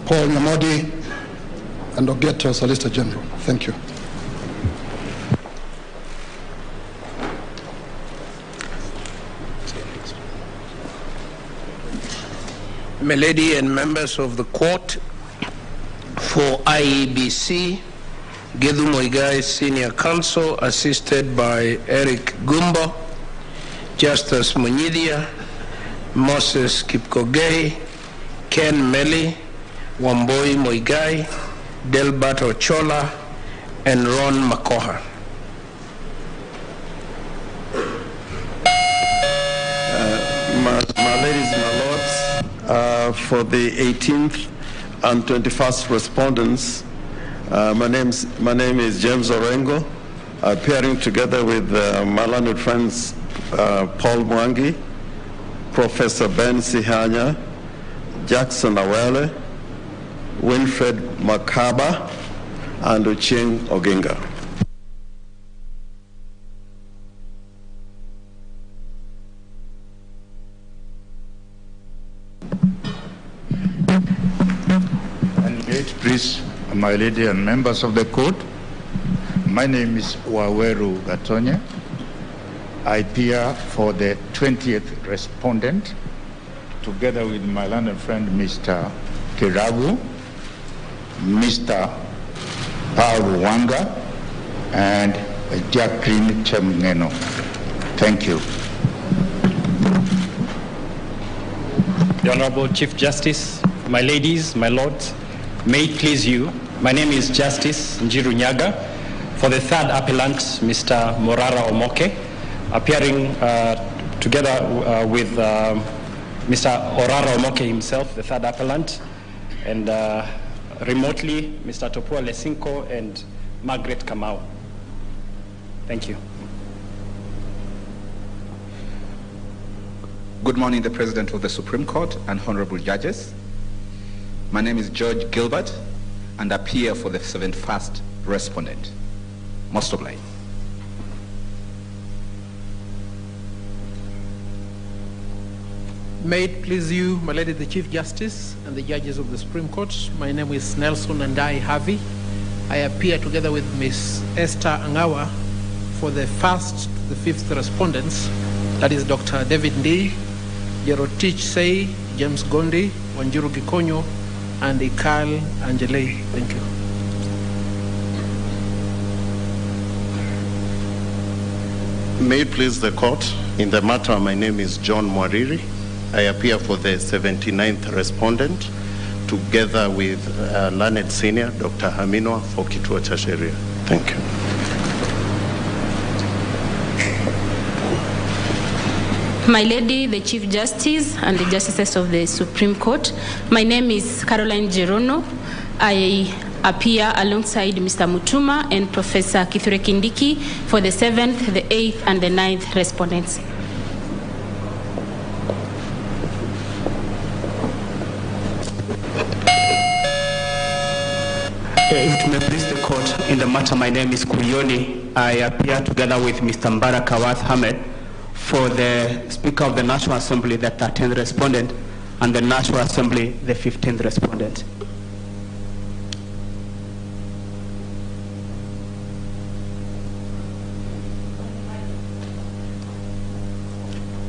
Paul Nyamodi, and Ogeto, Solicitor General. Thank you. My lady and members of the court, for IEBC, Gedhu Moigai Senior Counsel, assisted by Eric Gumbo, Justice Munyidia, Moses Kipkogei, Ken Meli, Wamboi Moigai, Delbert Ochola, and Ron Makoha. My ladies, my lords, for the 18th and 21st respondents, my name is James Orengo, appearing together with my learned friends Paul Mwangi, Professor Ben Sihanya, Jackson Awele, Winfred Makaba, and Ucheng Oginga. Please, my lady and members of the court, my name is Waweru Gatonya. I appear for the 20th respondent, together with my learned friend Mr. Kiragu, Mr. Paul Wanga, and Doctrine Chemngeno. Thank you. The Honorable Chief Justice, my ladies, my lords, may it please you, my name is Justice Njiru Nyaga. For the third appellant, Mr. Morara Omoke, appearing together with Mr. Orara Omoke himself, the third appellant, and remotely, Mr. Topua Lesinko and Margaret Kamau. Thank you. Good morning, the President of the Supreme Court and honorable judges. My name is George Gilbert, and I appear for the 71st respondent. Most obliged. May it please you, my lady, the Chief Justice and the judges of the Supreme Court. My name is Nelson Andai Harvey. I appear together with Ms. Esther Angawa for the 1st to the 5th respondents. That is Dr. David Ndii, Jerotich Sei, James Gondi, Wanjiru Gikonyo, and Ikal Angelei. Thank you. May it please the court, in the matter, my name is John Mwariri. I appear for the 79th respondent, together with learned senior, Dr. Haminwa, for Kituo cha Sheria. Thank you. My lady, the Chief Justice and the Justices of the Supreme Court, my name is Caroline Gerono. I appear alongside Mr. Mutuma and Professor Kithure Kindiki for the 7th, the 8th, and the 9th respondents. If it may please the court, in the matter, my name is Kuyoni. I appear together with Mr. Mbarak Awath Hamed for the Speaker of the National Assembly, the 13th respondent, and the National Assembly, the 15th respondent.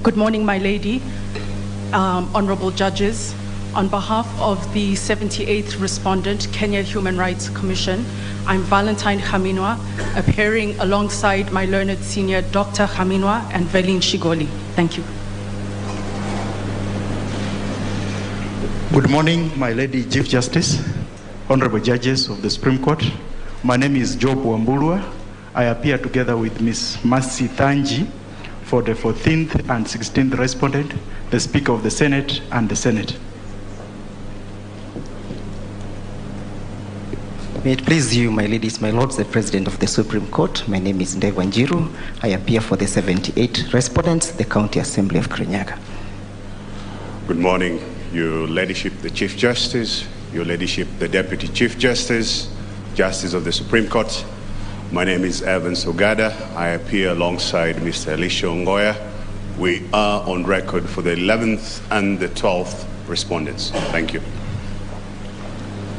Good morning, my lady, honorable judges. On behalf of the 78th respondent, Kenya Human Rights Commission, I'm Valentine Haminwa, appearing alongside my learned senior, Dr. Haminwa and Velin Shigoli. Thank you. Good morning, my lady Chief Justice, honorable judges of the Supreme Court. My name is Job Wambulwa. I appear together with Ms. Mercy Thanji for the 14th and 16th respondent, the Speaker of the Senate and the Senate. May it please you, my ladies, my lords, the President of the Supreme Court. My name is Ndegwa Njiru. I appear for the 78 respondents, the County Assembly of Kirinyaga. Good morning, Your Ladyship, the Chief Justice, Your Ladyship, the Deputy Chief Justice, Justice of the Supreme Court. My name is Evans Ogada. I appear alongside Mr. Elisha Ongoya. We are on record for the 11th and the 12th respondents. Thank you.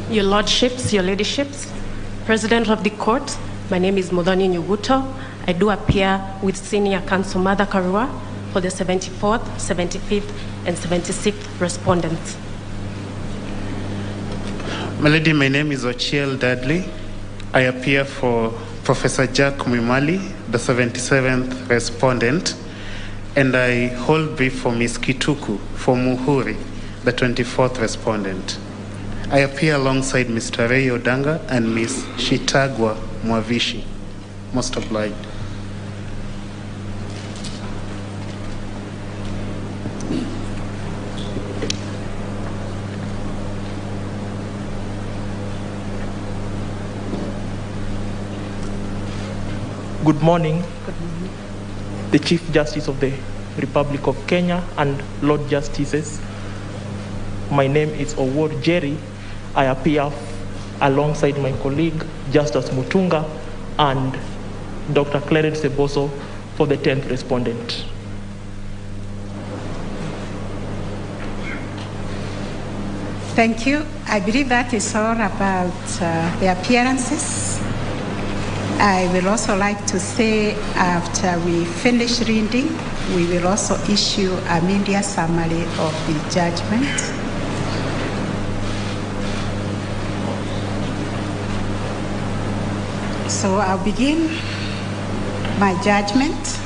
Your Lordships, Your Ladyships, President of the Court, my name is Muthoni Nyuguto. I do appear with Senior Counsel Martha Karua for the 74th, 75th, and 76th respondents. My lady, my name is Ochiel Dudley. I appear for Professor Jack Mimali, the 77th respondent, and I hold brief for Ms. Kituku for Uhuru, the 24th respondent. I appear alongside Mr. Ray Odanga and Ms. Shitagwa Mwavishi. Most obliged. Good morning. The Chief Justice of the Republic of Kenya and Lord Justices. My name is Owuor Jerry. I appear alongside my colleague, Justice Mutunga, and Dr. Clarence Seboso for the 10th respondent. Thank you. I believe that is all about the appearances. I will also like to say after we finish reading, we will also issue a media summary of the judgment. So I'll begin my judgment.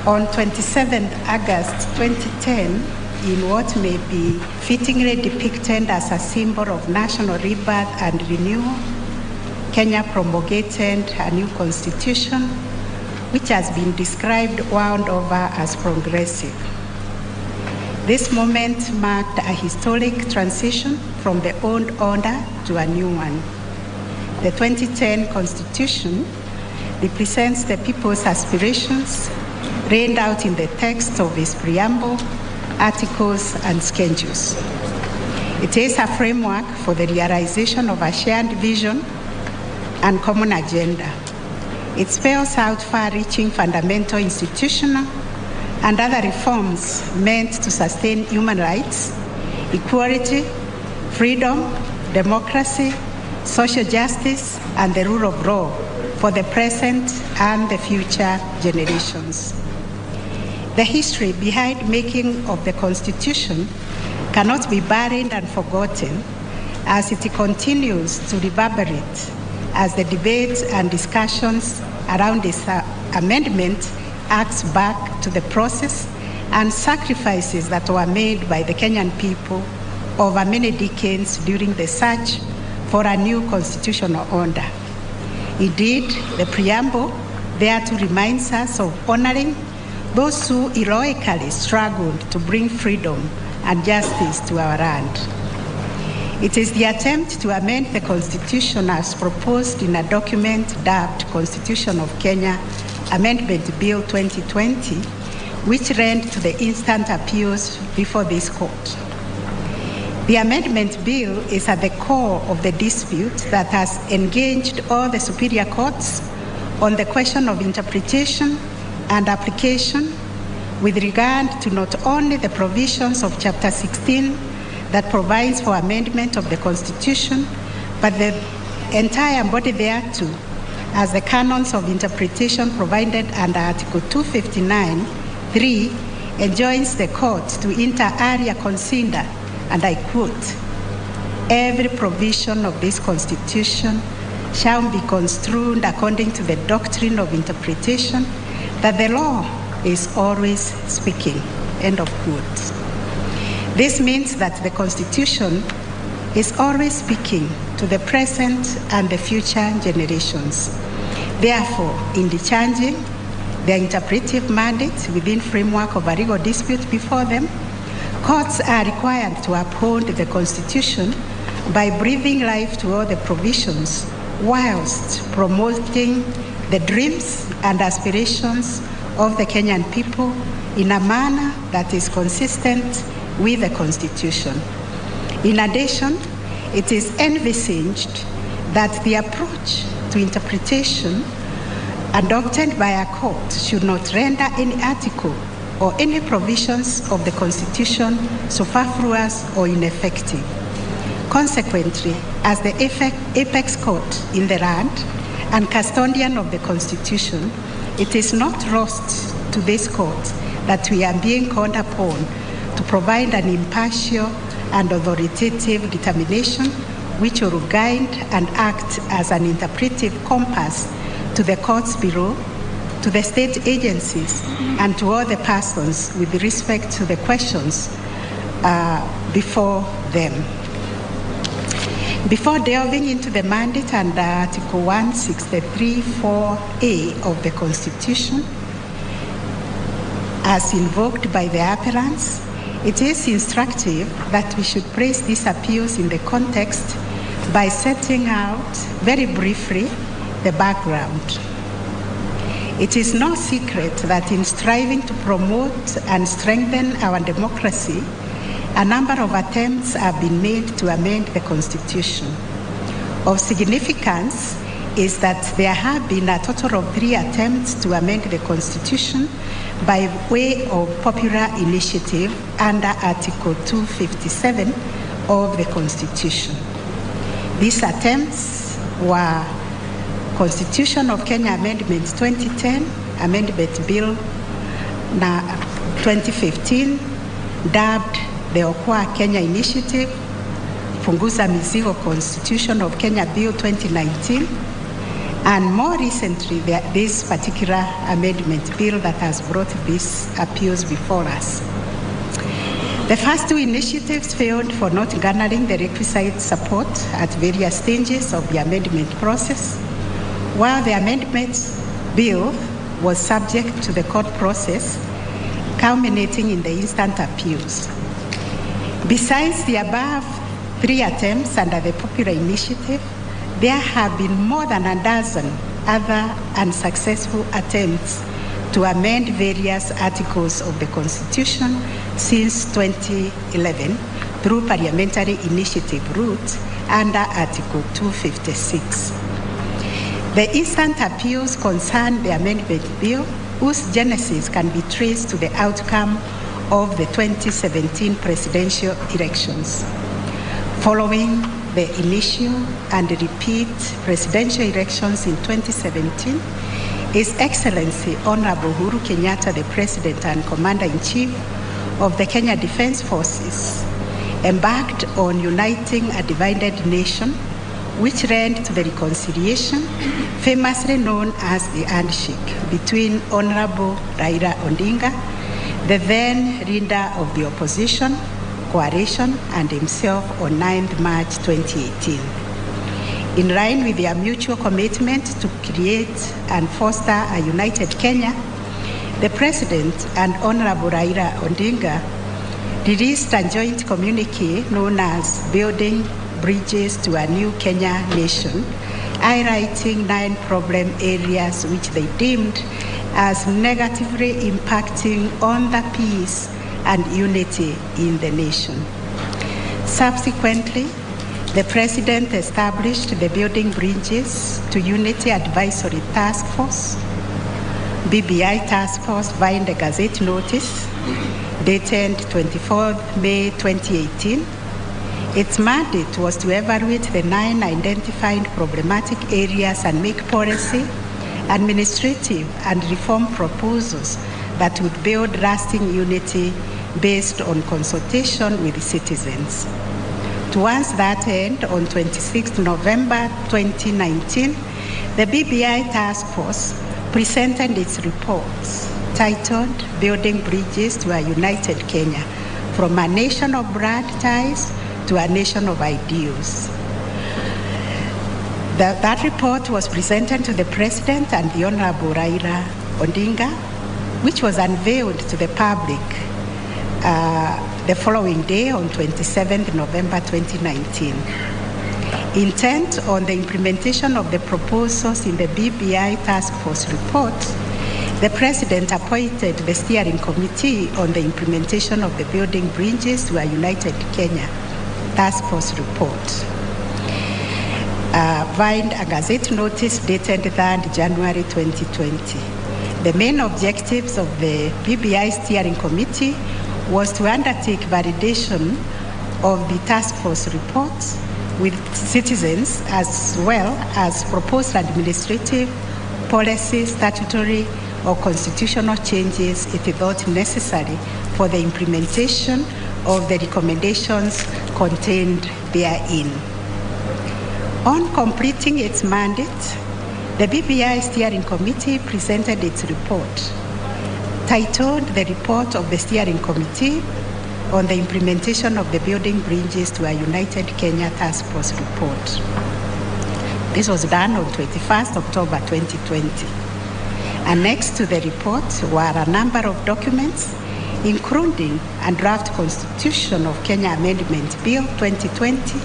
On 27th August 2010, in what may be fittingly depicted as a symbol of national rebirth and renewal, Kenya promulgated a new constitution, which has been described wound over as progressive. This moment marked a historic transition from the old order to a new one. The 2010 Constitution represents the people's aspirations laid out in the text of its preamble, articles, and schedules. It is a framework for the realization of a shared vision and common agenda. It spells out far-reaching fundamental institutional and other reforms meant to sustain human rights, equality, freedom, democracy, social justice, and the rule of law for the present and the future generations. The history behind making of the Constitution cannot be buried and forgotten as it continues to reverberate as the debates and discussions around this amendment acts back to the process and sacrifices that were made by the Kenyan people over many decades during the search for a new constitutional order. Indeed, the preamble thereto reminds us of honoring those who heroically struggled to bring freedom and justice to our land. It is the attempt to amend the Constitution as proposed in a document dubbed Constitution of Kenya Amendment Bill 2020, which ran to the instant appeals before this court. The amendment bill is at the core of the dispute that has engaged all the superior courts on the question of interpretation and application with regard to not only the provisions of Chapter 16 that provides for amendment of the Constitution, but the entire body thereto, as the canons of interpretation provided under Article 259(3) enjoins the court to inter alia consider, and I quote, "Every provision of this Constitution shall be construed according to the doctrine of interpretation, that the law is always speaking," end of quote. This means that the Constitution is always speaking to the present and the future generations. Therefore, in discharging their interpretive mandate within framework of a legal dispute before them, courts are required to uphold the Constitution by breathing life to all the provisions whilst promoting the dreams and aspirations of the Kenyan people in a manner that is consistent with the Constitution. In addition, it is envisaged that the approach to interpretation adopted by a court should not render any article or any provisions of the Constitution superfluous or ineffective. Consequently, as the apex court in the land and custodian of the Constitution, it is not lost to this court that we are being called upon to provide an impartial and authoritative determination which will guide and act as an interpretive compass to the courts below, to the state agencies, and to all the persons with respect to the questions before them. Before delving into the mandate under Article 163(4)(a) of the Constitution, as invoked by the appellants, it is instructive that we should place these appeals in the context by setting out very briefly the background. It is no secret that in striving to promote and strengthen our democracy, a number of attempts have been made to amend the Constitution. Of significance is that there have been a total of 3 attempts to amend the Constitution by way of popular initiative under Article 257 of the Constitution. These attempts were Constitution of Kenya Amendment 2010, Amendment Bill 2015, dubbed the Okoa Kenya Initiative, Punguza Mizigo Constitution of Kenya Bill 2019, and more recently, this particular amendment bill that has brought these appeals before us. The first 2 initiatives failed for not garnering the requisite support at various stages of the amendment process, while the amendment bill was subject to the court process, culminating in the instant appeals. Besides the above 3 attempts under the popular initiative, there have been more than a dozen other unsuccessful attempts to amend various articles of the Constitution since 2011 through parliamentary initiative route under Article 256. The instant appeals concern the amendment bill, whose genesis can be traced to the outcome of the 2017 presidential elections. Following the initial and repeat presidential elections in 2017, His Excellency Honorable Uhuru Kenyatta, the President and Commander-in-Chief of the Kenya Defense Forces, embarked on uniting a divided nation, which led to the reconciliation famously known as the handshake between Honorable Raila Odinga, the then leader of the opposition coalition, and himself on 9th March 2018. In line with their mutual commitment to create and foster a united Kenya, the President and Honorable Raila Odinga released a joint communique known as Building Bridges to a New Kenya Nation, highlighting 9 problem areas which they deemed as negatively impacting on the peace and unity in the nation. Subsequently, the President established the Building Bridges to Unity Advisory Task Force, BBI Task Force, via the Gazette notice dated 24 May 2018. Its mandate was to evaluate the 9 identified problematic areas and make policy, administrative, and reform proposals that would build lasting unity based on consultation with citizens. Towards that end, on 26 November 2019, the BBI Task Force presented its reports titled Building Bridges to a United Kenya, from a nation of blood ties to a nation of ideals. That report was presented to the President and the Honorable Raila Odinga, which was unveiled to the public the following day on 27th November 2019. Intent on the implementation of the proposals in the BBI Task Force report, the President appointed the Steering Committee on the implementation of the Building Bridges to a United Kenya Task Force report, via a Gazette notice dated 3rd January 2020. The main objectives of the BBI Steering Committee was to undertake validation of the task force reports with citizens, as well as proposed administrative, policy, statutory, or constitutional changes it thought necessary for the implementation of the recommendations contained therein. On completing its mandate, the BBI Steering Committee presented its report, titled The Report of the Steering Committee on the Implementation of the Building Bridges to a United Kenya Task Force Report. This was done on 21st October 2020. Annexed to the report were a number of documents, including a draft Constitution of Kenya Amendment Bill 2020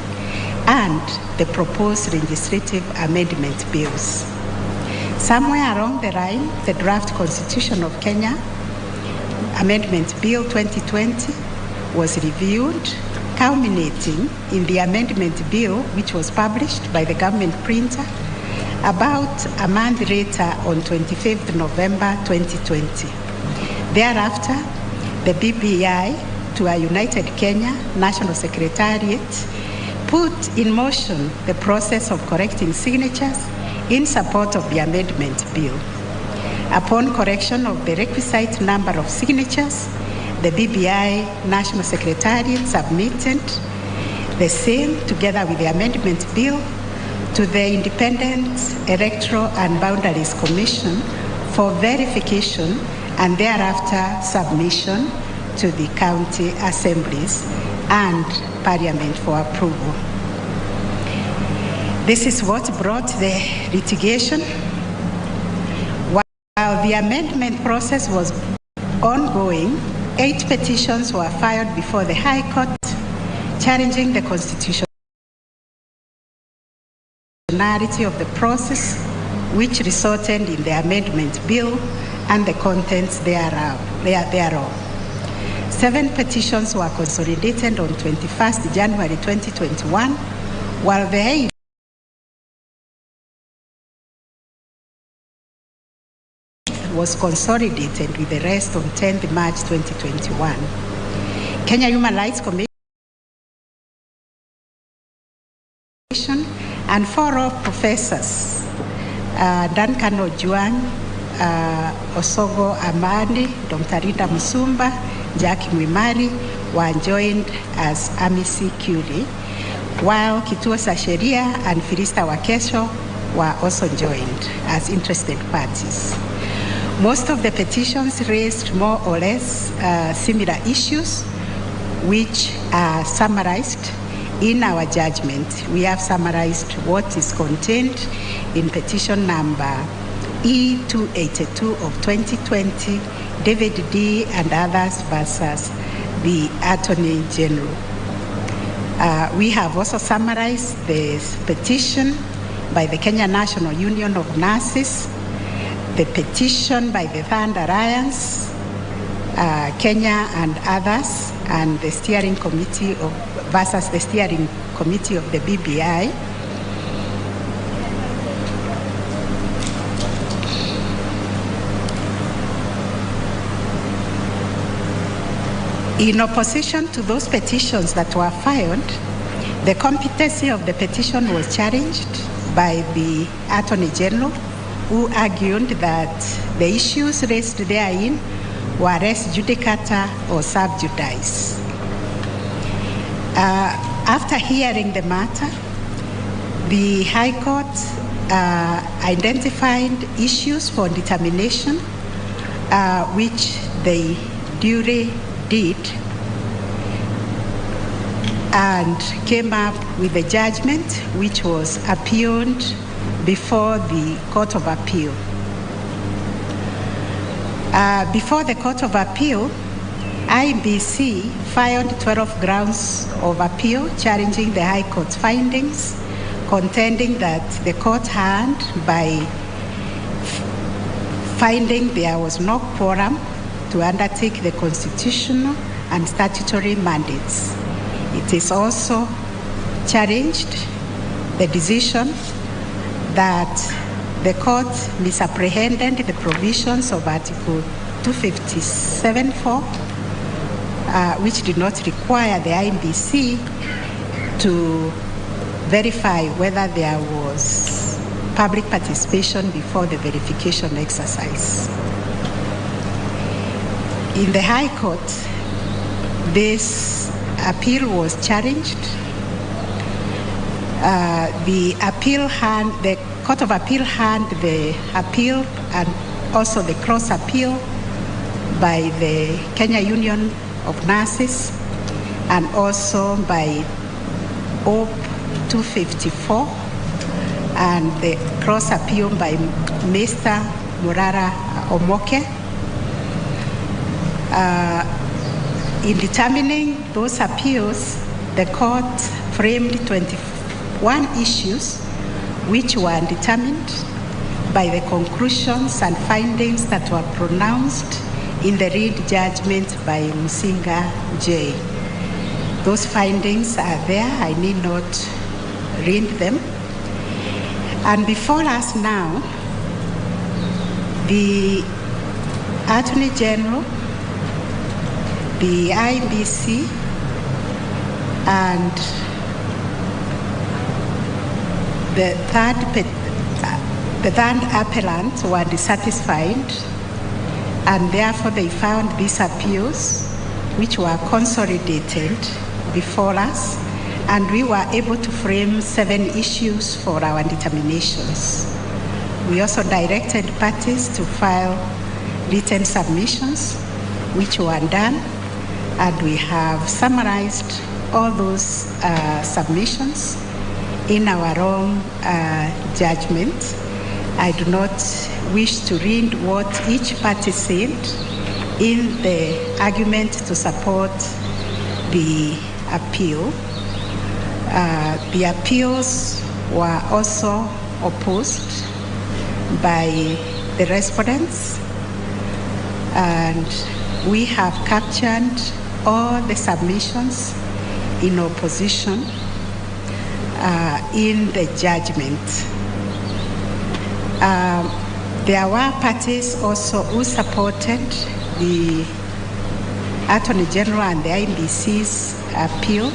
and the proposed legislative amendment bills. Somewhere along the line, the draft Constitution of Kenya Amendment Bill 2020 was reviewed, culminating in the amendment bill which was published by the government printer about a month later on 25th November 2020. Thereafter, the BBI, to a United Kenya National Secretariat, put in motion the process of correcting signatures in support of the amendment bill. Upon correction of the requisite number of signatures, the BBI National Secretariat submitted the same, together with the amendment bill, to the Independent Electoral and Boundaries Commission for verification and thereafter submission to the county assemblies and Parliament for approval. This is what brought the litigation. While the amendment process was ongoing, 8 petitions were filed before the High Court challenging the constitutionality of the process, which resulted in the amendment bill and the contents thereof. 7 petitions were consolidated on 21st January 2021, while the 8th was consolidated with the rest on 10th March 2021. Kenya Human Rights Commission and 4 of professors, Duncan Ojuang, Osogo Amani, Dr. Rita Musumba, Jackie Mwimari, were joined as amici curiae, while Kituo sa Sheria and Filista Wakesho were also joined as interested parties. Most of the petitions raised more or less similar issues, which are summarized in our judgment. We have summarized what is contained in petition number E282 of 2020, David D. and others versus the Attorney General. We have also summarized the petition by the Kenya National Union of Nurses, the petition by the Third Alliance, Kenya and others, and the steering committee of versus the steering committee of the BBI. In opposition to those petitions that were filed, the competency of the petition was challenged by the Attorney General, who argued that the issues raised therein were res judicata or sub judice. After hearing the matter, the High Court identified issues for determination, which they duly did, and came up with a judgment which was appealed before the Court of Appeal. Before the Court of Appeal, IBC filed 12 grounds of appeal challenging the High Court's findings, contending that the court had, by finding there was no quorum to undertake the constitutional and statutory mandates. It is also challenged the decision that the court misapprehended the provisions of Article 257.4 which did not require the IEBC to verify whether there was public participation before the verification exercise. In the High Court, this appeal was challenged. The Court of Appeal had the appeal and also the cross appeal by the Kenya Union of Nurses and also by OP 254 and the cross appeal by Mr. Murara Omoke. In determining those appeals, the court framed 21 issues which were determined by the conclusions and findings that were pronounced in the read judgment by Musinga J. Those findings are there, I need not read them. And before us now, the Attorney General, the IEBC, and the third appellant were dissatisfied, and therefore they found these appeals, which were consolidated before us, and we were able to frame 7 issues for our determinations. We also directed parties to file written submissions, which were done, and we have summarized all those submissions in our own judgment. I do not wish to read what each party said in the argument to support the appeal. The appeals were also opposed by the respondents, and we have captured all the submissions in opposition in the judgment. There were parties also who supported the Attorney General and the IEBC's appeal.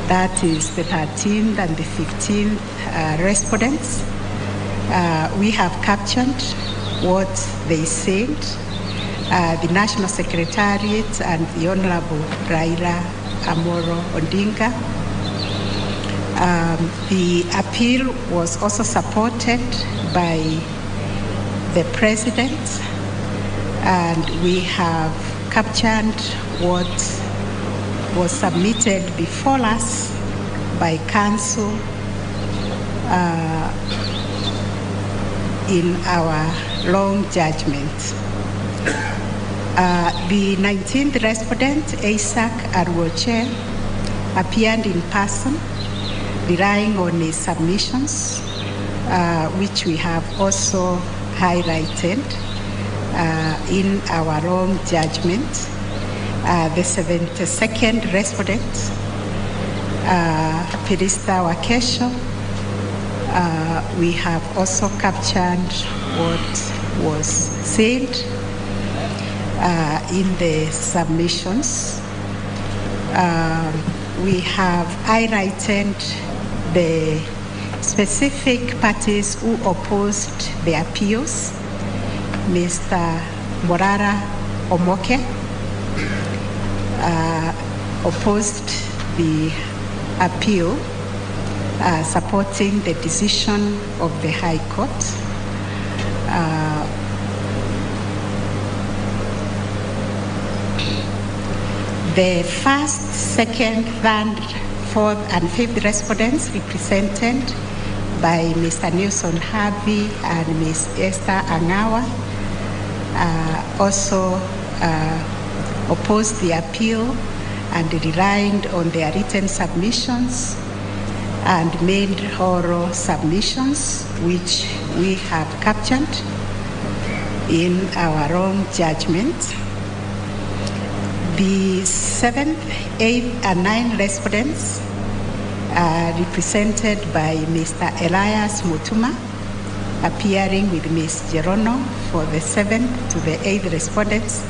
That is the 13th and the 15th respondents. We have captured what they said. The National Secretariat and the Honorable Raila Amolo Odinga. The appeal was also supported by the President, and we have captured what was submitted before us by Council in our long judgment. The 19th respondent, Isaac Arwoche, appeared in person, relying on his submissions, which we have also highlighted in our own judgment. The 72nd respondent, Felista Wakesho, we have also captured what was said in the submissions. We have highlighted the specific parties who opposed the appeals. Mr. Morara Omoke opposed the appeal, supporting the decision of the High Court. The first, second, third, fourth, and fifth respondents represented by Mr. Nelson Harvey and Ms. Esther Angawa also opposed the appeal and relied on their written submissions and made oral submissions, which we have captured in our own judgment. The 7th, 8th, and 9th respondents are represented by Mr. Elias Mutuma, appearing with Ms. Gerono for the 7th to the 8th respondents,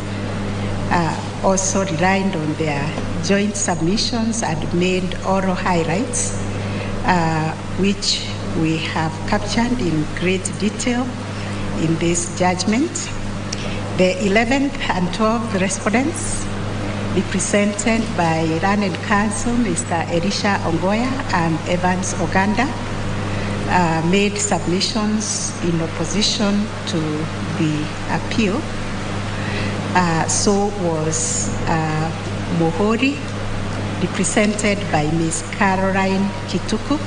also relied on their joint submissions and made oral highlights, which we have captured in great detail in this judgment. The 11th and 12th respondents, represented by learned counsel Mr. Elisha Ongoya and Evans Oganda, made submissions in opposition to the appeal. So was Muhuri, represented by Ms. Caroline Kituku,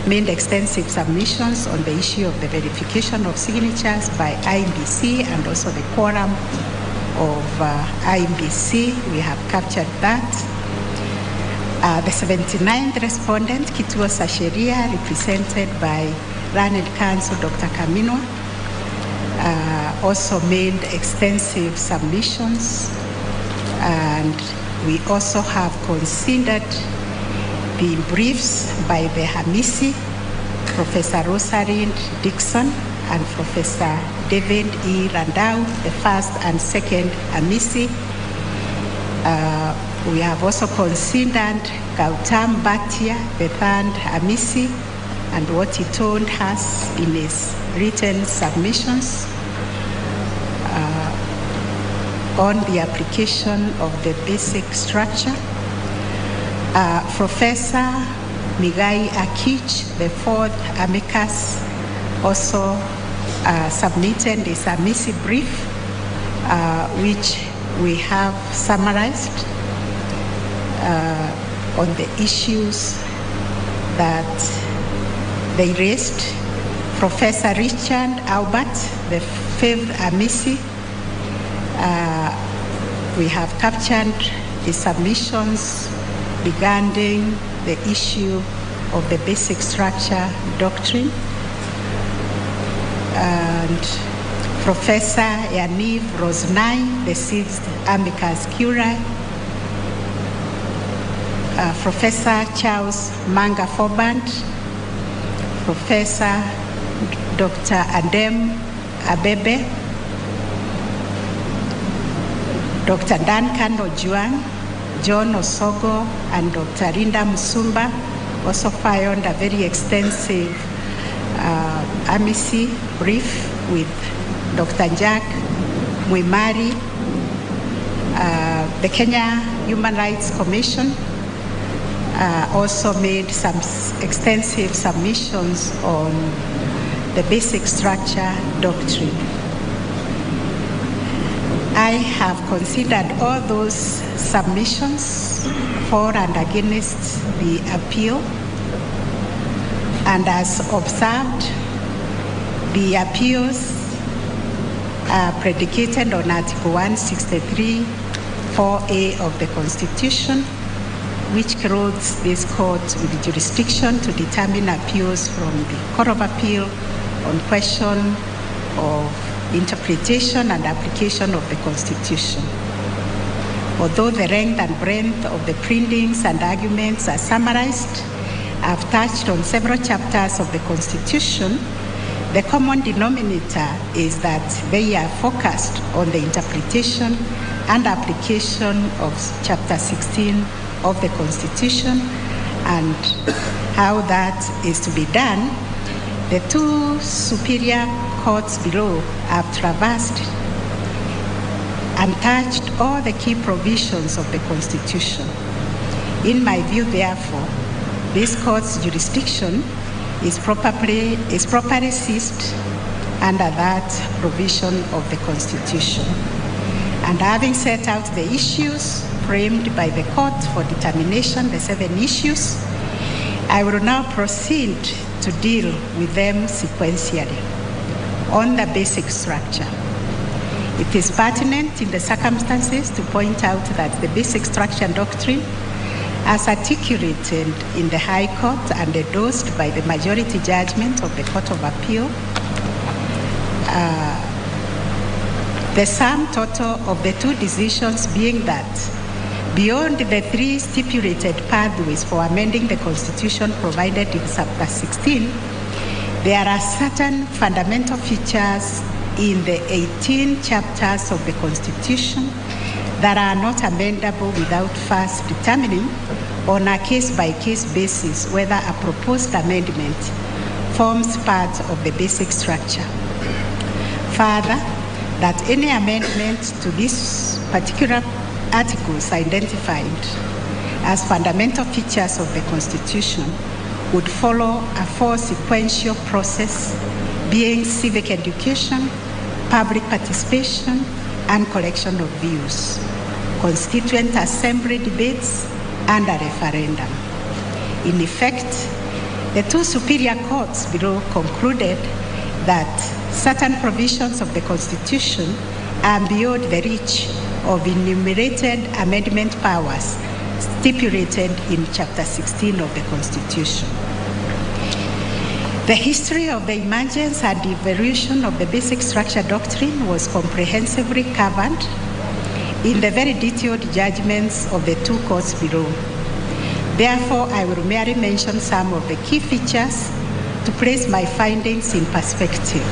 made extensive submissions on the issue of the verification of signatures by IEBC and also the quorum of IEBC. We have captured that. The 79th respondent, Kituo Sasheria, represented by learned counsel Dr. Kaminwa, also made extensive submissions, and we also have considered the briefs by the Hamisi, Professor Rosalind Dixon, and Professor David E. Randau, the first and second Hamisi. We have also considered Gautam Bhatia, the third Hamisi, and what he told us in his written submissions on the application of the basic structure. Professor Migai Akich, the fourth amicus, also submitted a submissive brief, which we have summarized on the issues that they raised. Professor Richard Albert, the fifth amici, we have captured the submissions regarding the issue of the basic structure doctrine. And Professor Yaniv Rosnai, the sixth amicus curiae. Professor Charles Manga Forband, Professor Dr. Adem Abebe, Dr. Duncan Ojuang, John Osogo, and Dr. Rinda Musumba also filed a very extensive amici brief with Dr. Jack Mwimari. The Kenya Human Rights Commission also made some extensive submissions on the basic structure doctrine. I have considered all those submissions for and against the appeal, and as observed, the appeals are predicated on Article 163, 4A of the Constitution, which clothes this court with jurisdiction to determine appeals from the Court of Appeal on question of interpretation and application of the Constitution. Although the length and breadth of the pleadings and arguments are summarized, I've touched on several chapters of the Constitution. The common denominator is that they are focused on the interpretation and application of Chapter 16 of the Constitution and how that is to be done. The two superior courts below have traversed and touched all the key provisions of the Constitution. In my view, therefore, this court's jurisdiction is properly seized under that provision of the Constitution. And having set out the issues framed by the court for determination, the 7 issues, I will now proceed to deal with them sequentially. On the basic structure, it is pertinent in the circumstances to point out that the basic structure doctrine, as articulated in the High Court and endorsed by the majority judgment of the Court of Appeal, the sum total of the 2 decisions being that beyond the 3 stipulated pathways for amending the Constitution provided in Chapter 16, there are certain fundamental features in the 18 chapters of the Constitution that are not amendable without first determining on a case-by-case basis whether a proposed amendment forms part of the basic structure. Further, that any amendment to these particular articles identified as fundamental features of the Constitution would follow a four-sequential process, being civic education, public participation, and collection of views, constituent assembly debates, and a referendum. In effect, the two superior courts below concluded that certain provisions of the Constitution are beyond the reach of enumerated amendment powers stipulated in Chapter 16 of the Constitution. The history of the emergence and evolution of the basic structure doctrine was comprehensively covered in the very detailed judgments of the two courts below. Therefore, I will merely mention some of the key features to place my findings in perspective.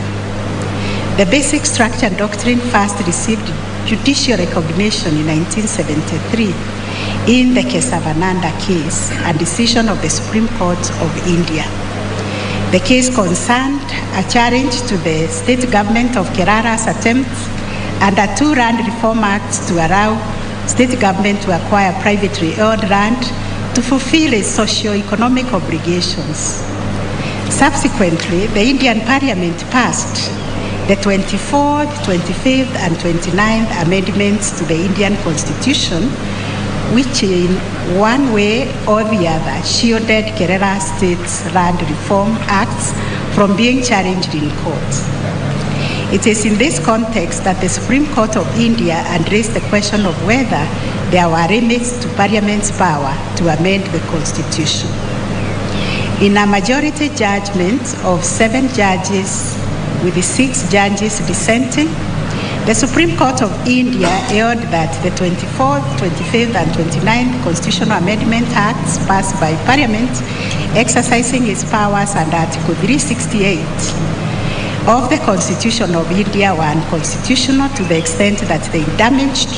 The basic structure doctrine first received judicial recognition in 1973 in the Kesavananda case, a decision of the Supreme Court of India. The case concerned a challenge to the state government of Kerala's attempt under two land reform acts to allow state government to acquire privately owned land to fulfill its socio-economic obligations. Subsequently, the Indian Parliament passed the 24th, 25th, and 29th amendments to the Indian Constitution, which in one way or the other shielded Kerala State's land reform acts from being challenged in court. It is in this context that the Supreme Court of India addressed the question of whether there were limits to Parliament's power to amend the Constitution. In a majority judgment of 7 judges with the 6 judges dissenting, the Supreme Court of India held that the 24th, 25th, and 29th Constitutional Amendment Acts passed by Parliament, exercising its powers under Article 368 of the Constitution of India, were unconstitutional to the extent that they damaged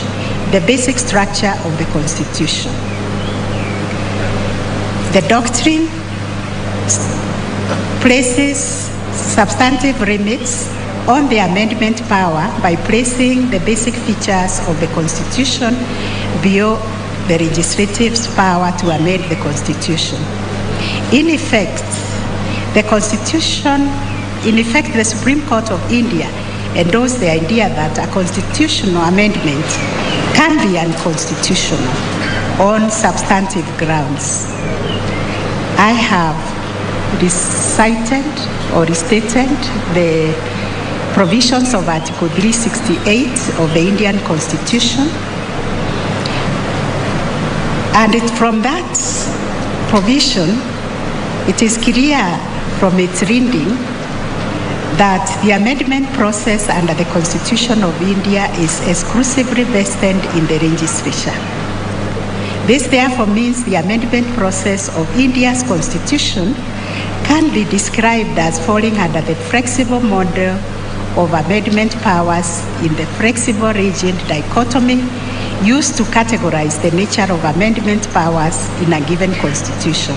the basic structure of the Constitution. The doctrine places substantive limits on the amendment power by placing the basic features of the Constitution beyond the legislative's power to amend the Constitution. In effect, the Supreme Court of India endorsed the idea that a constitutional amendment can be unconstitutional on substantive grounds. I have recited or restated the provisions of Article 368 of the Indian Constitution. And from that provision, it is clear from its reading that the amendment process under the Constitution of India is exclusively vested in the legislature. This therefore means the amendment process of India's Constitution can be described as falling under the flexible model of amendment powers in the flexible rigid dichotomy used to categorize the nature of amendment powers in a given constitution.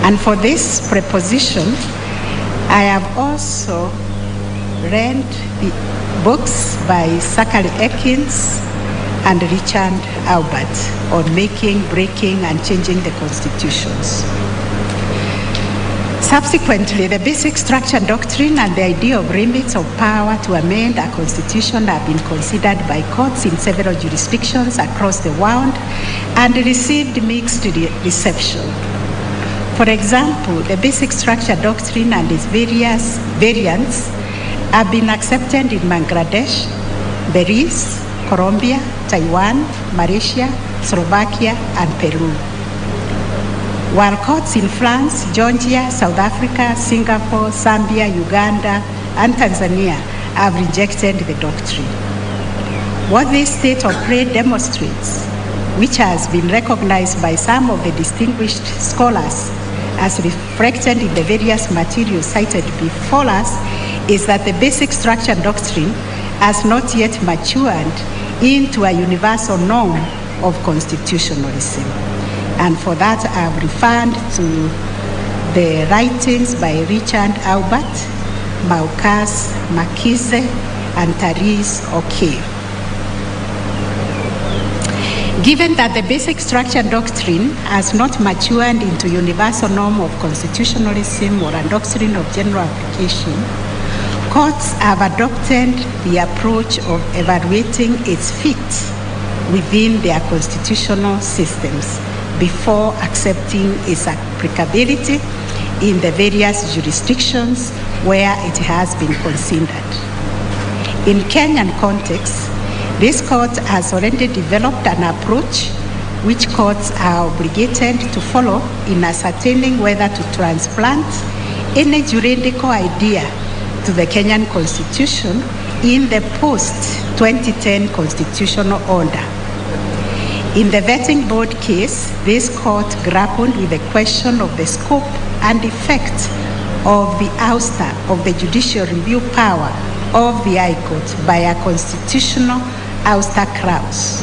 And for this preposition, I have also read the books by Zachary Ekins and Richard Albert on making, breaking, and changing the constitutions. Subsequently, the basic structure doctrine and the idea of limits of power to amend a constitution have been considered by courts in several jurisdictions across the world and received mixed reception. For example, the basic structure doctrine and its various variants have been accepted in Bangladesh, Belize, Colombia, Taiwan, Malaysia, Slovakia, and Peru. While courts in France, Georgia, South Africa, Singapore, Zambia, Uganda, and Tanzania have rejected the doctrine. What this state of play demonstrates, which has been recognized by some of the distinguished scholars as reflected in the various materials cited before us, is that the basic structure doctrine has not yet matured into a universal norm of constitutionalism. And for that, I have referred to the writings by Richard Albert, Maukas, Makize, and Therese O'Keefe. Given that the basic structure doctrine has not matured into universal norm of constitutionalism or a doctrine of general application, courts have adopted the approach of evaluating its fit within their constitutional systems before accepting its applicability in the various jurisdictions where it has been considered. In Kenyan context, this court has already developed an approach which courts are obligated to follow in ascertaining whether to transplant any juridical idea to the Kenyan Constitution in the post-2010 constitutional order. In the vetting board case, this court grappled with the question of the scope and effect of the ouster of the judicial review power of the High Court by a constitutional ouster clause.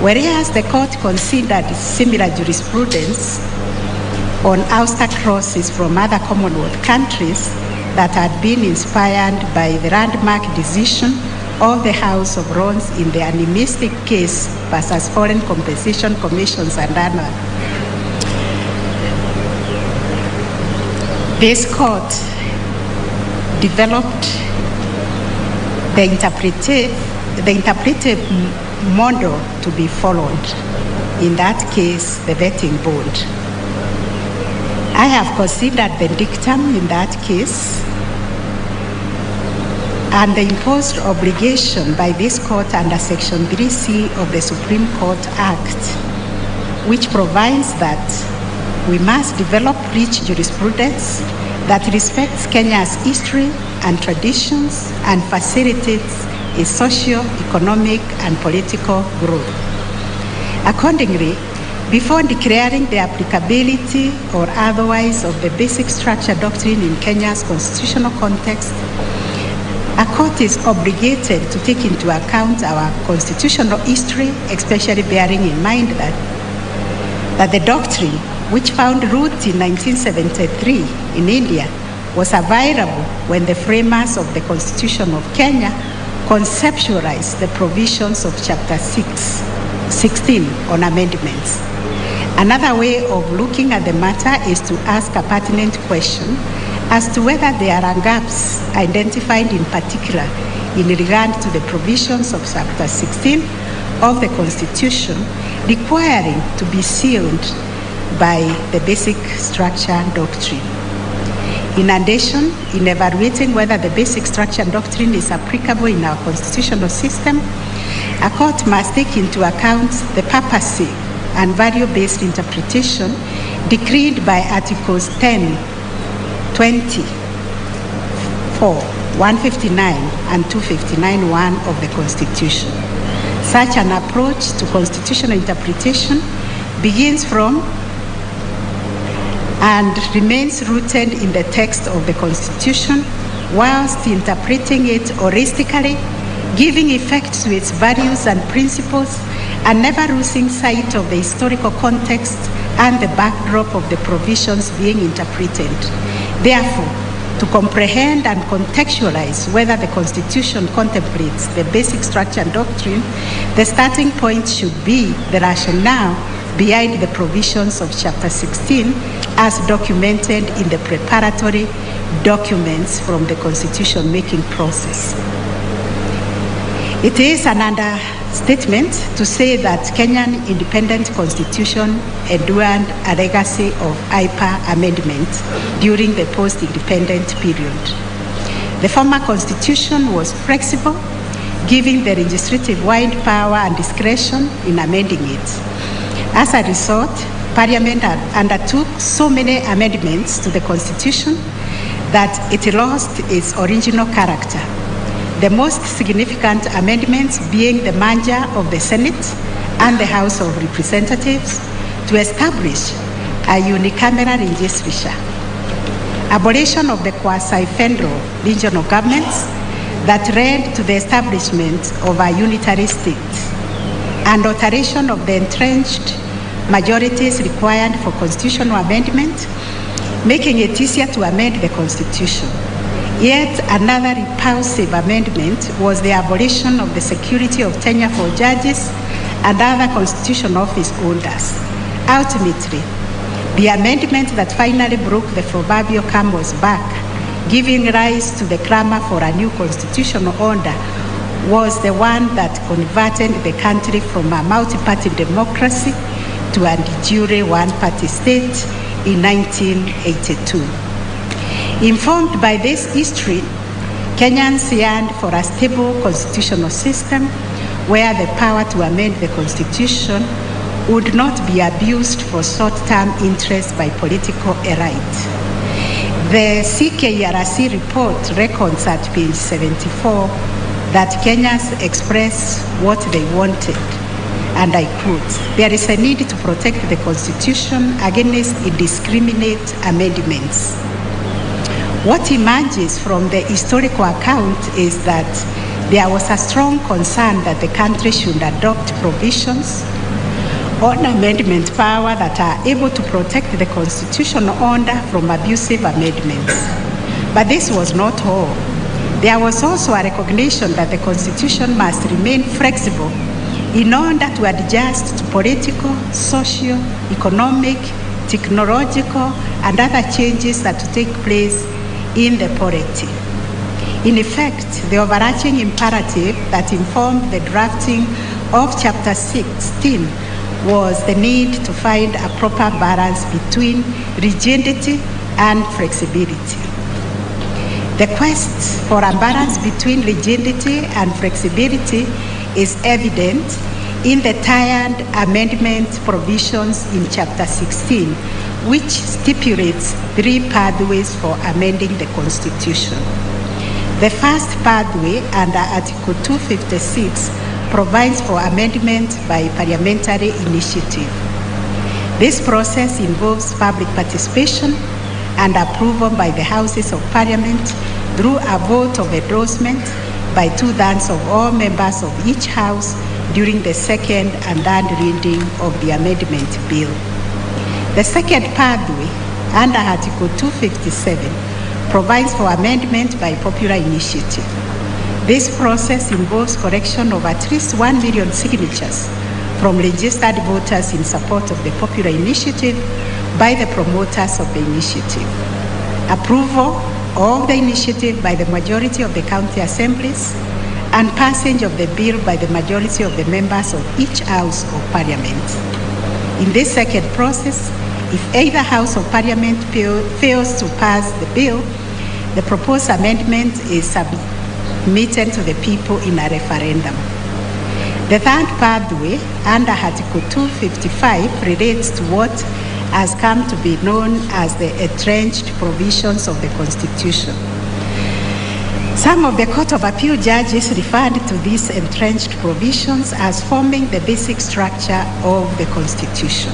Whereas the court considered similar jurisprudence on ouster clauses from other Commonwealth countries that had been inspired by the landmark decision of the House of Lords in the animistic case versus Foreign Compensation Commissions and other. This court developed the interpretive model to be followed. In that case, the vetting board. I have considered the dictum in that case and the imposed obligation by this court under Section 3C of the Supreme Court Act, which provides that we must develop rich jurisprudence that respects Kenya's history and traditions and facilitates its socio-economic and political growth. Accordingly, before declaring the applicability or otherwise of the basic structure doctrine in Kenya's constitutional context, a court is obligated to take into account our constitutional history, especially bearing in mind that the doctrine, which found root in 1973 in India, was available when the framers of the Constitution of Kenya conceptualized the provisions of Chapter 16 on amendments. Another way of looking at the matter is to ask a pertinent question as to whether there are gaps identified in particular in regard to the provisions of Chapter 16 of the Constitution requiring to be sealed by the basic structure doctrine. In addition, in evaluating whether the basic structure doctrine is applicable in our constitutional system, a court must take into account the purposive and value-based interpretation decreed by Articles 10, 20, 4, 159 and 259(1) of the Constitution. Such an approach to constitutional interpretation begins from and remains rooted in the text of the Constitution whilst interpreting it holistically, giving effect to its values and principles, and never losing sight of the historical context and the backdrop of the provisions being interpreted. Therefore, to comprehend and contextualize whether the Constitution contemplates the basic structure doctrine, the starting point should be the rationale behind the provisions of Chapter 16 as documented in the preparatory documents from the constitution-making process. It is an understatement to say that Kenyan independent constitution endured a legacy of hyper amendment during the post-independent period. The former constitution was flexible, giving the legislative wide power and discretion in amending it. As a result, Parliament undertook so many amendments to the Constitution that it lost its original character. The most significant amendments being the merger of the Senate and the House of Representatives to establish a unicameral legislature. abolition of the quasi-federal regional governments that led to the establishment of a unitary state, and alteration of the entrenched majorities required for constitutional amendment, making it easier to amend the Constitution. Yet another repulsive amendment was the abolition of the security of tenure for judges and other constitutional office holders. Ultimately, the amendment that finally broke the proverbial camel's back, giving rise to the clamor for a new constitutional order, was the one that converted the country from a multi-party democracy to a de jure one-party state in 1982. Informed by this history, Kenyans yearned for a stable constitutional system where the power to amend the Constitution would not be abused for short-term interests by political elite. The CKRC report records at page 74 that Kenyans expressed what they wanted, and I quote, "There is a need to protect the Constitution against indiscriminate amendments." What emerges from the historical account is that there was a strong concern that the country should adopt provisions on amendment power that are able to protect the constitutional order from abusive amendments. But this was not all. There was also a recognition that the Constitution must remain flexible in order to adjust to political, social, economic, technological, and other changes that take place in the polity. In effect, the overarching imperative that informed the drafting of Chapter 16 was the need to find a proper balance between rigidity and flexibility. The quest for a balance between rigidity and flexibility is evident in the tiered amendment provisions in Chapter 16, which stipulates 3 pathways for amending the Constitution. The first pathway, under Article 256, provides for amendment by parliamentary initiative. This process involves public participation and approval by the Houses of Parliament through a vote of endorsement by 2/3 of all members of each House during the second and third reading of the amendment bill. The second pathway, under Article 257, provides for amendment by popular initiative. This process involves collection of at least 1 million signatures from registered voters in support of the popular initiative by the promoters of the initiative. Approval of the initiative by the majority of the county assemblies, and passage of the bill by the majority of the members of each House of Parliament. In this second process, if either House of Parliament fails to pass the bill, the proposed amendment is submitted to the people in a referendum. The third pathway, under Article 255, relates to what has come to be known as the entrenched provisions of the Constitution. Some of the Court of Appeal judges referred to these entrenched provisions as forming the basic structure of the Constitution.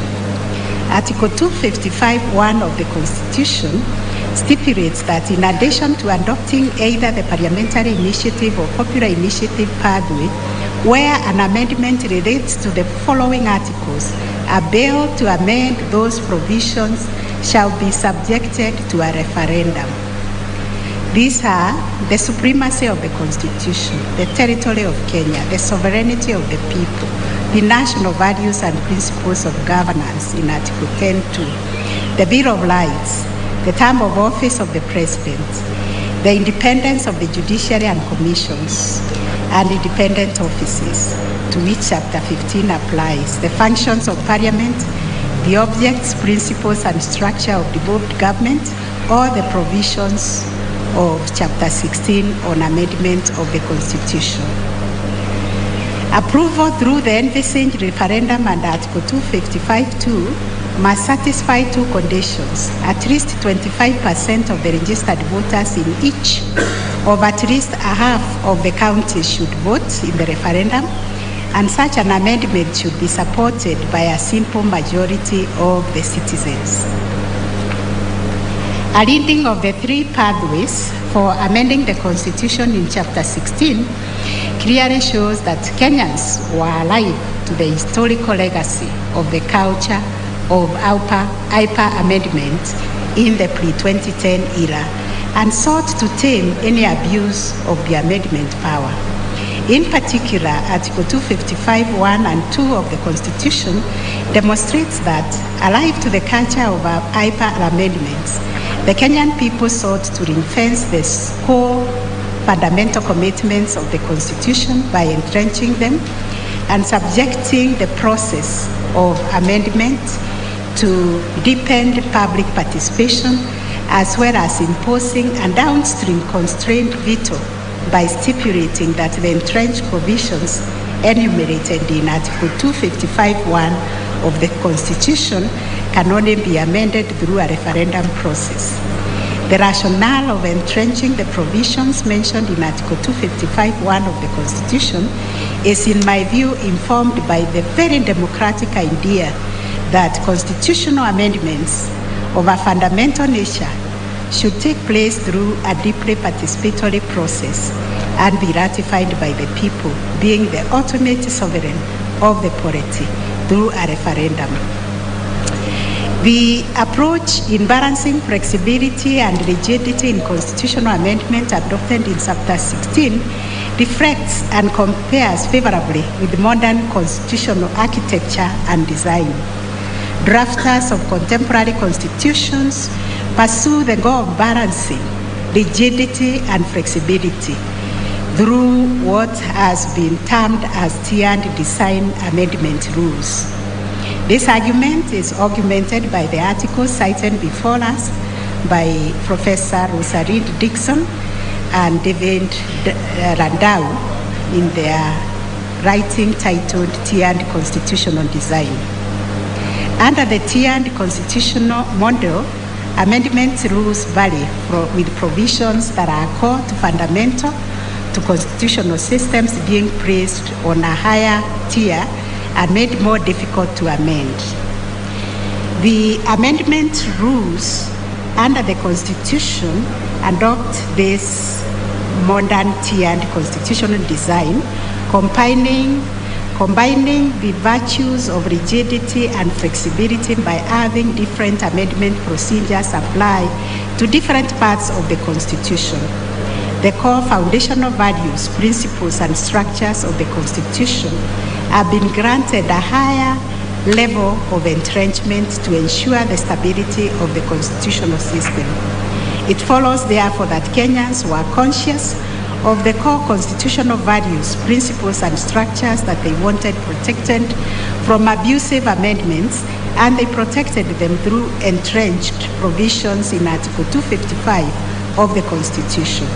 Article 255(1) of the Constitution stipulates that in addition to adopting either the parliamentary initiative or popular initiative pathway, where an amendment relates to the following articles, a bill to amend those provisions shall be subjected to a referendum. These are the supremacy of the Constitution, the territory of Kenya, the sovereignty of the people, the national values and principles of governance in Article 10(2), the Bill of Rights, the term of office of the President, the independence of the judiciary and commissions, and independent offices, to which Chapter 15 applies, the functions of Parliament, the objects, principles, and structure of devolved government, or the provisions of Chapter 16 on amendment of the Constitution. Approval through the envisaged referendum under Article 255(2) must satisfy 2 conditions. At least 25% of the registered voters in each of at least a half of the counties should vote in the referendum, and such an amendment should be supported by a simple majority of the citizens. A reading of the three pathways for amending the Constitution in Chapter 16 clearly shows that Kenyans were alive to the historical legacy of the culture of IPA amendment in the pre-2010 era and sought to tame any abuse of the amendment power. In particular, Article 255(1) and 2 of the Constitution demonstrates that, alive to the culture of IPA amendments, the Kenyan people sought to ring-fence the core fundamental commitments of the Constitution by entrenching them and subjecting the process of amendment to deepened public participation, as well as imposing a downstream constrained veto by stipulating that the entrenched provisions enumerated in Article 255(1) of the Constitution can only be amended through a referendum process. The rationale of entrenching the provisions mentioned in Article 255(1) of the Constitution is, in my view, informed by the very democratic idea that constitutional amendments of a fundamental nature should take place through a deeply participatory process and be ratified by the people, being the ultimate sovereign of the polity, through a referendum. The approach in balancing flexibility and rigidity in constitutional amendment adopted in Chapter 16 reflects and compares favorably with modern constitutional architecture and design. Drafters of contemporary constitutions pursue the goal of balancing rigidity and flexibility through what has been termed as tiered design amendment rules. This argument is augmented by the article cited before us by Professor Rosalind Dixon and David Randau in their writing titled Tiered Constitutional Design. Under the tiered constitutional model, amendment rules vary with provisions that are core to fundamental to constitutional systems being placed on a higher tier and made more difficult to amend. The amendment rules under the Constitution adopt this modern tiered constitutional design, combining the virtues of rigidity and flexibility by having different amendment procedures apply to different parts of the Constitution. The core foundational values, principles, and structures of the Constitution have been granted a higher level of entrenchment to ensure the stability of the constitutional system. It follows, therefore, that Kenyans were conscious of the core constitutional values, principles, and structures that they wanted protected from abusive amendments, and they protected them through entrenched provisions in Article 255 of the Constitution.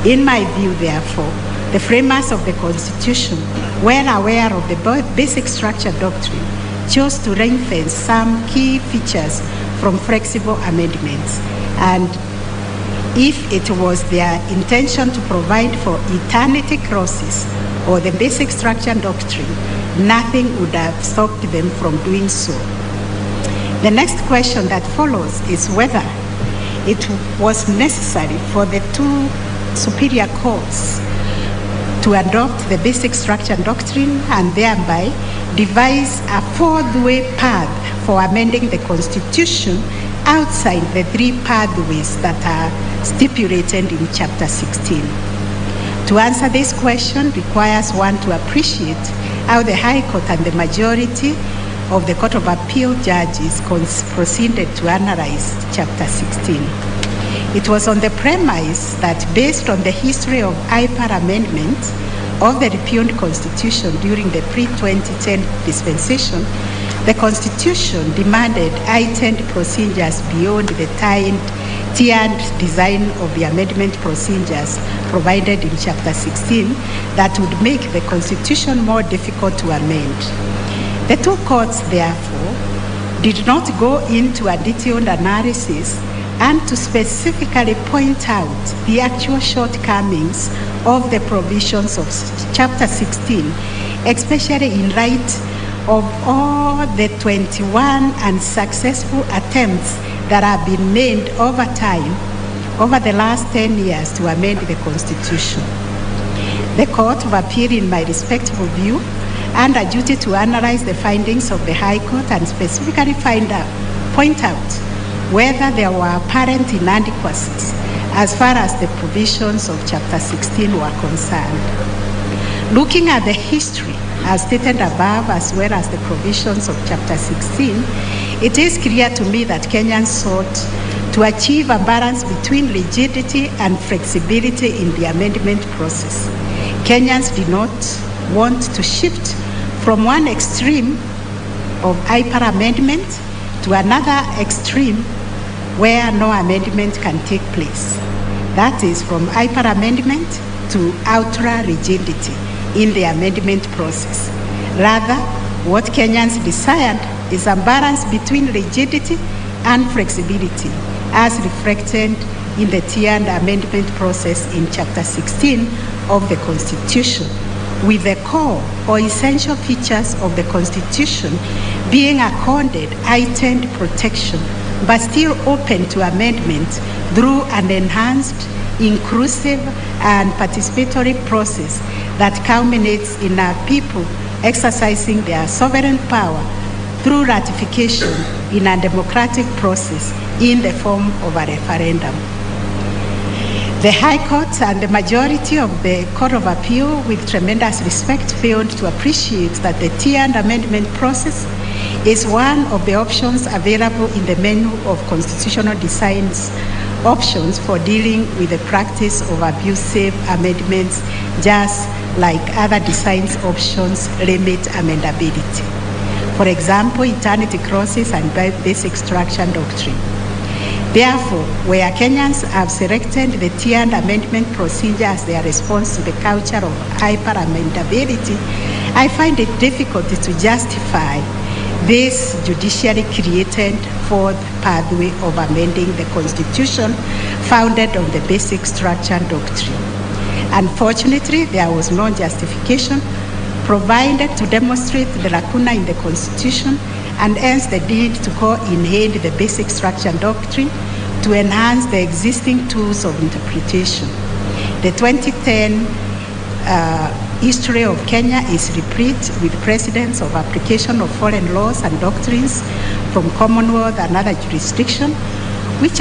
In my view, therefore, the framers of the Constitution, well aware of the basic structure doctrine, chose to ring-fence some key features from flexible amendments, and if it was their intention to provide for eternity clauses or the basic structure doctrine, nothing would have stopped them from doing so. The next question that follows is whether it was necessary for the two superior courts to adopt the basic structure doctrine and thereby devise a fourth-way path for amending the Constitution outside the three pathways that are stipulated in Chapter 16. To answer this question requires one to appreciate how the High Court and the majority of the Court of Appeal judges proceeded to analyze Chapter 16. It was on the premise that, based on the history of IPA amendments of the repealed Constitution during the pre-2010 dispensation, the Constitution demanded heightened procedures beyond the tiered design of the amendment procedures provided in Chapter 16 that would make the Constitution more difficult to amend. The two courts, therefore, did not go into a detailed analysis and to specifically point out the actual shortcomings of the provisions of Chapter 16, especially in light of all the 21 unsuccessful attempts that have been made over time, over the last 10 years, to amend the Constitution. The Court of Appeal, in my respectful view, under duty to analyze the findings of the High Court and specifically point out whether there were apparent inadequacies as far as the provisions of Chapter 16 were concerned. Looking at the history, as stated above, as well as the provisions of Chapter 16, it is clear to me that Kenyans sought to achieve a balance between rigidity and flexibility in the amendment process. Kenyans did not want to shift from one extreme of hyper amendment to another extreme where no amendment can take place. That is, from hyper amendment to ultra rigidity in the amendment process. Rather, what Kenyans desired is a balance between rigidity and flexibility, as reflected in the tiered amendment process in Chapter 16 of the Constitution, with the core or essential features of the Constitution being accorded heightened protection, but still open to amendment through an enhanced, inclusive, and participatory process that culminates in our people exercising their sovereign power through ratification in a democratic process in the form of a referendum. The High Court and the majority of the Court of Appeal, with tremendous respect, failed to appreciate that the tiered amendment process is one of the options available in the menu of constitutional designs options for dealing with the practice of abusive amendments, just like other designs options limit amendability. For example, eternity clauses and basic structure doctrine. Therefore, where Kenyans have selected the tiered amendment procedure as their response to the culture of hyper-amendability, I find it difficult to justify this judicially created fourth pathway of amending the Constitution founded on the basic structure doctrine. Unfortunately, there was no justification provided to demonstrate the lacuna in the Constitution and hence the need to call in aid the basic structure doctrine to enhance the existing tools of interpretation. The 2010 history of Kenya is replete with precedents of application of foreign laws and doctrines from Commonwealth and other jurisdictions, which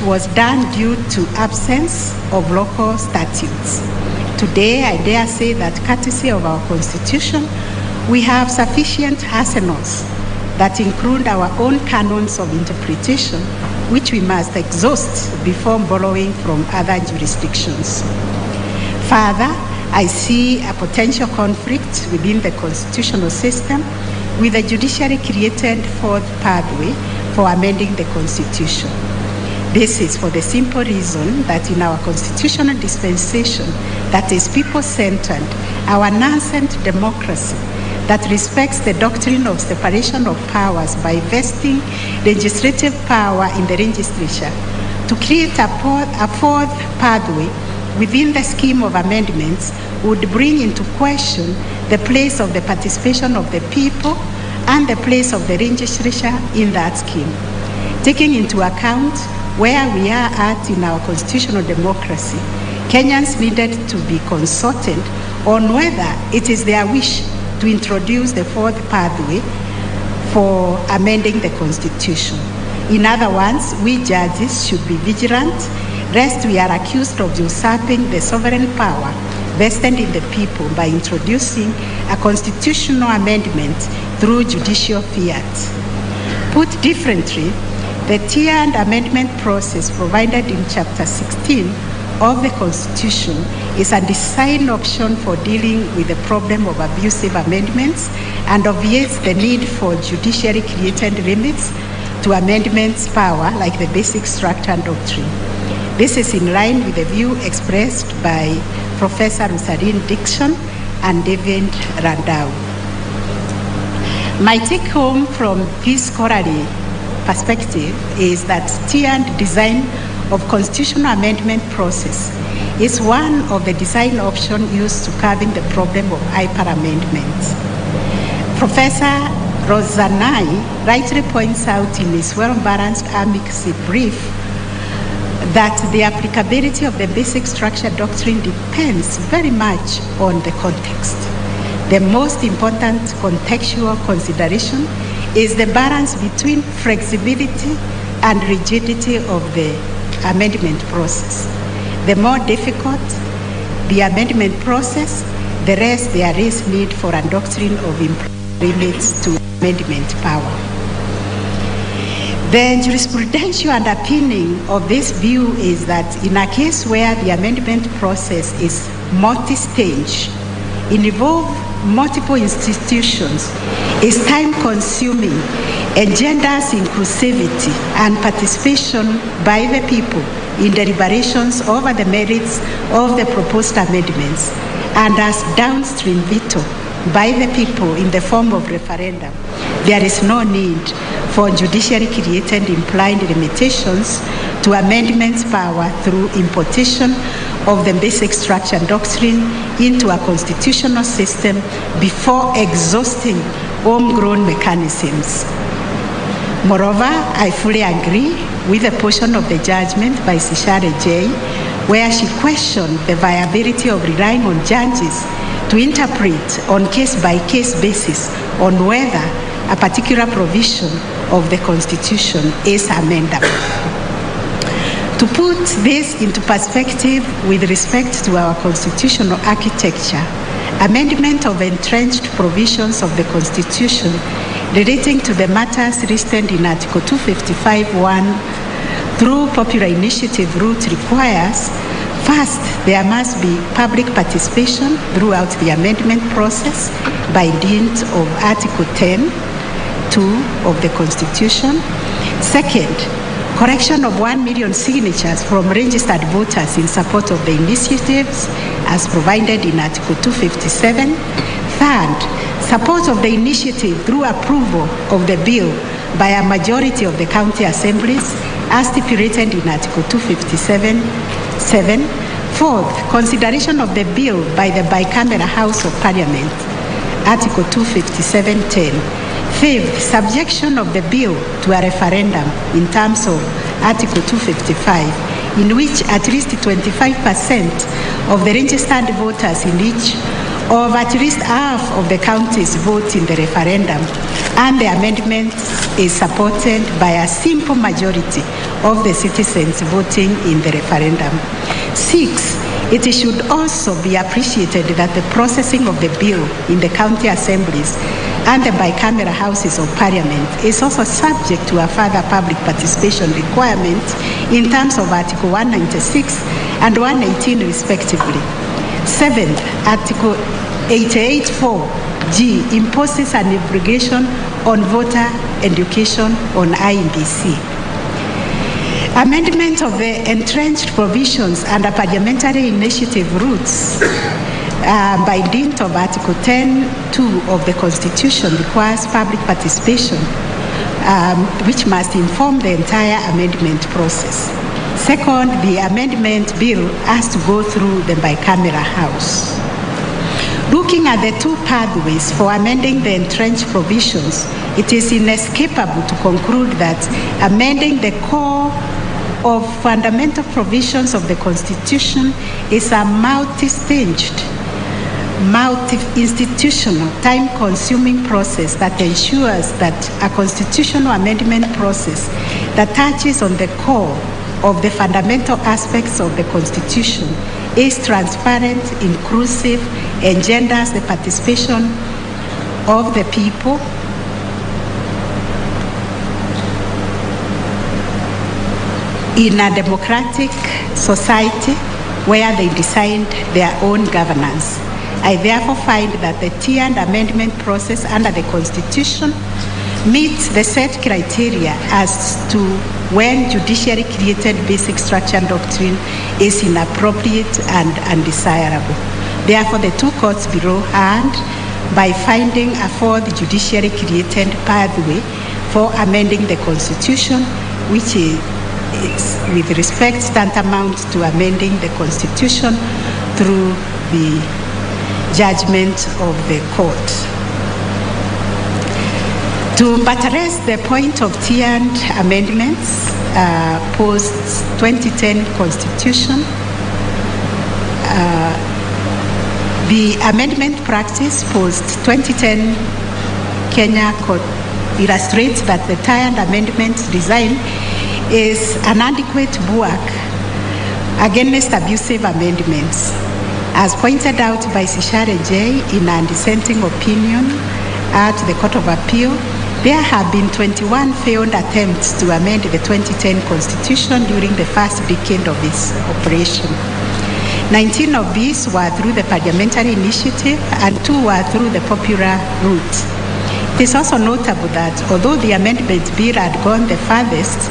was done due to absence of local statutes. Today, I dare say that courtesy of our Constitution, we have sufficient arsenals that include our own canons of interpretation, which we must exhaust before borrowing from other jurisdictions. Further, I see a potential conflict within the constitutional system with the judicially created fourth pathway for amending the Constitution. This is for the simple reason that in our constitutional dispensation that is people-centered, our nascent democracy that respects the doctrine of separation of powers by vesting legislative power in the legislature, to create a fourth pathway within the scheme of amendments would bring into question the place of the participation of the people and the place of the legislature in that scheme. Taking into account where we are at in our constitutional democracy, Kenyans needed to be consulted on whether it is their wish to introduce the fourth pathway for amending the Constitution. In other words, we judges should be vigilant lest we are accused of usurping the sovereign power vested in the people by introducing a constitutional amendment through judicial fiat. Put differently, the tiered amendment process provided in Chapter 16 of the Constitution is a design option for dealing with the problem of abusive amendments and obviates the need for judicially created limits to amendments power like the basic structure doctrine. This is in line with the view expressed by Professor Rosalyn Dixon and David Randau. My take home from this scholarly perspective is that tiered design of constitutional amendment process is one of the design options used to curbing the problem of hyper amendments. Professor Rozanai rightly points out in his well-balanced amicus brief that the applicability of the basic structure doctrine depends very much on the context. The most important contextual consideration is the balance between flexibility and rigidity of the amendment process. The more difficult the amendment process, the less there is need for a doctrine of limits to amendment power. The jurisprudential underpinning of this view is that in a case where the amendment process is multi-stage, involves multiple institutions, is time-consuming, engenders inclusivity and participation by the people in deliberations over the merits of the proposed amendments, and as downstream veto by the people in the form of referendum, there is no need for judicially created implied limitations to amendments power through importation of the basic structure doctrine into a constitutional system before exhausting homegrown mechanisms. Moreover, I fully agree with a portion of the judgment by Sishare J, where she questioned the viability of relying on judges to interpret on case-by-case basis on whether a particular provision of the Constitution is amendable. To put this into perspective with respect to our constitutional architecture, amendment of entrenched provisions of the Constitution relating to the matters listed in Article 255(1) through popular initiative route requires, first, there must be public participation throughout the amendment process by dint of Article 10(2) of the Constitution. Second, collection of 1 million signatures from registered voters in support of the initiatives as provided in Article 257. Third, support of the initiative through approval of the bill by a majority of the county assemblies as stipulated in Article 257(7). Fourth, consideration of the bill by the bicameral House of Parliament, Article 257(10). Fifth, subjection of the bill to a referendum in terms of Article 255, in which at least 25% of the registered voters in each of at least half of the counties vote in the referendum, and the amendment is supported by a simple majority of the citizens voting in the referendum. Six, it should also be appreciated that the processing of the bill in the county assemblies and the bicameral houses of parliament is also subject to a further public participation requirement in terms of Article 196 and 118 respectively. Seventh, Article 88(4)(g) imposes an obligation on voter education on IEBC. Amendment of the entrenched provisions under parliamentary initiative routes by dint of Article 10(2) of the Constitution requires public participation, which must inform the entire amendment process. Second, the amendment bill has to go through the bicameral House. Looking at the two pathways for amending the entrenched provisions, it is inescapable to conclude that amending the core of fundamental provisions of the Constitution is a multi-staged, multi-institutional, time-consuming process that ensures that a constitutional amendment process that touches on the core of the fundamental aspects of the Constitution is transparent, inclusive, engenders the participation of the people, in a democratic society where they decide their own governance. I therefore find that the tiered amendment process under the Constitution meets the set criteria as to when judicially created basic structure doctrine is inappropriate and undesirable. Therefore, the two courts below and by finding a fourth judicially created pathway for amending the Constitution, which is with respect tantamount to amending the Constitution through the judgment of the court. To buttress the point of tiered amendments, post-2010 Constitution, the amendment practice post-2010 Kenya Code illustrates that the tiered amendment design is an adequate bulwark against abusive amendments. As pointed out by Sishare J in a dissenting opinion at the Court of Appeal, there have been 21 failed attempts to amend the 2010 Constitution during the first decade of its operation. 19 of these were through the parliamentary initiative and 2 were through the popular route. It is also notable that although the amendment bill had gone the farthest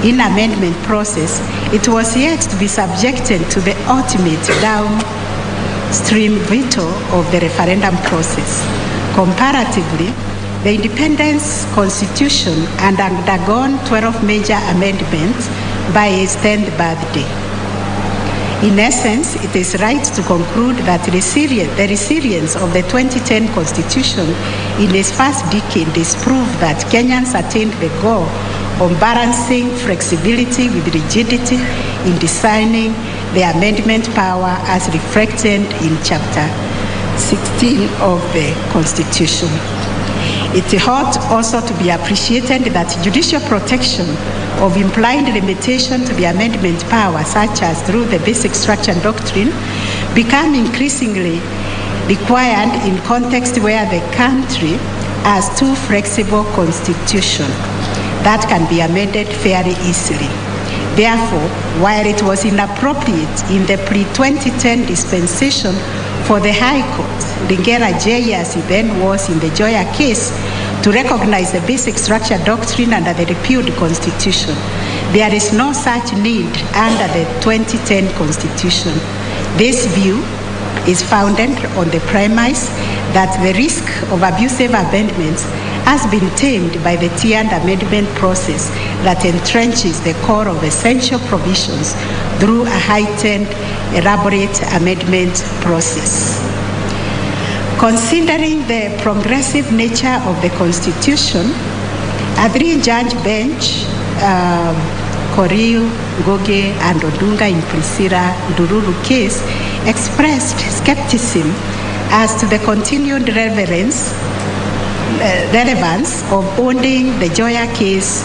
in amendment process, it was yet to be subjected to the ultimate downstream veto of the referendum process. Comparatively, the Independence Constitution had undergone 12 major amendments by its 10th birthday. In essence, it is right to conclude that the resilience of the 2010 Constitution in its first decade is proof that Kenyans attained the goal of balancing flexibility with rigidity in designing the amendment power as reflected in Chapter 16 of the Constitution. It ought also to be appreciated that judicial protection of implied limitation to the amendment power, such as through the basic structure doctrine, become increasingly required in context where the country has too flexible constitution that can be amended fairly easily. Therefore, while it was inappropriate in the pre-2010 dispensation for the High Court, Ligera J, as he then was in the Joya case, to recognize the basic structure doctrine under the repealed Constitution, there is no such need under the 2010 Constitution. This view is founded on the premise that the risk of abusive amendments has been tamed by the tiered amendment process that entrenches the core of essential provisions through a heightened, elaborate amendment process. Considering the progressive nature of the Constitution, a 3-judge bench, Korio, Goge, and Odunga in Priscilla Dururu case, expressed skepticism as to the continued relevance of owning the Joya case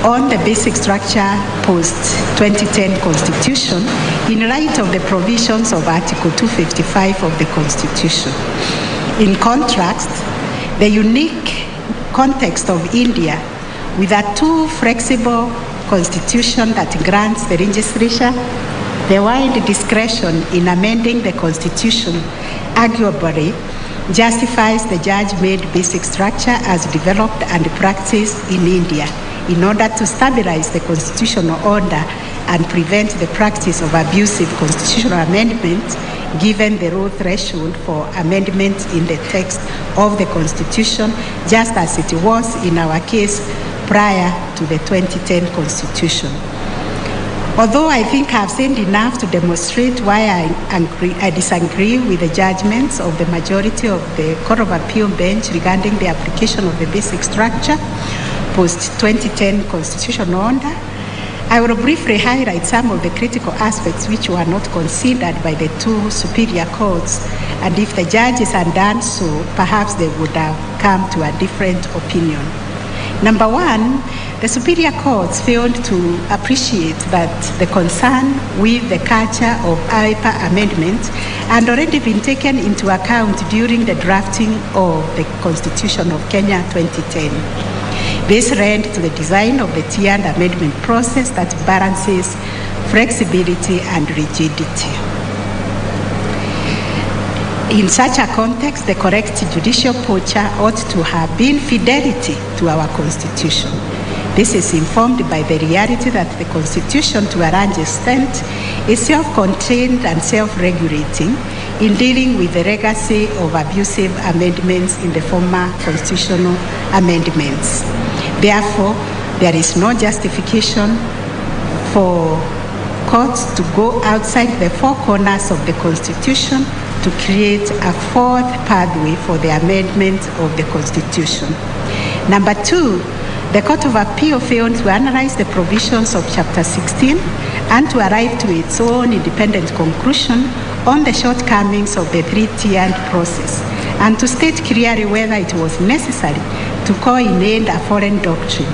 on the basic structure post-2010 Constitution in light of the provisions of Article 255 of the Constitution. In contrast, the unique context of India, with a too flexible constitution that grants the legislature the wide discretion in amending the Constitution, arguably justifies the judge-made basic structure as developed and practiced in India in order to stabilize the constitutional order and prevent the practice of abusive constitutional amendments, given the low threshold for amendment in the text of the Constitution, just as it was in our case prior to the 2010 Constitution. Although I think I've said enough to demonstrate why I disagree with the judgments of the majority of the Court of Appeal bench regarding the application of the basic structure post-2010 constitutional order, I will briefly highlight some of the critical aspects which were not considered by the two superior courts, and if the judges had done so, perhaps they would have come to a different opinion. Number one, the superior courts failed to appreciate that the concern with the culture of hyper amendment had already been taken into account during the drafting of the Constitution of Kenya 2010. This led to the design of the tiered amendment process that balances flexibility and rigidity. In such a context, the correct judicial posture ought to have been fidelity to our Constitution. This is informed by the reality that the Constitution, to a large extent, is self-contained and self-regulating in dealing with the legacy of abusive amendments in the former constitutional amendments. Therefore, there is no justification for courts to go outside the four corners of the Constitution to create a fourth pathway for the amendment of the Constitution. Number 2, the Court of Appeal failed to analyze the provisions of Chapter 16 and to arrive to its own independent conclusion on the shortcomings of the three-tiered process, and to state clearly whether it was necessary to call in aid a foreign doctrine.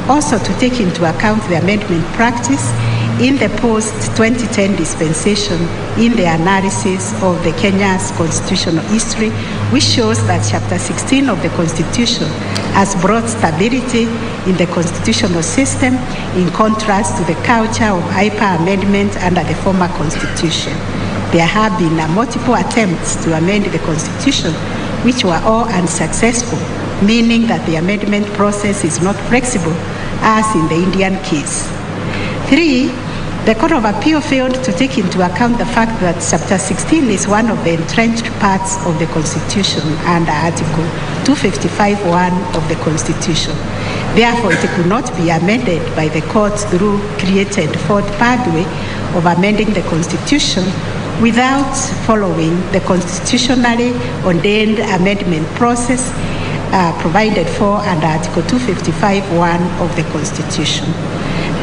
Also to take into account the amendment practice in the post-2010 dispensation in the analysis of the Kenya's constitutional history, which shows that Chapter 16 of the Constitution has brought stability in the constitutional system in contrast to the culture of hyper amendment under the former Constitution. There have been multiple attempts to amend the Constitution, which were all unsuccessful, meaning that the amendment process is not flexible, as in the Indian case. 3, the Court of Appeal failed to take into account the fact that Chapter 16 is one of the entrenched parts of the Constitution under Article 255(1) of the Constitution. Therefore, it could not be amended by the court through created fourth pathway of amending the Constitution without following the constitutionally ordained amendment process provided for under Article 255(1) of the Constitution.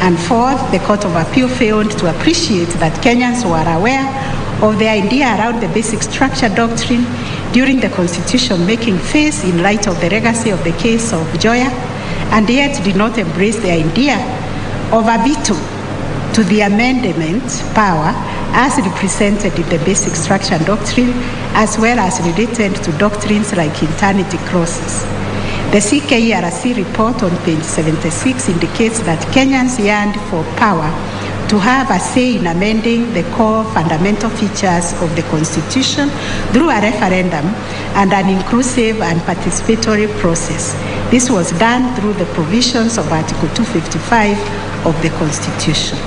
And fourth, the Court of Appeal failed to appreciate that Kenyans were aware of the idea around the basic structure doctrine during the Constitution making phase in light of the legacy of the case of Joya, and yet did not embrace the idea of a veto to the amendment power as represented in the basic structure doctrine, as well as related to doctrines like eternity clauses. The CKERC report on page 76 indicates that Kenyans yearned for power to have a say in amending the core fundamental features of the Constitution through a referendum and an inclusive and participatory process. This was done through the provisions of Article 255 of the Constitution.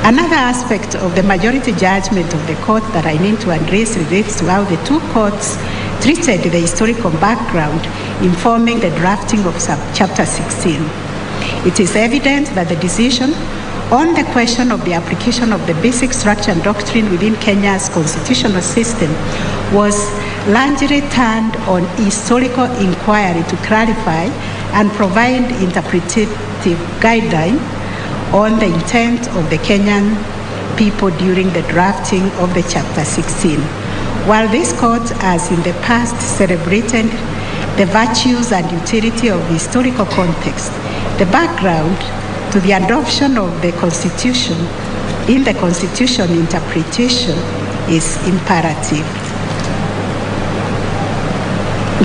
Another aspect of the majority judgment of the court that I need to address relates to how the two courts treated the historical background informing the drafting of Chapter 16. It is evident that the decision on the question of the application of the basic structure doctrine within Kenya's constitutional system was largely turned on historical inquiry to clarify and provide interpretive guideline on the intent of the Kenyan people during the drafting of the Chapter 16. While this court has in the past celebrated the virtues and utility of historical context, the background to the adoption of the Constitution in the Constitution interpretation is imperative.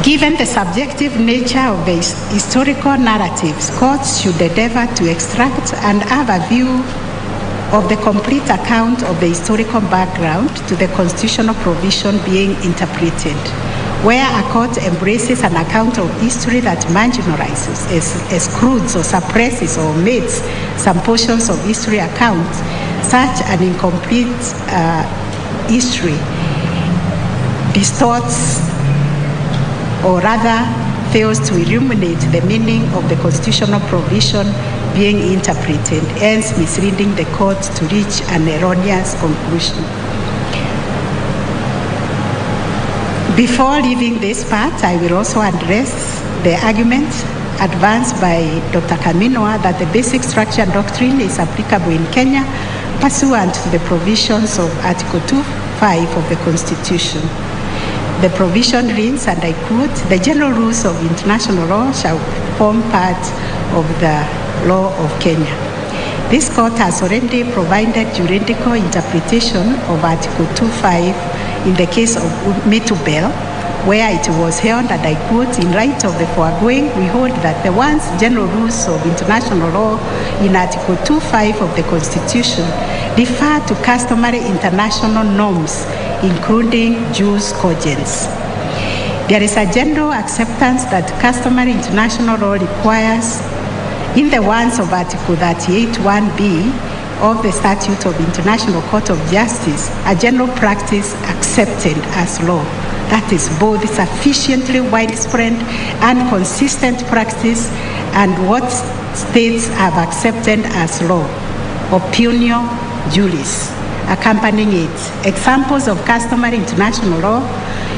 Given the subjective nature of the historical narratives, courts should endeavor to extract and have a view of the complete account of the historical background to the constitutional provision being interpreted. Where a court embraces an account of history that marginalizes, excludes, or suppresses or omits some portions of history account, such an incomplete history distorts or rather fails to illuminate the meaning of the constitutional provision being interpreted, hence misleading the court to reach an erroneous conclusion. Before leaving this part, I will also address the argument advanced by Dr. Kaminoa that the basic structure doctrine is applicable in Kenya pursuant to the provisions of Article 2.5 of the Constitution. The provision reads, and I quote, "The general rules of international law shall form part of the law of Kenya." This court has already provided juridical interpretation of Article 2.5 in the case of Mutembei, where it was held, and I quote, "In light of the foregoing, we hold that the once general rules of international law in Article 2.5 of the Constitution refer to customary international norms, including jus cogens. There is a general acceptance that customary international law requires, in the words of Article 38(1)(b) of the Statute of International Court of Justice, a general practice accepted as law. That is both sufficiently widespread and consistent practice and what states have accepted as law, opinio juris, accompanying it. Examples of customary international law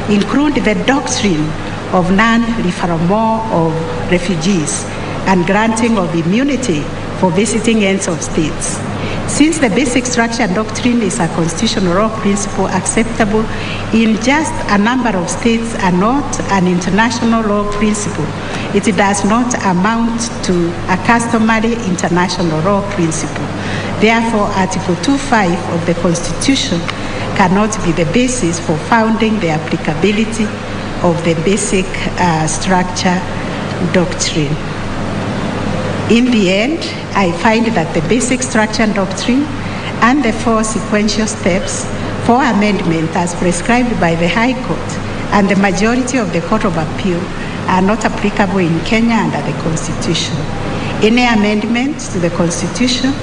include the doctrine of non-refoulement of refugees and granting of immunity for visiting ends of states. Since the basic structure doctrine is a constitutional law principle acceptable in just a number of states and not an international law principle, it does not amount to a customary international law principle. Therefore, Article 2.5 of the Constitution cannot be the basis for founding the applicability of the basic structure doctrine. In the end, I find that the basic structure doctrine and the 4 sequential steps for amendment as prescribed by the High Court and the majority of the Court of Appeal are not applicable in Kenya under the Constitution. Any amendment to the Constitution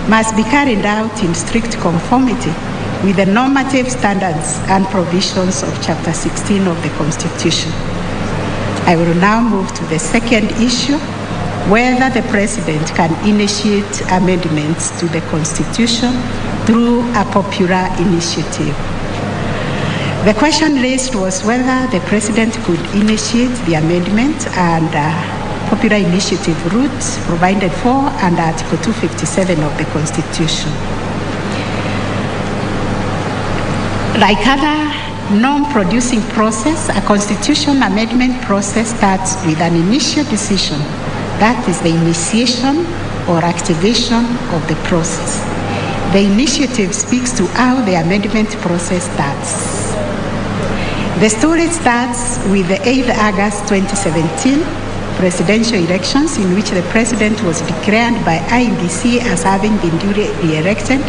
must be carried out in strict conformity with the normative standards and provisions of Chapter 16 of the Constitution. I will now move to the second issue, whether the President can initiate amendments to the Constitution through a popular initiative. The question raised was whether the President could initiate the amendment and popular initiative route provided for under Article 257 of the Constitution. Like other non-producing process, a Constitution amendment process starts with an initial decision. That is the initiation or activation of the process. The initiative speaks to how the amendment process starts. The story starts with the 8th August 2017 presidential elections, in which the President was declared by IEBC as having been duly re-elected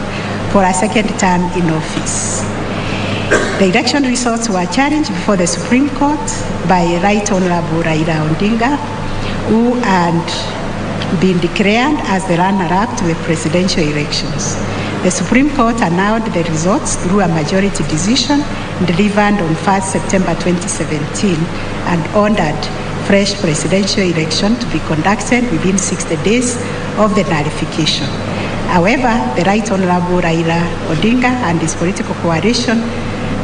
for a second term in office. The election results were challenged before the Supreme Court by Right Honorable Raila Odinga, who had been declared as the runner-up to the presidential elections. The Supreme Court annulled the results through a majority decision delivered on 1st September 2017 and ordered fresh presidential election to be conducted within 60 days of the nullification. However, the Right Honorable Raila Odinga and his political coalition,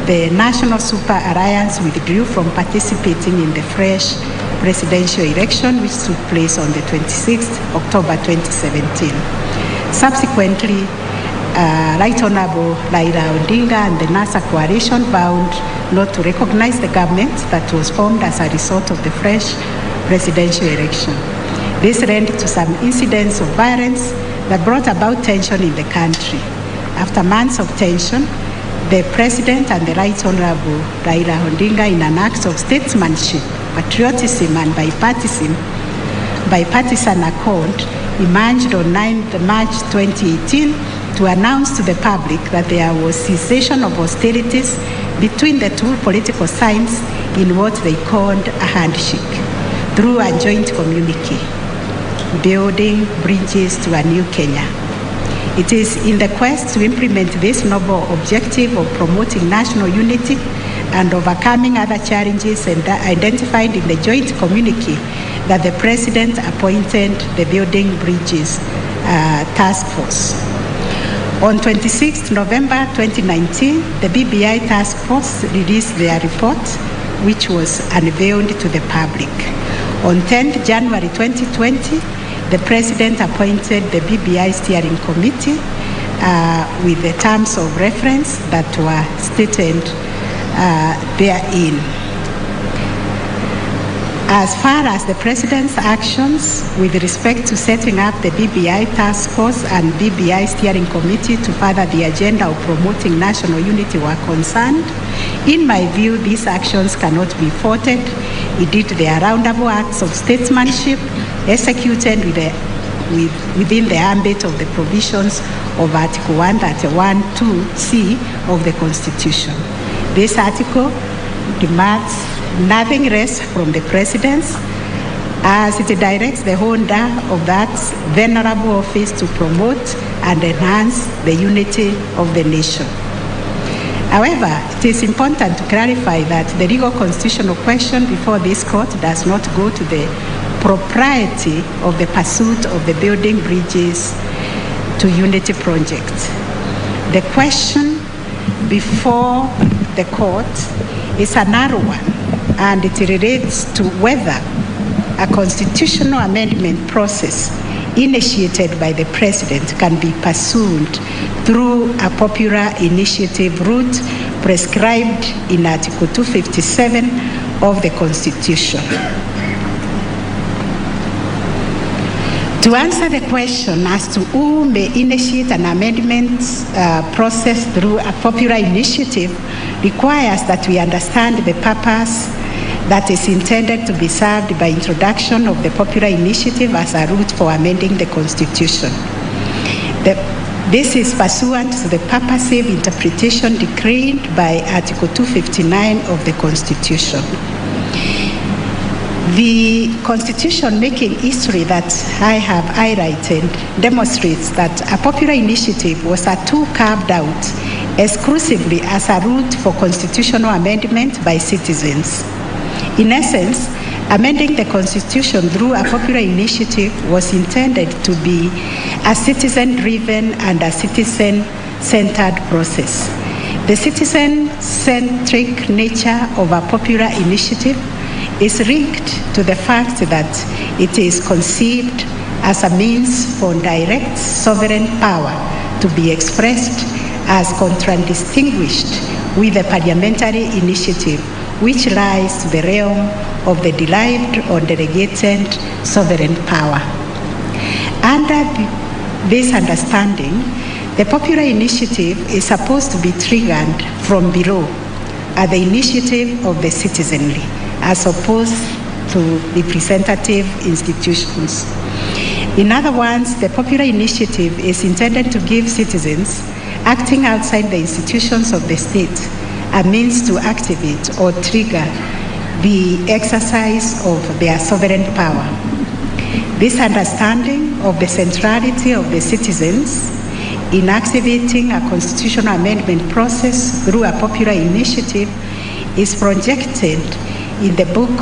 the National Super Alliance, withdrew from participating in the fresh presidential election, which took place on the 26th October 2017. Subsequently, Right Honorable Raila Odinga and the NASA coalition vowed not to recognize the government that was formed as a result of the fresh presidential election. This led to some incidents of violence that brought about tension in the country. After months of tension, the President and the Right Honorable Raila Odinga, in an act of statesmanship, patriotism, and bipartisan accord, emerged on 9th March 2018 to announce to the public that there was cessation of hostilities between the two political sides in what they called a handshake, through a joint communique, building bridges to a new Kenya. It is in the quest to implement this noble objective of promoting national unity and overcoming other challenges identified in the joint communique that the President appointed the Building Bridges Task Force. On 26 November 2019, the BBI Task Force released their report, which was unveiled to the public. On 10 January 2020, the President appointed the BBI Steering Committee with the terms of reference that were stated therein. As far as the President's actions with respect to setting up the BBI Task Force and BBI Steering Committee to further the agenda of promoting national unity were concerned, in my view, these actions cannot be faulted. Indeed, they are roundable acts of statesmanship executed within the ambit of the provisions of Article 131(2)(c) of the Constitution. This article demands nothing less from the President, as it directs the holder of that venerable office to promote and enhance the unity of the nation. However, it is important to clarify that the legal constitutional question before this court does not go to the propriety of the pursuit of the Building Bridges to Unity project. The question before the court is a narrow one. and it relates to whether a constitutional amendment process initiated by the President can be pursued through a popular initiative route prescribed in Article 257 of the Constitution. To answer the question as to who may initiate an amendment process through a popular initiative requires that we understand the purpose that is intended to be served by introduction of the popular initiative as a route for amending the Constitution. This is pursuant to the purposive interpretation decreed by Article 259 of the Constitution. The constitution-making history that I have highlighted demonstrates that a popular initiative was a tool carved out exclusively as a route for constitutional amendment by citizens. In essence, amending the Constitution through a popular initiative was intended to be a citizen-driven and a citizen-centered process. The citizen-centric nature of a popular initiative is linked to the fact that it is conceived as a means for direct sovereign power to be expressed as contradistinguished with the parliamentary initiative, which lies to the realm of the derived or delegated sovereign power. Under this understanding, the popular initiative is supposed to be triggered from below at the initiative of the citizenry, as opposed to representative institutions. In other words, the popular initiative is intended to give citizens acting outside the institutions of the state a means to activate or trigger the exercise of their sovereign power. This understanding of the centrality of the citizens in activating a constitutional amendment process through a popular initiative is projected in the book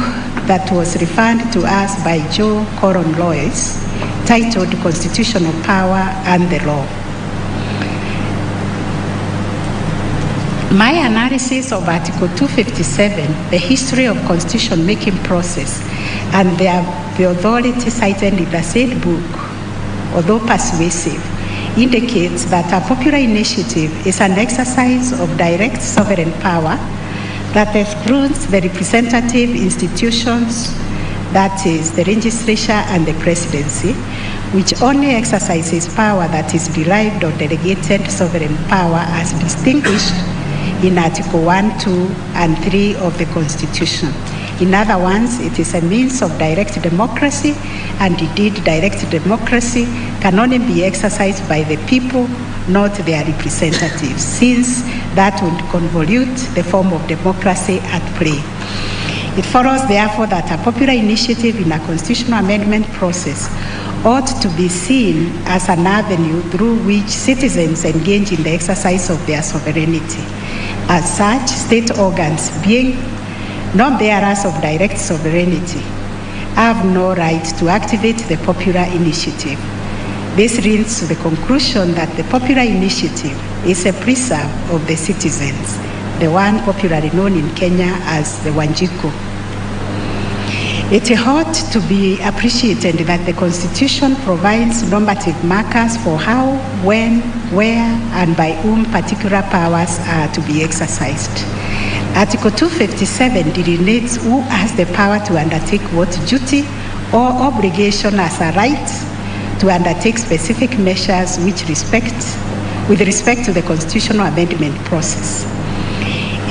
that was referred to us by Joe Coron Lois, titled Constitutional Power and the Law. My analysis of Article 257, the history of constitution-making process, and the authority cited in the said book, although persuasive, indicates that a popular initiative is an exercise of direct sovereign power that excludes the representative institutions, that is, the legislature and the presidency, which only exercises power that is derived or delegated sovereign power as distinguished in Article 1, 2, and 3 of the Constitution. In other words, it is a means of direct democracy, and indeed direct democracy can only be exercised by the people, not their representatives, since that would convolute the form of democracy at play. It follows, therefore, that a popular initiative in a constitutional amendment process ought to be seen as an avenue through which citizens engage in the exercise of their sovereignty. As such, state organs, being not bearers of direct sovereignty, have no right to activate the popular initiative. This leads to the conclusion that the popular initiative is a preserve of the citizens, the one popularly known in Kenya as the Wanjiku. It ought to be appreciated that the Constitution provides normative markers for how, when, where, and by whom particular powers are to be exercised. Article 257 delineates who has the power to undertake what duty or obligation as a right to undertake specific measures with respect to the constitutional amendment process.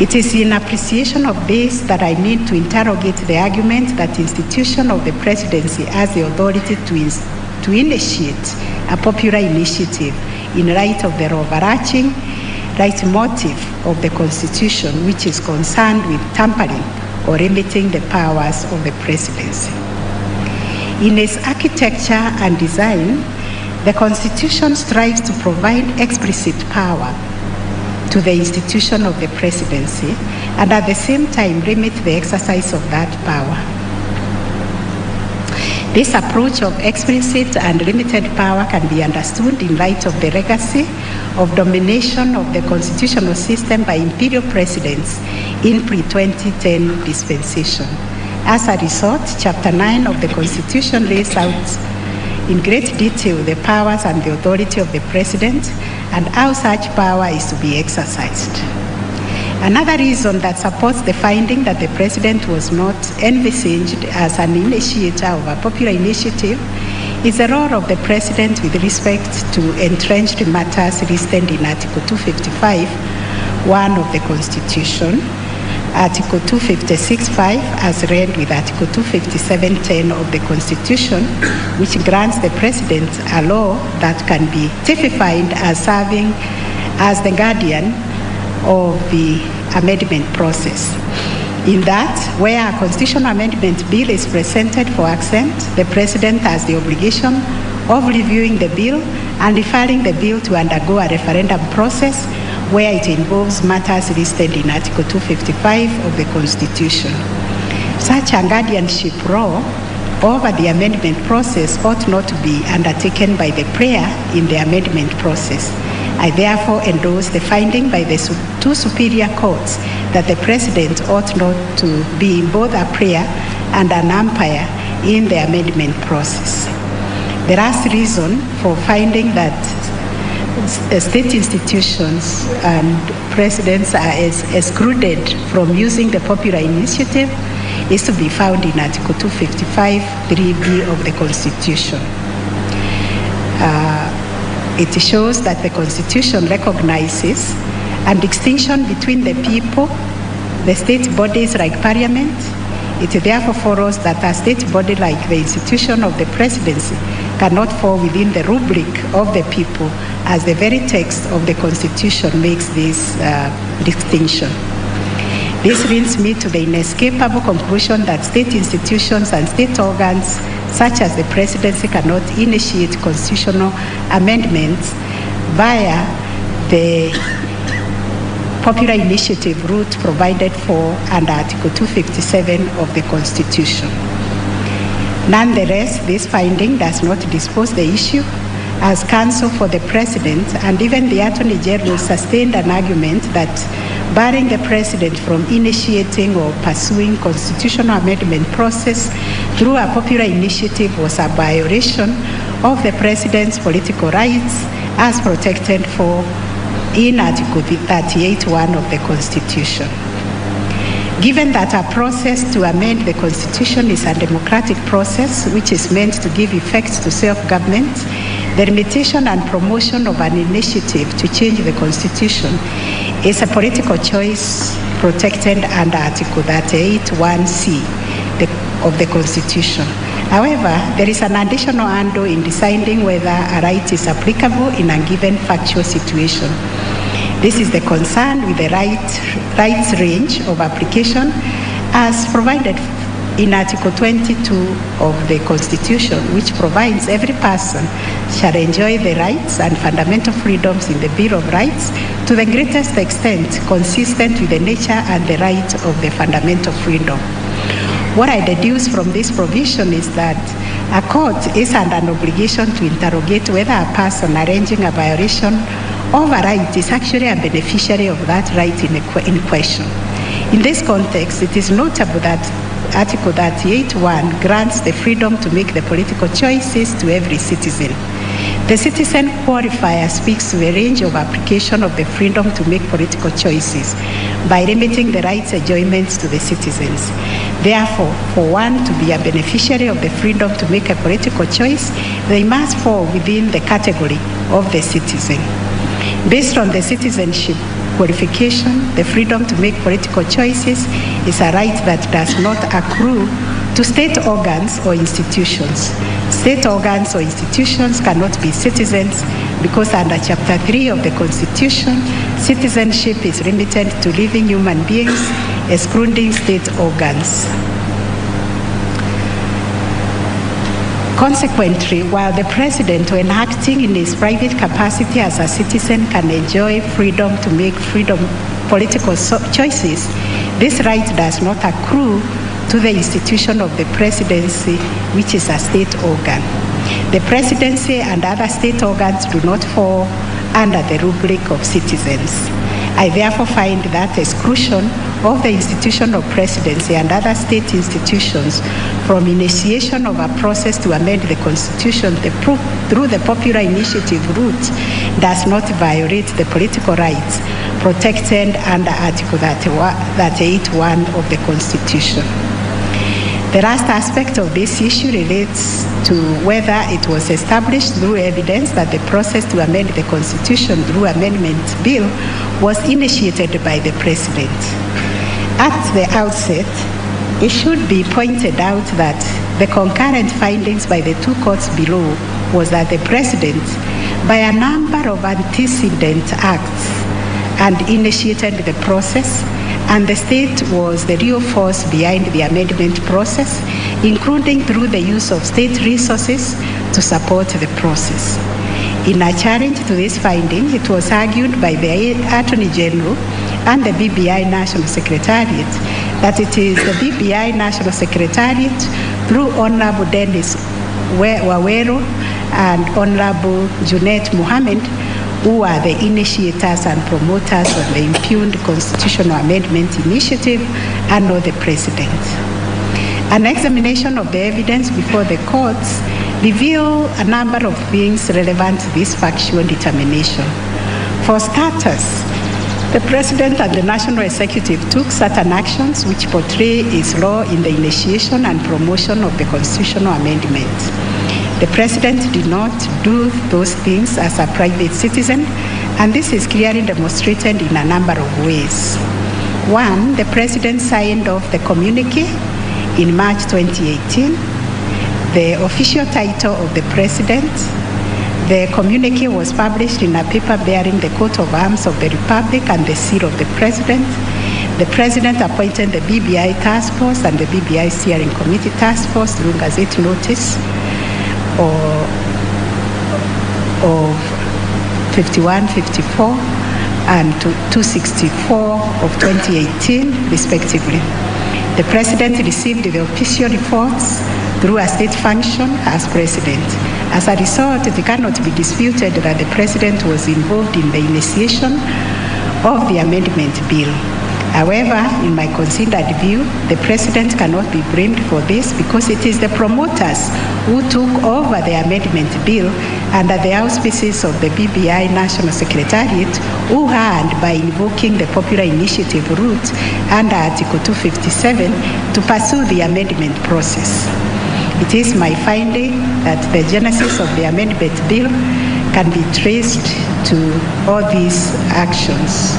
It is in appreciation of this that I need to interrogate the argument that institution of the presidency has the authority to initiate a popular initiative in light of the overarching leitmotif of the Constitution, which is concerned with tampering or limiting the powers of the presidency. In its architecture and design, the Constitution strives to provide explicit power to the institution of the presidency and at the same time limit the exercise of that power. This approach of explicit and limited power can be understood in light of the legacy of domination of the constitutional system by imperial presidents in pre-2010 dispensation. As a result, Chapter 9 of the Constitution lays out in great detail the powers and the authority of the president and how such power is to be exercised. Another reason that supports the finding that the president was not envisaged as an initiator of a popular initiative is the role of the president with respect to entrenched matters listed in Article 255, 1 of the Constitution, Article 256.5 as read with Article 257.10 of the Constitution, which grants the president a law that can be typified as serving as the guardian of the amendment process. In that, where a constitutional amendment bill is presented for assent, the president has the obligation of reviewing the bill and referring the bill to undergo a referendum process where it involves matters listed in Article 255 of the Constitution. Such a guardianship role over the amendment process ought not to be undertaken by the prayer in the amendment process. I therefore endorse the finding by the two superior courts that the president ought not to be both a prayer and an umpire in the amendment process. The last reason for finding that state institutions and presidents are excluded from using the popular initiative is to be found in Article 255, 3b of the Constitution. It shows that the Constitution recognizes a distinction between the people, the state bodies like Parliament. It therefore follows that a state body like the institution of the presidency cannot fall within the rubric of the people, as the very text of the Constitution makes this distinction. This brings me to the inescapable conclusion that state institutions and state organs such as the presidency cannot initiate constitutional amendments via the popular initiative route provided for under Article 257 of the Constitution. Nonetheless, this finding does not dispose the issue, as counsel for the president and even the attorney general sustained an argument that barring the president from initiating or pursuing constitutional amendment process through a popular initiative was a violation of the president's political rights as protected for in Article 38.1 of the Constitution. Given that a process to amend the Constitution is a democratic process which is meant to give effect to self-government, the limitation and promotion of an initiative to change the Constitution is a political choice protected under Article 38.1c of the Constitution. However, there is an additional angle in deciding whether a right is applicable in a given factual situation. This is the concern with the rights range of application as provided in Article 22 of the Constitution, which provides every person shall enjoy the rights and fundamental freedoms in the Bill of Rights to the greatest extent consistent with the nature and the right of the fundamental freedom. What I deduce from this provision is that a court is under an obligation to interrogate whether a person arranging a violation of a right is actually a beneficiary of that right in question. In this context, it is notable that Article 38.1 grants the freedom to make the political choices to every citizen. The citizen qualifier speaks to the range of application of the freedom to make political choices by limiting the rights enjoyments to the citizens. Therefore, for one to be a beneficiary of the freedom to make a political choice, they must fall within the category of the citizen. Based on the citizenship qualification, the freedom to make political choices is a right that does not accrue to state organs or institutions. State organs or institutions cannot be citizens because under Chapter 3 of the Constitution, citizenship is limited to living human beings, excluding state organs. Consequently, while the president, when acting in his private capacity as a citizen, can enjoy freedom to make political choices, this right does not accrue to the institution of the presidency, which is a state organ. The presidency and other state organs do not fall under the rubric of citizens. I therefore find that exclusion of the institution of presidency and other state institutions from initiation of a process to amend the constitution through the popular initiative route does not violate the political rights protected under Article 38(1) of the Constitution. The last aspect of this issue relates to whether it was established through evidence that the process to amend the Constitution through amendment bill was initiated by the President. At the outset, it should be pointed out that the concurrent findings by the two courts below was that the President, by a number of antecedent acts, and initiated the process, and the state was the real force behind the amendment process, including through the use of state resources to support the process. In a challenge to this finding, it was argued by the Attorney General and the BBI National Secretariat that it is the BBI National Secretariat through Honorable Dennis Wawero and Honorable Junet Mohammed who are the initiators and promoters of the impugned constitutional amendment initiative and not the President. An examination of the evidence before the courts reveal a number of things relevant to this factual determination. For starters, the President and the National Executive took certain actions which portray its role in the initiation and promotion of the constitutional amendment. The President did not do those things as a private citizen, and this is clearly demonstrated in a number of ways. One, the President signed off the communique in March 2018, the official title of the President. The communique was published in a paper bearing the coat of arms of the Republic and the seal of the President. The President appointed the BBI Task Force and the BBI Steering Committee Task Force through Gazette Notice of 51, 54, and 264 of 2018, respectively. The President received the official reports through a state function as President. As a result, it cannot be disputed that the President was involved in the initiation of the amendment bill. However, in my considered view, the President cannot be blamed for this because it is the promoters who took over the amendment bill under the auspices of the BBI National Secretariat, who had, by invoking the popular initiative route under Article 257, to pursue the amendment process. It is my finding that the genesis of the amendment bill can be traced to all these actions.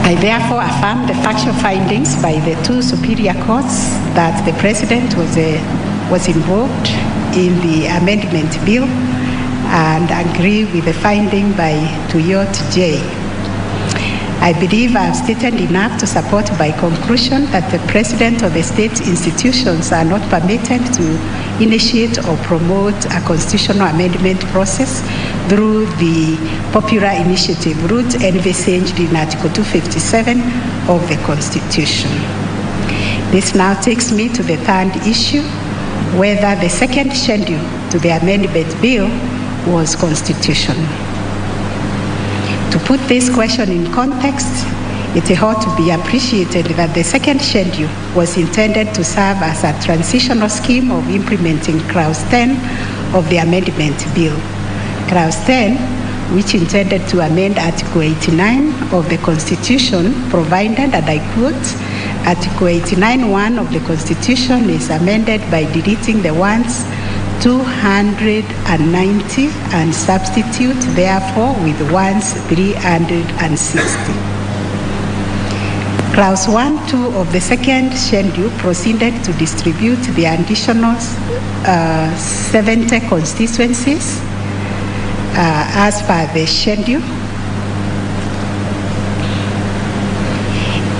I therefore affirm the factual findings by the two superior courts that the President was involved in the amendment bill and agree with the finding by Tuyot J. I believe I have stated enough to support by conclusion that the President of the state institutions are not permitted to initiate or promote a constitutional amendment process through the popular initiative route envisaged in Article 257 of the Constitution. This now takes me to the third issue, whether the second schedule to the amendment bill was constitutional. To put this question in context, it ought to be appreciated that the second schedule was intended to serve as a transitional scheme of implementing Clause 10 of the amendment bill. Clause 10, which intended to amend Article 89 of the Constitution, provided, and I quote, Article 89(1) of the Constitution is amended by deleting the words 290 and substitute therefore with words 360. Clause 1(2) of the second schedule proceeded to distribute the additional 70 constituencies as per the schedule.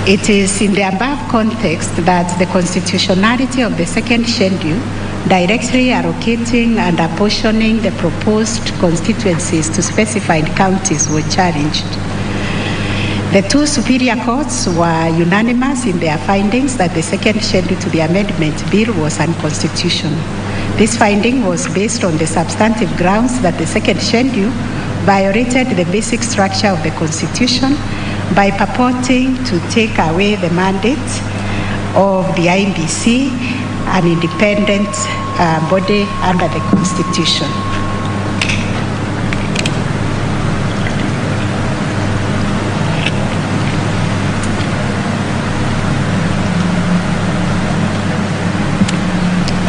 It is in the above context that the constitutionality of the second schedule directly allocating and apportioning the proposed constituencies to specified counties were challenged. The two superior courts were unanimous in their findings that the second schedule to the amendment bill was unconstitutional. This finding was based on the substantive grounds that the second schedule violated the basic structure of the Constitution by purporting to take away the mandate of the IEBC, an independent body under the Constitution.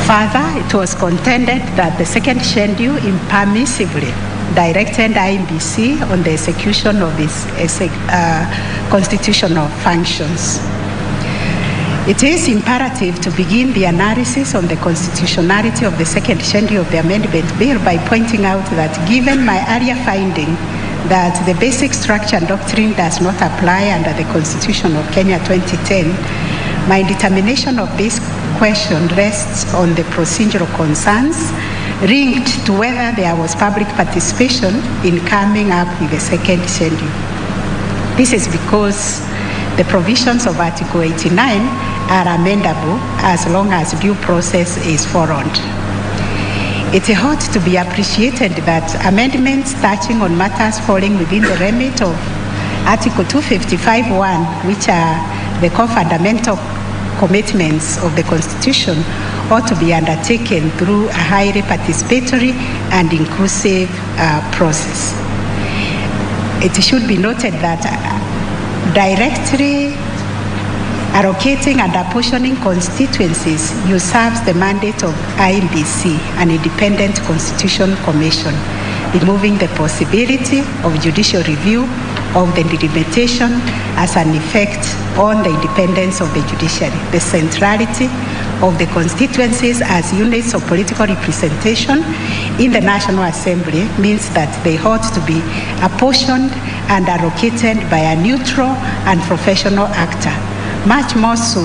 Further, it was contended that the second schedule impermissibly directed IEBC on the execution of its constitutional functions. It is imperative to begin the analysis on the constitutionality of the second schedule of the amendment bill by pointing out that given my earlier finding that the basic structure doctrine does not apply under the Constitution of Kenya 2010, my determination of this question rests on the procedural concerns linked to whether there was public participation in coming up with the second schedule. This is because the provisions of Article 89 are amendable as long as due process is followed. It ought to be appreciated that amendments touching on matters falling within the remit of Article 255(1), which are the core fundamental commitments of the Constitution, ought to be undertaken through a highly participatory and inclusive process. It should be noted that directly allocating and apportioning constituencies usurps the mandate of IEBC, an independent constitution commission, removing the possibility of judicial review of the delimitation as an effect on the independence of the judiciary. The centrality of the constituencies as units of political representation in the National Assembly means that they ought to be apportioned and allocated by a neutral and professional actor. Much more so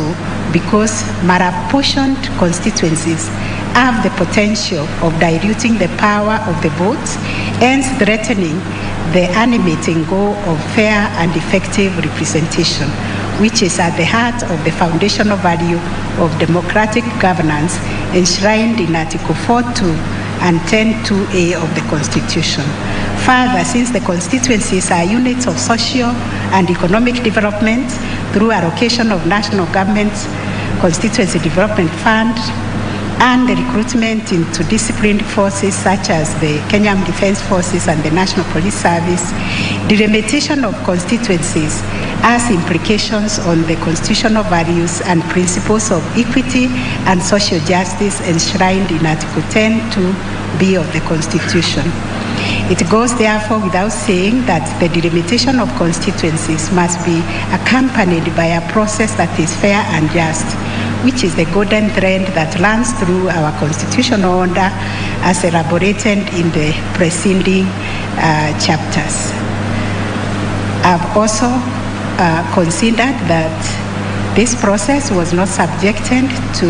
because malapportioned constituencies have the potential of diluting the power of the votes, hence threatening the animating goal of fair and effective representation, which is at the heart of the foundational value of democratic governance enshrined in Article 4.2 and 10.2a of the Constitution. Further, since the constituencies are units of social and economic development through allocation of national government's constituency development fund and the recruitment into disciplined forces such as the Kenyan Defence Forces and the National Police Service, the delimitation of constituencies has implications on the constitutional values and principles of equity and social justice enshrined in Article 10.2b of the Constitution. It goes therefore without saying that the delimitation of constituencies must be accompanied by a process that is fair and just, which is the golden thread that runs through our constitutional order as elaborated in the preceding chapters. I've also considered that this process was not subjected to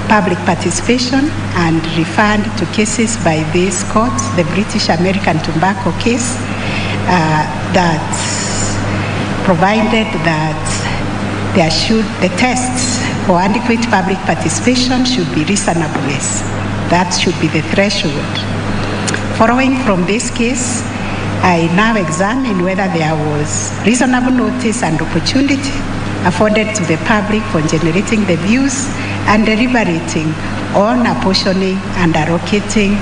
public participation and referred to cases by this court, the British American tobacco case, that provided that the tests for adequate public participation should be reasonableness. That should be the threshold. Following from this case, I now examine whether there was reasonable notice and opportunity afforded to the public for generating the views and deliberating on apportioning and allocating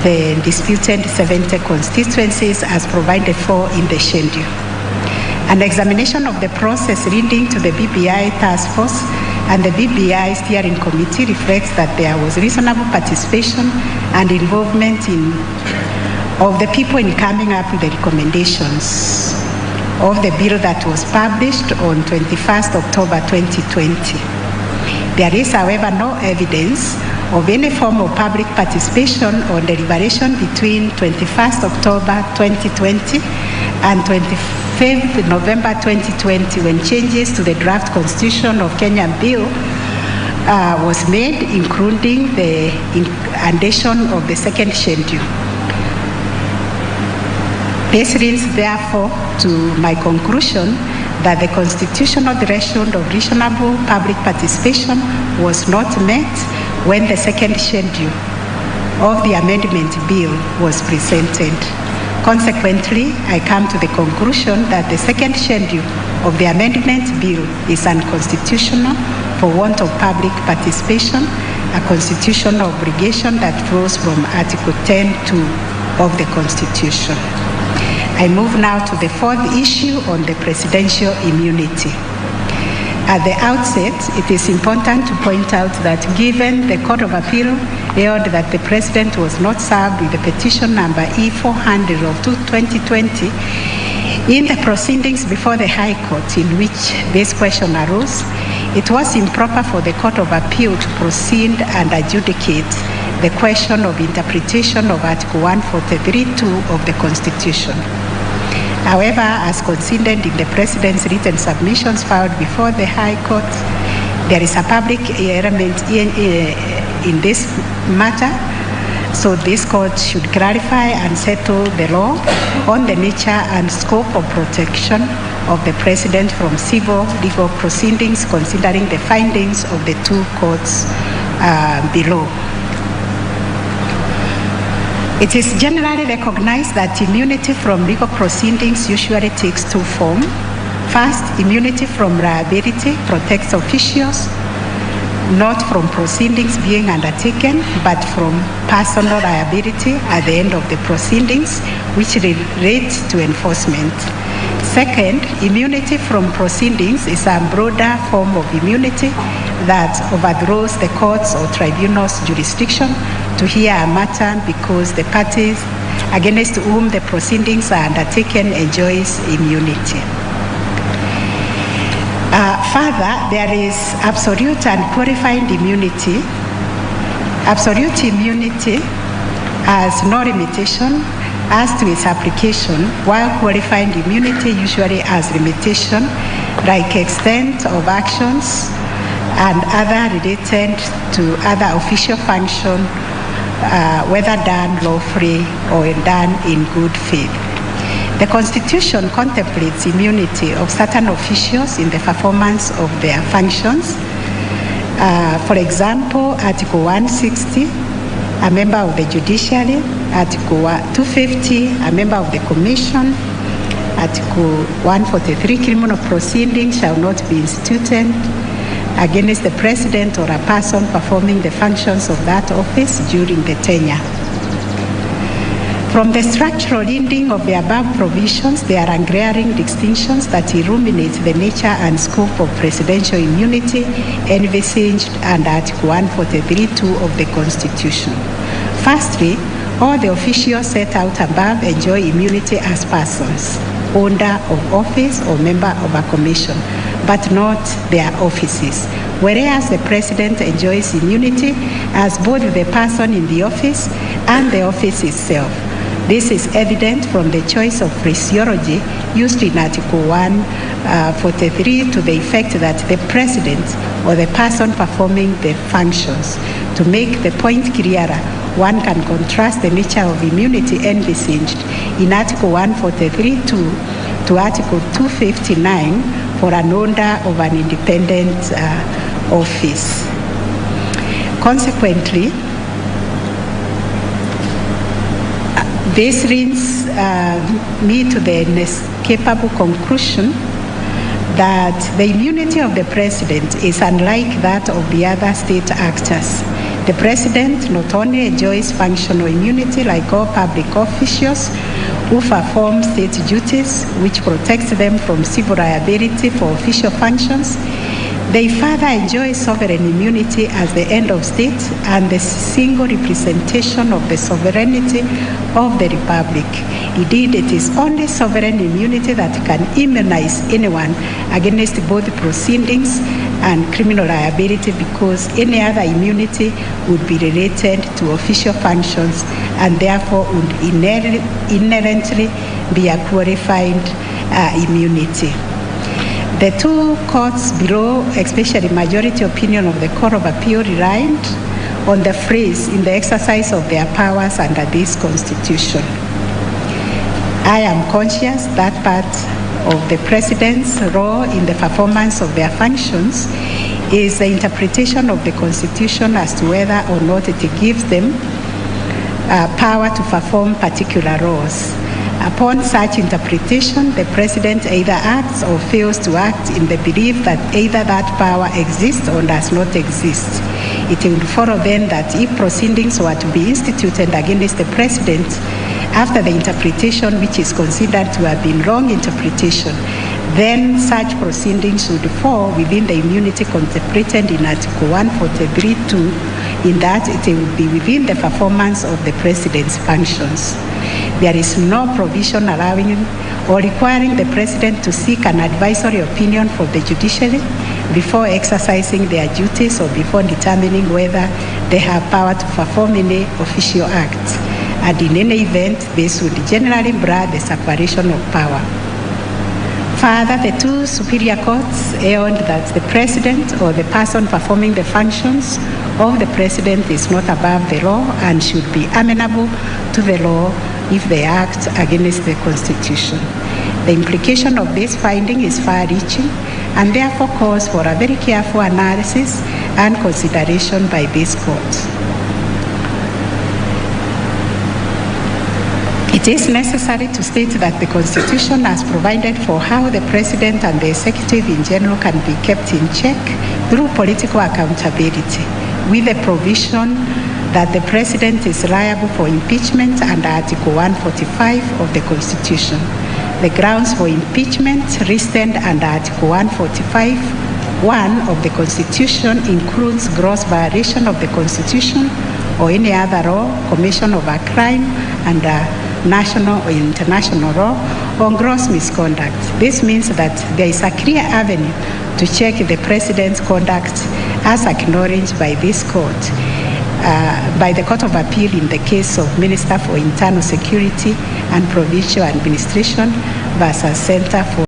the disputed 70 constituencies as provided for in the schedule. An examination of the process leading to the BBI task force and the BBI steering committee reflects that there was reasonable participation and involvement of the people in coming up with the recommendations of the bill that was published on 21st October 2020. There is, however, no evidence of any form of public participation or deliberation between 21st October 2020 and 25th November 2020 when changes to the draft constitution of Kenya bill was made, including the addition of the second schedule. This leads, therefore, to my conclusion that the constitutional threshold of reasonable public participation was not met when the second schedule of the amendment bill was presented. Consequently, I come to the conclusion that the second schedule of the amendment bill is unconstitutional for want of public participation, a constitutional obligation that flows from Article 10(2) of the Constitution. I move now to the fourth issue on the presidential immunity. At the outset, it is important to point out that given the Court of Appeal held that the President was not served with the petition number E400 of 2020, in the proceedings before the High Court in which this question arose, it was improper for the Court of Appeal to proceed and adjudicate the question of interpretation of Article 143(2) of the Constitution. However, as conceded in the President's written submissions filed before the High Court, there is a public element in this matter, so this Court should clarify and settle the law on the nature and scope of protection of the President from civil legal proceedings, considering the findings of the two courts below. It is generally recognized that immunity from legal proceedings usually takes two forms. First, immunity from liability protects officials not from proceedings being undertaken, but from personal liability at the end of the proceedings, which relates to enforcement. Second, immunity from proceedings is a broader form of immunity that overthrows the court's or tribunal's jurisdiction to hear a matter because the parties against whom the proceedings are undertaken enjoys immunity. Further, there is absolute and qualified immunity. Absolute immunity has no limitation as to its application, while qualified immunity usually has limitation like extent of actions and other related to other official function, whether done lawfully or done in good faith. The Constitution contemplates immunity of certain officials in the performance of their functions. For example, Article 160, a member of the judiciary; Article 250, a member of the commission; Article 143, criminal proceedings shall not be instituted against the President or a person performing the functions of that office during the tenure. From the structural reading of the above provisions, there are glaring distinctions that illuminate the nature and scope of presidential immunity envisaged under Article 143(2) of the Constitution. Firstly, all the officials set out above enjoy immunity as persons, holder of office or member of a commission, but not their offices, whereas the President enjoys immunity as both the person in the office and the office itself. This is evident from the choice of phraseology used in Article 143 to the effect that the President or the person performing the functions. To make the point clearer, one can contrast the nature of immunity envisaged in Article 143(2) to Article 259 for an holder of an independent office. Consequently, this leads me to the inescapable conclusion that the immunity of the President is unlike that of the other state actors. The President not only enjoys functional immunity like all public officials who perform state duties, which protects them from civil liability for official functions, they further enjoy sovereign immunity as the end of state and the single representation of the sovereignty of the Republic. Indeed, it is only sovereign immunity that can immunize anyone against both proceedings and criminal liability, because any other immunity would be related to official functions and therefore would inherently be a qualified immunity. The two courts below, especially majority opinion of the Court of Appeal, relied on the phrase "in the exercise of their powers under this Constitution." I am conscious that part of the President's role in the performance of their functions is the interpretation of the Constitution as to whether or not it gives them power to perform particular roles. Upon such interpretation, the President either acts or fails to act in the belief that either that power exists or does not exist. It will follow then that if proceedings were to be instituted against the President after the interpretation which is considered to have been wrong interpretation, then such proceedings should fall within the immunity contemplated in Article 143(2), in that it will be within the performance of the President's functions. There is no provision allowing or requiring the President to seek an advisory opinion from the judiciary before exercising their duties or before determining whether they have power to perform any official act. And in any event, this would generally blur the separation of power. Further, the two superior courts held that the President or the person performing the functions of the President is not above the law and should be amenable to the law if they act against the Constitution. The implication of this finding is far-reaching and therefore calls for a very careful analysis and consideration by this court. It is necessary to state that the Constitution has provided for how the President and the Executive in general can be kept in check through political accountability, with the provision that the President is liable for impeachment under Article 145 of the Constitution. The grounds for impeachment listed under Article 145(1) of the Constitution includes gross violation of the Constitution or any other law, commission of a crime under national or international law, or gross misconduct. This means that there is a clear avenue to check the President's conduct as acknowledged by this court, by the Court of Appeal in the case of Minister for Internal Security and Provincial Administration versus Center for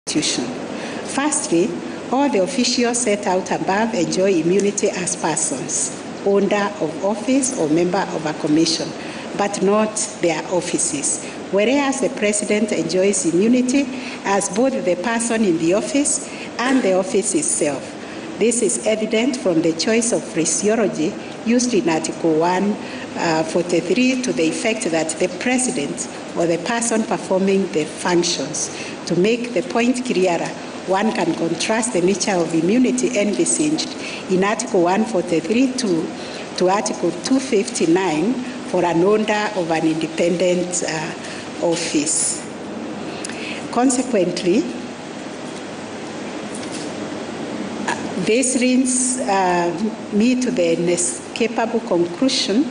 Firstly, all the officials set out above enjoy immunity as persons, owner of office or member of a commission, but not their offices. Whereas the President enjoys immunity as both the person in the office and the office itself. This is evident from the choice of phraseology used in Article 143 to the effect that the President or the person performing the functions. To make the point clearer, one can contrast the nature of immunity envisaged in Article 143(2) to Article 259 for an owner of an independent office. Consequently, this brings me to the inescapable conclusion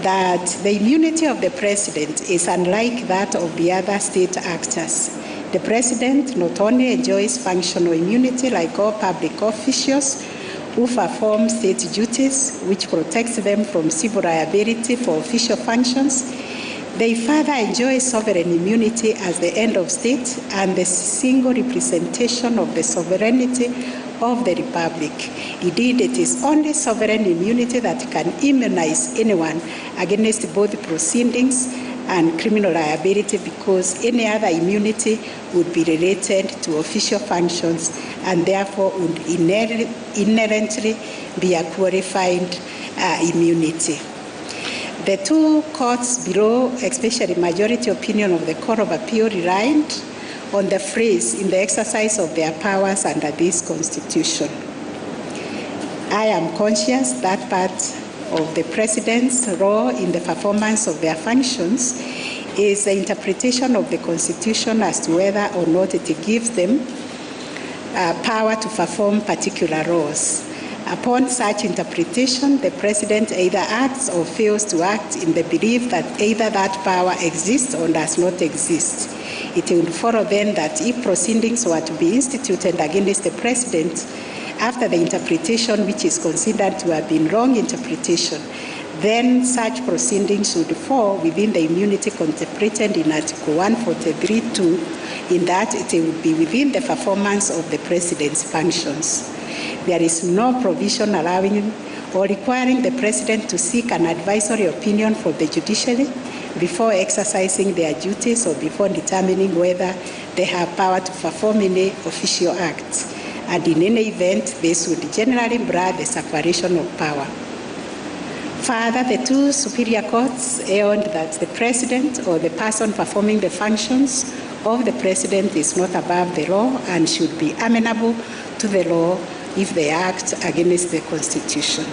that the immunity of the President is unlike that of the other state actors. The President not only enjoys functional immunity like all public officials who perform state duties, which protects them from civil liability for official functions, they further enjoy sovereign immunity as the end of state and the single representation of the sovereignty of the Republic. Indeed, it is only sovereign immunity that can immunize anyone against both proceedings and criminal liability, because any other immunity would be related to official functions and therefore would inherently be a qualified immunity. The two courts below, especially majority opinion of the Court of Appeal, relied on the phrase "in the exercise of their powers under this Constitution." I am conscious that part of the President's role in the performance of their functions is the interpretation of the Constitution as to whether or not it gives them power to perform particular roles. Upon such interpretation, the President either acts or fails to act in the belief that either that power exists or does not exist. It will follow then that if proceedings were to be instituted against the President after the interpretation which is considered to have been wrong interpretation, then such proceedings should fall within the immunity contemplated in Article 143(2), in that it would be within the performance of the President's functions. There is no provision allowing or requiring the President to seek an advisory opinion from the judiciary before exercising their duties or before determining whether they have power to perform any official act. And in any event, this would generally bar the separation of power. Further, the two superior courts held that the President or the person performing the functions of the President is not above the law and should be amenable to the law if they act against the Constitution.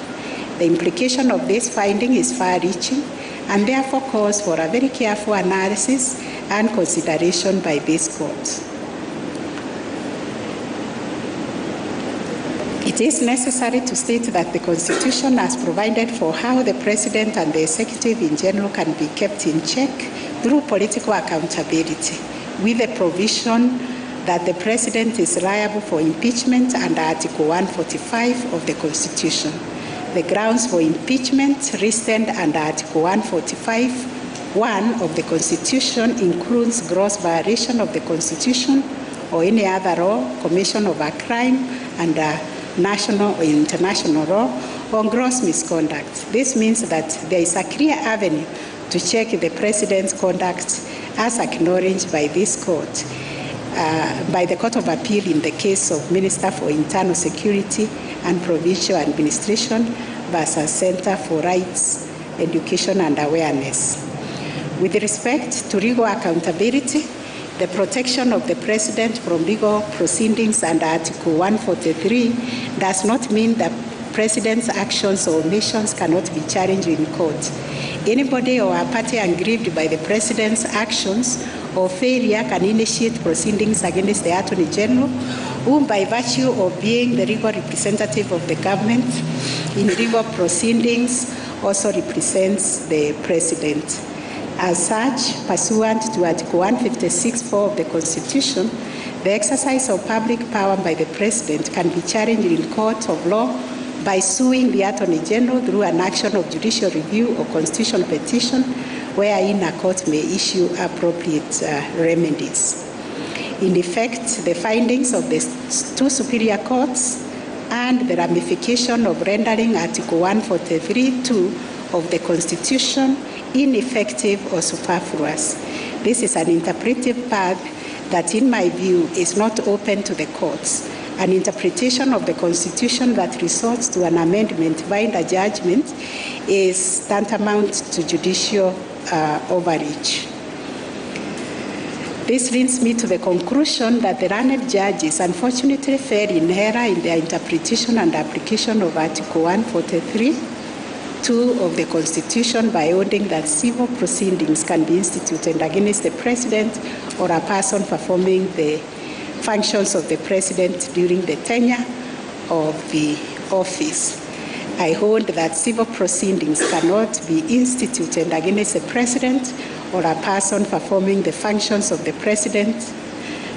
The implication of this finding is far-reaching and therefore calls for a very careful analysis and consideration by this court. It is necessary to state that the Constitution has provided for how the President and the Executive in general can be kept in check through political accountability, with the provision that the President is liable for impeachment under Article 145 of the Constitution. The grounds for impeachment listed under Article 145(1) of the Constitution includes gross violation of the Constitution or any other law, commission of a crime under national or international law, or gross misconduct. This means that there is a clear avenue to check the President's conduct as acknowledged by this court. By the Court of Appeal in the case of Minister for Internal Security and Provincial Administration versus Center for Rights, Education and Awareness. With respect to legal accountability, the protection of the President from legal proceedings under Article 143 does not mean that President's actions or omissions cannot be challenged in court. Anybody or a party aggrieved by the President's actions or failure can initiate proceedings against the Attorney General, who by virtue of being the legal representative of the government in legal proceedings also represents the President. As such, pursuant to Article 156(4) of the Constitution, the exercise of public power by the President can be challenged in court of law by suing the Attorney General through an action of judicial review or constitutional petition, wherein a court may issue appropriate remedies. In effect, the findings of the two superior courts and the ramification of rendering Article 143(2) of the Constitution ineffective or superfluous. This is an interpretive path that, in my view, is not open to the courts. An interpretation of the Constitution that resorts to an amendment by a judgment is tantamount to judicial overreach. This leads me to the conclusion that the learned judges unfortunately fell in error in their interpretation and application of Article 143(2) of the Constitution by holding that civil proceedings can be instituted against the President or a person performing the functions of the President during the tenure of the office. I hold that civil proceedings cannot be instituted against the President or a person performing the functions of the President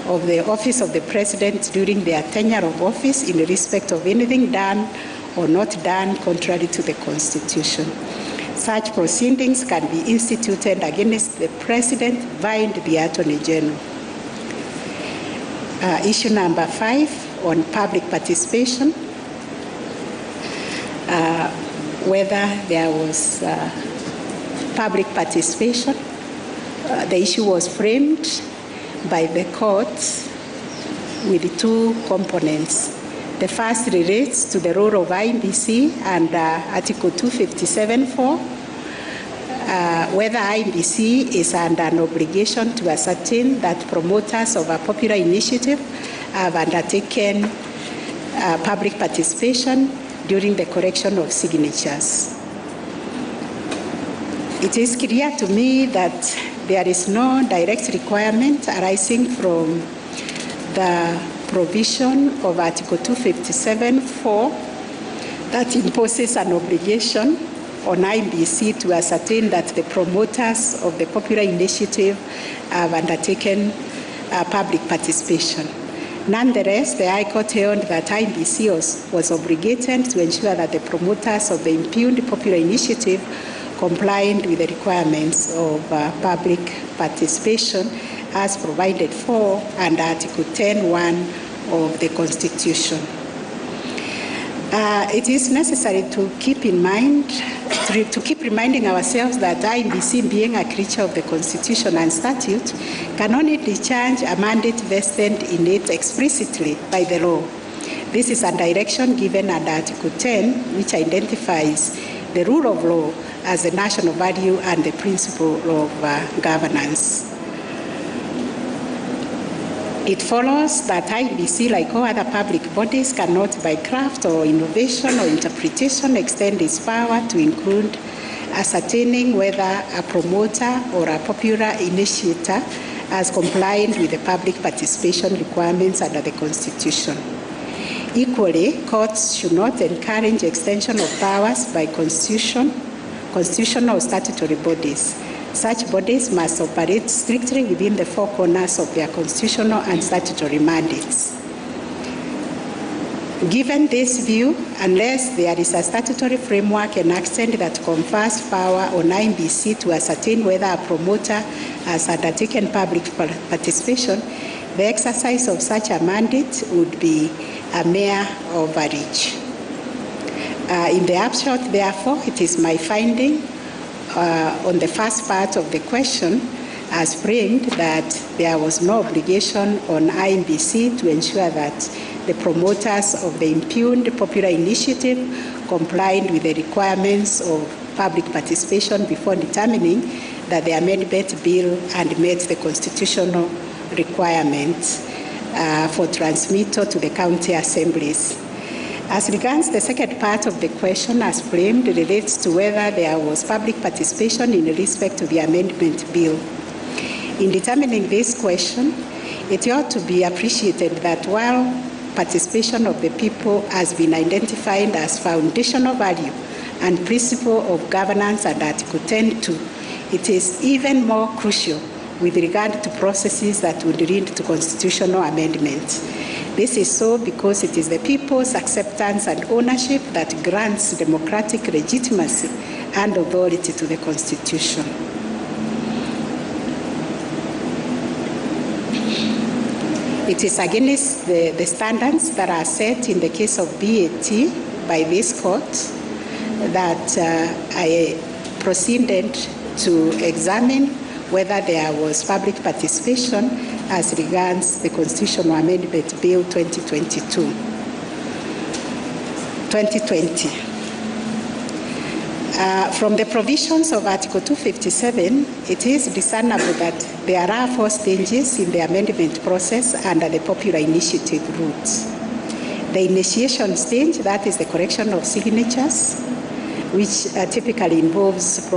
of the office of the President during their tenure of office in respect of anything done or not done contrary to the Constitution. Such proceedings can be instituted against the President via the Attorney General. Issue number 5 on public participation, whether there was public participation. The issue was framed by the courts with two components. The first relates to the role of IBC and Article 257(4), whether IBC is under an obligation to ascertain that promoters of a popular initiative have undertaken public participation during the collection of signatures. It is clear to me that there is no direct requirement arising from the provision of Article 257(4) that imposes an obligation on IBC to ascertain that the promoters of the popular initiative have undertaken public participation. Nonetheless, the High Court held that IBC was obligated to ensure that the promoters of the impugned popular initiative complied with the requirements of public participation as provided for under Article 10(1) of the Constitution. It is necessary to keep in mind, to keep reminding ourselves that IBC, being a creature of the Constitution and statute, can only discharge a mandate vested in it explicitly by the law. This is a direction given under Article 10, which identifies the rule of law as the national value and the principle of governance. It follows that IBC, like all other public bodies, cannot by craft or innovation or interpretation extend its power to include ascertaining whether a promoter or a popular initiator has complied with the public participation requirements under the Constitution. Equally, courts should not encourage extension of powers by constitutional or statutory bodies. Such bodies must operate strictly within the four corners of their constitutional and statutory mandates. Given this view, unless there is a statutory framework enacted that confers power on IBC to ascertain whether a promoter has undertaken public participation, the exercise of such a mandate would be a mere overreach. In the upshot, therefore, it is my finding on the first part of the question as framed that there was no obligation on IBC to ensure that the promoters of the impugned popular initiative complied with the requirements of public participation before determining that the amendment bill had met the constitutional requirements for transmittal to the county assemblies. As regards the second part of the question as framed relates to whether there was public participation in respect to the amendment bill. In determining this question, it ought to be appreciated that while participation of the people has been identified as foundational value and principle of governance under Article 10(2), it is even more crucial with regard to processes that would lead to constitutional amendments. This is so because it is the people's acceptance and ownership that grants democratic legitimacy and authority to the Constitution. It is against the standards that are set in the case of BAT by this court that I proceeded to examine whether there was public participation as regards the Constitutional Amendment Bill 2020. From the provisions of Article 257, it is discernible that there are 4 stages in the amendment process under the popular initiative route. The initiation stage, that is the correction of signatures, which typically involves the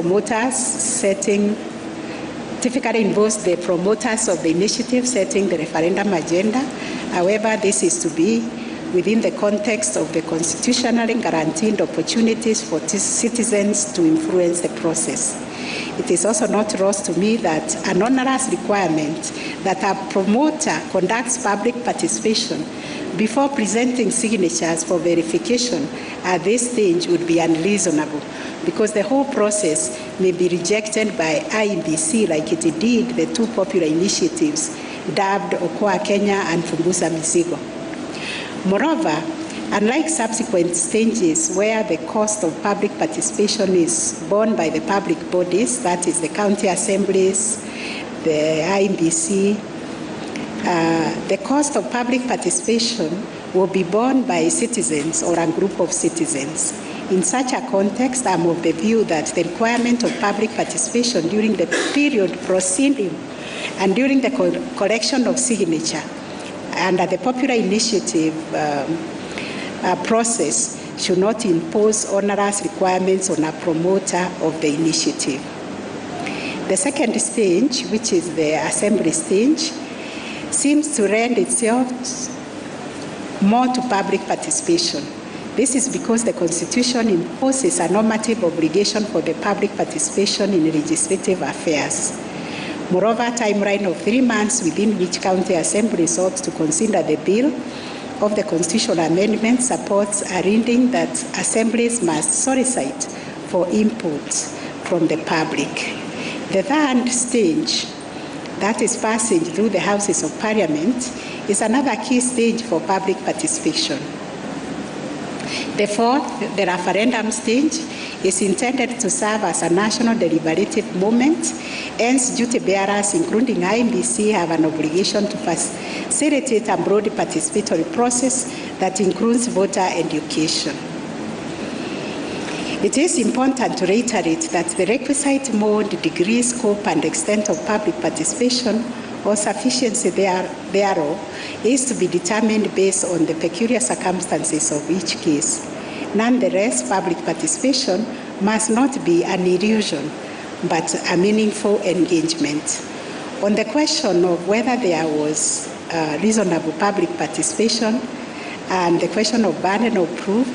promoters of the initiative setting the referendum agenda. However, this is to be within the context of the constitutionally guaranteed opportunities for citizens to influence the process. It is also not lost to me that an onerous requirement that a promoter conducts public participation before presenting signatures for verification at this stage would be unreasonable, because the whole process may be rejected by IBC like it did the 2 popular initiatives dubbed Okoa Kenya and Funguza Mizigo. Moreover, unlike subsequent stages where the cost of public participation is borne by the public bodies, that is the county assemblies, the IBC, the cost of public participation will be borne by citizens or a group of citizens. In such a context, I'm of the view that the requirement of public participation during the period proceeding and during the collection of signature under the popular initiative process should not impose onerous requirements on a promoter of the initiative. The second stage, which is the assembly stage, seems to lend itself more to public participation. This is because the Constitution imposes a normative obligation for the public participation in legislative affairs. Moreover, a timeline of 3 months within which county assemblies ought to consider the bill of the constitutional amendment supports a reading that assemblies must solicit for input from the public. The third stage, that is passage through the Houses of Parliament, is another key stage for public participation. The fourth, the referendum stage, is intended to serve as a national deliberative moment. Hence, duty bearers, including IBC, have an obligation to facilitate a broad participatory process that includes voter education. It is important to reiterate that the requisite mode, degree, scope, and extent of public participation or sufficiency thereof is to be determined based on the peculiar circumstances of each case. Nonetheless, public participation must not be an illusion, but a meaningful engagement. On the question of whether there was reasonable public participation and the question of burden of proof,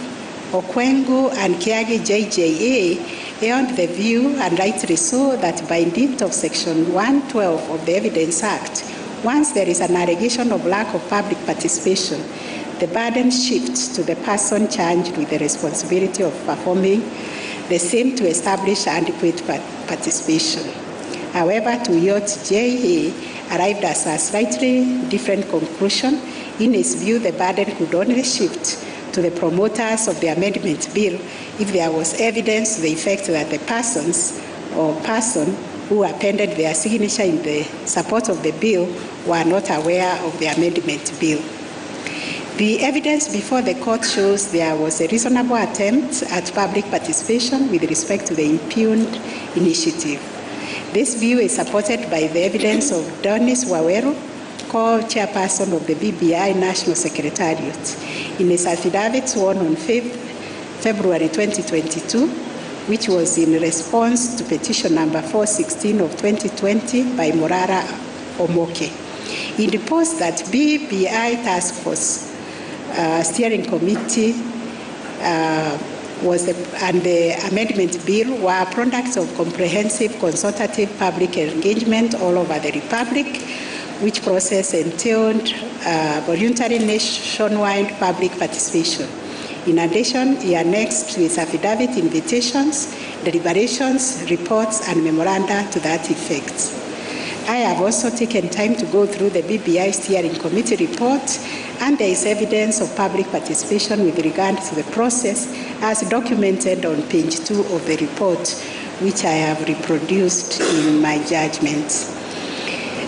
Okwengu and Kiagi JJA held the view, and rightly so, that by dint of Section 112 of the Evidence Act, once there is an allegation of lack of public participation, the burden shifts to the person charged with the responsibility of performing the same to establish adequate participation. However, Tuyot JA arrived at a slightly different conclusion. In his view, the burden could only shift to the promoters of the amendment bill if there was evidence to the effect that the persons or person who appended their signature in the support of the bill were not aware of the amendment bill. The evidence before the court shows there was a reasonable attempt at public participation with respect to the impugned initiative. This view is supported by the evidence of Dennis Waweru, co-chairperson of the BBI National Secretariat, in his affidavit sworn on 5th February 2022, which was in response to petition number 416 of 2020 by Morara Omoke. He reports that BBI Task Force Steering Committee and the amendment bill were products of comprehensive consultative public engagement all over the Republic, which process entailed voluntary nationwide public participation. In addition, he annexed to his affidavit invitations, deliberations, reports, and memoranda to that effect. I have also taken time to go through the BBI Steering Committee report, and there is evidence of public participation with regard to the process as documented on page 2 of the report, which I have reproduced in my judgment.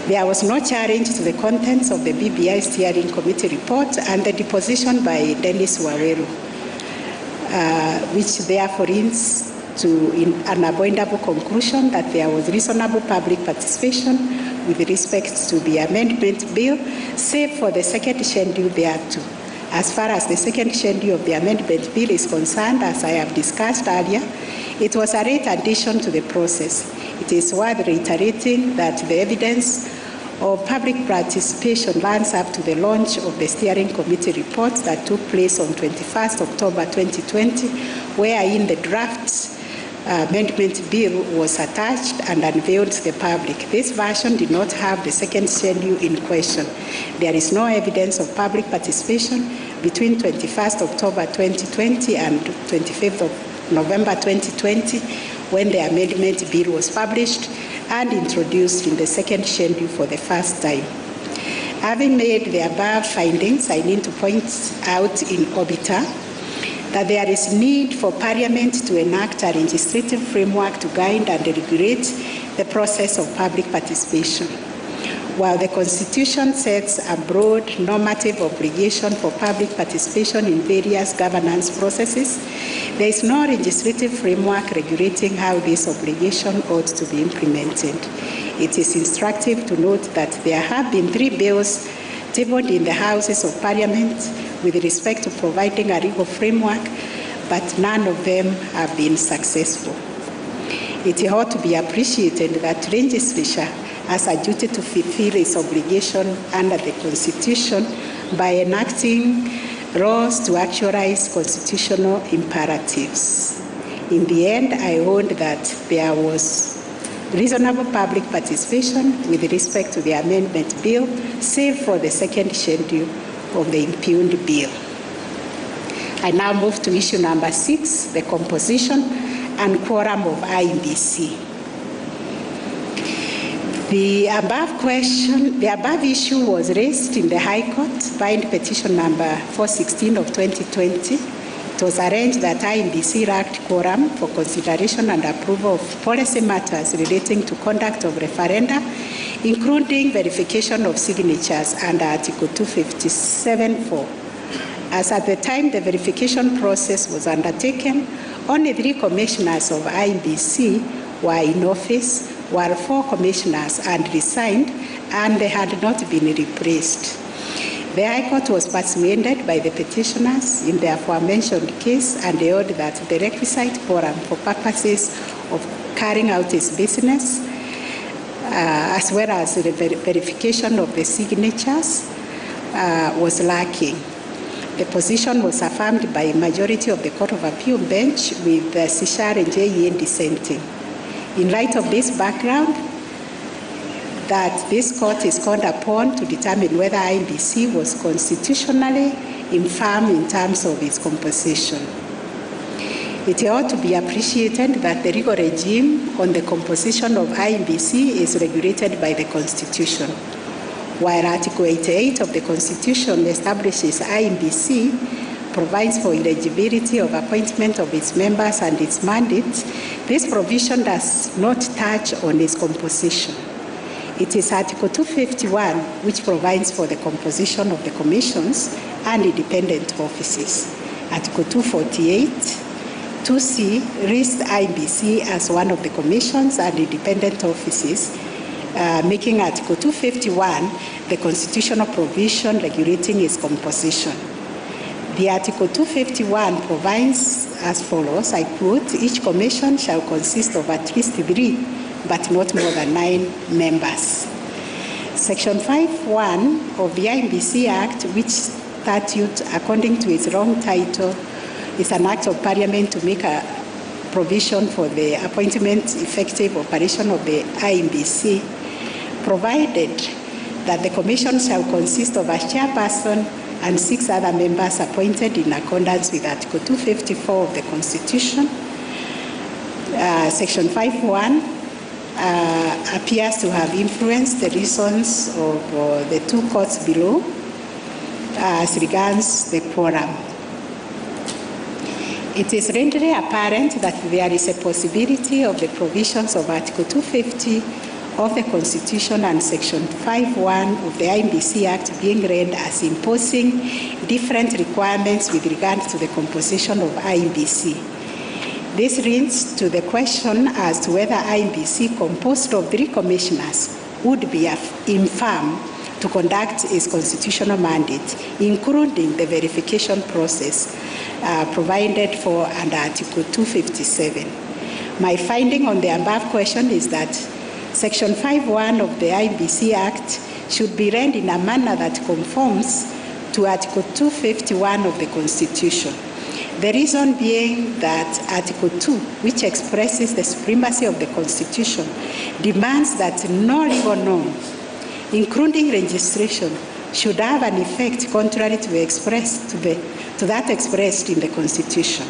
There was no challenge to the contents of the BBI Steering Committee report and the deposition by Dennis Waweru, which therefore leads to an unavoidable conclusion that there was reasonable public participation with respect to the amendment bill, save for the second schedule thereto. As far as the second schedule of the amendment bill is concerned, as I have discussed earlier, it was a late addition to the process. It is worth reiterating that the evidence of public participation runs up to the launch of the Steering Committee report that took place on 21st October 2020, wherein the draft amendment bill was attached and unveiled to the public. This version did not have the second schedule in question. There is no evidence of public participation between 21st October 2020 and 25th of November 2020, when the amendment bill was published and introduced in the second schedule for the first time. Having made the above findings, I need to point out in obiter that there is need for Parliament to enact a legislative framework to guide and regulate the process of public participation. While the Constitution sets a broad normative obligation for public participation in various governance processes, there is no legislative framework regulating how this obligation ought to be implemented. It is instructive to note that there have been 3 bills tabled in the Houses of Parliament with respect to providing a legal framework, but none of them have been successful. It ought to be appreciated that legislature has a duty to fulfill its obligation under the Constitution by enacting rose to actualize constitutional imperatives. In the end, I hold that there was reasonable public participation with respect to the amendment bill, save for the second schedule of the impugned bill. I now move to issue number 6, the composition and quorum of IEBC. The above issue was raised in the High Court, find petition number 416 of 2020. It was arranged that IEBC lacked quorum for consideration and approval of policy matters relating to conduct of referenda, including verification of signatures under Article 257(4). As at the time the verification process was undertaken, only 3 commissioners of IEBC were in office, while 4 commissioners had resigned and they had not been replaced. The High Court was persuaded by the petitioners in the aforementioned case and held that the requisite quorum for purposes of carrying out its business, as well as the verification of the signatures, was lacking. The position was affirmed by a majority of the Court of Appeal bench, with Sishar and J.E.N. dissenting. In light of this background, that this court is called upon to determine whether IEBC was constitutionally infirm in terms of its composition. It ought to be appreciated that the legal regime on the composition of IEBC is regulated by the Constitution. While Article 88 of the Constitution establishes IEBC, provides for eligibility of appointment of its members and its mandates, this provision does not touch on its composition. It is Article 251 which provides for the composition of the commissions and independent offices. Article 248, 2C lists IEBC as one of the commissions and independent offices, making Article 251 the constitutional provision regulating its composition. The Article 251 provides as follows, I quote, "Each commission shall consist of at least 3, but not more than 9 members." Section 5(1) of the IEBC Act, which statute, according to its long title, is an act of Parliament to make a provision for the appointment, effective operation of the IEBC, provided that the commission shall consist of a chairperson and 6 other members appointed in accordance with Article 254 of the Constitution. Section 5(1) appears to have influenced the reasons of the 2 courts below as regards the quorum. It is readily apparent that there is a possibility of the provisions of Article 250 of the Constitution and Section 5(1) of the IEBC Act being read as imposing different requirements with regard to the composition of IEBC. This leads to the question as to whether IEBC, composed of 3 commissioners, would be infirm to conduct its constitutional mandate, including the verification process provided for under Article 257. My finding on the above question is that Section 5(1) of the IEBC Act should be read in a manner that conforms to Article 251 of the Constitution. The reason being that Article 2, which expresses the supremacy of the Constitution, demands that no legal norm, including registration, should have an effect contrary to that expressed in the Constitution.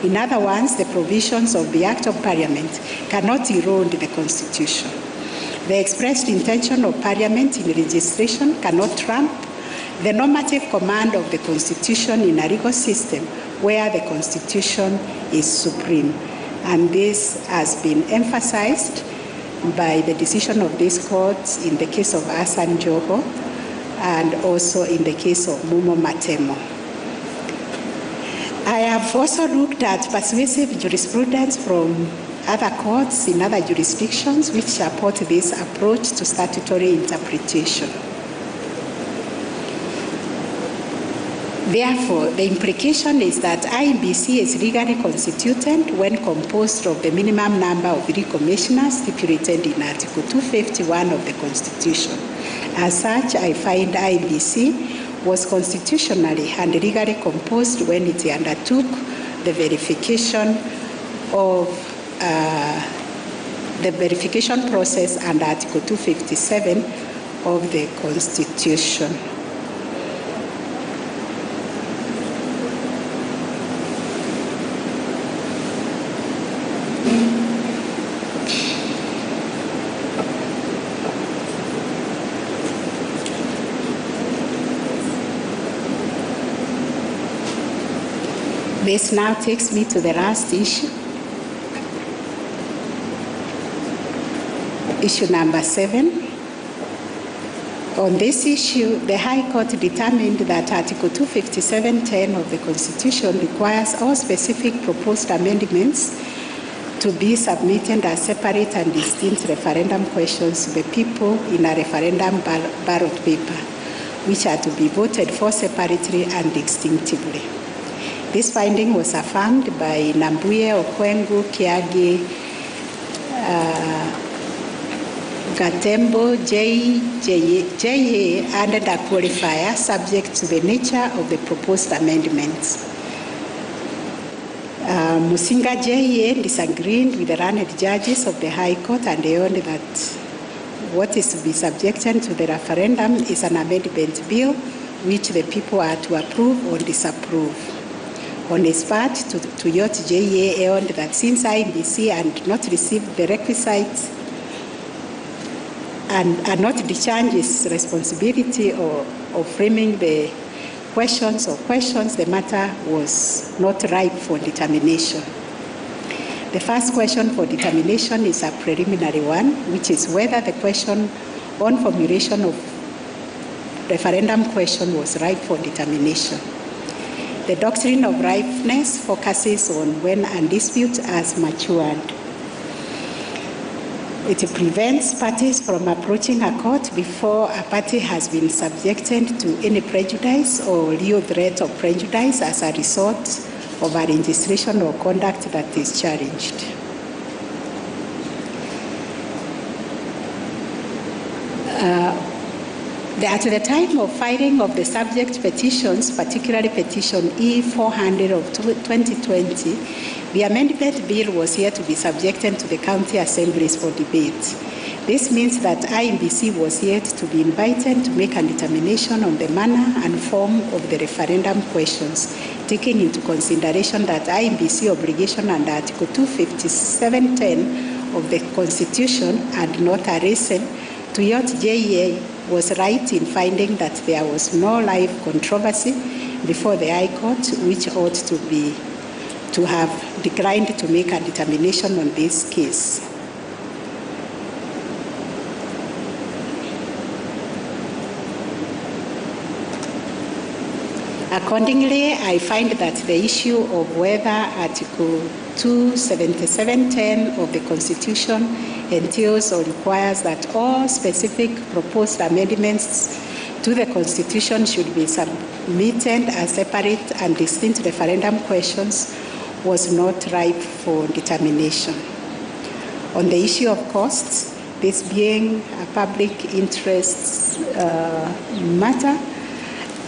In other words, the provisions of the Act of Parliament cannot erode the Constitution. The expressed intention of Parliament in registration cannot trump the normative command of the Constitution in a legal system where the Constitution is supreme. And this has been emphasized by the decision of this court in the case of Hassan Joho and also in the case of Mumo Matemo. I have also looked at persuasive jurisprudence from other courts in other jurisdictions which support this approach to statutory interpretation. Therefore, the implication is that IEBC is legally constituted when composed of the minimum number of 3 commissioners stipulated in Article 251 of the Constitution. As such, I find IEBC was constitutionally and legally composed when it undertook the verification of the verification process under Article 257 of the Constitution. This now takes me to the last issue. Issue number 7. On this issue, the High Court determined that Article 257(10) of the Constitution requires all specific proposed amendments to be submitted as separate and distinct referendum questions to the people in a referendum ballot paper, which are to be voted for separately and distinctively. This finding was affirmed by Nambuye, Okwengu, Kiagi, Gatembo, J.A. added a qualifier subject to the nature of the proposed amendments. Musinga J.A. disagreed with the learned judges of the High Court and held that what is to be subjected to the referendum is an amendment bill which the people are to approve or disapprove. On his part, Tuyot J.A. held that since IBC had not received the requisites and had not discharged its responsibility of framing the questions, the matter was not ripe for determination. The first question for determination is a preliminary one, which is whether the question on formulation of referendum question was ripe for determination. The doctrine of ripeness focuses on when a dispute has matured. It prevents parties from approaching a court before a party has been subjected to any prejudice or real threat of prejudice as a result of a registration or conduct that is challenged. At the time of filing of the subject petitions, particularly petition E400 of 2020, the amendment bill was yet to be subjected to the county assemblies for debate. This means that IBC was yet to be invited to make a determination on the manner and form of the referendum questions, taking into consideration that IBC obligation under Article 257(10) of the Constitution had not arisen. Tuyot J.A. was right in finding that there was no live controversy before the High Court, which ought to have declined to make a determination on this case. Accordingly, I find that the issue of whether Article 277(10) of the Constitution entails or requires that all specific proposed amendments to the Constitution should be submitted as separate and distinct referendum questions was not ripe for determination. On the issue of costs, this being a public interest matter,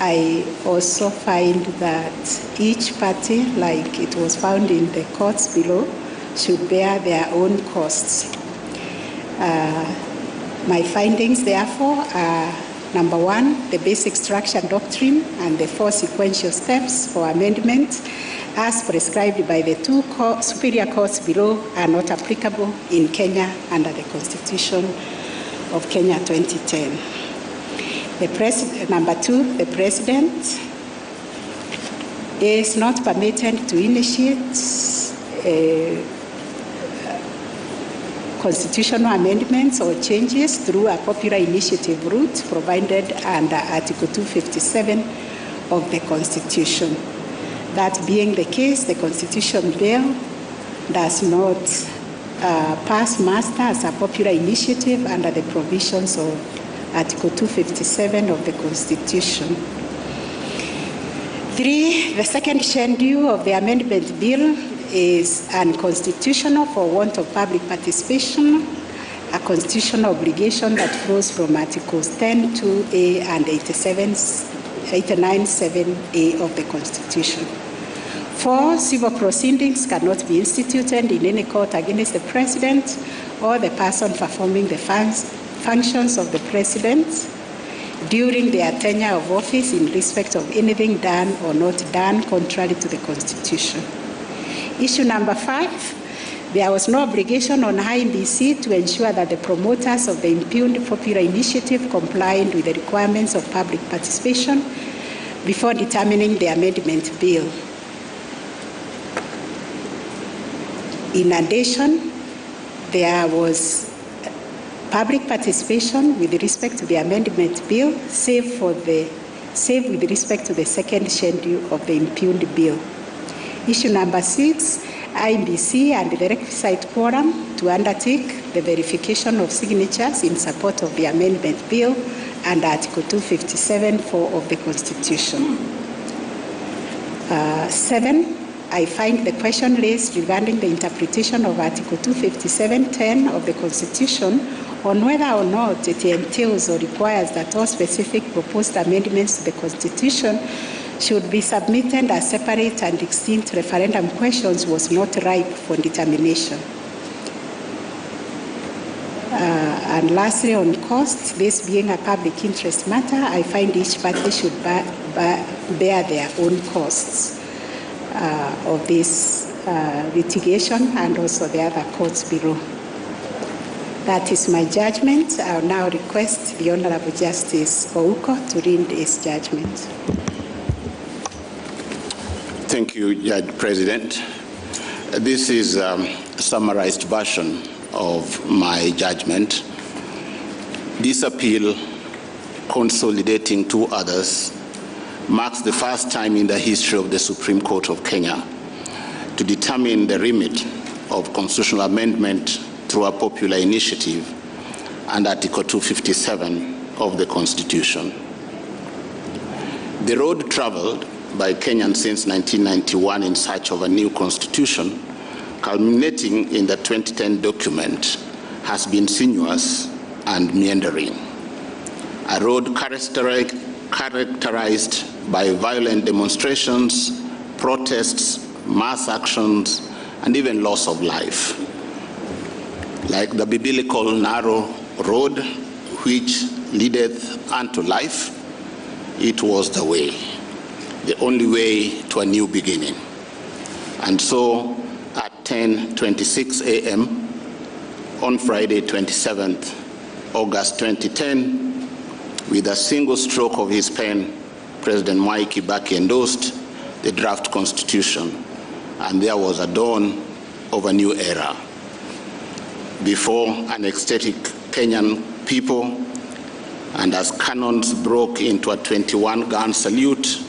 I also find that each party, like it was found in the courts below, should bear their own costs. My findings, therefore, are number 1, the basic structure doctrine and the 4 sequential steps for amendment as prescribed by the 2 superior courts below are not applicable in Kenya under the Constitution of Kenya 2010. Number 2, the President is not permitted to initiate constitutional amendments or changes through a popular initiative route provided under Article 257 of the Constitution. That being the case, the Constitution bill does not pass muster as a popular initiative under the provisions of Article 257 of the Constitution. 3, the second schedule of the amendment bill is unconstitutional for want of public participation, a constitutional obligation that flows from Articles 10(2)A and 87 89(7)(a) of the Constitution. 4, civil proceedings cannot be instituted in any court against the President or the person performing the functions of the President during their tenure of office in respect of anything done or not done contrary to the Constitution. Issue number 5, there was no obligation on IEBC to ensure that the promoters of the impugned popular initiative complied with the requirements of public participation before determining the amendment bill. In addition, there was public participation with respect to the amendment bill, save with respect to the second schedule of the impugned bill. Issue number 6, IEBC and the requisite quorum to undertake the verification of signatures in support of the amendment bill and Article 257(4) of the Constitution. 7, I find the question raised regarding the interpretation of Article 257(10) of the Constitution on whether or not it entails or requires that all specific proposed amendments to the Constitution should be submitted as separate and distinct referendum questions was not ripe for determination. And lastly, on costs, this being a public interest matter, I find each party should bear their own costs of this litigation and also the other courts below. That is my judgment. I will now request the Honorable Justice Ouko to read his judgment. Thank you, Judge President. This is a summarized version of my judgment. This appeal, consolidating 2 others, marks the first time in the history of the Supreme Court of Kenya to determine the remit of constitutional amendment through a popular initiative and Article 257 of the Constitution. The road traveled by Kenyans since 1991 in search of a new constitution, culminating in the 2010 document, has been sinuous and meandering. A road characterized by violent demonstrations, protests, mass actions, and even loss of life. Like the biblical narrow road which leadeth unto life, it was the way, the only way to a new beginning. And so at 10:26 a.m. on Friday, 27th August 2010, with a single stroke of his pen, President Mwai Kibaki endorsed the draft constitution, and there was a dawn of a new era. Before an ecstatic Kenyan people, and as cannons broke into a 21-gun salute,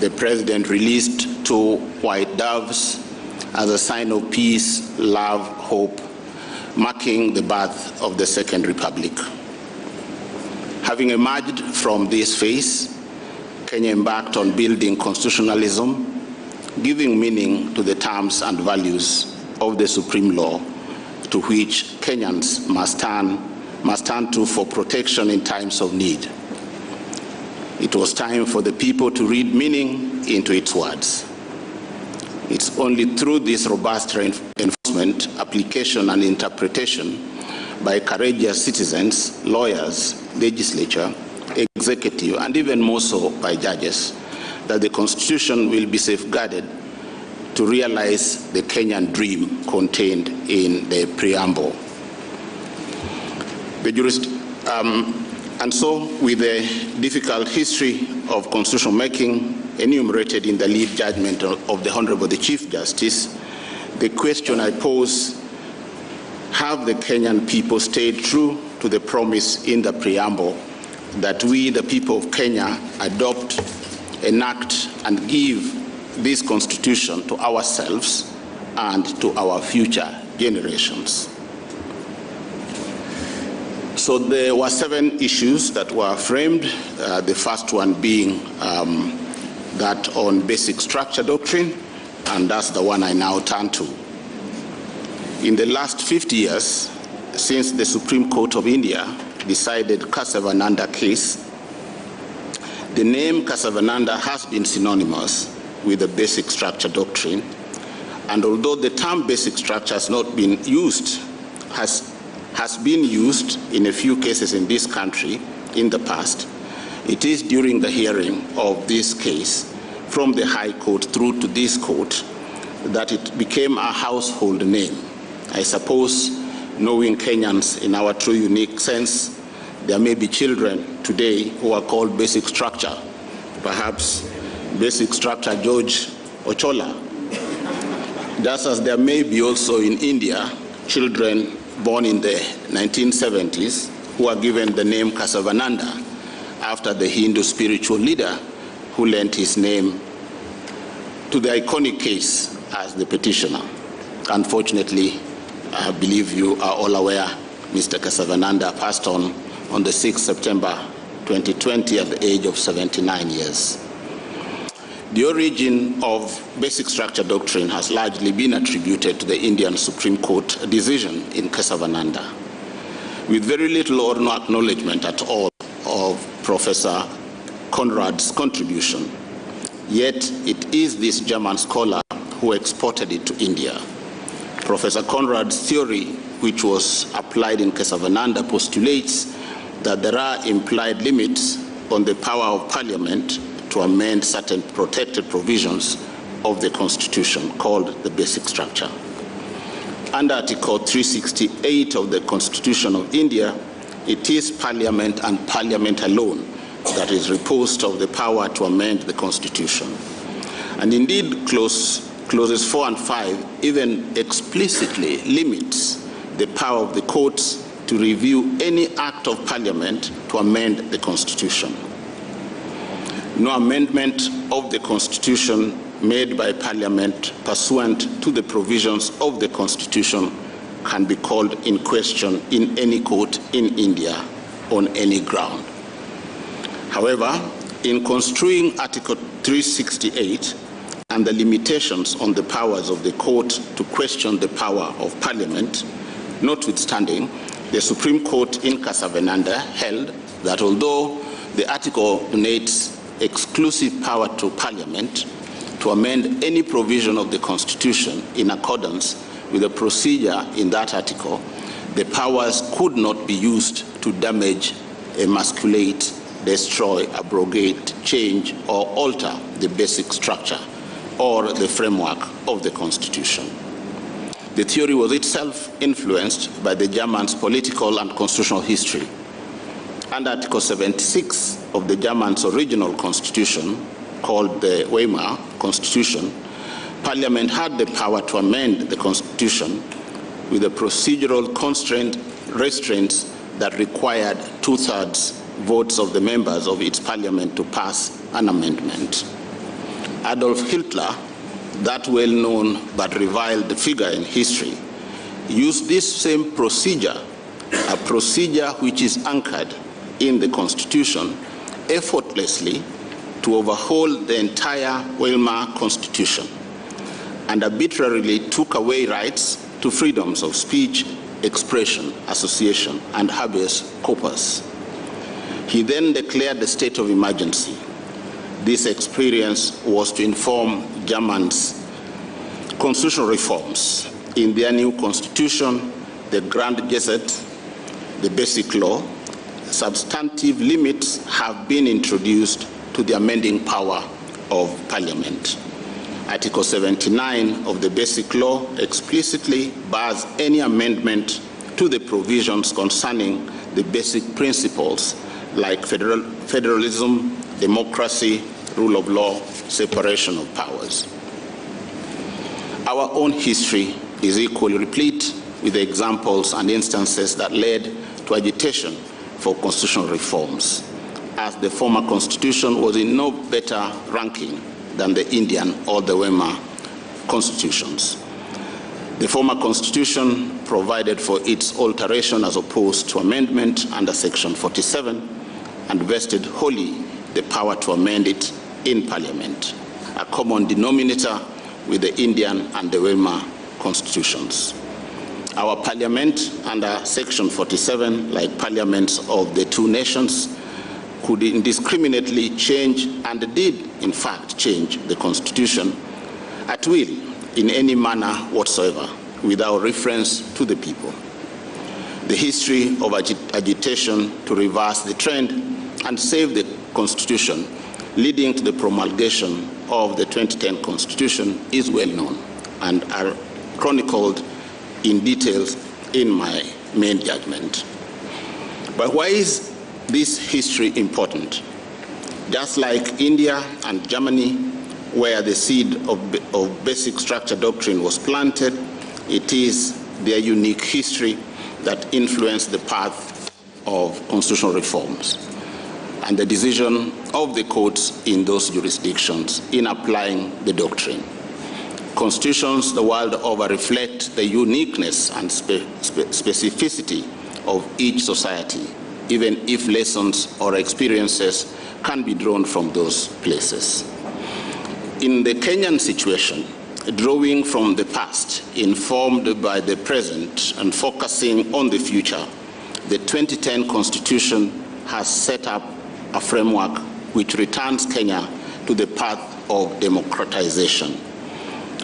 the President released 2 white doves as a sign of peace, love, hope, marking the birth of the Second Republic. Having emerged from this phase, Kenya embarked on building constitutionalism, giving meaning to the terms and values of the supreme law, to which Kenyans must turn to for protection in times of need. It was time for the people to read meaning into its words. It's only through this robust enforcement, application, and interpretation by courageous citizens, lawyers, legislature, executive, and even more so by judges, that the Constitution will be safeguarded to realize the Kenyan dream contained in the preamble. And so, with the difficult history of constitutional making enumerated in the lead judgment of the Honorable the Chief Justice, the question I pose: have the Kenyan people stayed true to the promise in the preamble that we, the people of Kenya, adopt, enact, and give this constitution to ourselves and to our future generations? So there were 7 issues that were framed, the first one being that on basic structure doctrine, and that's the one I now turn to. In the last 50 years, since the Supreme Court of India decided Kasavananda case, The name Casavananda has been synonymous with the basic structure doctrine, and although the term basic structure has not been used, has been used in a few cases in this country in the past, it is during the hearing of this case from the High Court through to this court that it became a household name. I suppose, knowing Kenyans in our true unique sense, there may be children today who are called basic structure, perhaps basic structure George Ochola, just as there may be also in India children born in the 1970s who are given the name Casavananda after the Hindu spiritual leader who lent his name to the iconic case as the petitioner. Unfortunately, I believe you are all aware, Mr. Casavananda passed on the 6th September 2020 at the age of 79 years. The origin of basic structure doctrine has largely been attributed to the Indian Supreme Court decision in Casavananda, with very little or no acknowledgement at all of Professor Conrad's contribution. Yet it is this German scholar who exported it to India. Professor Conrad's theory, which was applied in Casavananda, postulates that there are implied limits on the power of Parliament to amend certain protected provisions of the Constitution called the basic structure. Under Article 368 of the Constitution of India, it is Parliament and Parliament alone that is reposed of the power to amend the Constitution. And indeed, clauses 4 and 5 even explicitly limits the power of the courts to review any act of Parliament to amend the Constitution. No amendment of the Constitution made by Parliament pursuant to the provisions of the Constitution can be called in question in any court in India on any ground. However, in construing Article 368 and the limitations on the powers of the court to question the power of Parliament, notwithstanding, the Supreme Court in Casavananda held that although the article donates exclusive power to Parliament to amend any provision of the Constitution in accordance with the procedure in that article, the powers could not be used to damage, emasculate, destroy, abrogate, change, or alter the basic structure or the framework of the Constitution. The theory was itself influenced by the Germans' political and constitutional history. Under Article 76 of the Germans' original constitution, called the Weimar Constitution, Parliament had the power to amend the Constitution with the procedural restraints that required 2/3 votes of the members of its parliament to pass an amendment. Adolf Hitler, that well-known but reviled figure in history, used this same procedure, a procedure which is anchored in the Constitution, effortlessly to overhaul the entire Weimar Constitution, and arbitrarily took away rights to freedoms of speech, expression, association, and habeas corpus. He then declared the state of emergency. This experience was to inform Germans' constitutional reforms. In their new constitution, the Grand Gazette, the Basic Law, substantive limits have been introduced to the amending power of Parliament. Article 79 of the Basic Law explicitly bars any amendment to the provisions concerning the basic principles like federalism, democracy, rule of law, separation of powers. Our own history is equally replete with examples and instances that led to agitation for constitutional reforms, as the former constitution was in no better ranking than the Indian or the Weimar constitutions. The former constitution provided for its alteration as opposed to amendment under Section 47 and vested wholly the power to amend it in Parliament, a common denominator with the Indian and the Weimar constitutions. Our Parliament under Section 47, like parliaments of the two nations, could indiscriminately change, and did in fact change, the Constitution at will in any manner whatsoever without reference to the people. The history of agitation to reverse the trend and save the Constitution leading to the promulgation of the 2010 Constitution is well known and are chronicled in details in my main judgment. But why is this history important? Just like India and Germany, where the seed of basic structure doctrine was planted, it is their unique history that influenced the path of constitutional reforms and the decision of the courts in those jurisdictions in applying the doctrine. Constitutions the world over reflect the uniqueness and specificity of each society, even if lessons or experiences can be drawn from those places. In the Kenyan situation, drawing from the past, informed by the present, and focusing on the future, the 2010 Constitution has set up a framework which returns Kenya to the path of democratization.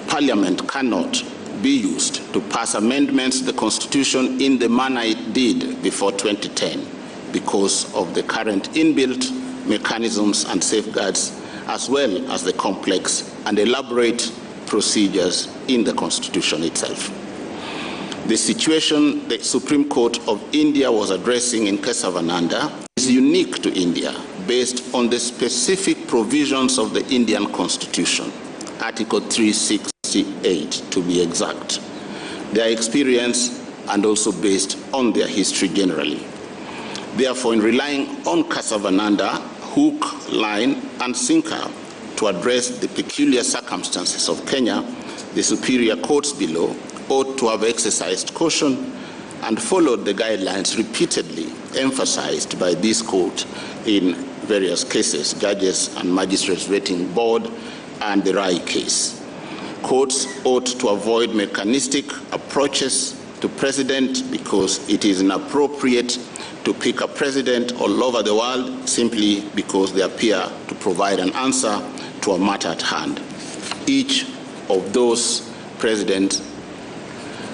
Parliament cannot be used to pass amendments to the Constitution in the manner it did before 2010 because of the current inbuilt mechanisms and safeguards, as well as the complex and elaborate procedures in the Constitution itself. The situation the Supreme Court of India was addressing in Kesavananda is unique to India based on the specific provisions of the Indian Constitution, Article 368 to be exact, their experience, and also based on their history generally. Therefore, in relying on Kesavananda, hook, line, and sinker to address the peculiar circumstances of Kenya, the superior courts below ought to have exercised caution and followed the guidelines repeatedly emphasized by this court in various cases, Judges and Magistrates Vetting Board and the Rai case. Courts ought to avoid mechanistic approaches to president because it is inappropriate to pick a president all over the world simply because they appear to provide an answer to a matter at hand. Each of those presidents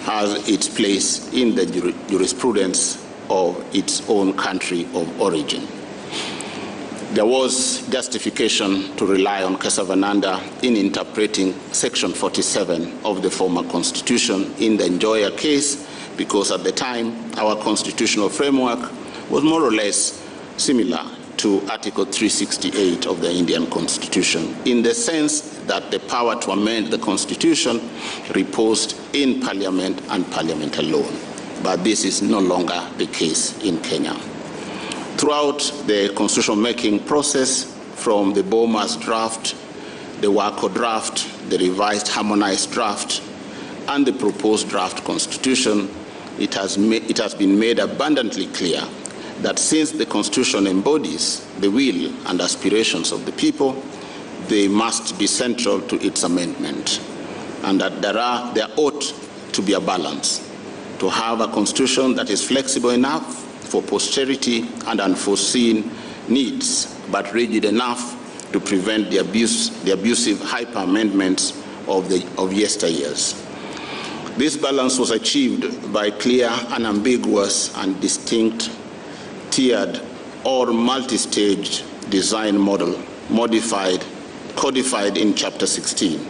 has its place in the jurisprudence of its own country of origin. There was justification to rely on Kesavananda in interpreting Section 47 of the former Constitution in the Njoya case because at the time our constitutional framework was more or less similar to Article 368 of the Indian Constitution in the sense that the power to amend the Constitution reposed in Parliament and Parliament alone. But this is no longer the case in Kenya. Throughout the constitutional making process, from the Bomas draft, the Wako draft, the revised harmonized draft, and the proposed draft constitution, it has been made abundantly clear that since the Constitution embodies the will and aspirations of the people, they must be central to its amendment, and that there ought to be a balance to have a Constitution that is flexible enough for posterity and unforeseen needs, but rigid enough to prevent the abusive hyper-amendments of yesteryears. This balance was achieved by clear, unambiguous, and distinct tiered or multi-staged design model, codified in Chapter 16,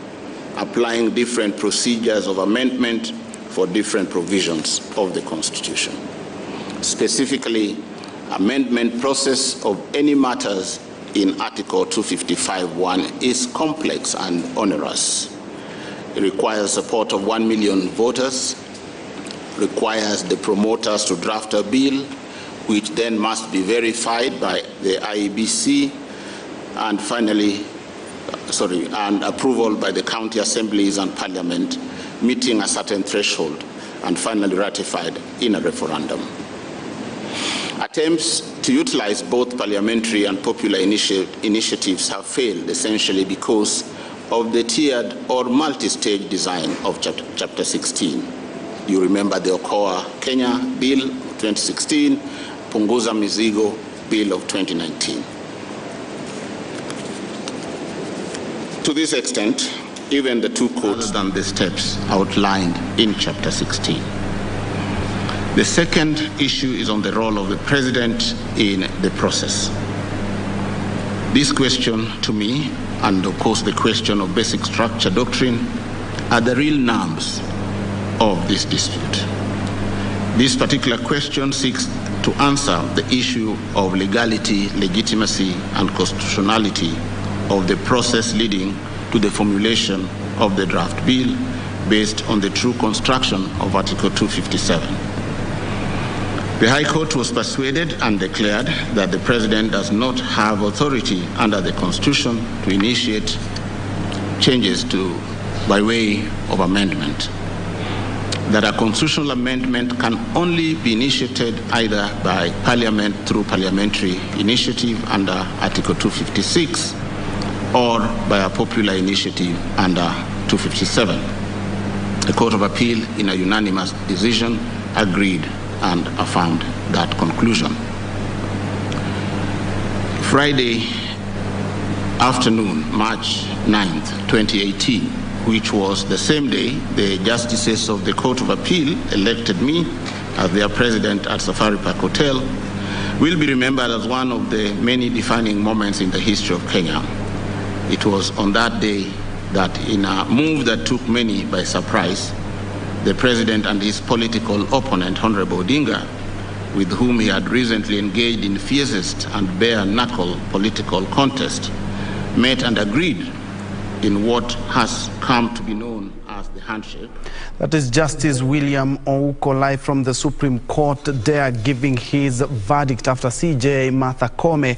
applying different procedures of amendment for different provisions of the Constitution. Specifically, amendment process of any matters in Article 255(1) is complex and onerous. It requires support of 1 million voters, requires the promoters to draft a bill, which then must be verified by the IEBC, and finally, and approval by the county assemblies and parliament, meeting a certain threshold, and finally ratified in a referendum. Attempts to utilize both parliamentary and popular initiatives have failed, essentially because of the tiered or multi-stage design of Chapter 16. You remember the Okoa Kenya Bill 2016, Punguza Mizigo, Bill of 2019. To this extent, even the two courts than the steps outlined in Chapter 16. The second issue is on the role of the President in the process. This question to me, and of course the question of basic structure doctrine, are the real nerves of this dispute. This particular question seeks to answer the issue of legality, legitimacy, and constitutionality of the process leading to the formulation of the draft bill based on the true construction of Article 257. The High Court was persuaded and declared that the President does not have authority under the Constitution to initiate changes by way of amendment. That a constitutional amendment can only be initiated either by Parliament through parliamentary initiative under Article 256 or by a popular initiative under 257. The Court of Appeal, in a unanimous decision, agreed and affirmed that conclusion. Friday afternoon, March 9th, 2018, which was the same day the justices of the Court of Appeal elected me as their president at Safari Park Hotel, will be remembered as one of the many defining moments in the history of Kenya. It was on that day that, in a move that took many by surprise, the President and his political opponent, Honorable Odinga, with whom he had recently engaged in fiercest and bare-knuckle political contest, met and agreed in what has come to be known as the handshake. That is Justice William Ouko, live from the Supreme Court, there giving his verdict after CJ Martha Koome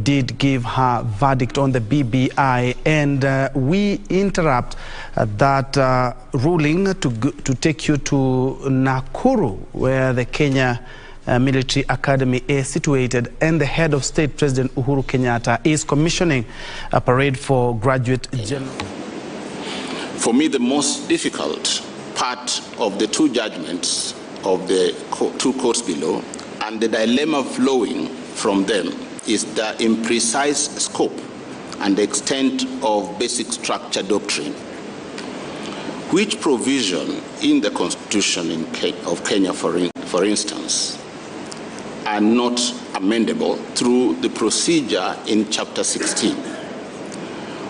did give her verdict on the BBI. And we interrupt that ruling to take you to Nakuru, where the Kenya Military Academy is situated, and the head of state, President Uhuru Kenyatta, is commissioning a parade for graduate general. For me, the most difficult part of the two judgments of the two courts below and the dilemma flowing from them is the imprecise scope and extent of basic structure doctrine. Which provision in the Constitution of Kenya, for instance, are not amendable through the procedure in Chapter 16?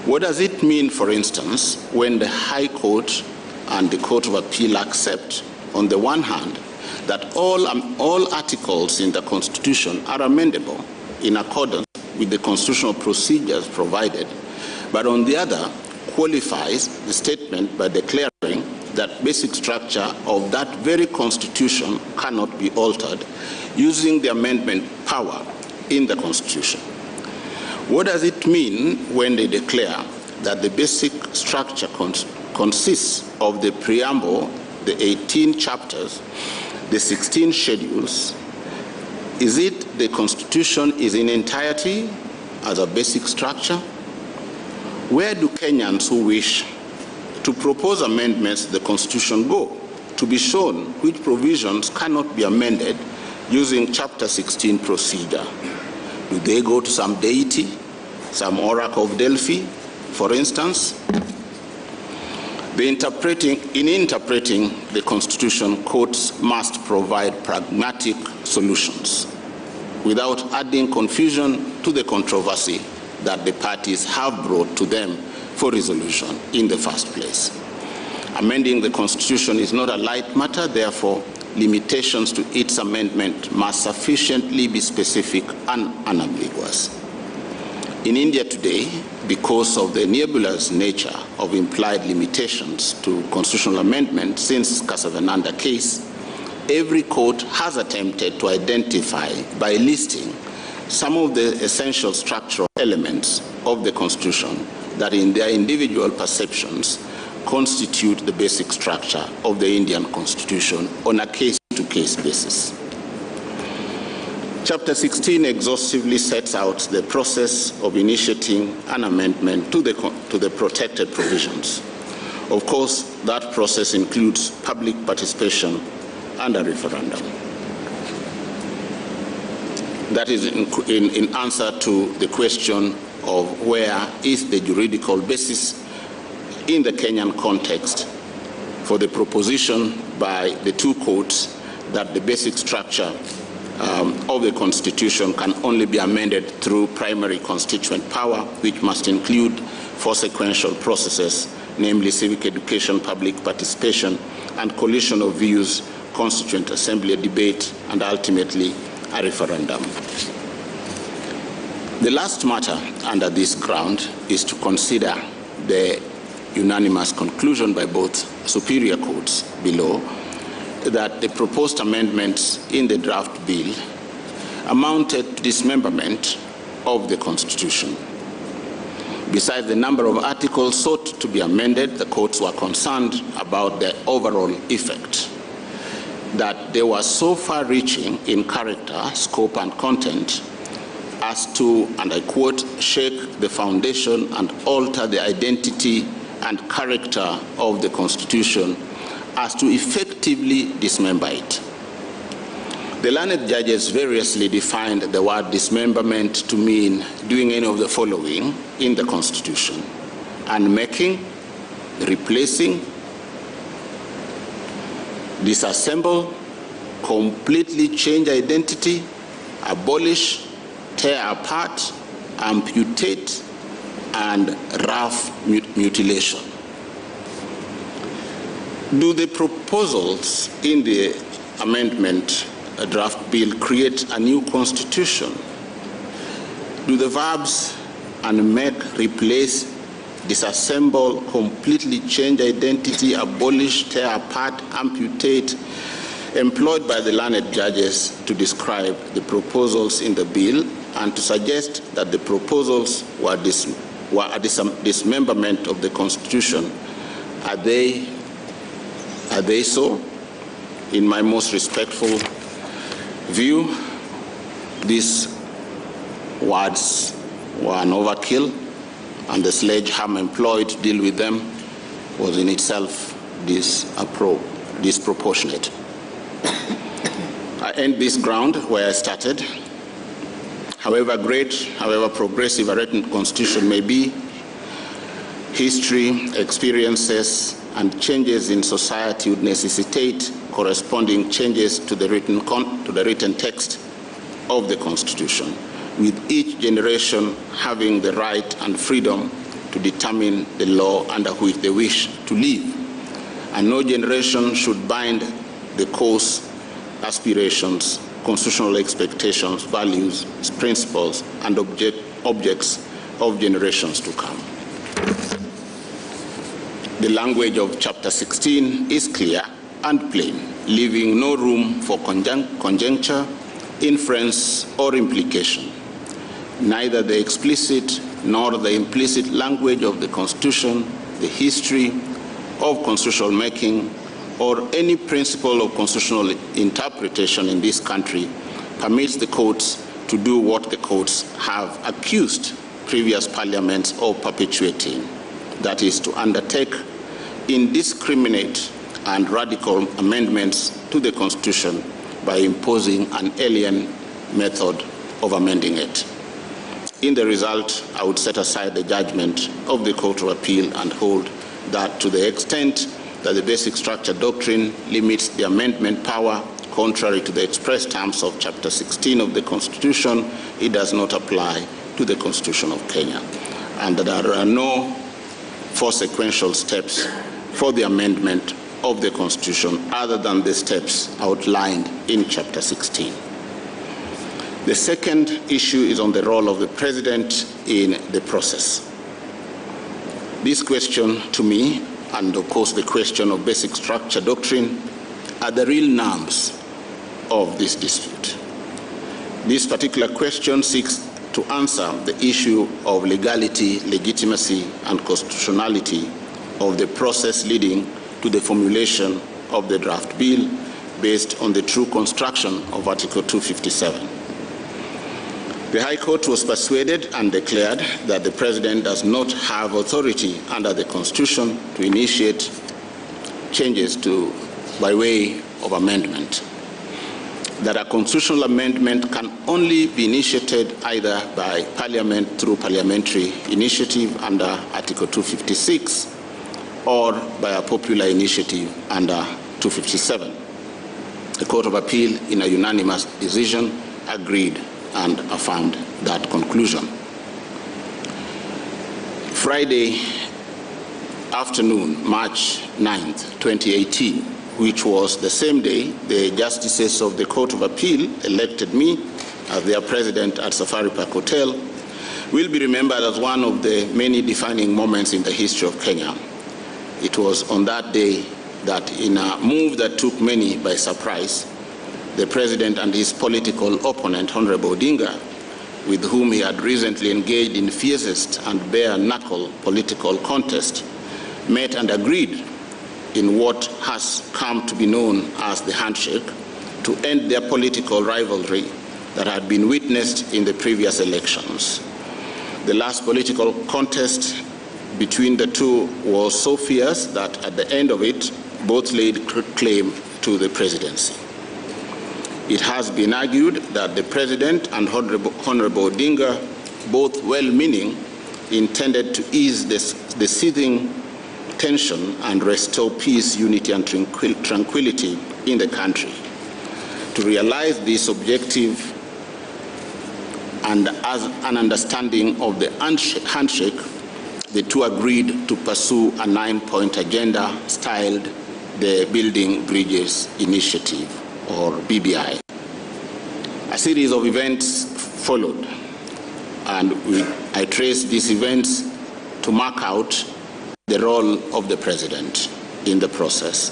What does it mean, for instance, when the High Court and the Court of Appeal accept, on the one hand, that all articles in the Constitution are amendable in accordance with the constitutional procedures provided, but on the other, qualifies the statement by declaring that basic structure of that very Constitution cannot be altered using the amendment power in the Constitution? What does it mean when they declare that the basic structure consists of the preamble, the 18 chapters, the 16 schedules? Is it the Constitution is in entirety as a basic structure? Where do Kenyans who wish to propose amendments to the Constitution go to be shown which provisions cannot be amended using Chapter 16 procedure? Do they go to some deity, some oracle of Delphi, for instance? In interpreting the Constitution, courts must provide pragmatic solutions without adding confusion to the controversy that the parties have brought to them for resolution in the first place. Amending the Constitution is not a light matter, therefore, limitations to its amendment must sufficiently be specific and unambiguous. In India today, because of the nebulous nature of implied limitations to constitutional amendment since Casavananda case, every court has attempted to identify by listing some of the essential structural elements of the Constitution that in their individual perceptions constitute the basic structure of the Indian Constitution on a case-to-case basis. Chapter 16 exhaustively sets out the process of initiating an amendment to the protected provisions. Of course, that process includes public participation and a referendum. That is in answer to the question of where is the juridical basis in the Kenyan context for the proposition by the two courts that the basic structure of the Constitution can only be amended through primary constituent power, which must include four sequential processes, namely civic education, public participation, and collision of views, constituent assembly, a debate, and ultimately a referendum. The last matter under this ground is to consider the unanimous conclusion by both superior courts below that the proposed amendments in the draft bill amounted to dismemberment of the Constitution. Besides the number of articles sought to be amended, the courts were concerned about the overall effect, that they were so far-reaching in character, scope, and content as to, and I quote, shake the foundation and alter the identity and character of the Constitution as to effectively dismember it. The learned judges variously defined the word dismemberment to mean doing any of the following in the Constitution: unmaking, replacing, disassemble, completely change identity, abolish, tear apart, amputate, and rough mutilation. Do the proposals in the amendment draft bill create a new constitution? Do the verbs unmake, replace, disassemble, completely change identity, abolish, tear apart, amputate, employed by the learned judges to describe the proposals in the bill and to suggest that the proposals were a dismemberment of the Constitution, are they so? In my most respectful view, these words were an overkill, and the sledgehammer employed to deal with them was in itself disproportionate. I end this ground where I started. However great, however progressive a written constitution may be, history, experiences, and changes in society would necessitate corresponding changes to the written text of the Constitution, with each generation having the right and freedom to determine the law under which they wish to live. And no generation should bind the course, aspirations, constitutional expectations, values, principles, and objects of generations to come. The language of Chapter 16 is clear and plain, leaving no room for conjecture, inference, or implication. Neither the explicit nor the implicit language of the Constitution, the history of constitutional making, or any principle of constitutional interpretation in this country permits the courts to do what the courts have accused previous parliaments of perpetuating, that is, to undertake indiscriminate and radical amendments to the Constitution by imposing an alien method of amending it. In the result, I would set aside the judgment of the Court of Appeal and hold that to the extent that the basic structure doctrine limits the amendment power contrary to the express terms of Chapter 16 of the Constitution, it does not apply to the Constitution of Kenya, and that there are no four sequential steps for the amendment of the Constitution other than the steps outlined in Chapter 16. The second issue is on the role of the President in the process. This question to me, and of course the question of basic structure doctrine, are the real nerves of this dispute. This particular question seeks to answer the issue of legality, legitimacy, and constitutionality of the process leading to the formulation of the draft bill based on the true construction of Article 257. The High Court was persuaded and declared that the President does not have authority under the Constitution to initiate changes by way of amendment. that a constitutional amendment can only be initiated either by Parliament through parliamentary initiative under Article 256 or by a popular initiative under 257. The Court of Appeal, in a unanimous decision, agreed and affirmed that conclusion. Friday afternoon, March 9th, 2018, which was the same day the justices of the Court of Appeal elected me as their president at Safari Park Hotel, will be remembered as one of the many defining moments in the history of Kenya. It was on that day that, in a move that took many by surprise, the president and his political opponent, Honorable Odinga, with whom he had recently engaged in fiercest and bare-knuckle political contest, met and agreed in what has come to be known as the handshake to end their political rivalry that had been witnessed in the previous elections. The last political contest between the two was so fierce that at the end of it, both laid claim to the presidency. It has been argued that the president and Honorable Odinga, both well-meaning, intended to ease the seething tension and restore peace, unity, and tranquility in the country. To realize this objective and as an understanding of the handshake, the two agreed to pursue a 9-point agenda styled the Building Bridges Initiative, or BBI. A series of events followed, and I traced these events to mark out the role of the president in the process.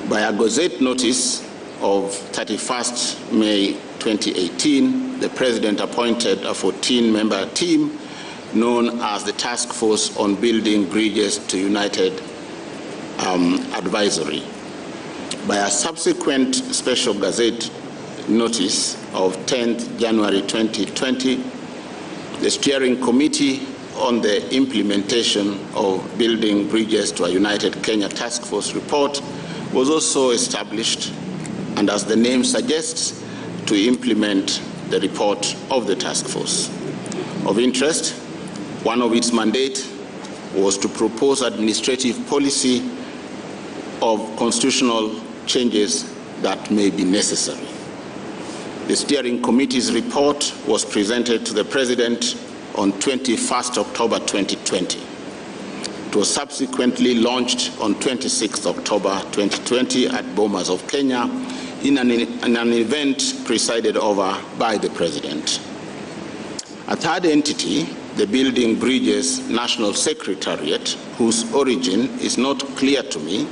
By a Gazette notice of 31st May 2018, the president appointed a 14-member team known as the Task Force on Building Bridges to United Advisory. By a subsequent Special Gazette notice of 10th January 2020, the Steering Committee on the Implementation of Building Bridges to a United Kenya Task Force report was also established, and as the name suggests, to implement the report of the task force. Of interest, one of its mandate was to propose administrative policy of constitutional changes that may be necessary. The Steering Committee's report was presented to the President on 21st October 2020. It was subsequently launched on 26th October 2020 at Bomas of Kenya in an event presided over by the President. A third entity, the Building Bridges National Secretariat, whose origin is not clear to me,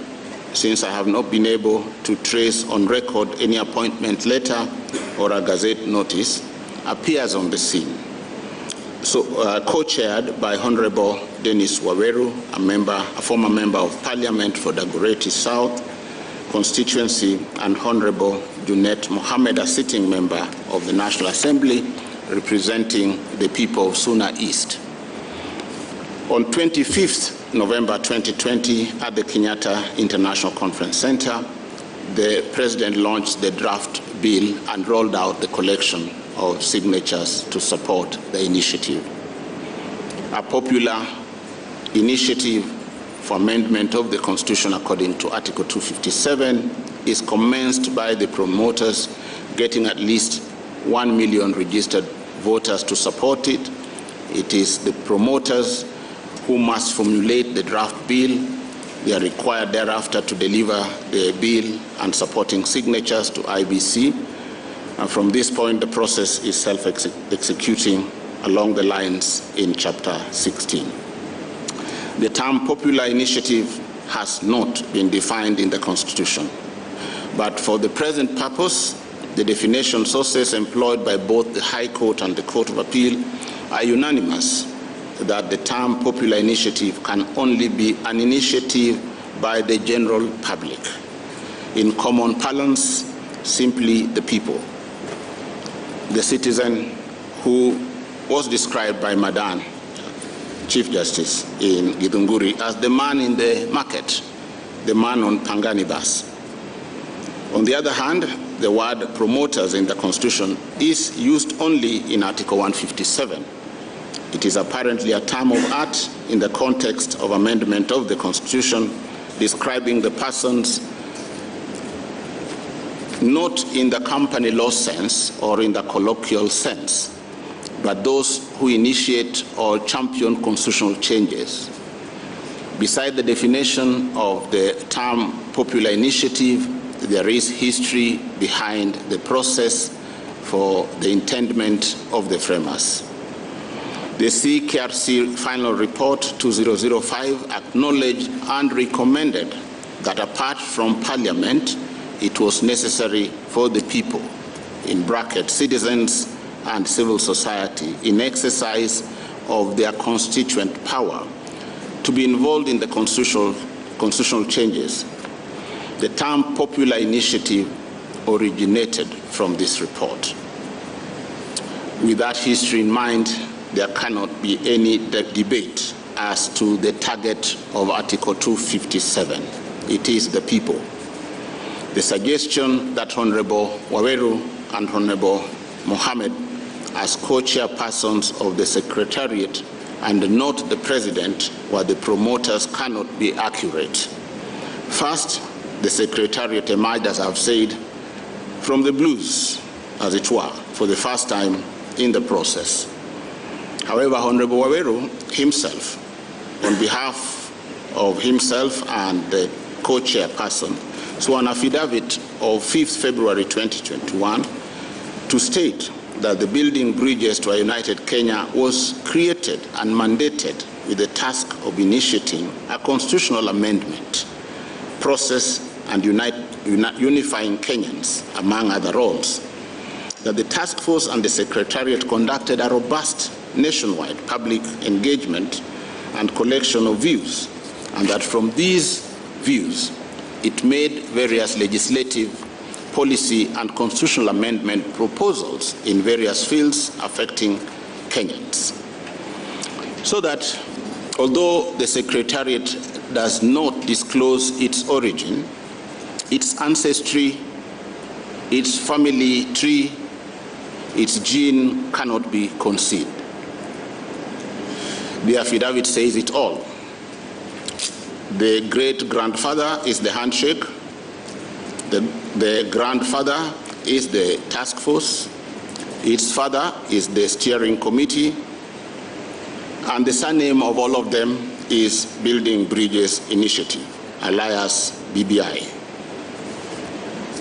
since I have not been able to trace on record any appointment letter or a Gazette notice, appears on the scene. So, co-chaired by Honorable Dennis Waweru, a former member of Parliament for Dagoretti South constituency, and Honorable Junet Mohammed, a sitting member of the National Assembly representing the people of Suna East. On 25th November 2020, at the Kenyatta International Conference Center, the President launched the draft bill and rolled out the collection of signatures to support the initiative. A popular initiative for amendment of the Constitution according to Article 257 is commenced by the promoters getting at least 1 million registered voters to support it. It is the promoters who must formulate the draft bill. They are required thereafter to deliver the bill and supporting signatures to IBC. And from this point, the process is self-executing along the lines in Chapter 16. The term popular initiative has not been defined in the Constitution, but for the present purpose, the definition sources employed by both the High Court and the Court of Appeal are unanimous that the term popular initiative can only be an initiative by the general public. In common parlance, simply the people. The citizen who was described by Madan, Chief Justice in Githunguri, as the man in the market, the man on Pangani bus. On the other hand, the word promoters in the Constitution is used only in Article 157. It is apparently a term of art in the context of amendment of the Constitution, describing the persons not in the company law sense or in the colloquial sense, but those who initiate or champion constitutional changes. Beside the definition of the term popular initiative, there is history behind the process for the intendment of the framers. The CKRC final report 2005 acknowledged and recommended that apart from Parliament, it was necessary for the people, in brackets, citizens and civil society, in exercise of their constituent power, to be involved in the constitutional changes. The term popular initiative originated from this report. With that history in mind, there cannot be any debate as to the target of Article 257. It is the people. The suggestion that Honorable Waweru and Honorable Mohammed, as co-chairpersons of the Secretariat and not the President, were the promoters cannot be accurate. First, the Secretariat emerged, as I've said, from the blues, as it were, for the first time in the process. However, Honorable Waweru himself, on behalf of himself and the co-chairperson, swore an affidavit of 5th February 2021 to state that the Building Bridges to a United Kenya was created and mandated with the task of initiating a constitutional amendment process and unifying Kenyans, among other roles. That the task force and the Secretariat conducted a robust nationwide public engagement and collection of views, and that from these views, it made various legislative, policy, and constitutional amendment proposals in various fields affecting Kenyans. So that, although the Secretariat does not disclose its origin, its ancestry, its family tree, its gene cannot be concealed. The affidavit says it all. The great-grandfather is the handshake, the grandfather is the task force, its father is the steering committee, and the surname of all of them is Building Bridges Initiative, alias BBI.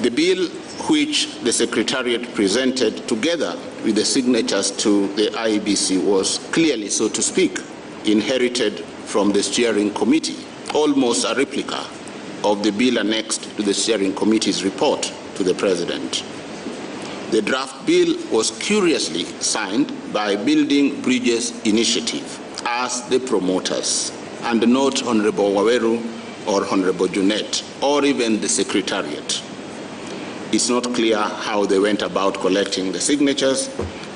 The bill which the Secretariat presented together with the signatures to the IEBC was clearly, so to speak, inherited from the steering committee, almost a replica of the bill annexed to the steering committee's report to the President. The draft bill was curiously signed by Building Bridges Initiative as the promoters, and not Honorable Waweru or Honorable Junet, or even the Secretariat. It's not clear how they went about collecting the signatures,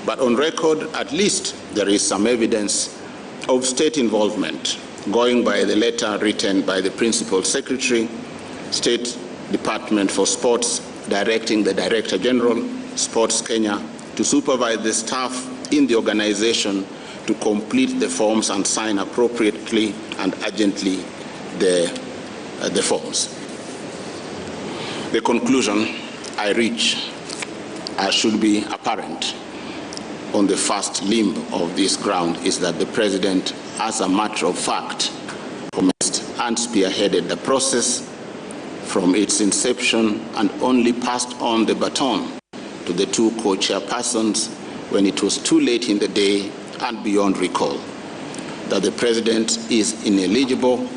but on record, at least, there is some evidence of state involvement, going by the letter written by the Principal Secretary, State Department for Sports, directing the Director General, Sports Kenya, to supervise the staff in the organization to complete the forms and sign appropriately and urgently the forms. The conclusion I reach should be apparent on the first limb of this ground is that the President, as a matter of fact, commenced and spearheaded the process from its inception and only passed on the baton to the two co-chairpersons when it was too late in the day and beyond recall, that the President is ineligible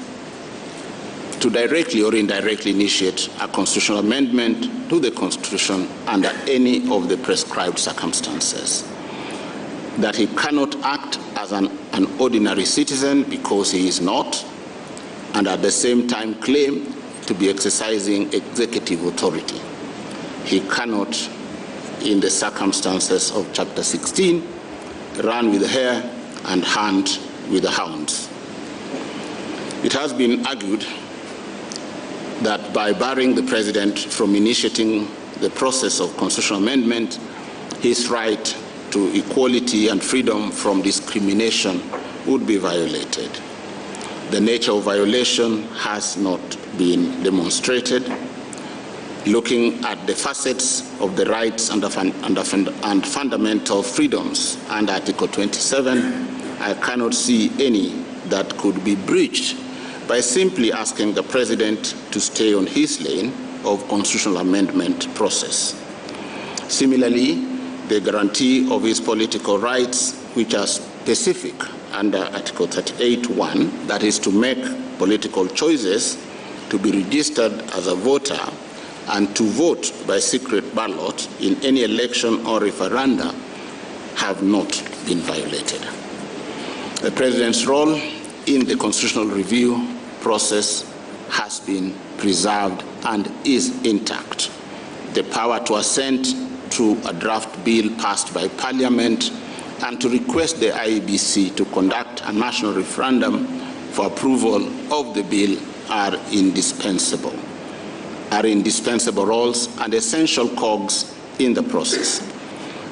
to directly or indirectly initiate a constitutional amendment to the Constitution under any of the prescribed circumstances, that he cannot act as an ordinary citizen because he is not, and at the same time claim to be exercising executive authority. He cannot, in the circumstances of Chapter 16, run with the hare and hunt with the hounds. It has been argued that by barring the President from initiating the process of constitutional amendment, his right to equality and freedom from discrimination would be violated. The nature of violation has not been demonstrated. Looking at the facets of the rights and fundamental freedoms under Article 27, I cannot see any that could be breached by simply asking the President to stay on his lane of constitutional amendment process. Similarly, the guarantee of his political rights, which are specific under Article 38(1), that is to make political choices, to be registered as a voter, and to vote by secret ballot in any election or referenda, have not been violated. The President's role in the constitutional review process has been preserved and is intact. The power to assent to a draft bill passed by Parliament and to request the IEBC to conduct a national referendum for approval of the bill are indispensable roles and essential cogs in the process.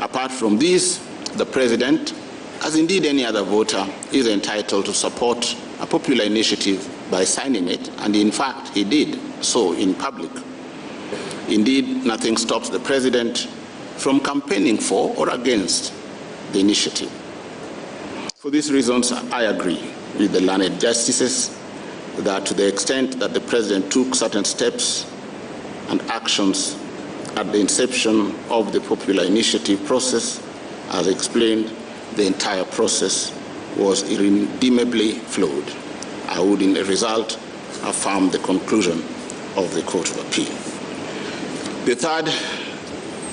Apart from these, the President, as indeed any other voter, is entitled to support a popular initiative by signing it, and in fact, he did so in public. Indeed, nothing stops the President from campaigning for or against the initiative. For these reasons, I agree with the learned justices that to the extent that the President took certain steps and actions at the inception of the popular initiative process, as explained, the entire process was irredeemably flawed. I would, in the result, affirm the conclusion of the Court of Appeal. The third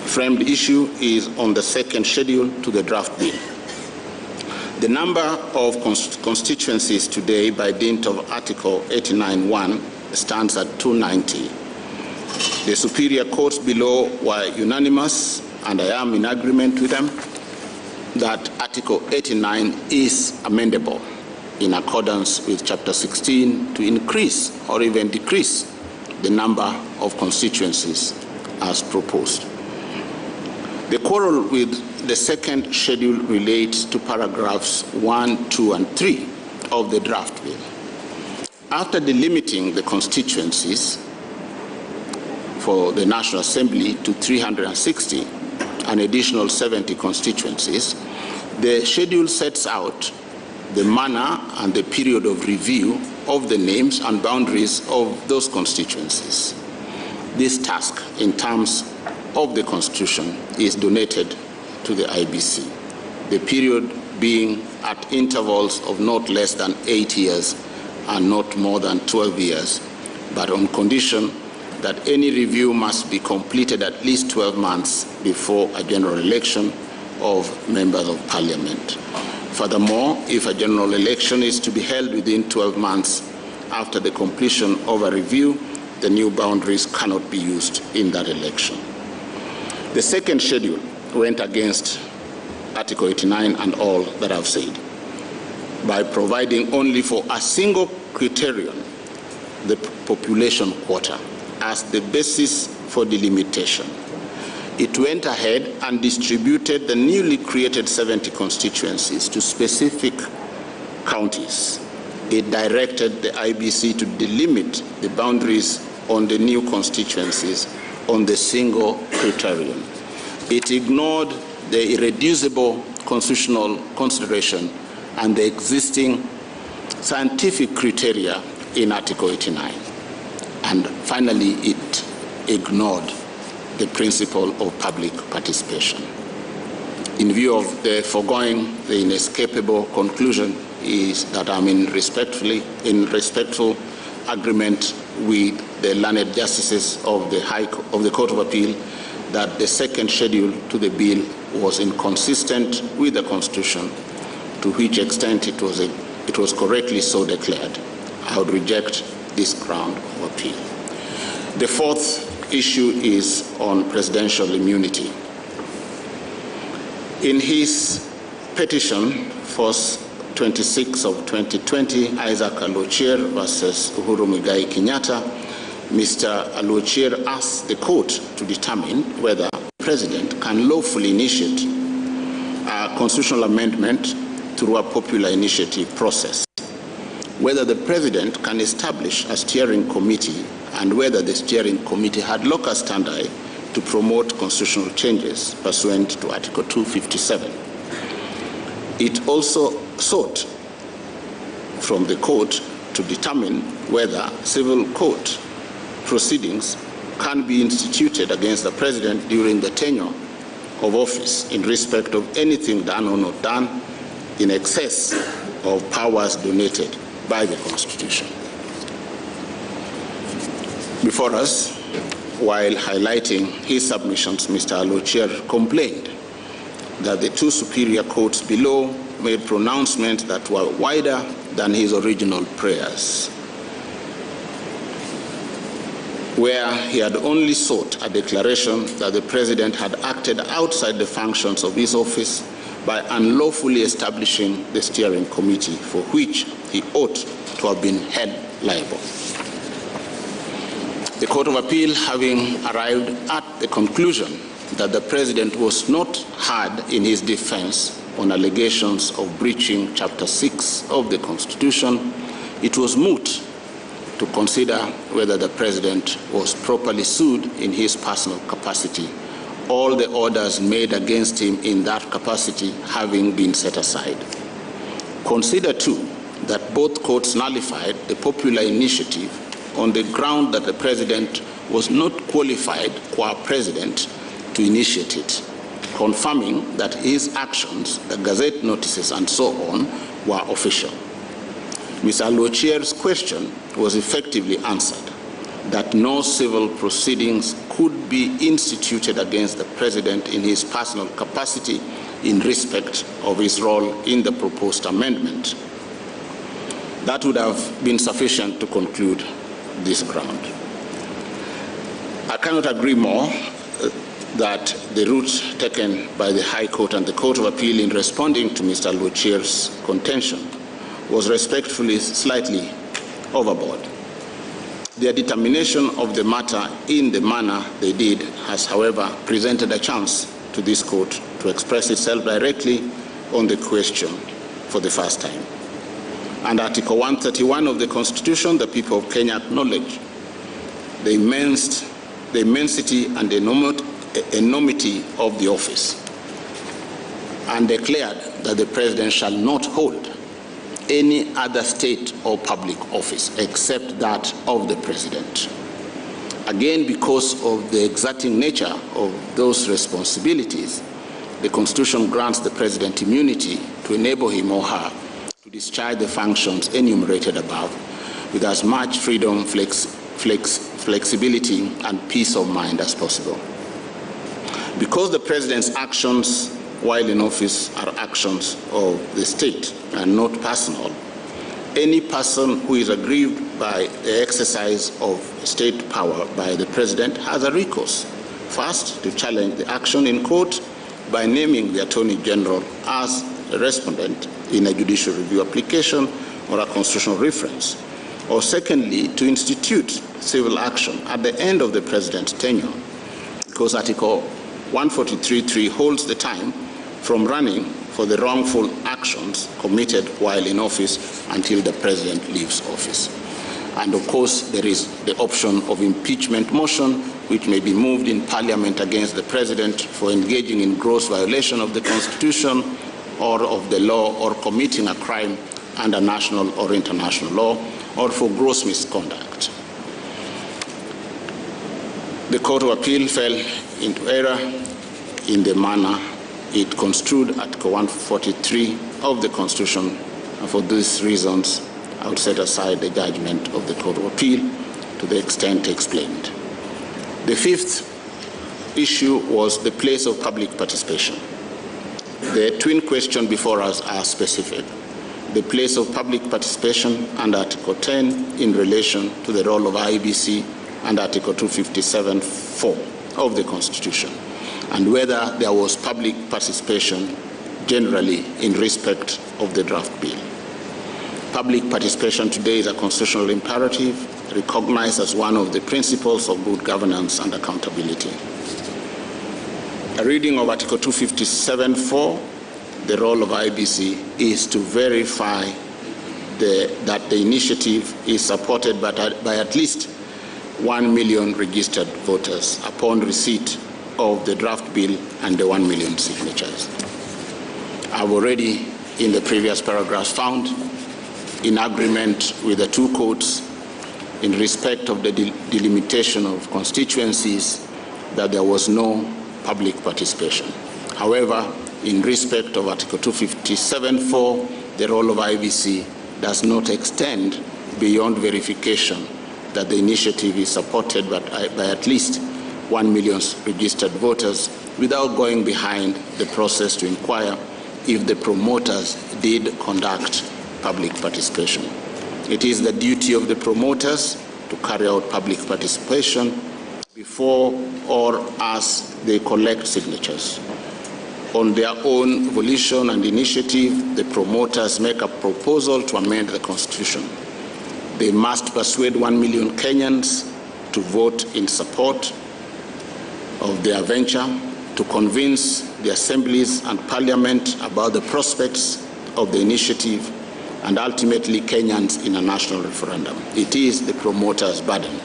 framed issue is on the second schedule to the draft bill. The number of constituencies today, by dint of Article 89(1), stands at 290. The superior courts below were unanimous, and I am in agreement with them, that Article 89 is amendable in accordance with Chapter 16 to increase or even decrease the number of constituencies as proposed. The quarrel with the second schedule relates to paragraphs 1, 2, and 3 of the draft bill. After delimiting the constituencies for the National Assembly to 360, an additional 70 constituencies, the schedule sets out the manner and the period of review of the names and boundaries of those constituencies. This task, in terms of the Constitution, is donated to the IBC, the period being at intervals of not less than 8 years and not more than 12 years, but on condition that any review must be completed at least 12 months before a general election of members of Parliament. Furthermore, if a general election is to be held within 12 months after the completion of a review, the new boundaries cannot be used in that election. The second schedule went against Article 89 and all that I've said by providing only for a single criterion, the population quota, as the basis for delimitation. It went ahead and distributed the newly created 70 constituencies to specific counties. It directed the IBC to delimit the boundaries on the new constituencies on the single criterion. It ignored the irreducible constitutional consideration and the existing scientific criteria in Article 89. And finally, it ignored the principle of public participation. In view of the foregoing, the inescapable conclusion is that I'm in respectful agreement with the learned justices of the Court of Appeal that the second schedule to the bill was inconsistent with the Constitution, to which extent it was correctly so declared. I would reject this ground of appeal. The fourth issue is on presidential immunity. In his petition, Force 26 of 2020, Isaac Alochier versus Uhuru Kenyatta, Mr. Alochier asked the court to determine whether the President can lawfully initiate a constitutional amendment through a popular initiative process, whether the President can establish a steering committee, and whether the steering committee had locus standi to promote constitutional changes pursuant to Article 257. It also sought from the court to determine whether civil court proceedings can be instituted against the President during the tenure of office in respect of anything done or not done in excess of powers donated by the Constitution. Before us, while highlighting his submissions, Mr. Alochier complained that the two superior courts below made pronouncements that were wider than his original prayers, where he had only sought a declaration that the President had acted outside the functions of his office by unlawfully establishing the steering committee, for which he ought to have been held liable. The Court of Appeal, having arrived at the conclusion that the President was not heard in his defense on allegations of breaching Chapter 6 of the Constitution, it was moot to consider whether the President was properly sued in his personal capacity, all the orders made against him in that capacity having been set aside. Consider, too, that both courts nullified the popular initiative on the ground that the President was not qualified qua President to initiate it, confirming that his actions, the Gazette notices and so on, were official. Mr. Alochier's question was effectively answered, that no civil proceedings could be instituted against the President in his personal capacity in respect of his role in the proposed amendment. That would have been sufficient to conclude this ground. I cannot agree more that the route taken by the High Court and the Court of Appeal in responding to Mr. Alochier's contention was respectfully slightly overboard. Their determination of the matter in the manner they did has, however, presented a chance to this court to express itself directly on the question for the first time. Under Article 131 of the Constitution, the people of Kenya acknowledge the immensity and the enormity of the office, and declared that the President shall not hold any other state or public office except that of the President. Again, because of the exerting nature of those responsibilities, the Constitution grants the President immunity to enable him or her to discharge the functions enumerated above with as much freedom, flexibility, and peace of mind as possible. Because the President's actions while in office are actions of the state and not personal, any person who is aggrieved by the exercise of state power by the President has a recourse. First, to challenge the action in court by naming the Attorney General as a respondent in a judicial review application or a constitutional reference. Or secondly, to institute civil action at the end of the President's tenure, because Article 143.3 holds the time from running for the wrongful actions committed while in office until the President leaves office. And of course, there is the option of impeachment motion, which may be moved in Parliament against the President for engaging in gross violation of the Constitution or of the law, or committing a crime under national or international law, or for gross misconduct. The Court of Appeal fell into error in the manner it construed Article 143 of the Constitution, and for these reasons, I would set aside the judgment of the Court of Appeal to the extent explained. The fifth issue was the place of public participation. The twin questions before us are specific. The place of public participation under Article 10 in relation to the role of IEBC and Article 257(4) of the Constitution, and whether there was public participation generally in respect of the draft bill. Public participation today is a constitutional imperative recognized as one of the principles of good governance and accountability. A reading of Article 257.4, the role of IEBC is to verify that the initiative is supported by at least 1 million registered voters upon receipt of the draft bill and the 1 million signatures. I've already, in the previous paragraphs, found in agreement with the two courts in respect of the delimitation of constituencies that there was no public participation. However, in respect of Article 257.4, the role of IEBC does not extend beyond verification that the initiative is supported by at least 1 million registered voters without going behind the process to inquire if the promoters did conduct public participation. It is the duty of the promoters to carry out public participation before or as they collect signatures. On their own volition and initiative, the promoters make a proposal to amend the Constitution. They must persuade 1 million Kenyans to vote in support of their venture, to convince the assemblies and parliament about the prospects of the initiative, and ultimately Kenyans in a national referendum. It is the promoters' burden.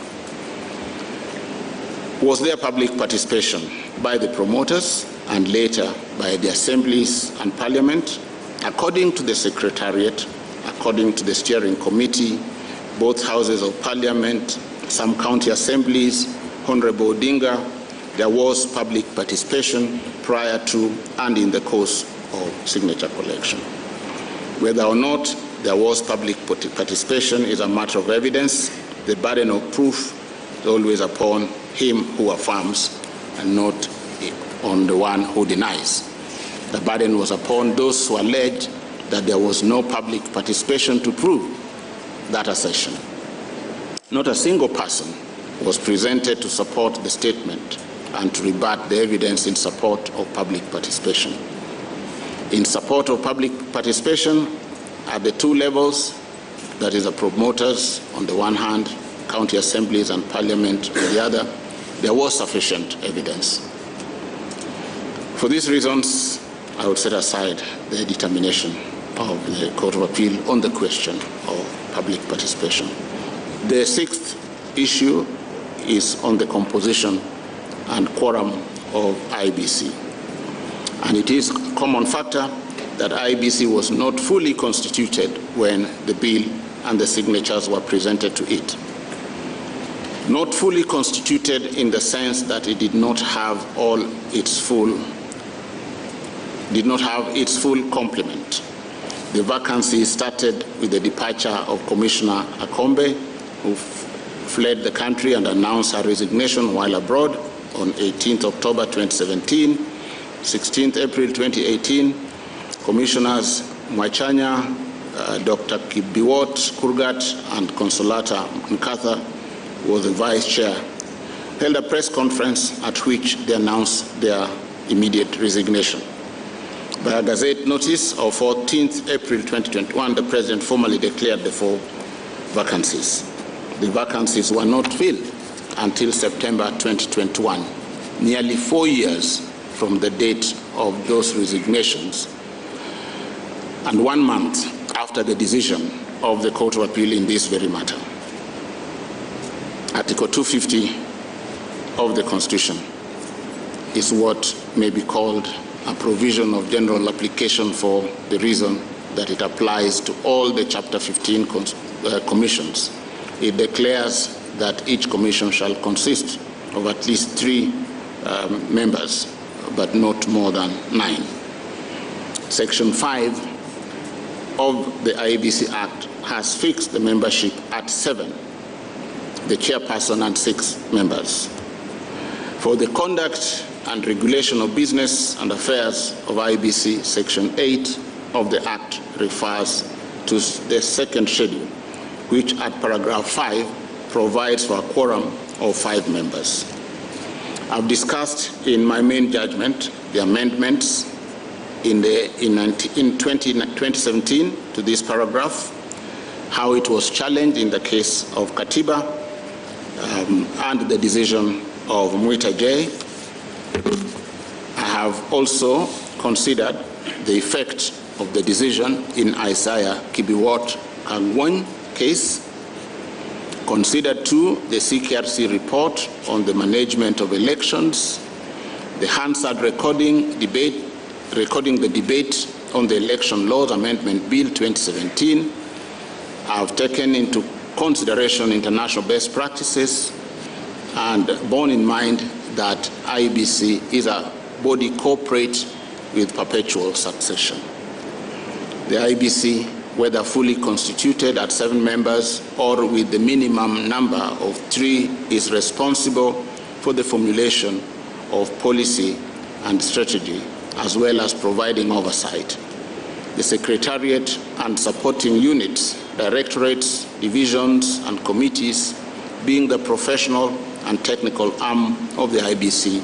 Was there public participation by the promoters and later by the assemblies and parliament? According to the Secretariat, according to the steering committee, both houses of parliament, some county assemblies, Honorable Odinga, there was public participation prior to and in the course of signature collection. Whether or not there was public participation is a matter of evidence. The burden of proof is always upon him who affirms and not on the one who denies. The burden was upon those who allege that there was no public participation to prove that assertion. Not a single person was presented to support the statement and to rebut the evidence in support of public participation. In support of public participation at the two levels, that is the promoters on the one hand, county assemblies and parliament on the other, there was sufficient evidence. For these reasons, I would set aside the determination of the Court of Appeal on the question of public participation. The sixth issue is on the composition and quorum of IEBC. And it is a common factor that IEBC was not fully constituted when the bill and the signatures were presented to it. Not fully constituted in the sense that it did not have its full complement. The vacancy started with the departure of Commissioner Koome, who fled the country and announced her resignation while abroad on 18th October 2017, 16th April 2018. Commissioners Mwachanya, Dr. Kibiwot Kurgat, and Consolata Nkatha was the vice chair, held a press conference at which they announced their immediate resignation. By a Gazette notice of 14th April 2021, the President formally declared the 4 vacancies. The vacancies were not filled until September 2021, nearly 4 years from the date of those resignations, and 1 month after the decision of the Court of Appeal in this very matter. Article 250 of the Constitution is what may be called a provision of general application for the reason that it applies to all the Chapter 15 commissions. It declares that each commission shall consist of at least 3 members, but not more than 9. Section 5 of the IEBC Act has fixed the membership at 7, the chairperson and 6 members. For the conduct and regulation of business and affairs of IEBC, Section 8 of the Act refers to the second schedule, which at paragraph 5 provides for a quorum of 5 members. I've discussed in my main judgment the amendments in 2017 to this paragraph, how it was challenged in the case of Katiba and the decision of Mutembei. I have also considered the effect of the decision in Isaiah Kibiwot Kangwon case, considered too the CKRC report on the management of elections, the Hansard recording the debate on the Election Laws Amendment Bill 2017. I have taken into consideration international best practices and borne in mind that IEBC is a body corporate with perpetual succession. The IEBC, whether fully constituted at 7 members or with the minimum number of 3, is responsible for the formulation of policy and strategy, as well as providing oversight. The Secretariat and supporting units, directorates, divisions, and committees, being the professional and technical arm of the IEBC,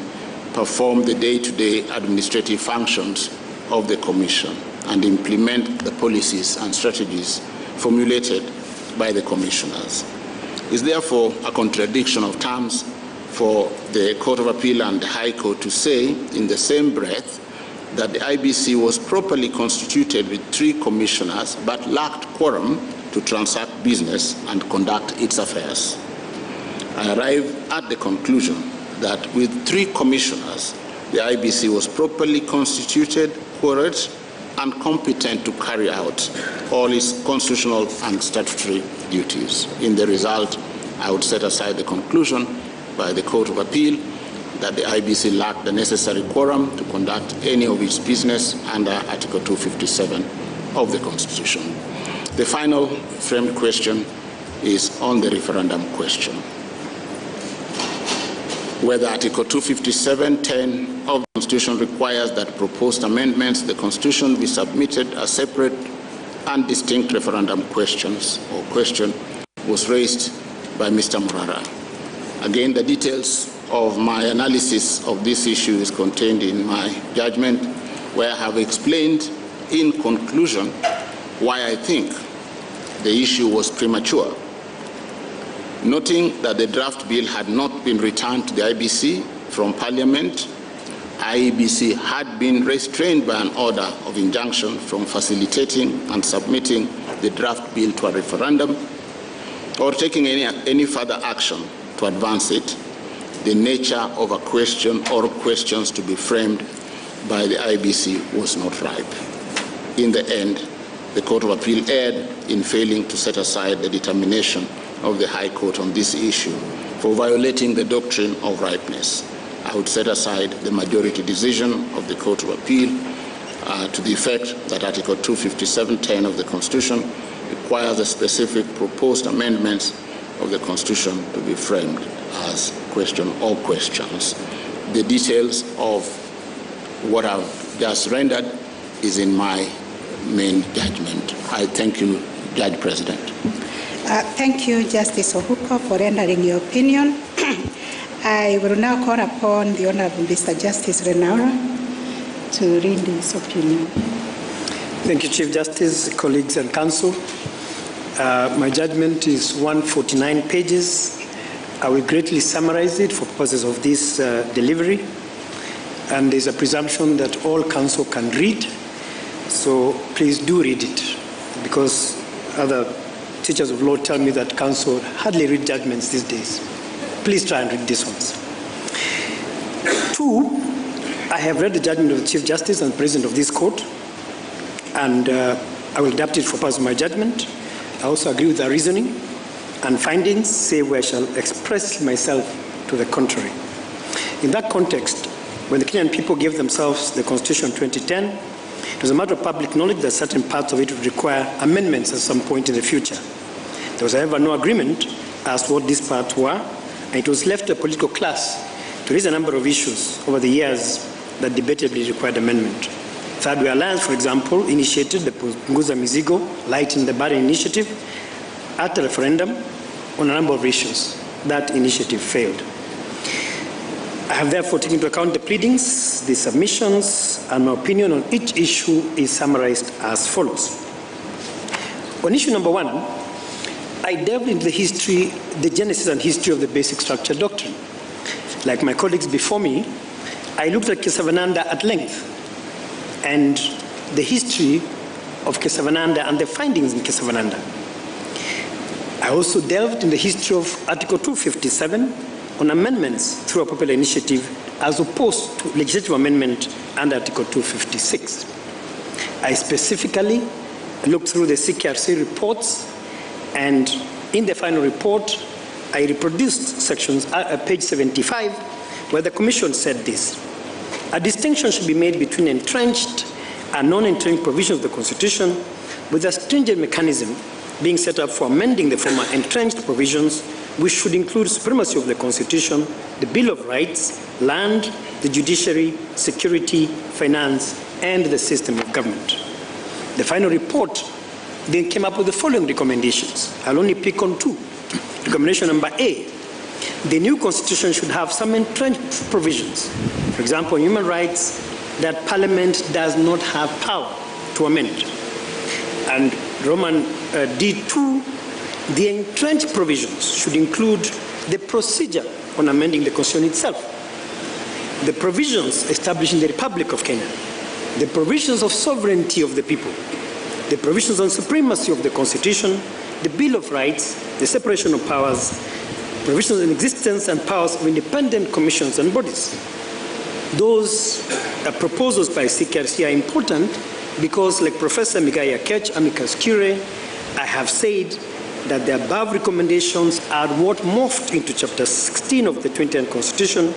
perform the day-to-day administrative functions of the Commission and implement the policies and strategies formulated by the Commissioners. It is therefore a contradiction of terms for the Court of Appeal and the High Court to say in the same breath that the IEBC was properly constituted with 3 commissioners but lacked quorum to transact business and conduct its affairs. I arrive at the conclusion that with 3 commissioners, the IEBC was properly constituted, quorate, and competent to carry out all its constitutional and statutory duties. In the result, I would set aside the conclusion by the Court of Appeal that the IEBC lacked the necessary quorum to conduct any of its business under Article 257 of the Constitution. The final framed question is on the referendum question. Whether Article 257(10) of the Constitution requires that proposed amendments to the Constitution be submitted as separate and distinct referendum questions or question was raised by Mr. Morara. Again, the details of my analysis of this issue is contained in my judgment, where I have explained in conclusion why I think the issue was premature. Noting that the draft bill had not been returned to the IEBC from Parliament, IEBC had been restrained by an order of injunction from facilitating and submitting the draft bill to a referendum or taking any further action to advance it. The nature of a question or questions to be framed by the IEBC was not ripe. In the end, the Court of Appeal erred in failing to set aside the determination of the High Court on this issue for violating the doctrine of ripeness. I would set aside the majority decision of the Court of Appeal to the effect that Article 257(10) of the Constitution requires the specific proposed amendments of the Constitution to be framed as question or questions. The details of what I've just rendered is in my main judgment. I thank you, Judge President. Thank you, Justice Ohuko, for rendering your opinion. I will now call upon the Honorable Mr. Justice Renaura to read his opinion. Thank you, Chief Justice, colleagues and counsel. My judgment is 149 pages. I will greatly summarize it for purposes of this delivery. And there's a presumption that all counsel can read. So please do read it, because other teachers of law tell me that counsel hardly read judgments these days. Please try and read these ones. 2, I have read the judgment of the Chief Justice and President of this court, and I will adapt it for purposes of my judgment. I also agree with the reasoning and findings, save where I shall express myself to the contrary. In that context, when the Kenyan people gave themselves the Constitution 2010, it was a matter of public knowledge that certain parts of it would require amendments at some point in the future. There was, however, no agreement as to what these parts were, and it was left to a political class to raise a number of issues over the years that debatably required amendment. Third Way Alliance, for example, initiated the Punguza Mizigo, Lighten the Burden initiative at a referendum on a number of issues. That initiative failed. I have therefore taken into account the pleadings, the submissions, and my opinion on each issue is summarized as follows. On issue number 1, I delved into the history, the genesis and history of the basic structure doctrine. Like my colleagues before me, I looked at Kesavananda at length and the history of Kesavananda and the findings in Kesavananda. I also delved in the history of Article 257 on amendments through a popular initiative as opposed to legislative amendment under Article 256. I specifically looked through the CKRC reports, and in the final report, I reproduced sections, page 75, where the Commission said this: a distinction should be made between entrenched and non-entrenched provisions of the Constitution, with a stringent mechanism being set up for amending the former entrenched provisions, which should include supremacy of the Constitution, the Bill of Rights, land, the judiciary, security, finance, and the system of government. The final report then came up with the following recommendations. I'll only pick on two. Recommendation number A: the new Constitution should have some entrenched provisions, for example, human rights, that Parliament does not have power to amend. And Roman D2, the entrenched provisions should include the procedure on amending the Constitution itself, the provisions establishing the Republic of Kenya, the provisions of sovereignty of the people, the provisions on supremacy of the Constitution, the Bill of Rights, the separation of powers, provisions on existence and powers of independent commissions and bodies. Those proposals by CKRC are important because, like Professor Migaya Ketch, amicus curiae, I have said that the above recommendations are what morphed into Chapter 16 of the 2010 Constitution,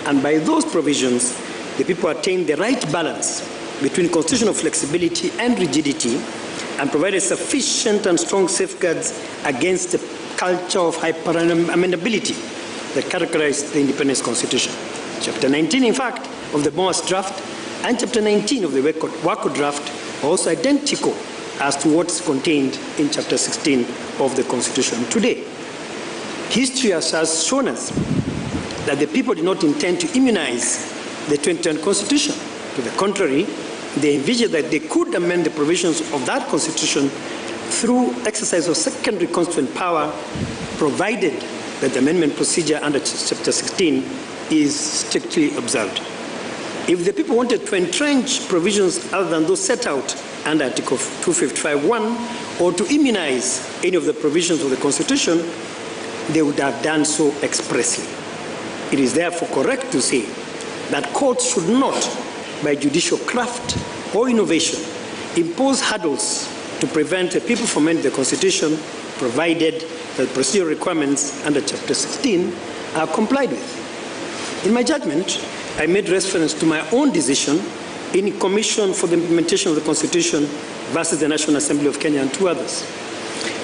and by those provisions, the people attained the right balance between constitutional flexibility and rigidity and provided sufficient and strong safeguards against the culture of hyper-amendability that characterized the Independence Constitution. Chapter 19, in fact, of the Boas draft and Chapter 19 of the Wako draft are also identical as to what's contained in Chapter 16 of the Constitution today. History has shown us that the people did not intend to immunize the 2010 Constitution. To the contrary, they envisioned that they could amend the provisions of that Constitution through exercise of secondary constituent power, provided that the amendment procedure under Chapter 16 is strictly observed. If the people wanted to entrench provisions other than those set out under Article 255(1) or to immunize any of the provisions of the Constitution, they would have done so expressly. It is therefore correct to say that courts should not, by judicial craft or innovation, impose hurdles to prevent the people from amending the Constitution, provided that procedural requirements under Chapter 16 are complied with. In my judgment, I made reference to my own decision in Commission for the Implementation of the Constitution versus the National Assembly of Kenya and two others.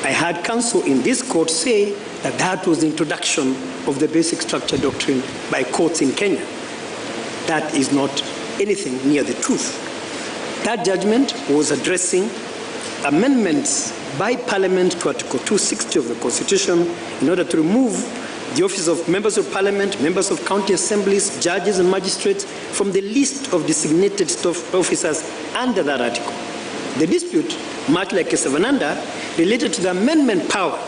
I had counsel in this court say that that was the introduction of the basic structure doctrine by courts in Kenya. That is not anything near the truth. That judgment was addressing amendments by Parliament to Article 260 of the Constitution in order to remove the office of members of Parliament, members of county assemblies, judges and magistrates from the list of designated officers under that article. The dispute, much like Kesavananda, related to the amendment power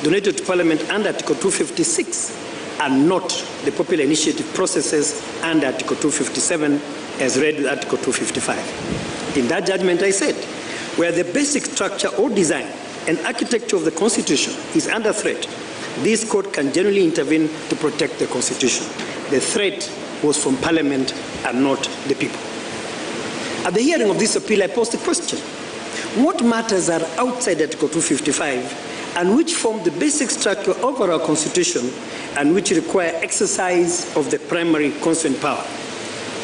donated to Parliament under Article 256 and not the popular initiative processes under Article 257 as read with Article 255. In that judgment I said, where the basic structure or design and architecture of the Constitution is under threat, this court can generally intervene to protect the Constitution. The threat was from Parliament and not the people. At the hearing of this appeal, I posed the question: what matters are outside Article 255 and which form the basic structure of our Constitution and which require exercise of the primary constituent power?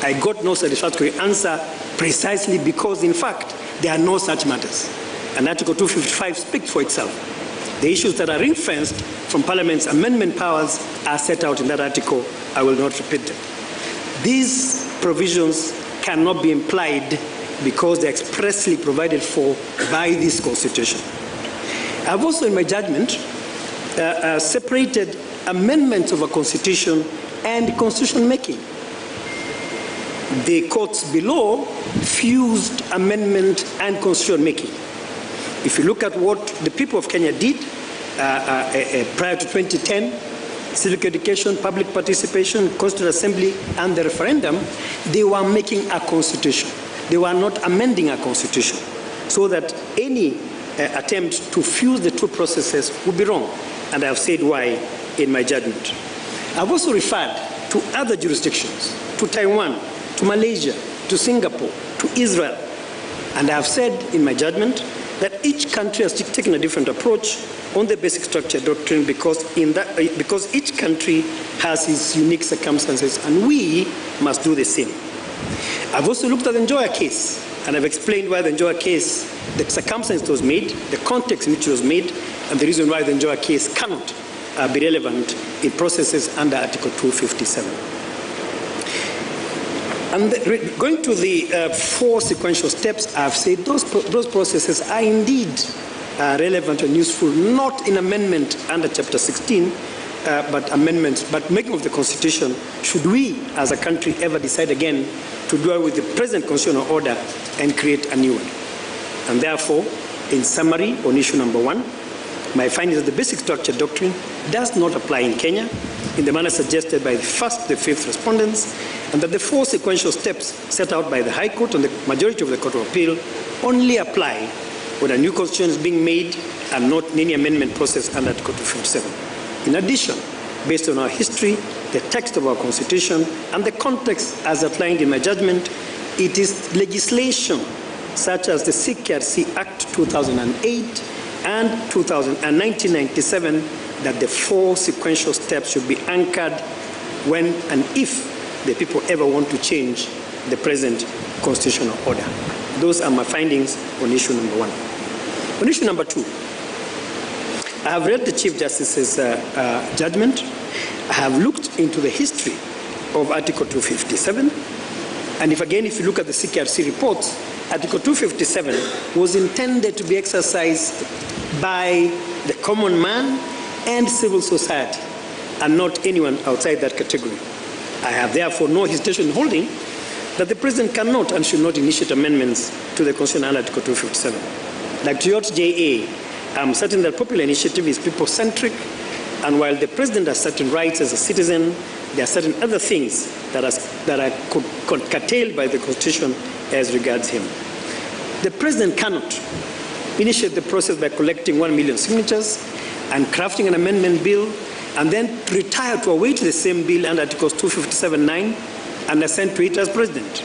I got no satisfactory answer precisely because, in fact, there are no such matters. And Article 255 speaks for itself. The issues that are ring-fenced from Parliament's amendment powers are set out in that article. I will not repeat them. These provisions cannot be implied because they are expressly provided for by this Constitution. I have also, in my judgment, separated amendments of a Constitution and constitution making. The courts below fused amendment and constitution making. If you look at what the people of Kenya did, prior to 2010, civic education, public participation, constituent assembly, and the referendum, they were making a constitution. They were not amending a constitution, so that any attempt to fuse the two processes would be wrong. And I have said why in my judgment. I've also referred to other jurisdictions, to Taiwan, to Malaysia, to Singapore, to Israel. And I have said in my judgment that each country has taken a different approach on the basic structure doctrine because each country has its unique circumstances, and we must do the same. I've also looked at the Njoya case, and I've explained why the Njoya case, the circumstance it was made, the context in which it was made, and the reason why the Njoya case cannot be relevant in processes under Article 257. And going to the 4 sequential steps, I've said those processes are indeed relevant and useful, not in amendment under Chapter 16, but making of the Constitution, should we as a country ever decide again to dwell with the present constitutional order and create a new one. And therefore, in summary, on issue number 1, my finding is that the basic structure doctrine does not apply in Kenya in the manner suggested by the 1st to the 5th respondents, and that the 4 sequential steps set out by the High Court and the majority of the Court of Appeal only apply when a new constitution is being made and not in any amendment process under Article 257. In addition, based on our history, the text of our Constitution, and the context as outlined in my judgment, it is legislation such as the CKRC Act 2008 and 1997 that the 4 sequential steps should be anchored when and if the people ever want to change the present constitutional order. Those are my findings on issue number 1. On issue number 2, I have read the Chief Justice's judgment. I have looked into the history of Article 257. And if you look at the CKRC reports, Article 257 was intended to be exercised by the common man and civil society, and not anyone outside that category. I have therefore no hesitation in holding that the President cannot and should not initiate amendments to the Constitution under Article 257. Like George J.A., I'm certain that popular initiative is people-centric, and while the President has certain rights as a citizen, there are certain other things that are curtailed by the Constitution as regards him. The President cannot initiate the process by collecting 1 million signatures and crafting an amendment bill and then retire to await the same bill under Articles 257(9) and assent to it as President.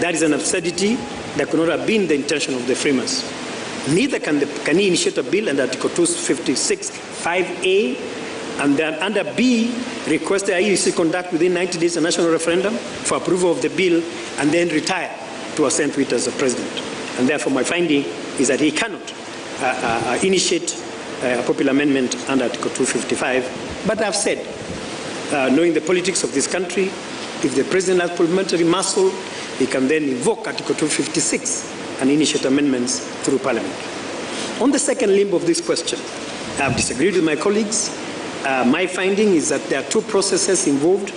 That is an absurdity that could not have been the intention of the framers. Neither can he initiate a bill under Article 256(5)(a) and then under B, request the IEC conduct within 90 days a national referendum for approval of the bill and then retire to assent to it as a President. And therefore my finding is that he cannot initiate a popular amendment under Article 255. But I've said, knowing the politics of this country, if the President has parliamentary muscle, he can then invoke Article 256 and initiate amendments through Parliament. On the second limb of this question, I have disagreed with my colleagues. My finding is that there are 2 processes involved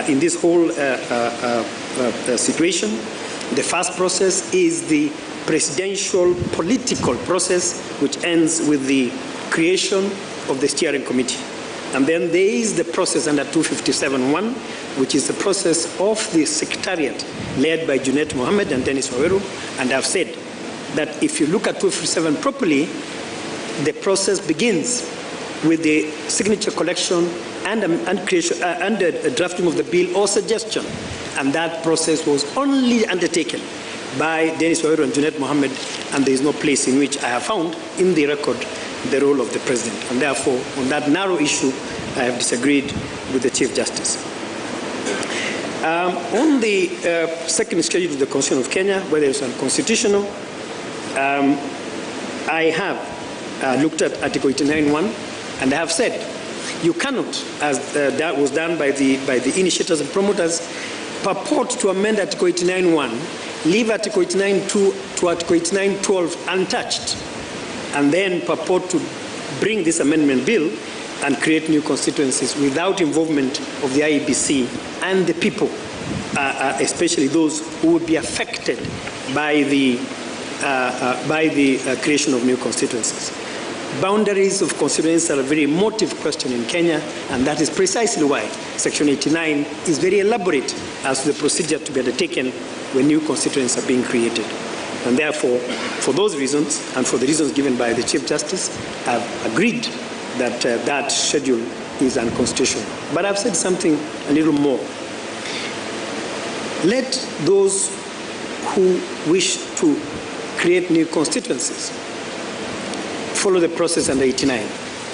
in this whole situation. The first process is the presidential political process, which ends with the creation of the steering committee. And then there is the process under 257(1), which is the process of the secretariat led by Junet Mohammed and Dennis Waweru. And I've said that if you look at 257 properly, the process begins with the signature collection and creation and the drafting of the bill or suggestion. And that process was only undertaken by Dennis Waweru and Junet Mohammed, and there is no place in which I have found in the record the role of the President. And therefore, on that narrow issue, I have disagreed with the Chief Justice. On the second schedule of the Constitution of Kenya, whether it's unconstitutional, I have looked at Article 89(1), and I have said you cannot, as that was done by the initiators and promoters, purport to amend Article 89(1), leave Article 89(2) to Article 89(12) untouched, and then purport to bring this amendment bill and create new constituencies without involvement of the IEBC and the people, especially those who would be affected by the creation of new constituencies. Boundaries of constituencies are a very emotive question in Kenya, and that is precisely why Section 89 is very elaborate as to the procedure to be undertaken when new constituencies are being created. And therefore, for those reasons, and for the reasons given by the Chief Justice, I've agreed that that schedule is unconstitutional. But I've said something a little more. Let those who wish to create new constituencies follow the process under 89.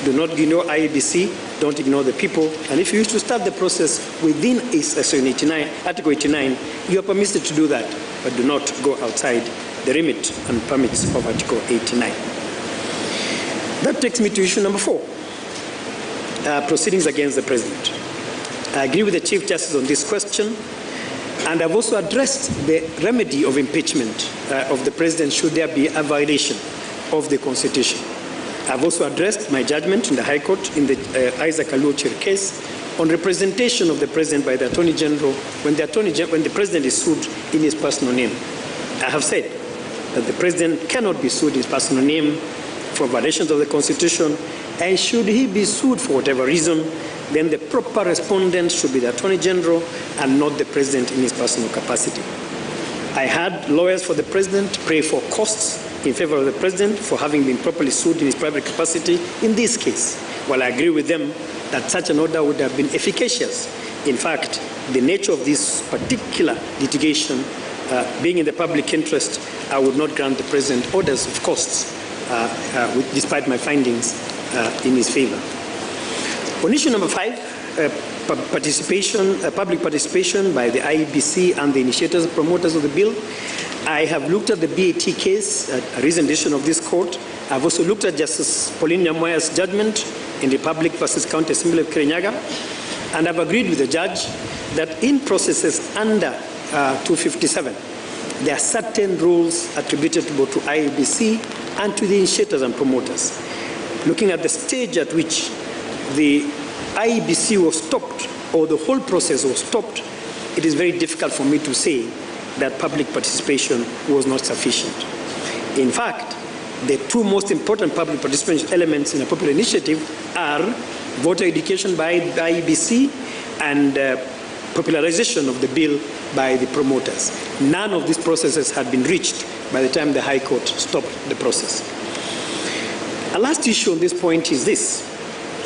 Do not ignore IEBC, don't ignore the people, and if you wish to start the process within Section 89, Article 89, you are permitted to do that, but do not go outside the remit and permits of Article 89. That takes me to issue number 4, proceedings against the President. I agree with the Chief Justice on this question, and I've also addressed the remedy of impeachment of the President should there be a violation of the Constitution. I've also addressed my judgment in the High Court in the Isaac Aluocher case on representation of the President by the Attorney General when the President is sued in his personal name. I have said that the President cannot be sued in his personal name for violations of the Constitution, and should he be sued for whatever reason, then the proper respondent should be the Attorney General and not the President in his personal capacity. I had lawyers for the President pray for costs in favor of the President for having been properly sued in his private capacity in this case. While I agree with them that such an order would have been efficacious, in fact, the nature of this particular litigation being in the public interest, I would not grant the President orders of costs, despite my findings in his favor. On issue number 5, public participation by the IEBC and the initiators and promoters of the bill, I have looked at the BAT case, a recent decision of this court. I've also looked at Justice Pauline Nyamoya's judgment in Republic versus County Assembly of Kirinyaga, and I've agreed with the judge that in processes under 257, there are certain rules attributable to IEBC and to the initiators and promoters. Looking at the stage at which the IEBC was stopped, or the whole process was stopped, it is very difficult for me to say that public participation was not sufficient. In fact, the two most important public participation elements in a popular initiative are voter education by the IEBC and popularization of the bill by the promoters. None of these processes had been reached by the time the High Court stopped the process. A last issue on this point is this.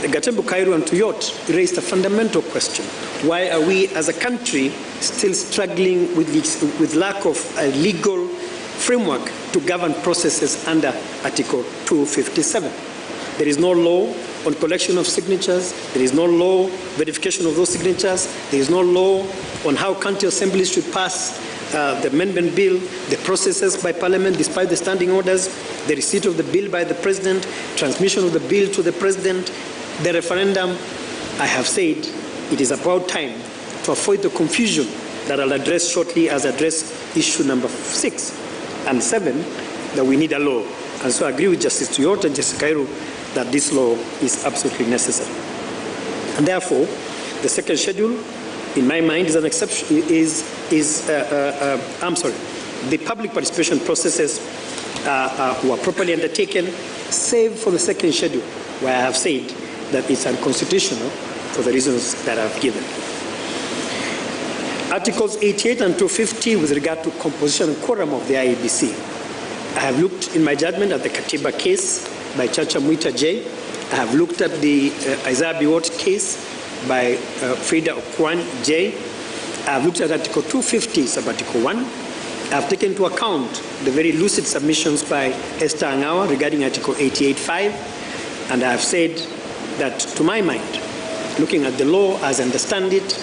Gatembu Kairu and Tuyot raised a fundamental question. Why are we as a country still struggling with lack of a legal framework to govern processes under Article 257? There is no law on collection of signatures. There is no law verification of those signatures. There is no law on how county assemblies should pass the amendment bill, the processes by Parliament despite the standing orders, the receipt of the bill by the President, transmission of the bill to the President, the referendum. I have said it is about time to avoid the confusion that I'll address shortly as I address issue number 6 and 7, that we need a law. And so I agree with Justice Tuyot and Justice Kairu that this law is absolutely necessary. And therefore, the second schedule, in my mind, is an exception. The public participation processes were properly undertaken, save for the second schedule, where I have said that it's unconstitutional for the reasons that I've given. Articles 88 and 250 with regard to composition and quorum of the IEBC. I have looked in my judgment at the Katiba case by Chacha Mwita J. I have looked at the Isaiah Biwott case by Frida Okwan J. I have looked at Article 250, sub-Article 1. I have taken into account the very lucid submissions by Esther Angawa regarding Article 88.5, and I have said that, to my mind, looking at the law as I understand it,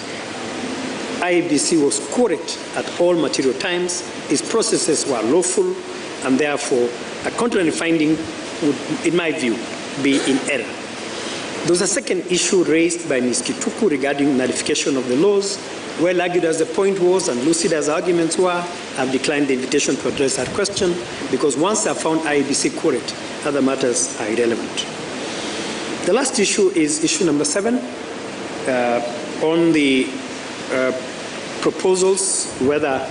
IEBC was correct at all material times, its processes were lawful, and therefore a contrary finding would, in my view, be in error. There was a second issue raised by Ms. Kituku regarding nullification of the laws. Well argued as the point was and lucid as arguments were, I've declined the invitation to address that question because once I found IEBC correct, other matters are irrelevant. The last issue is issue number 7 on the proposals, whether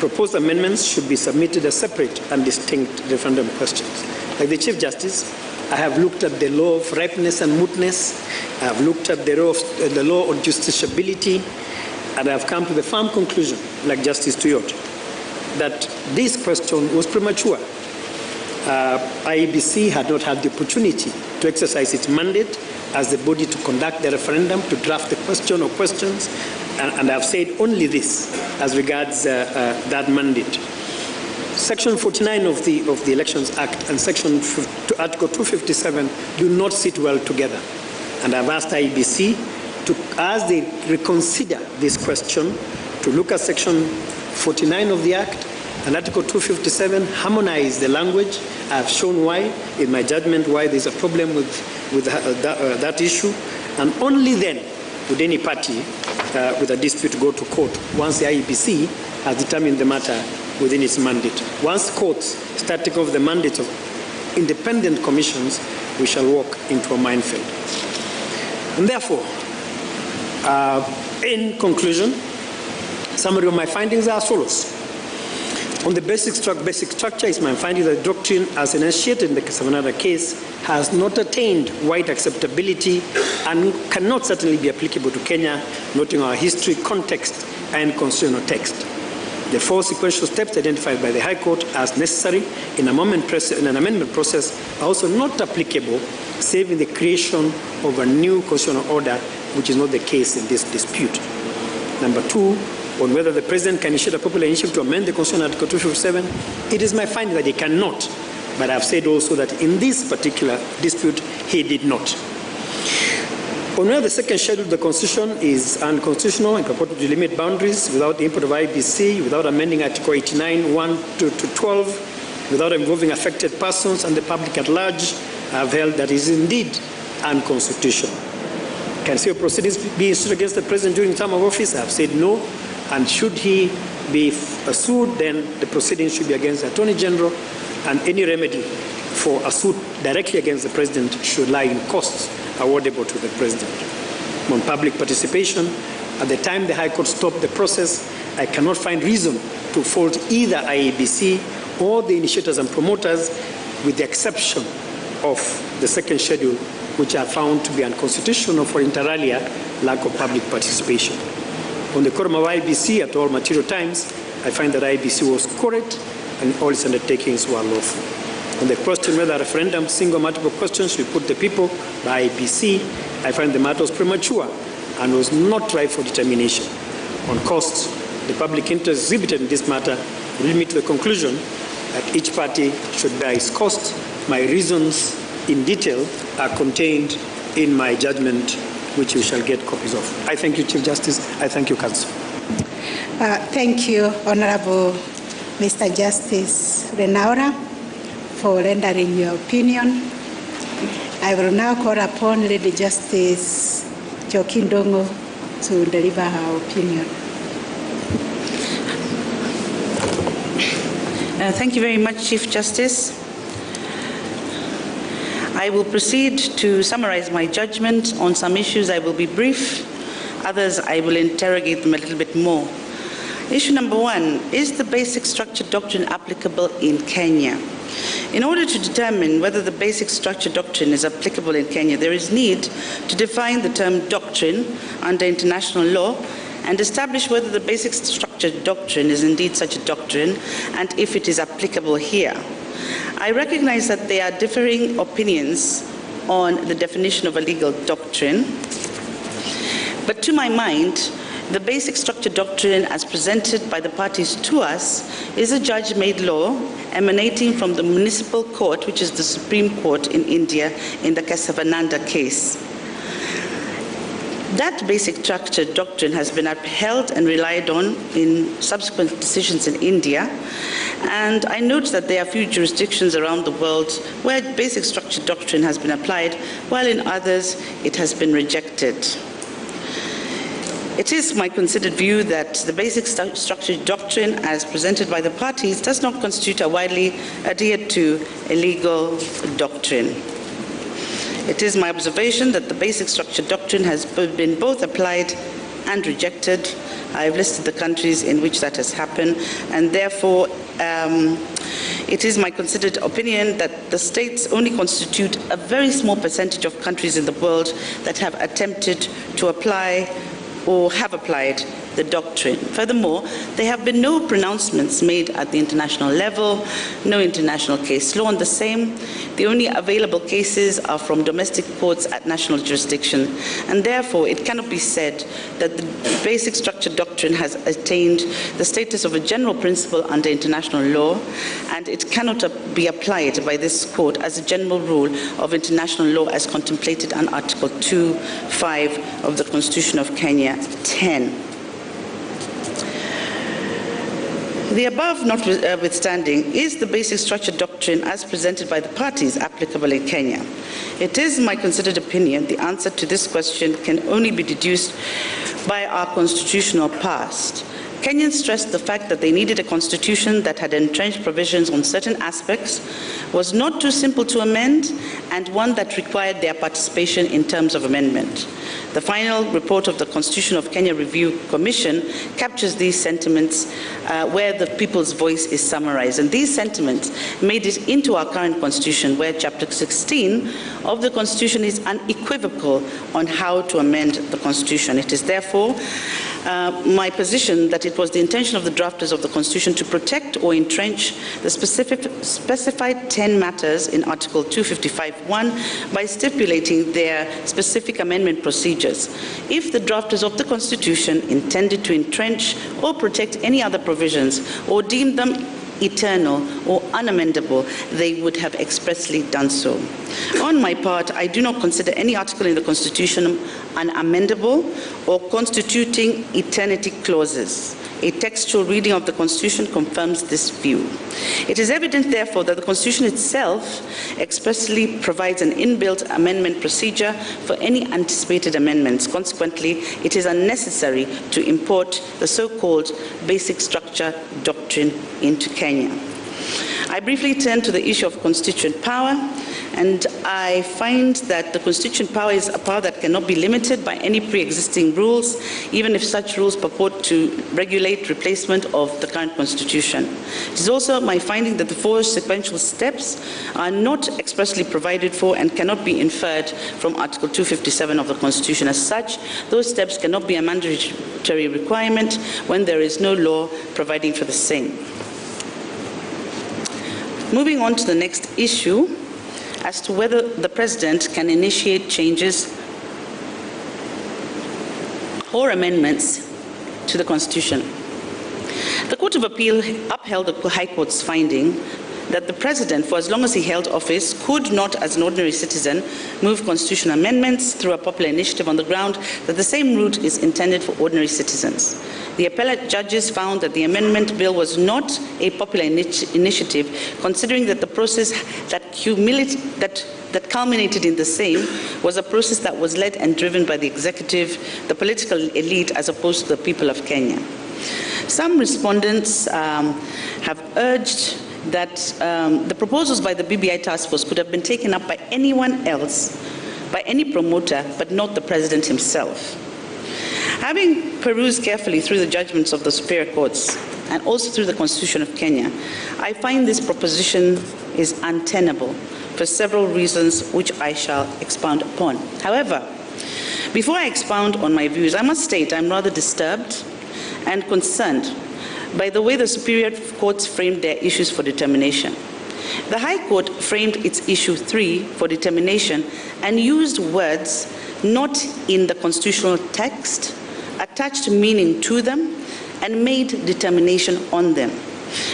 proposed amendments should be submitted as separate and distinct referendum questions. Like the Chief Justice, I have looked at the law of ripeness and mootness. I have looked at the law on justiciability, and I have come to the firm conclusion, like Justice Tuyot, that this question was premature. IEBC had not had the opportunity to exercise its mandate as the body to conduct the referendum, to draft the question or questions, and I have said only this as regards that mandate. Section 49 of the Elections Act and Article 257 do not sit well together. And I've asked IEBC to, as they reconsider this question, to look at Section 49 of the Act and Article 257, harmonize the language. I have shown why, in my judgment, why there's a problem with that issue. And only then would any party with a dispute go to court once the IEBC has determined the matter within its mandate. Once courts start taking off the mandate of independent commissions, we shall walk into a minefield. And therefore, in conclusion, summary of my findings are as follows. On the basic structure is my finding that the doctrine as enunciated in the Kesavanada case has not attained wide acceptability and cannot certainly be applicable to Kenya, noting our history, context, and constitutional text. The four sequential steps identified by the High Court as necessary in an amendment process are also not applicable, save in the creation of a new constitutional order, which is not the case in this dispute. Number two, on whether the President can initiate a popular initiative to amend the Constitution Article 257, it is my finding that he cannot. But I've said also that in this particular dispute, he did not. On whether the second schedule of the Constitution is unconstitutional and purported to limit boundaries without the input of IBC, without amending Article 89, 1 to 12, without involving affected persons and the public at large, I have held that it is indeed unconstitutional. Can civil proceedings be instituted against the President during term of office? I have said no. And should he be sued, then the proceedings should be against the Attorney General, and any remedy for a suit directly against the President should lie in costs awardable to the President. On public participation, at the time the High Court stopped the process, I cannot find reason to fault either IEBC or the initiators and promoters, with the exception of the second schedule, which are found to be unconstitutional for inter alia lack of public participation. On the quorum of IEBC at all material times, I find that IEBC was correct and all its undertakings were lawful. On the question whether a referendum, single multiple questions should put the people by IEBC, I find the matter was premature and was not ripe for determination. On costs, the public interest exhibited in this matter will lead me to the conclusion that each party should bear its cost. My reasons in detail are contained in my judgment, which you shall get copies of. I thank you, Chief Justice. I thank you, Counsel. Thank you, Honorable Mr. Justice Renaura, for rendering your opinion. I will now call upon Lady Justice Jokindongo to deliver her opinion. Thank you very much, Chief Justice. I will proceed to summarize my judgment. On some issues I will be brief, others I will interrogate them a little bit more. Issue number one, is the basic structure doctrine applicable in Kenya? In order to determine whether the basic structure doctrine is applicable in Kenya, there is need to define the term doctrine under international law and establish whether the basic structure doctrine is indeed such a doctrine and if it is applicable here. I recognize that there are differing opinions on the definition of a legal doctrine, but to my mind, the basic structure doctrine as presented by the parties to us is a judge-made law emanating from the municipal court, which is the Supreme Court in India, in the Kesavananda case. That basic structure doctrine has been upheld and relied on in subsequent decisions in India, and I note that there are few jurisdictions around the world where basic structure doctrine has been applied, while in others it has been rejected. It is my considered view that the basic structure doctrine as presented by the parties does not constitute a widely adhered to a legal doctrine. It is my observation that the basic structure doctrine has been both applied and rejected I've listed the countries in which that has happened, and therefore it is my considered opinion that the states only constitute a very small percentage of countries in the world that have attempted to apply or have applied the doctrine. Furthermore, there have been no pronouncements made at the international level, no international case law on the same. The only available cases are from domestic courts at national jurisdiction, and therefore it cannot be said that the basic structure doctrine has attained the status of a general principle under international law, and it cannot be applied by this court as a general rule of international law as contemplated on Article 2(5) of the Constitution of Kenya 10. The above notwithstanding, is the basic structure doctrine as presented by the parties applicable in Kenya? It is my considered opinion the answer to this question can only be deduced by our constitutional past. Kenyans stressed the fact that they needed a constitution that had entrenched provisions on certain aspects, was not too simple to amend, and one that required their participation in terms of amendment. The final report of the Constitution of Kenya Review Commission captures these sentiments where the people's voice is summarized. And these sentiments made it into our current Constitution, where Chapter 16 of the Constitution is unequivocal on how to amend the Constitution. It is therefore my position that it was the intention of the drafters of the Constitution to protect or entrench the specified 10 matters in Article 255(1) by stipulating their specific amendment procedures. If the drafters of the Constitution intended to entrench or protect any other provisions or deemed them eternal or unamendable, they would have expressly done so. On my part, I do not consider any article in the Constitution unamendable or constituting eternity clauses. A textual reading of the Constitution confirms this view. It is evident, therefore, that the Constitution itself expressly provides an inbuilt amendment procedure for any anticipated amendments. Consequently, it is unnecessary to import the so-called basic structure doctrine into Kenya. I briefly turn to the issue of constituent power, and I find that the constituent power is a power that cannot be limited by any pre-existing rules, even if such rules purport to regulate replacement of the current constitution. It is also my finding that the 4 sequential steps are not expressly provided for and cannot be inferred from Article 257 of the Constitution. As such, those steps cannot be a mandatory requirement when there is no law providing for the same. Moving on to the next issue, as to whether the President can initiate changes or amendments to the Constitution. The Court of Appeal upheld the High Court's finding that the President, for as long as he held office, could not, as an ordinary citizen, move constitutional amendments through a popular initiative on the ground that the same route is intended for ordinary citizens. The appellate judges found that the amendment bill was not a popular initiative, considering that the process that culminated in the same was a process that was led and driven by the executive, the political elite, as opposed to the people of Kenya. Some respondents have urged that the proposals by the BBI task force could have been taken up by anyone else, by any promoter, but not the President himself. Having perused carefully through the judgments of the superior courts and also through the Constitution of Kenya, I find this proposition is untenable for several reasons which I shall expound upon. However, before I expound on my views, I must state I'm rather disturbed and concerned by the way the superior courts framed their issues for determination. The High Court framed its issue 3 for determination and used words not in the constitutional text, attached meaning to them, and made determination on them.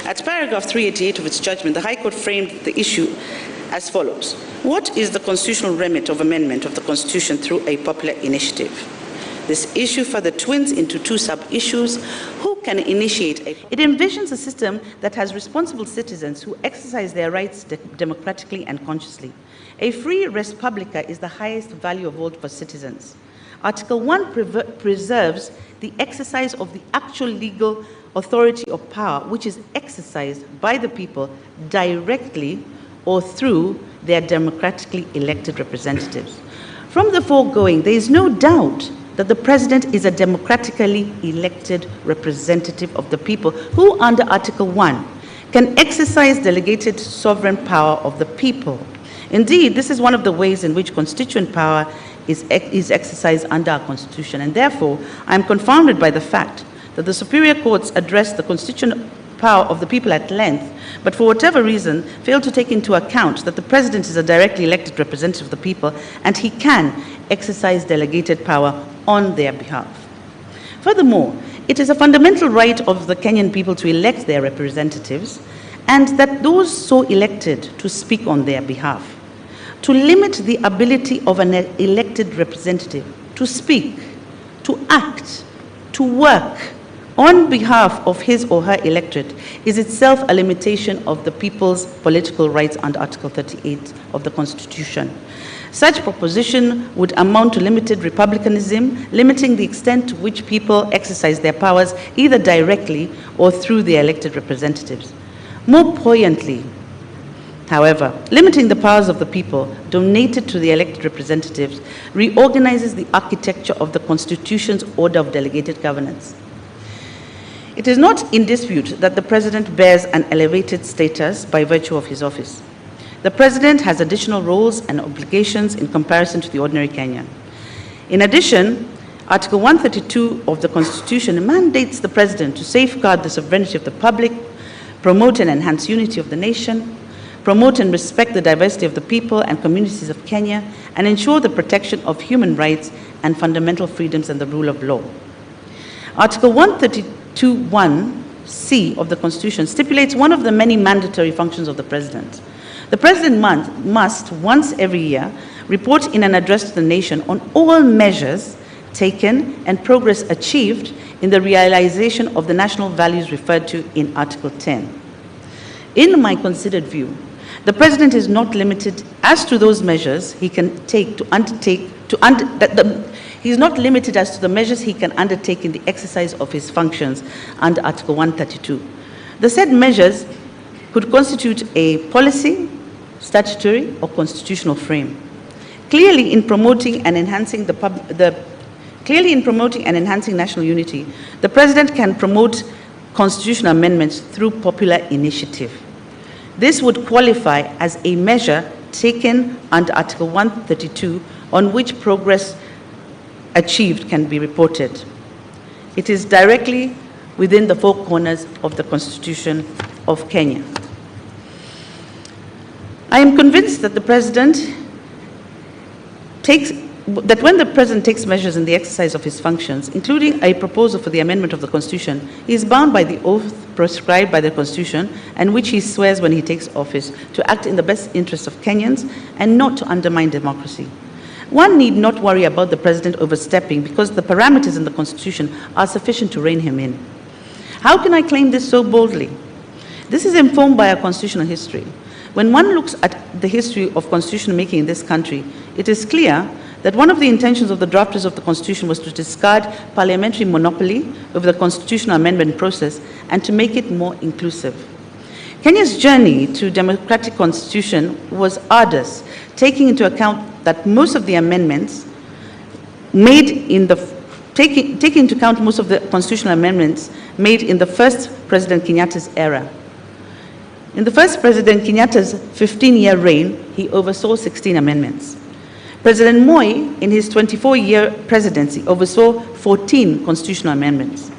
At paragraph 388 of its judgment, the High Court framed the issue as follows. What is the constitutional remit of amendment of the Constitution through a popular initiative? This issue further twins into 2 sub-issues. Who can initiate a... It envisions a system that has responsible citizens who exercise their rights democratically and consciously. A free res publica is the highest value of all for citizens. Article 1 preserves the exercise of the actual legal authority or power, which is exercised by the people directly or through their democratically elected representatives. From the foregoing, there is no doubt that the president is a democratically elected representative of the people who, under Article 1, can exercise delegated sovereign power of the people. Indeed, this is one of the ways in which constituent power is exercised under our Constitution, and therefore I am confounded by the fact that the superior courts address the constitutional power of the people at length, but for whatever reason fail to take into account that the president is a directly elected representative of the people and he can exercise delegated power on their behalf. Furthermore, it is a fundamental right of the Kenyan people to elect their representatives, and that those so elected to speak on their behalf. To limit the ability of an elected representative to speak, to act, to work on behalf of his or her electorate is itself a limitation of the people's political rights under Article 38 of the Constitution. Such proposition would amount to limited republicanism, limiting the extent to which people exercise their powers either directly or through their elected representatives. More poignantly, however, limiting the powers of the people donated to the elected representatives reorganizes the architecture of the Constitution's order of delegated governance. It is not in dispute that the president bears an elevated status by virtue of his office. The president has additional roles and obligations in comparison to the ordinary Kenyan. In addition, Article 132 of the Constitution mandates the president to safeguard the sovereignty of the public, promote and enhance unity of the nation, promote and respect the diversity of the people and communities of Kenya, and ensure the protection of human rights and fundamental freedoms and the rule of law. Article 132(1)(c) of the Constitution stipulates one of the many mandatory functions of the president. The president must, once every year, report in an address to the nation on all measures taken and progress achieved in the realization of the national values referred to in Article 10. In my considered view, the president is not limited as to those measures he can take to undertake he is not limited as to the measures he can undertake in the exercise of his functions under Article 132. The said measures could constitute a policy, statutory, or constitutional frame. Clearly, in promoting and enhancing national unity, the president can promote constitutional amendments through popular initiative. This would qualify as a measure taken under Article 132 on which progress achieved can be reported. It is directly within the four corners of the Constitution of Kenya. I am convinced that when the president takes measures in the exercise of his functions, including a proposal for the amendment of the Constitution, he is bound by the oath prescribed by the Constitution and which he swears when he takes office to act in the best interests of Kenyans and not to undermine democracy. One need not worry about the president overstepping because the parameters in the Constitution are sufficient to rein him in. How can I claim this so boldly? This is informed by our constitutional history. When one looks at the history of constitution making in this country, it is clear that one of the intentions of the drafters of the Constitution was to discard parliamentary monopoly over the constitutional amendment process and to make it more inclusive. Kenya's journey to democratic constitution was arduous, taking into account that most of the amendments taking into account most of the constitutional amendments made in the first President Kenyatta's era. In the first President Kenyatta's 15-year reign, he oversaw 16 amendments. President Moi, in his 24-year presidency, oversaw 14 constitutional amendments.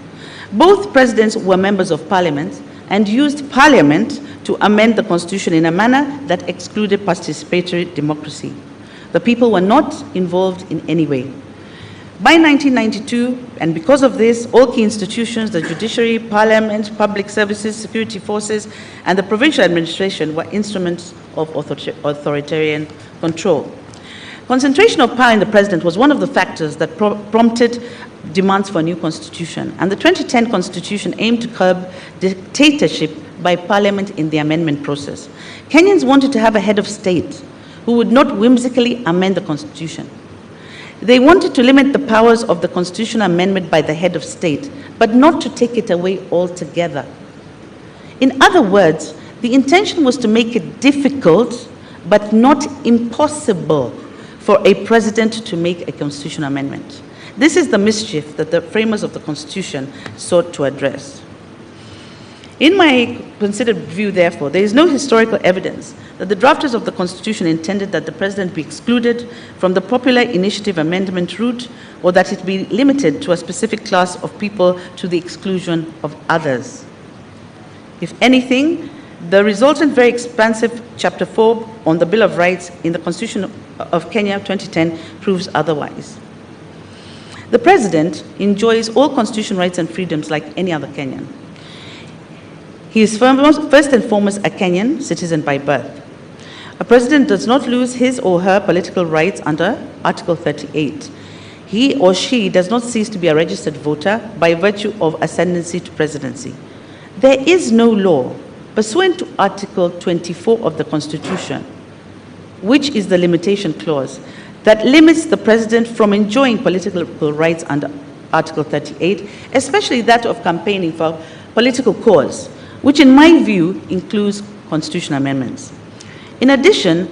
Both presidents were members of parliament and used parliament to amend the constitution in a manner that excluded participatory democracy. The people were not involved in any way. By 1992, and because of this, all key institutions, the judiciary, parliament, public services, security forces, and the provincial administration were instruments of authoritarian control. Concentration of power in the president was one of the factors that prompted demands for a new constitution, and the 2010 constitution aimed to curb dictatorship by parliament in the amendment process. Kenyans wanted to have a head of state who would not whimsically amend the constitution. They wanted to limit the powers of the constitutional amendment by the head of state, but not to take it away altogether. In other words, the intention was to make it difficult, but not impossible, for a president to make a constitutional amendment. This is the mischief that the framers of the Constitution sought to address. In my considered view, therefore, there is no historical evidence that the drafters of the Constitution intended that the President be excluded from the popular initiative amendment route, or that it be limited to a specific class of people to the exclusion of others. If anything, the resultant very expansive Chapter 4 on the Bill of Rights in the Constitution of Kenya 2010 proves otherwise. The President enjoys all constitutional rights and freedoms like any other Kenyan. He is first and foremost a Kenyan citizen by birth. A president does not lose his or her political rights under Article 38. He or she does not cease to be a registered voter by virtue of ascendancy to presidency. There is no law pursuant to Article 24 of the Constitution, which is the limitation clause, that limits the president from enjoying political rights under Article 38, especially that of campaigning for a political cause, which in my view includes constitutional amendments. In addition,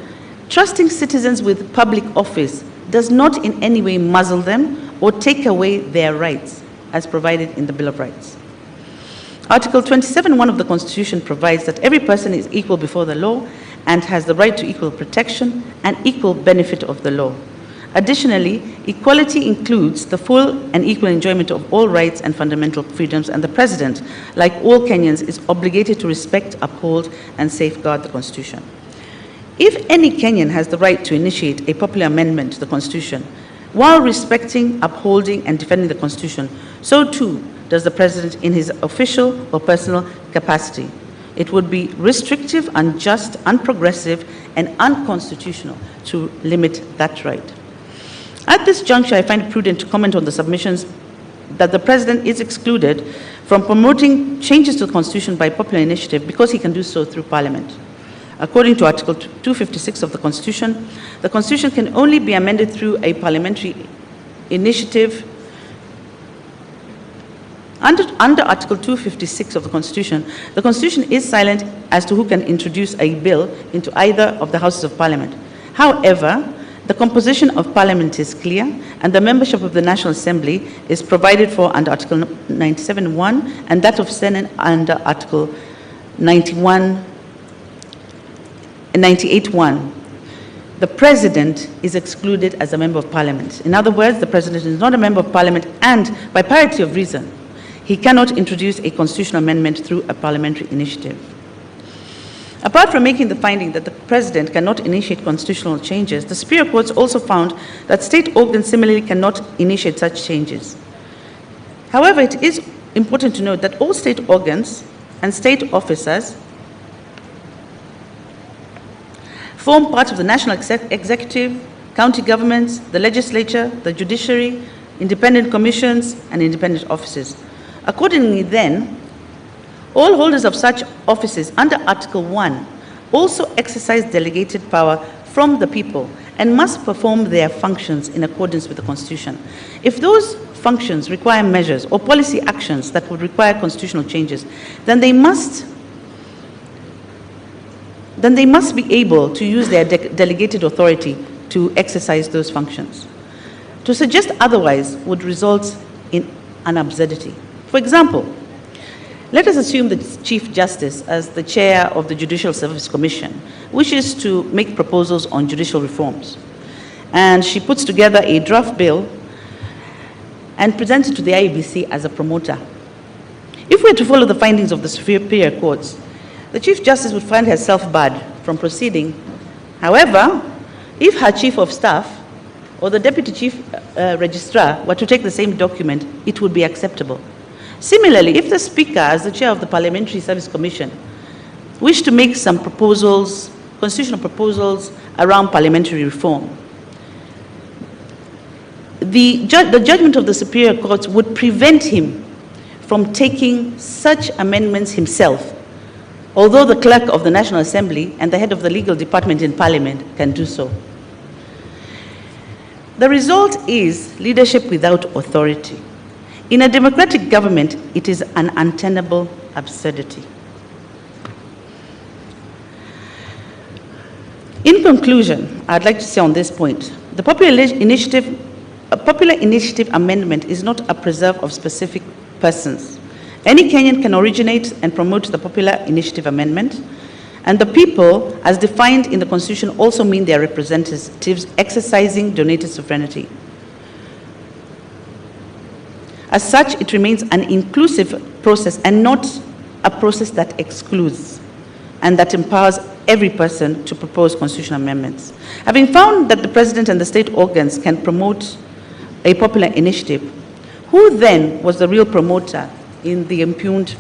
trusting citizens with public office does not in any way muzzle them or take away their rights as provided in the Bill of Rights. Article 27(1) of the Constitution provides that every person is equal before the law and has the right to equal protection and equal benefit of the law. Additionally, equality includes the full and equal enjoyment of all rights and fundamental freedoms, and the President, like all Kenyans, is obligated to respect, uphold, and safeguard the Constitution. If any Kenyan has the right to initiate a popular amendment to the Constitution, while respecting, upholding, and defending the Constitution, so too does the President in his official or personal capacity. It would be restrictive, unjust, unprogressive, and unconstitutional to limit that right. At this juncture, I find it prudent to comment on the submissions that the President is excluded from promoting changes to the Constitution by popular initiative because he can do so through Parliament. According to Article 256 of the Constitution can only be amended through a parliamentary initiative. Under Article 256 of the Constitution is silent as to who can introduce a bill into either of the Houses of Parliament. However, the composition of Parliament is clear, and the membership of the National Assembly is provided for under Article 97(1), and that of Senate under Article 98(1). The President is excluded as a member of Parliament. In other words, the President is not a member of Parliament, and by parity of reason, he cannot introduce a constitutional amendment through a parliamentary initiative. Apart from making the finding that the President cannot initiate constitutional changes, the Superior Courts also found that state organs similarly cannot initiate such changes. However, it is important to note that all state organs and state officers form part of the national executive, county governments, the legislature, the judiciary, independent commissions, and independent offices. Accordingly, then, all holders of such offices under Article 1 also exercise delegated power from the people and must perform their functions in accordance with the Constitution. If those functions require measures or policy actions that would require constitutional changes, then they must be able to use their delegated authority to exercise those functions. To suggest otherwise would result in an absurdity. For example, let us assume the Chief Justice, as the chair of the Judicial Service Commission, wishes to make proposals on judicial reforms. And she puts together a draft bill and presents it to the IEBC as a promoter. If we are to follow the findings of the Superior Courts, the Chief Justice would find herself barred from proceeding. However, if her Chief of Staff or the Deputy Chief Registrar were to take the same document, it would be acceptable. Similarly, if the Speaker, as the chair of the Parliamentary Service Commission, wished to make some proposals, constitutional proposals around parliamentary reform, the judgment of the Superior Courts would prevent him from taking such amendments himself, although the clerk of the National Assembly and the head of the legal department in Parliament can do so. The result is leadership without authority. In a democratic government, it is an untenable absurdity. In conclusion, I'd like to say on this point, the popular initiative a popular initiative amendment is not a preserve of specific persons. Any Kenyan can originate and promote the popular initiative amendment, and the people, as defined in the Constitution, also mean their representatives exercising donated sovereignty. As such, it remains an inclusive process and not a process that excludes and that empowers every person to propose constitutional amendments. Having found that the president and the state organs can promote a popular initiative, who then was the real promoter in the impugned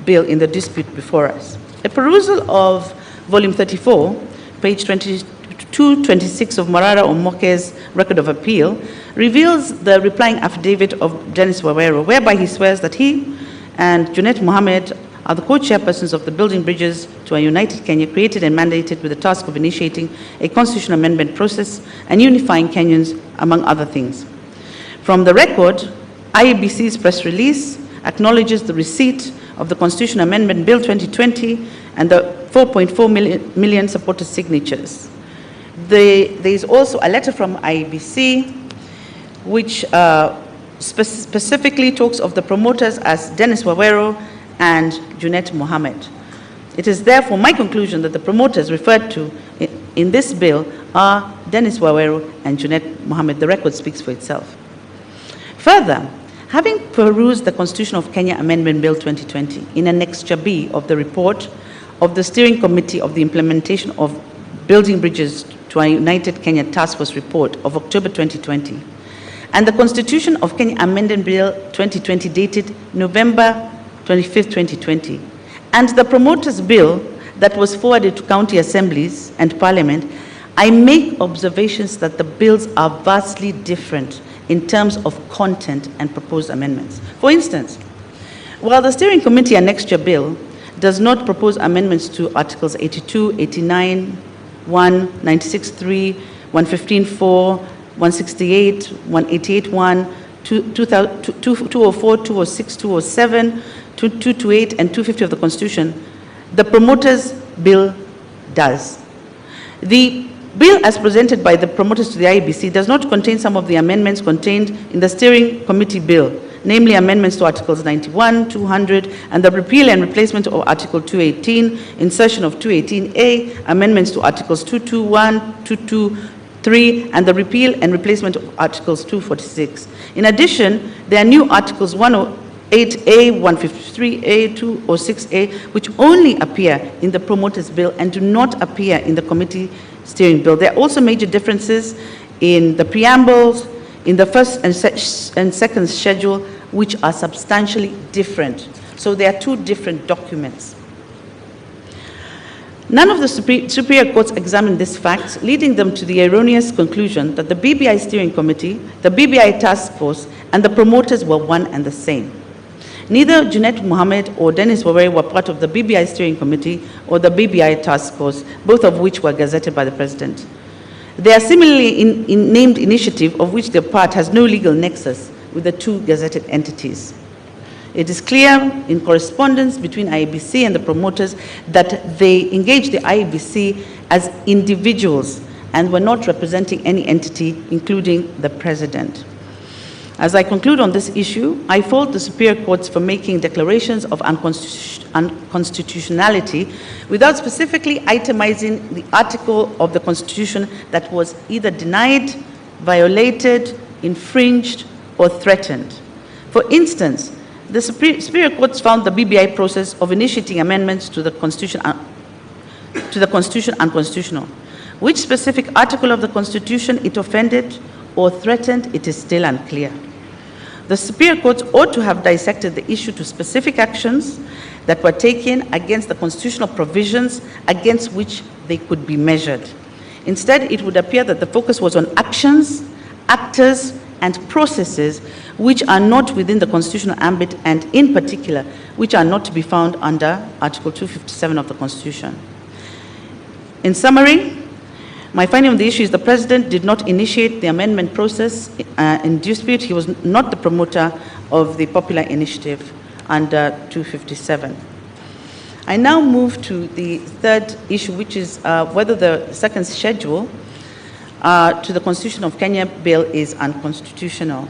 bill in the dispute before us? A perusal of volume 34, page 226 of Morara Omoke's record of appeal reveals the replying affidavit of Dennis Wawero, whereby he swears that he and Junet Mohammed are the co-chairpersons of the Building Bridges to a United Kenya, created and mandated with the task of initiating a constitutional amendment process and unifying Kenyans, among other things. From the record, IEBC's press release acknowledges the receipt of the Constitutional Amendment Bill 2020 and the 4.4 million supported signatures. There is also a letter from IEBC which specifically talks of the promoters as Dennis Wawero and Junet Mohammed. It is therefore my conclusion that the promoters referred to in this bill are Dennis Wawero and Junet Mohammed. The record speaks for itself. Further, having perused the Constitution of Kenya Amendment Bill 2020 in Annexure B of the report of the Steering Committee of the Implementation of Building Bridges to a United Kenya Task Force report of October 2020, and the Constitution of Kenya Amendment Bill 2020 dated November 25, 2020, and the promoters' bill that was forwarded to county assemblies and parliament, I make observations that the bills are vastly different in terms of content and proposed amendments. For instance, while the Steering Committee Annexure Bill does not propose amendments to Articles 82, 89, 1, 96.3, 115.4, 168, 188.1, 204, 206, 207, 228, and 250 of the Constitution, the promoters' bill does. The bill as presented by the promoters to the IEBC does not contain some of the amendments contained in the Steering Committee bill, namely amendments to Articles 91, 200, and the repeal and replacement of Article 218, insertion of 218A, amendments to Articles 221, 223, and the repeal and replacement of Articles 246. In addition, there are new Articles 108A, 153A, 206A, which only appear in the promoters' bill and do not appear in the committee steering bill. There are also major differences in the preambles, in the first and second schedule, which are substantially different. So there are two different documents. None of the superior courts examined these facts, leading them to the erroneous conclusion that the BBI Steering Committee, the BBI Task Force, and the promoters were one and the same. Neither Junet Mohammed or Dennis Wawero were part of the BBI Steering Committee or the BBI Task Force, both of which were gazetted by the President. Their similarly named initiative, of which their part has no legal nexus with the two gazetted entities. It is clear in correspondence between IEBC and the promoters that they engaged the IEBC as individuals and were not representing any entity, including the President. As I conclude on this issue, I fault the superior courts for making declarations of unconstitutionality without specifically itemizing the article of the Constitution that was either denied, violated, infringed, or threatened. For instance, the superior courts found the BBI process of initiating amendments to the Constitution unconstitutional. Which specific article of the Constitution it offended or threatened, it is still unclear. The superior courts ought to have dissected the issue to specific actions that were taken against the constitutional provisions against which they could be measured. Instead, it would appear that the focus was on actions, actors, and processes which are not within the constitutional ambit, and in particular, which are not to be found under Article 257 of the Constitution. In summary, my finding on the issue is the President did not initiate the amendment process in dispute. He was not the promoter of the popular initiative under 257. I now move to the third issue, which is whether the second schedule to the Constitution of Kenya bill is unconstitutional.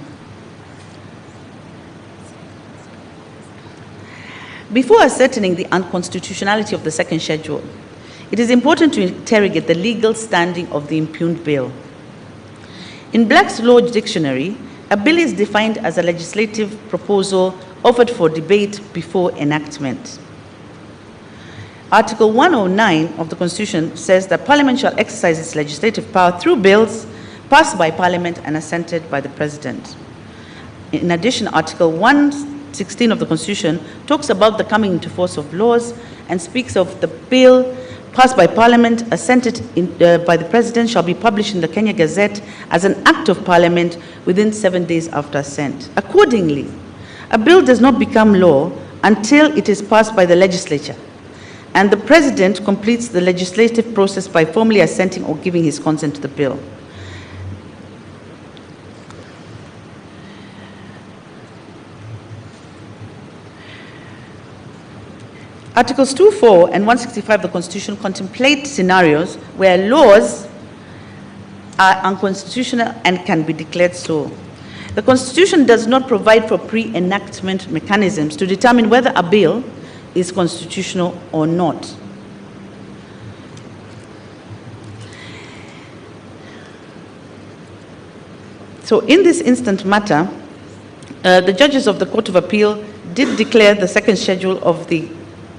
Before ascertaining the unconstitutionality of the second schedule, it is important to interrogate the legal standing of the impugned bill. In Black's Law Dictionary, a bill is defined as a legislative proposal offered for debate before enactment. Article 109 of the Constitution says that Parliament shall exercise its legislative power through bills passed by Parliament and assented by the President. In addition, Article 116 of the Constitution talks about the coming into force of laws and speaks of the bill passed by Parliament, assented by the President, shall be published in the Kenya Gazette as an Act of Parliament within 7 days after assent. Accordingly, a bill does not become law until it is passed by the legislature, and the President completes the legislative process by formally assenting or giving his consent to the bill. Articles 2.4 and 165 of the Constitution contemplate scenarios where laws are unconstitutional and can be declared so. The Constitution does not provide for pre-enactment mechanisms to determine whether a bill is constitutional or not. So in this instant matter, the judges of the Court of Appeal did declare the second schedule of the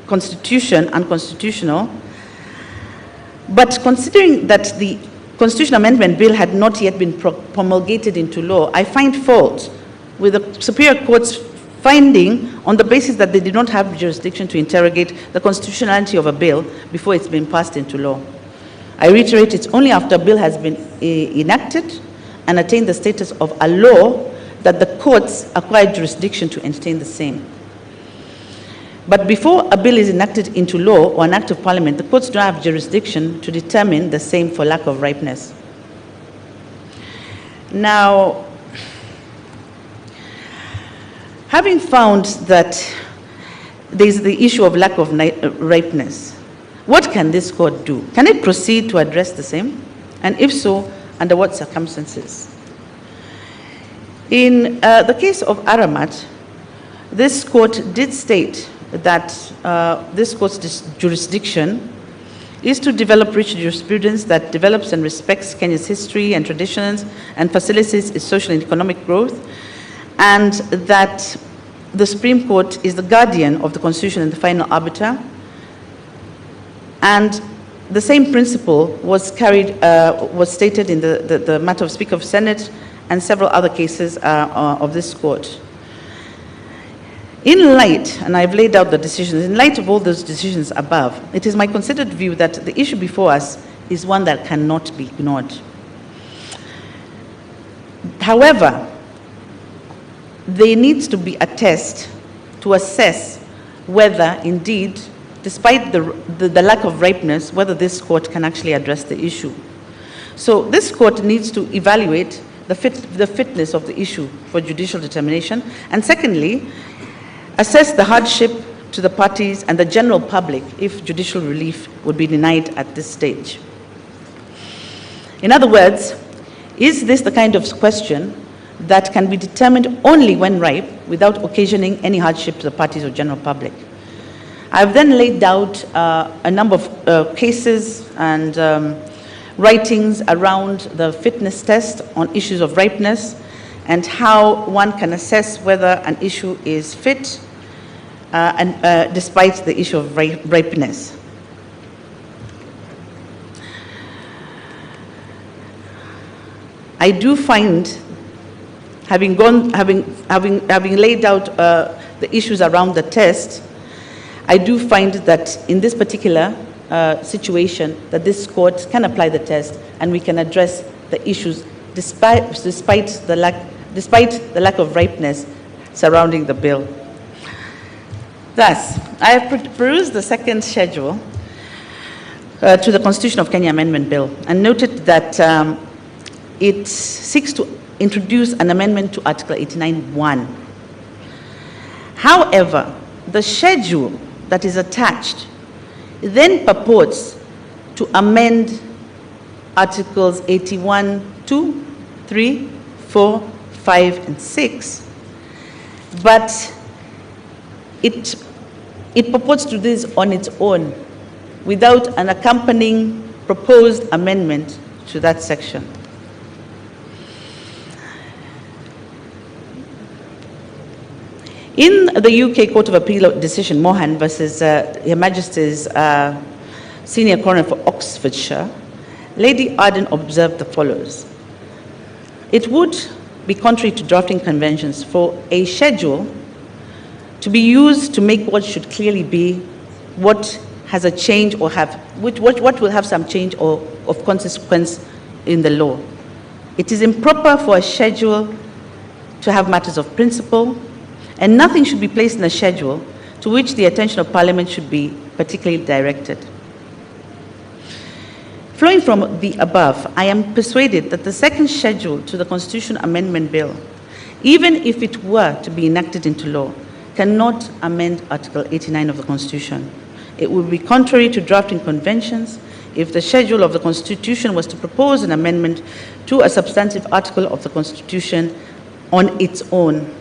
Constitution unconstitutional, but considering that the Constitution Amendment Bill had not yet been promulgated into law, I find fault with the Superior Court's finding on the basis that they did not have jurisdiction to interrogate the constitutionality of a bill before it's been passed into law. I reiterate, it's only after a bill has been enacted and attained the status of a law that the courts acquire jurisdiction to entertain the same. But before a bill is enacted into law or an act of Parliament, the courts don't have jurisdiction to determine the same for lack of ripeness. Now, having found that there is the issue of lack of ripeness, what can this court do? Can it proceed to address the same? And if so, under what circumstances? In the case of Aramat, this court did state that this court's jurisdiction is to develop rich jurisprudence that develops and respects Kenya's history and traditions and facilitates its social and economic growth, and that the Supreme Court is the guardian of the Constitution and the final arbiter. And the same principle was stated in the matter of Speaker of Senate and several other cases of this court. In light, and I've laid out the decisions, in light of all those decisions above, it is my considered view that the issue before us is one that cannot be ignored. However, there needs to be a test to assess whether indeed, despite the lack of ripeness, whether this court can actually address the issue. So this court needs to evaluate the fitness of the issue for judicial determination, and secondly, assess the hardship to the parties and the general public if judicial relief would be denied at this stage. In other words, is this the kind of question that can be determined only when ripe without occasioning any hardship to the parties or general public? I've then laid out a number of cases and writings around the fitness test on issues of ripeness and how one can assess whether an issue is fit despite the issue of ripeness. I do find, having laid out the issues around the test, I do find that in this particular situation, that this court can apply the test and we can address the issues despite the lack of ripeness surrounding the bill. Thus, I have perused the second schedule to the Constitution of Kenya Amendment Bill and noted that it seeks to introduce an amendment to Article 89(1). However, the schedule that is attached then purports to amend Articles 81, 2, 3, 4, 5, and 6, but it purports to do this on its own without an accompanying proposed amendment to that section. In the UK Court of Appeal decision, Mohan versus Her Majesty's Senior Coroner for Oxfordshire, Lady Arden observed the follows. It would be contrary to drafting conventions for a schedule to be used to make what should clearly be what has a change or what will have some change or of consequence in the law. It is improper for a schedule to have matters of principle, and nothing should be placed in a schedule to which the attention of Parliament should be particularly directed. Flowing from the above, I am persuaded that the second schedule to the Constitution Amendment Bill, even if it were to be enacted into law, cannot amend Article 89 of the Constitution. It would be contrary to drafting conventions if the schedule of the Constitution was to propose an amendment to a substantive article of the Constitution on its own.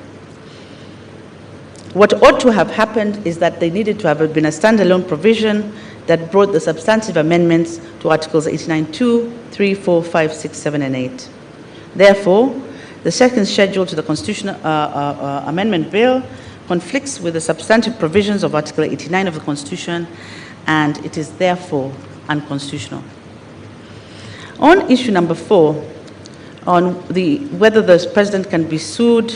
What ought to have happened is that there needed to have been a standalone provision that brought the substantive amendments to Articles 89.2, 3, 4, 5, 6, 7, and 8. Therefore, the second schedule to the Constitutional Amendment Bill conflicts with the substantive provisions of Article 89 of the Constitution, and it is therefore unconstitutional. On issue number 4, on whether the President can be sued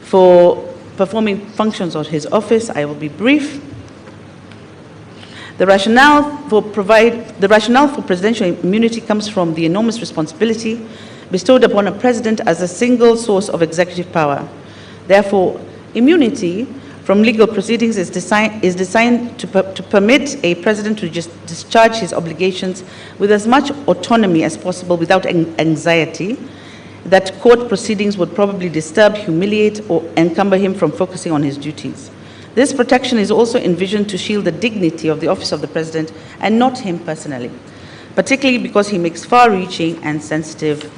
for performing functions of his office, I will be brief. The rationale for presidential immunity comes from the enormous responsibility bestowed upon a president as a single source of executive power. Therefore, immunity from legal proceedings is designed to permit a president to just discharge his obligations with as much autonomy as possible without anxiety that court proceedings would probably disturb, humiliate, or encumber him from focusing on his duties. This protection is also envisioned to shield the dignity of the office of the president and not him personally, particularly because he makes far-reaching and sensitive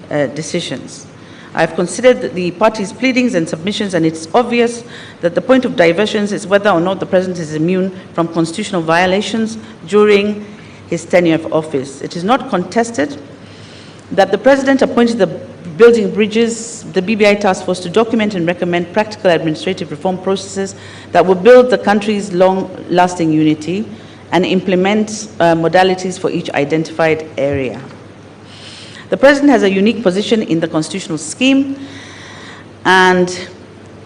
decisions. I have considered the parties' pleadings and submissions, and it's obvious that the point of diversions is whether or not the president is immune from constitutional violations during his tenure of office. It is not contested that the president appointed the Building Bridges, the BBI task force, to document and recommend practical administrative reform processes that will build the country's long-lasting unity and implement modalities for each identified area. The President has a unique position in the constitutional scheme, and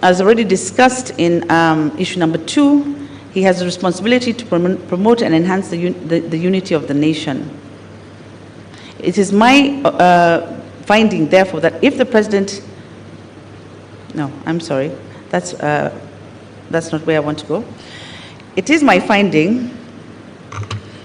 as already discussed in issue number 2, he has a responsibility to promote and enhance the unity of the nation. It is my finding, therefore, that if the President, no, I'm sorry, that's not where I want to go. It is my finding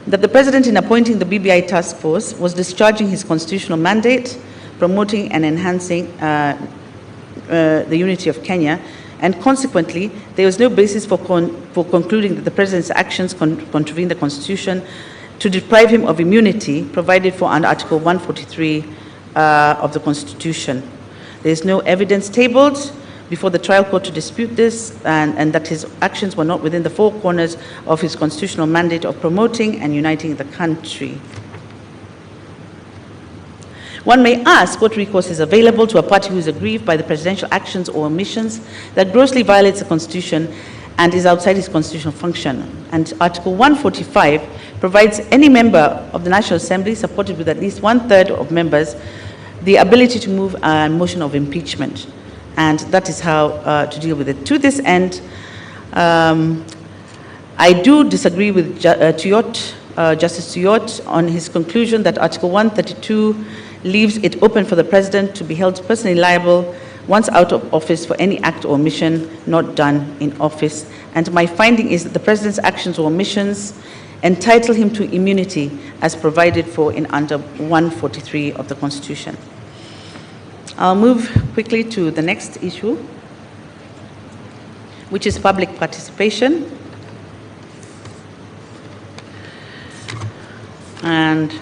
that the President, in appointing the BBI task force, was discharging his constitutional mandate, promoting and enhancing the unity of Kenya, and consequently, there was no basis for concluding that the President's actions contravene the Constitution to deprive him of immunity provided for under Article 143 of the Constitution. There is no evidence tabled before the trial court to dispute this, and that his actions were not within the four corners of his constitutional mandate of promoting and uniting the country. One may ask what recourse is available to a party who is aggrieved by the presidential actions or omissions that grossly violates the Constitution and is outside his constitutional function. And Article 145 provides any member of the National Assembly, supported with at least 1/3 of members, the ability to move a motion of impeachment. And that is how to deal with it. To this end, I do disagree with Justice Tuyot on his conclusion that Article 132 leaves it open for the President to be held personally liable once out of office for any act or omission not done in office. And my finding is that the President's actions or omissions entitle him to immunity as provided for in under 143 of the Constitution. I'll move quickly to the next issue, which is public participation. And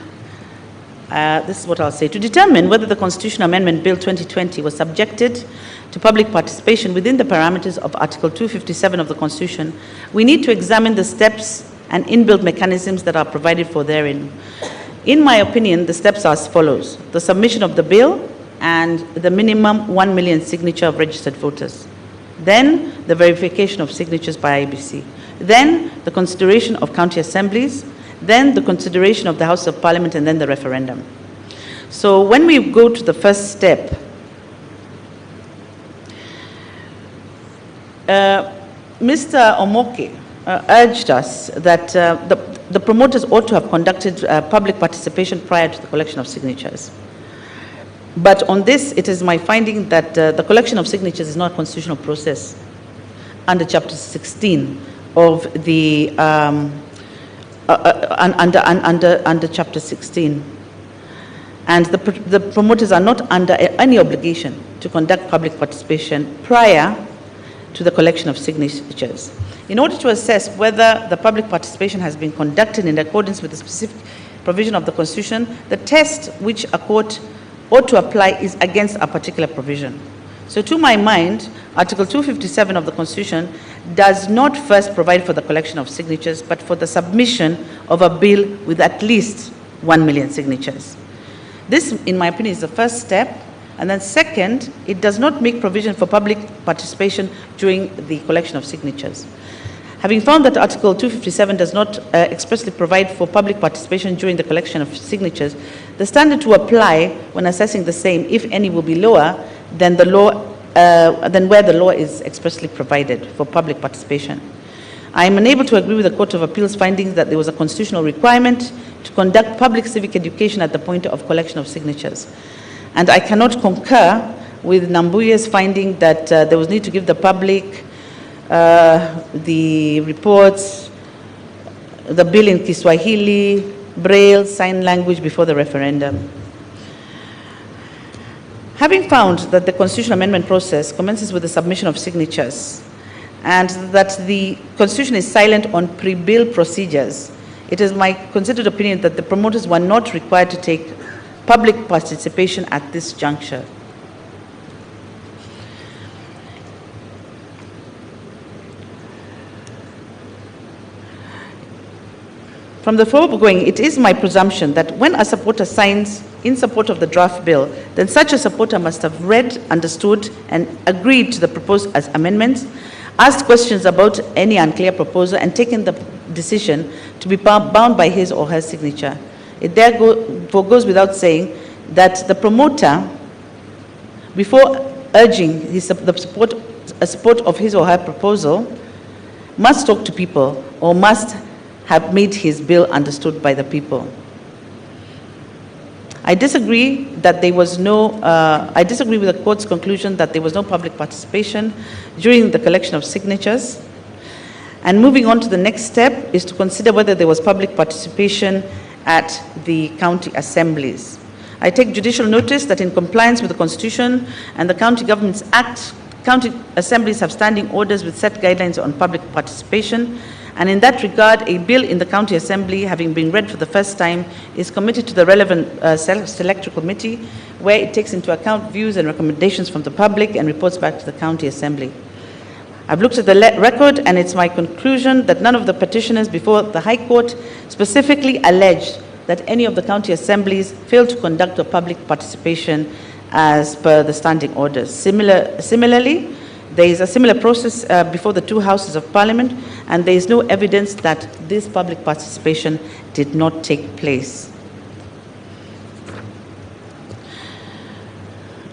this is what I'll say. To determine whether the Constitutional Amendment Bill 2020 was subjected to public participation within the parameters of Article 257 of the Constitution, we need to examine the steps and inbuilt mechanisms that are provided for therein. In my opinion, the steps are as follows: the submission of the bill and the minimum 1 million signature of registered voters. Then the verification of signatures by IBC. Then the consideration of county assemblies. Then the consideration of the House of Parliament, and then the referendum. So when we go to the first step, Mr. Omoke urged us that the promoters ought to have conducted public participation prior to the collection of signatures. But on this, it is my finding that the collection of signatures is not a constitutional process under Chapter 16 of the under Chapter 16, and the promoters are not under any obligation to conduct public participation prior to the collection of signatures. In order to assess whether the public participation has been conducted in accordance with the specific provision of the Constitution, the test which a court ought to apply is against a particular provision. So to my mind, Article 257 of the Constitution does not first provide for the collection of signatures, but for the submission of a bill with at least 1 million signatures. This, in my opinion, is the first step. And then second, it does not make provision for public participation during the collection of signatures. Having found that Article 257 does not expressly provide for public participation during the collection of signatures, the standard to apply when assessing the same, if any, will be lower than the law, than where the law is expressly provided for public participation. I am unable to agree with the Court of Appeal's findings that there was a constitutional requirement to conduct public civic education at the point of collection of signatures. And I cannot concur with Nambuye's finding that there was need to give the public the reports, the bill in Kiswahili, Braille, sign language before the referendum. Having found that the constitutional amendment process commences with the submission of signatures and that the Constitution is silent on pre-bill procedures, it is my considered opinion that the promoters were not required to take public participation at this juncture. From the foregoing, it is my presumption that when a supporter signs in support of the draft bill, then such a supporter must have read, understood, and agreed to the proposed as amendments, asked questions about any unclear proposal, and taken the decision to be bound by his or her signature. It therefore goes without saying that the promoter, before urging the support of his or her proposal, must talk to people or must have made his bill understood by the people. I disagree that there was no, I disagree with the court's conclusion that there was no public participation during the collection of signatures. And moving on to the next step is to consider whether there was public participation at the county assemblies. I take judicial notice that in compliance with the Constitution and the County Governments Act, county assemblies have standing orders with set guidelines on public participation. And in that regard, a bill in the county assembly, having been read for the first time, is committed to the relevant select committee, where it takes into account views and recommendations from the public and reports back to the county assembly. I've looked at the record, and it's my conclusion that none of the petitioners before the High Court specifically alleged that any of the county assemblies failed to conduct a public participation as per the standing orders. Similarly, there is a similar process before the two houses of parliament, and there is no evidence that this public participation did not take place.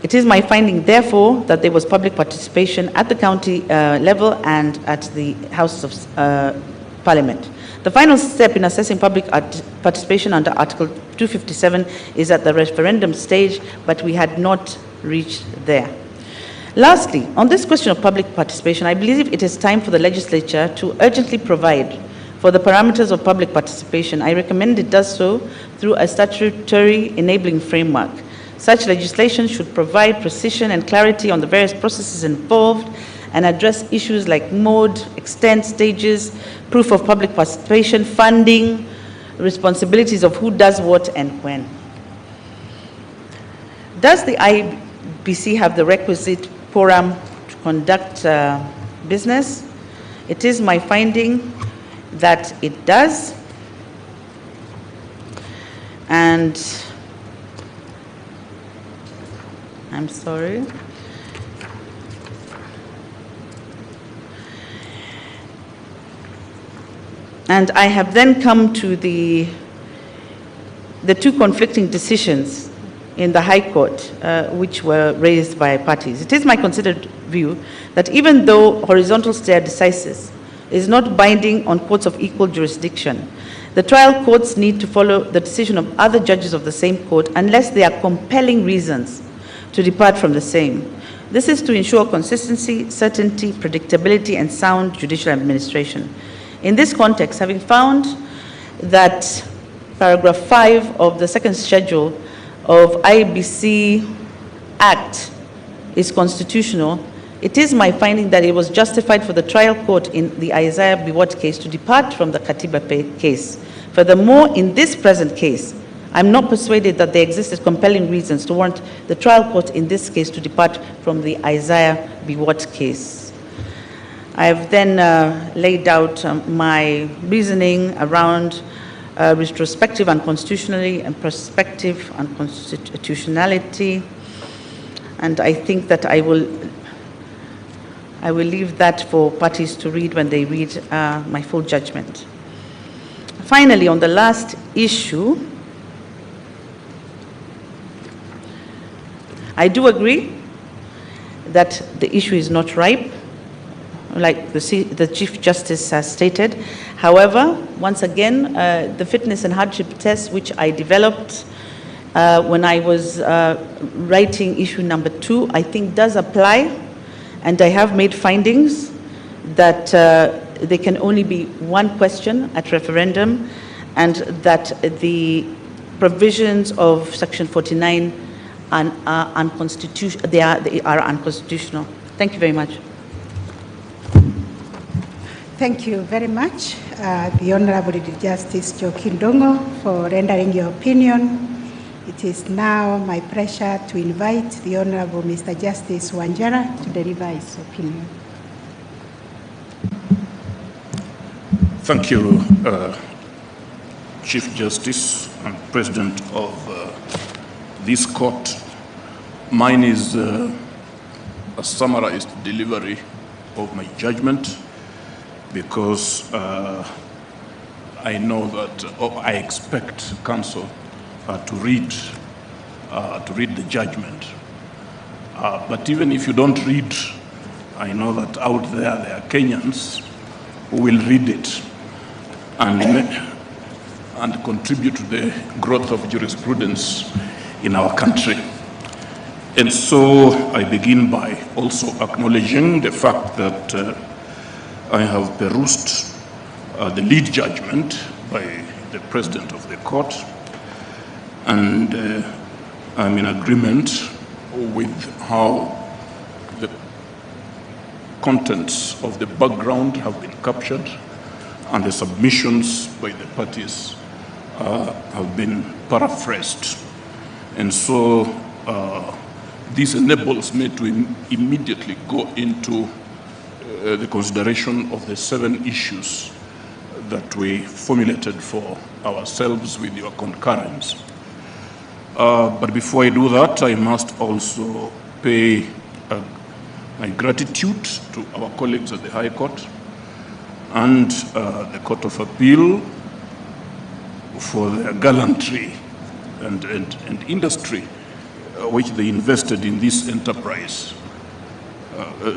It is my finding, therefore, that there was public participation at the county level and at the houses of parliament. The final step in assessing public participation under Article 257 is at the referendum stage, but we had not reached there. Lastly, on this question of public participation, I believe it is time for the legislature to urgently provide for the parameters of public participation. I recommend it does so through a statutory enabling framework. Such legislation should provide precision and clarity on the various processes involved and address issues like mode, extent, stages, proof of public participation, funding, responsibilities of who does what and when. Does the IBC have the requisite quorum to conduct business? It is my finding that it does. And I'm sorry. And I have then come to the two conflicting decisions in the High Court, which were raised by parties. It is my considered view that even though horizontal stare decisis is not binding on courts of equal jurisdiction, the trial courts need to follow the decision of other judges of the same court unless there are compelling reasons to depart from the same. This is to ensure consistency, certainty, predictability, and sound judicial administration. In this context, having found that paragraph 5 of the second schedule of IBC Act is constitutional, it is my finding that it was justified for the trial court in the Isaiah Biwott case to depart from the Katiba case. Furthermore, in this present case, I'm not persuaded that there existed compelling reasons to warrant the trial court in this case to depart from the Isaiah Biwott case. I have then laid out my reasoning around retrospective unconstitutionality and prospective unconstitutionality, and I think that I will leave that for parties to read when they read my full judgment. Finally, on the last issue, I do agree that the issue is not ripe, like the Chief Justice has stated. However, once again, the fitness and hardship test, which I developed when I was writing issue number 2, I think does apply, and I have made findings that there can only be one question at referendum, and that the provisions of Section 49 are unconstitutional. They are unconstitutional. Thank you very much. Thank you very much, the Honorable Justice Joaquin Dongo, for rendering your opinion. It is now my pleasure to invite the Honorable Mr. Justice Wanjara to deliver his opinion. Thank you, Chief Justice and President of this court. Mine is a summarized delivery of my judgment, because I know that, I expect counsel to read the judgment. But even if you don't read, I know that out there are Kenyans who will read it and contribute to the growth of jurisprudence in our country. And so I begin by also acknowledging the fact that I have perused the lead judgment by the President of the court, and I'm in agreement with how the contents of the background have been captured and the submissions by the parties have been paraphrased. And so this enables me to immediately go into the consideration of the 7 issues that we formulated for ourselves with your concurrence. But before I do that, I must also pay my gratitude to our colleagues at the High Court and the Court of Appeal for their gallantry and industry which they invested in this enterprise.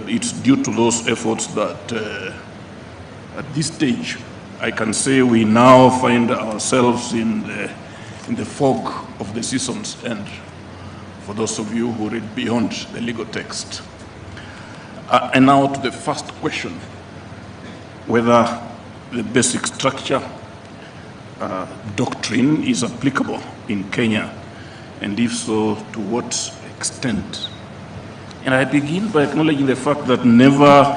It's due to those efforts that at this stage I can say we now find ourselves in the fog of the season's end, for those of you who read beyond the legal text. And now to the first question, whether the basic structure doctrine is applicable in Kenya, and if so, to what extent. And I begin by acknowledging the fact that never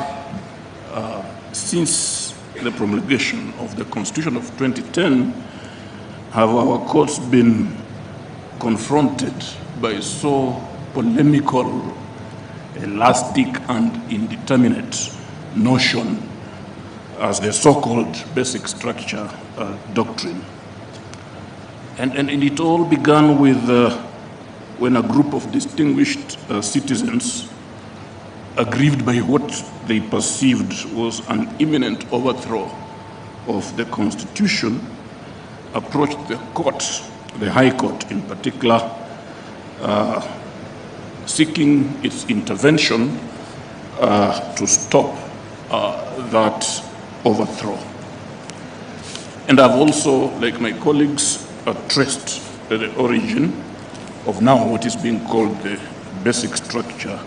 since the promulgation of the Constitution of 2010 have our courts been confronted by so polemical, elastic, and indeterminate notion as the so-called basic structure doctrine. And it all began with when a group of distinguished citizens, aggrieved by what they perceived was an imminent overthrow of the Constitution, approached the court, the High Court in particular, seeking its intervention to stop that overthrow. And I've also, like my colleagues, traced the origin of now what is being called the basic structure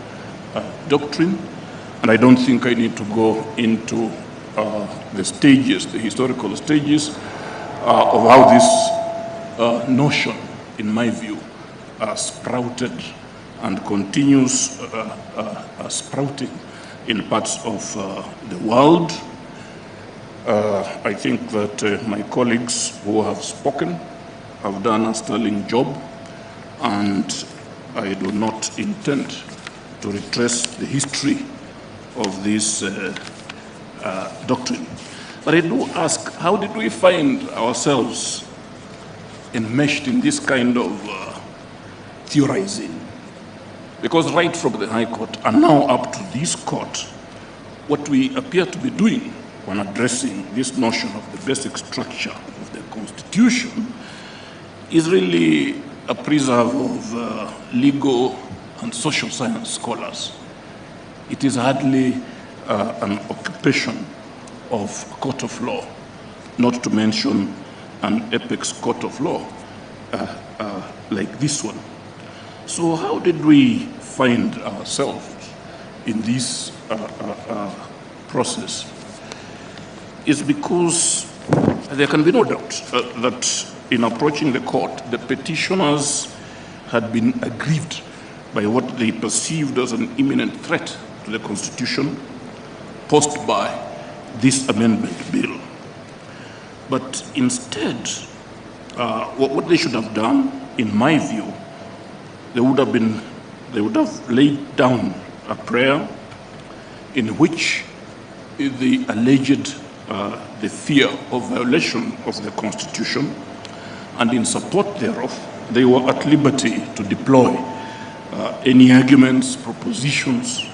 doctrine. And I don't think I need to go into the stages, the historical stages of how this notion, in my view, sprouted and continues sprouting in parts of the world. I think that my colleagues who have spoken have done a sterling job, and I do not intend to retrace the history of this doctrine. But I do ask, how did we find ourselves enmeshed in this kind of theorizing? Because right from the High Court and now up to this court, what we appear to be doing when addressing this notion of the basic structure of the Constitution is really a preserve of legal and social science scholars. It is hardly an occupation of court of law, not to mention an apex court of law like this one. So how did we find ourselves in this process? Is because there can be no doubt that in approaching the court, the petitioners had been aggrieved by what they perceived as an imminent threat to the Constitution posed by this amendment bill. But instead, what they should have done, in my view, they would have laid down a prayer in which the alleged the fear of violation of the Constitution, and in support thereof, they were at liberty to deploy any arguments, propositions,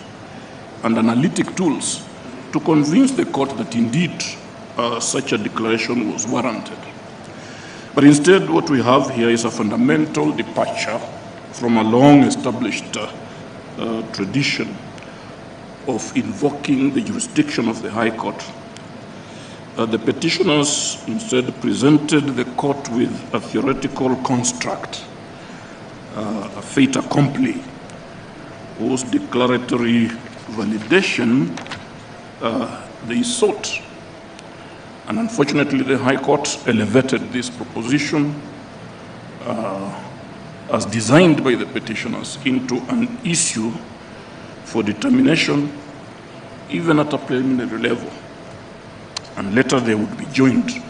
and analytic tools to convince the court that indeed such a declaration was warranted. But instead, what we have here is a fundamental departure from a long-established tradition of invoking the jurisdiction of the High Court. The petitioners instead presented the court with a theoretical construct, a fait accompli, whose declaratory validation they sought. And unfortunately, the High Court elevated this proposition as designed by the petitioners into an issue for determination, even at a preliminary level. And later they would be joined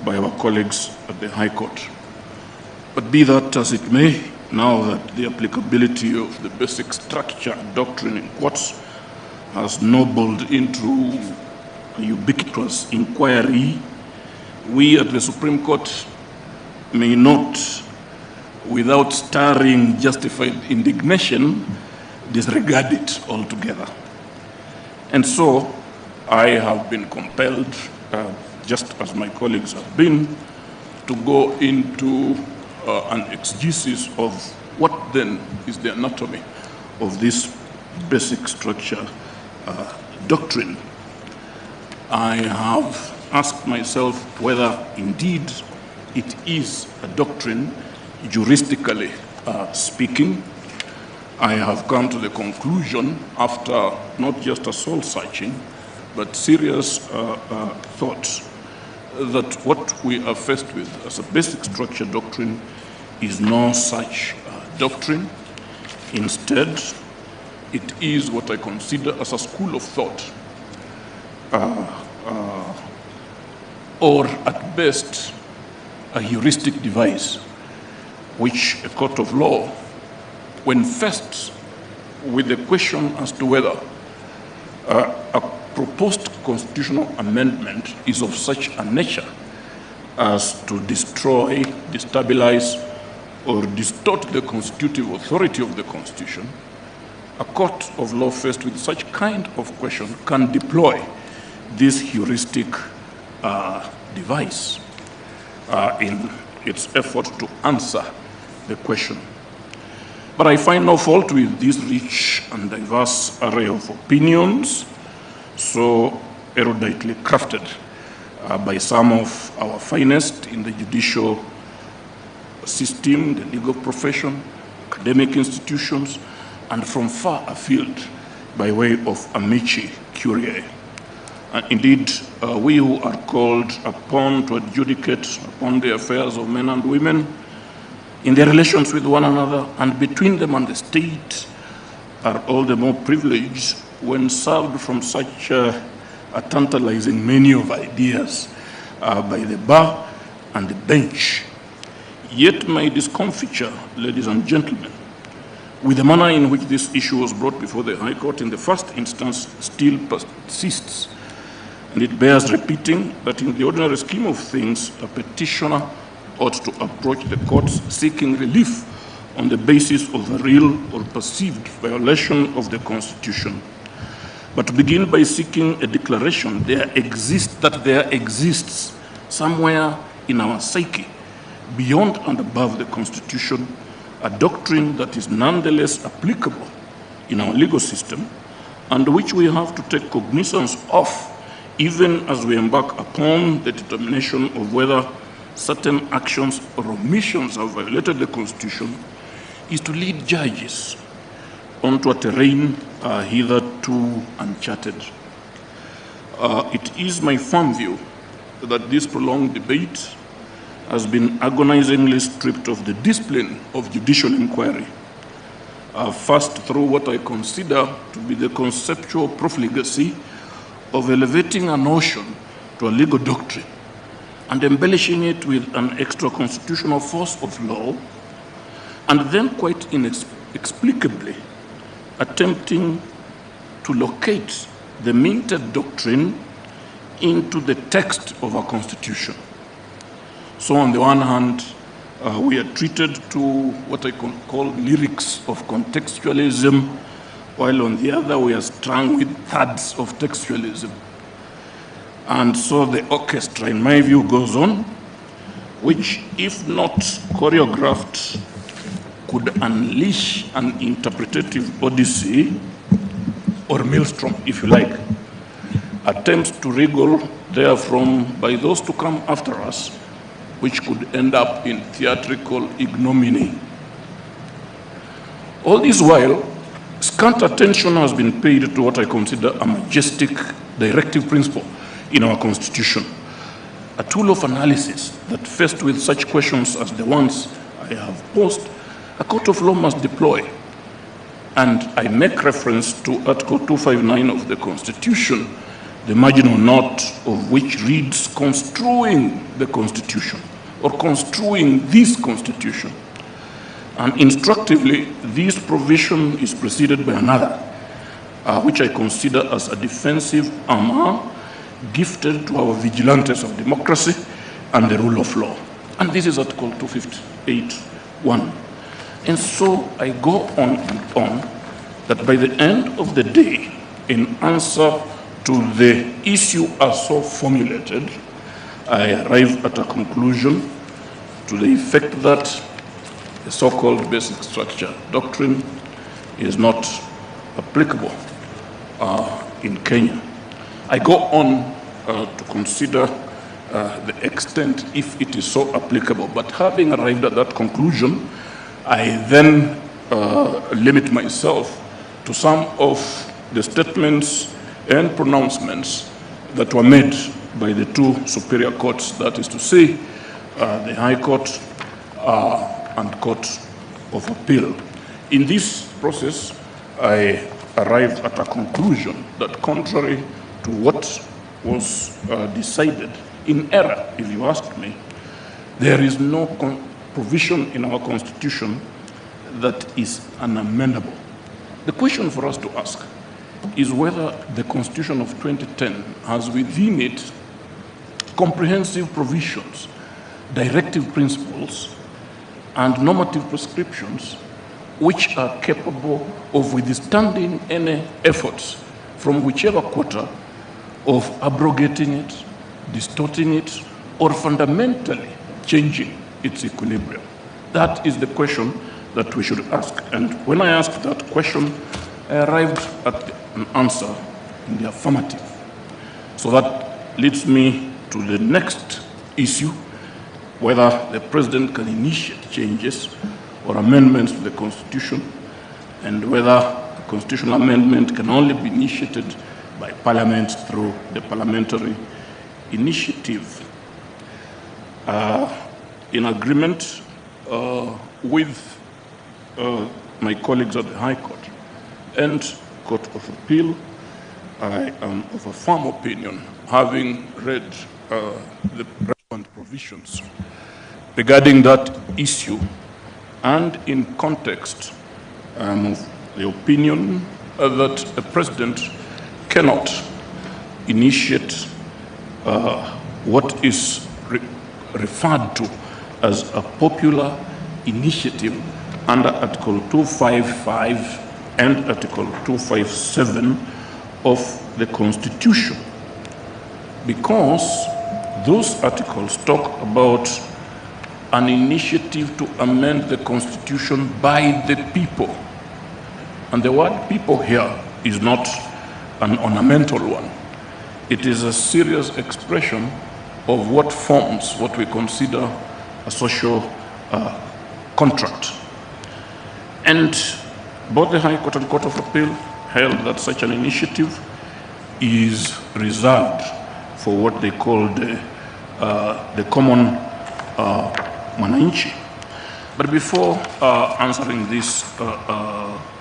by our colleagues at the High Court. But be that as it may, now that the applicability of the basic structure doctrine in courts has snowballed into a ubiquitous inquiry, we at the Supreme Court may not, without stirring justified indignation, disregard it altogether. And so I have been compelled, just as my colleagues have been, to go into an exegesis of what then is the anatomy of this basic structure doctrine. I have asked myself whether indeed it is a doctrine, juristically speaking. I have come to the conclusion, after not just a soul searching, but serious thought, that what we are faced with as a basic structure doctrine is no such doctrine. Instead, it is what I consider as a school of thought, or at best, a heuristic device, which a court of law when faced with the question as to whether a proposed constitutional amendment is of such a nature as to destroy, destabilize, or distort the constitutive authority of the Constitution, a court of law faced with such kind of question can deploy this heuristic device in its effort to answer the question. But I find no fault with this rich and diverse array of opinions, so eruditely crafted by some of our finest in the judicial system, the legal profession, academic institutions, and from far afield by way of amici curiae. And indeed, we who are called upon to adjudicate upon the affairs of men and women in their relations with one another and between them and the state are all the more privileged when served from such a tantalizing menu of ideas by the bar and the bench. Yet my discomfiture, ladies and gentlemen, with the manner in which this issue was brought before the High Court in the first instance still persists. And it bears repeating that in the ordinary scheme of things, a petitioner ought to approach the courts seeking relief on the basis of a real or perceived violation of the Constitution. But to begin by seeking a declaration there exists somewhere in our psyche, beyond and above the Constitution, a doctrine that is nonetheless applicable in our legal system and which we have to take cognizance of even as we embark upon the determination of whether certain actions or omissions have violated the Constitution, is to lead judges onto a terrain hitherto uncharted. It is my firm view that this prolonged debate has been agonizingly stripped of the discipline of judicial inquiry, first through what I consider to be the conceptual profligacy of elevating a notion to a legal doctrine and embellishing it with an extra-constitutional force of law, and then quite inexplicably attempting to locate the minted doctrine into the text of our Constitution. So on the one hand, we are treated to what I can call lyrics of contextualism, while on the other we are strung with thirds of textualism. And so the orchestra, in my view, goes on, which, if not choreographed, could unleash an interpretative odyssey, or maelstrom, if you like, attempts to wriggle therefrom by those to come after us, which could end up in theatrical ignominy. All this while, scant attention has been paid to what I consider a majestic directive principle in our Constitution, a tool of analysis that, faced with such questions as the ones I have posed, a court of law must deploy. And I make reference to Article 259 of the Constitution, the marginal note of which reads, construing the Constitution, or construing this Constitution. And instructively, this provision is preceded by another, which I consider as a defensive armor gifted to our vigilantes of democracy and the rule of law. And this is Article 258(1). And so I go on and on that by the end of the day, in answer to the issue as so formulated, I arrive at a conclusion to the effect that the so-called basic structure doctrine is not applicable in Kenya. I go on to consider the extent if it is so applicable, but having arrived at that conclusion, I then limit myself to some of the statements and pronouncements that were made by the two superior courts, that is to say, the High Court and Court of Appeal. In this process, I arrived at a conclusion that, contrary to what was decided in error, if you ask me, there is no provision in our Constitution that is unamendable. The question for us to ask is whether the Constitution of 2010 has within it comprehensive provisions, directive principles, and normative prescriptions which are capable of withstanding any efforts from whichever quarter of abrogating it, distorting it, or fundamentally changing its equilibrium. That is the question that we should ask. And when I asked that question, I arrived at an answer in the affirmative. So that leads me to the next issue, whether the president can initiate changes or amendments to the Constitution, and whether a constitutional amendment can only be initiated by Parliament through the parliamentary initiative. In agreement with my colleagues at the High Court and Court of Appeal, I am of a firm opinion, having read the relevant provisions regarding that issue, and in context, I am of the opinion that a president cannot initiate what is referred to as a popular initiative under Article 255 and Article 257 of the Constitution, because those articles talk about an initiative to amend the Constitution by the people. And the word people here is not an ornamental one. It is a serious expression of what forms what we consider a social contract. And both the High Court and Court of Appeal held that such an initiative is reserved for what they call the common mwananchi. But before answering this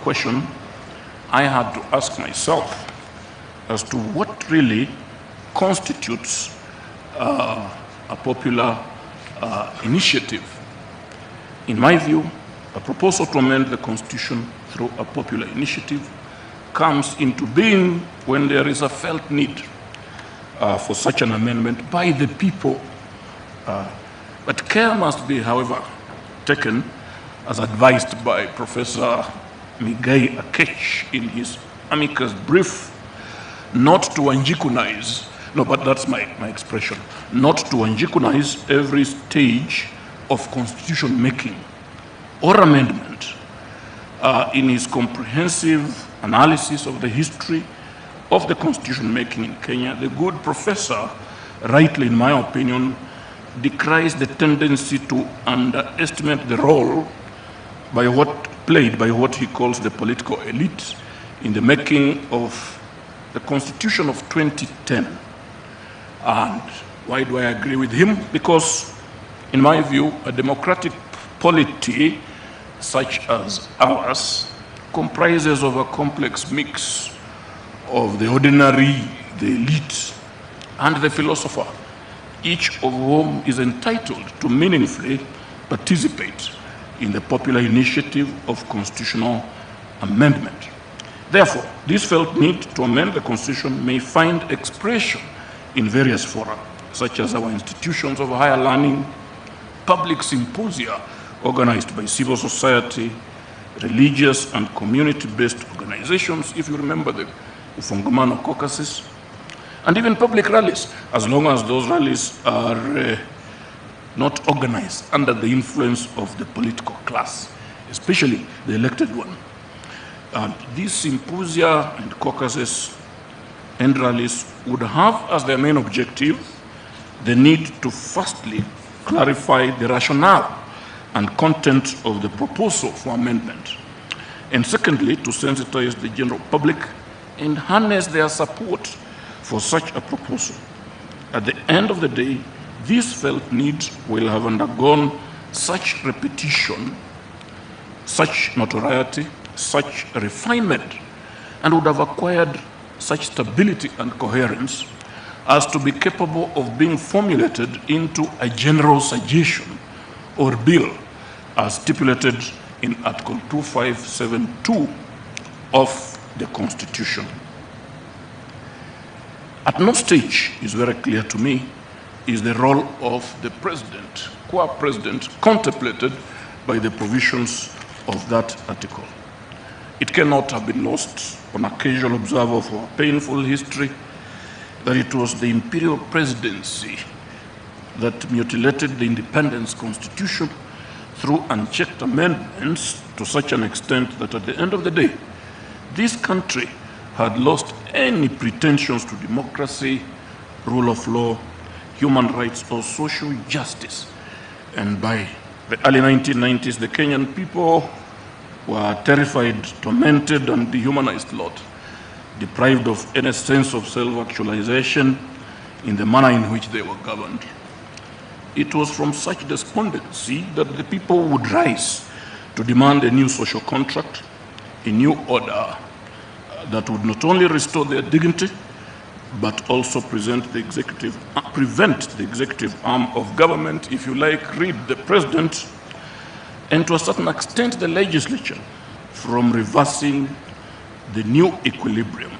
question, I had to ask myself as to what really constitutes a popular initiative. In my view, a proposal to amend the Constitution through a popular initiative comes into being when there is a felt need for such an amendment by the people. But care must be, however, taken, as advised by Professor Migai Akech in his amicus brief, not to anjikunize, no, but that's my expression, not to anjikunize every stage of constitution making or amendment. In his comprehensive analysis of the history of the constitution making in Kenya, the good professor, rightly in my opinion, decries the tendency to underestimate the role played by what he calls the political elite in the making of the Constitution of 2010. And why do I agree with him? Because, in my view, a democratic polity such as ours comprises of a complex mix of the ordinary, the elite, and the philosopher, each of whom is entitled to meaningfully participate in the popular initiative of constitutional amendment. Therefore, this felt need to amend the Constitution may find expression in various fora, such as our institutions of higher learning, public symposia organized by civil society, religious and community-based organizations, if you remember the Ufungumano caucuses, and even public rallies, as long as those rallies are not organized under the influence of the political class, especially the elected one. These symposia and caucuses and rallies would have as their main objective the need to firstly clarify the rationale and content of the proposal for amendment, and secondly to sensitize the general public and harness their support for such a proposal. At the end of the day, this felt need will have undergone such repetition, such notoriety, such refinement, and would have acquired such stability and coherence as to be capable of being formulated into a general suggestion or bill as stipulated in Article 2572 of the Constitution. At no stage is very clear to me is the role of the president, qua president, contemplated by the provisions of that article. It cannot have been lost on a casual observer of our painful history that it was the imperial presidency that mutilated the independence constitution through unchecked amendments to such an extent that at the end of the day, this country had lost any pretensions to democracy, rule of law, human rights, or social justice. And by the early 1990s, the Kenyan people were terrified, tormented, and dehumanized lot, deprived of any sense of self-actualization in the manner in which they were governed. It was from such despondency that the people would rise to demand a new social contract, a new order that would not only restore their dignity, but also prevent the executive arm of government, if you like, read the president, and to a certain extent the legislature, from reversing the new equilibrium,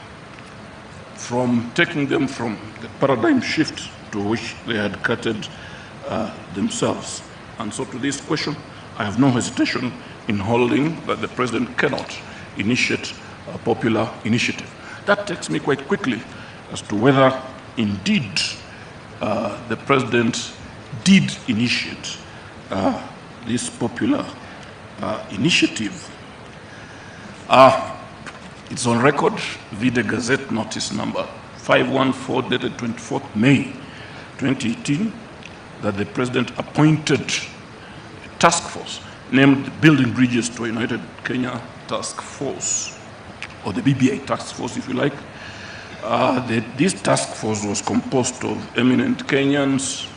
from taking them from the paradigm shift to which they had cutted themselves. And so to this question, I have no hesitation in holding that the president cannot initiate a popular initiative. That takes me quite quickly as to whether indeed the president did initiate this popular initiative. It's on record, Vide Gazette Notice number 514 dated 24th May 2018, that the president appointed a task force named Building Bridges to a United Kenya Task Force, or the BBI task force, if you like. This task force was composed of eminent Kenyans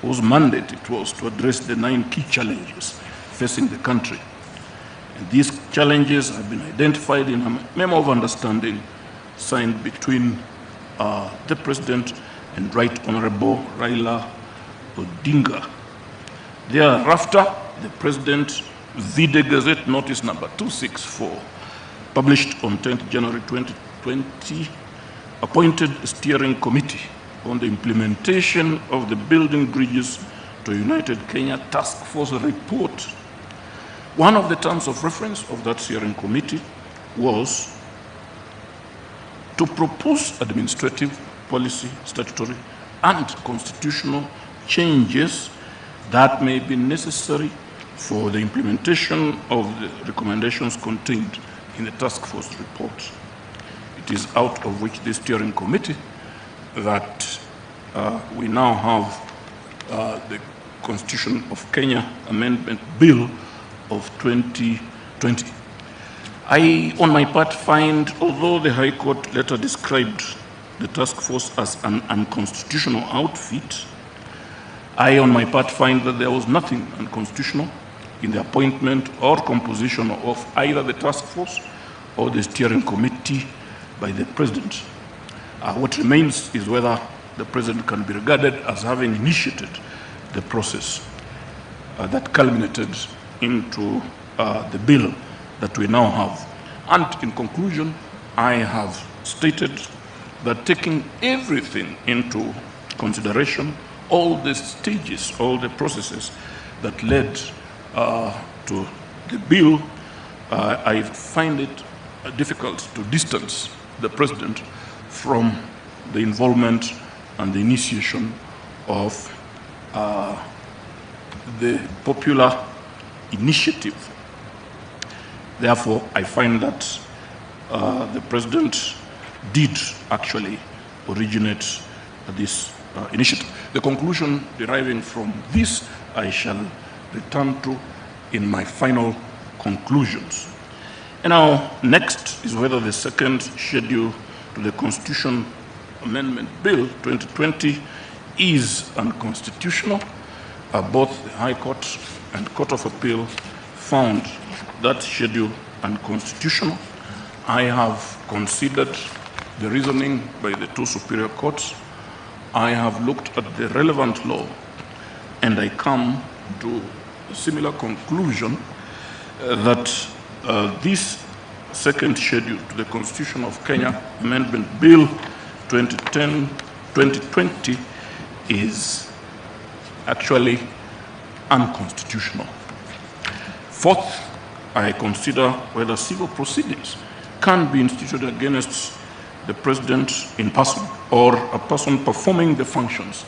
whose mandate it was to address the 9 key challenges facing the country. And these challenges have been identified in a memo of understanding signed between the president and Right Honorable Raila Odinga. Thereafter, the president, Vide Gazette Notice number 264, published on 10th January 2020, appointed a steering committee on the implementation of the Building Bridges to United Kenya Task Force report. One of the terms of reference of that steering committee was to propose administrative, policy, statutory, and constitutional changes that may be necessary for the implementation of the recommendations contained in the task force report. It is out of which this steering committee that we now have the Constitution of Kenya Amendment Bill of 2020. I, on my part, find, although the High Court later described the task force as an unconstitutional outfit, I, on my part, find that there was nothing unconstitutional in the appointment or composition of either the task force or the steering committee by the president. What remains is whether the president can be regarded as having initiated the process that culminated into the bill that we now have. And in conclusion, I have stated that taking everything into consideration, all the stages, all the processes that led to the bill, I find it difficult to distance the president from the involvement and the initiation of the popular initiative. Therefore, I find that the president did actually originate this initiative. The conclusion deriving from this, I shall return to in my final conclusions. And now, next is whether the second schedule to the Constitution Amendment Bill 2020 is unconstitutional. Both the High Court and Court of Appeal found that schedule unconstitutional. I have considered the reasoning by the 2 superior courts. I have looked at the relevant law, and I come to a similar conclusion that this second schedule to the Constitution of Kenya Amendment Bill 2020 is actually unconstitutional. Fourth, I consider whether civil proceedings can be instituted against the president in person or a person performing the functions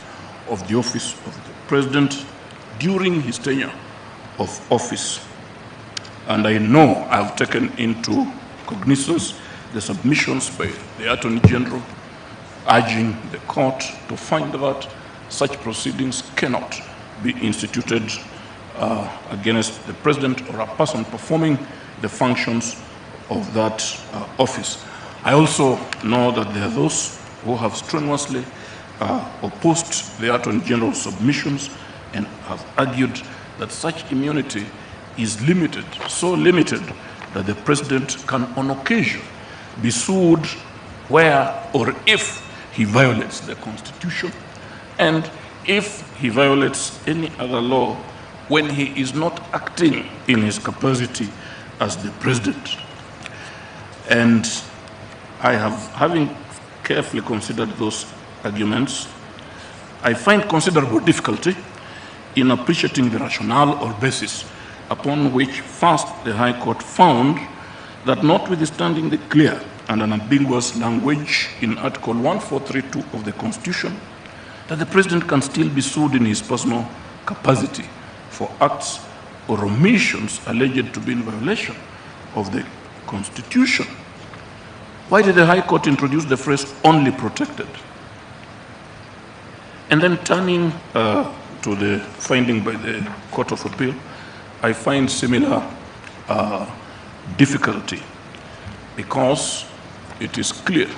of the office of the president during his tenure of office. And I know I've taken into cognizance the submissions by the Attorney General urging the court to find that such proceedings cannot be instituted against the president or a person performing the functions of that office. I also know that there are those who have strenuously opposed the Attorney General's submissions and have argued that such immunity is limited, so limited that the president can on occasion be sued where or if he violates the Constitution and if he violates any other law when he is not acting in his capacity as the president. And I have, having carefully considered those arguments, I find considerable difficulty in appreciating the rationale or basis upon which first the High Court found that notwithstanding the clear and unambiguous language in Article 1432 of the Constitution, that the President can still be sued in his personal capacity for acts or omissions alleged to be in violation of the Constitution. Why did the High Court introduce the phrase "only protected"? And then turning to the finding by the Court of Appeal, I find similar difficulty because it is clear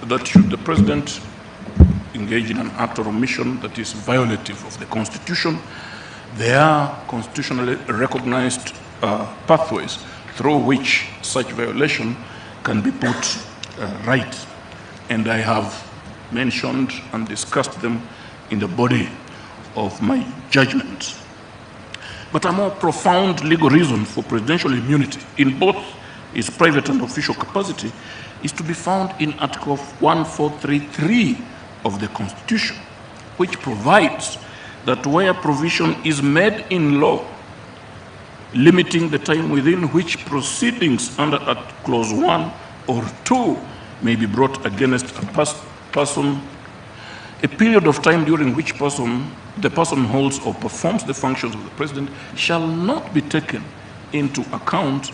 that should the President engage in an act or omission that is violative of the Constitution, there are constitutionally recognized pathways through which such violation can be put right. And I have mentioned and discussed them in the body of my judgment. But a more profound legal reason for presidential immunity in both his private and official capacity is to be found in Article 1433 of the Constitution, which provides that where provision is made in law limiting the time within which proceedings under Clause 1 or 2 may be brought against a person, a period of time during which the person holds or performs the functions of the president shall not be taken into account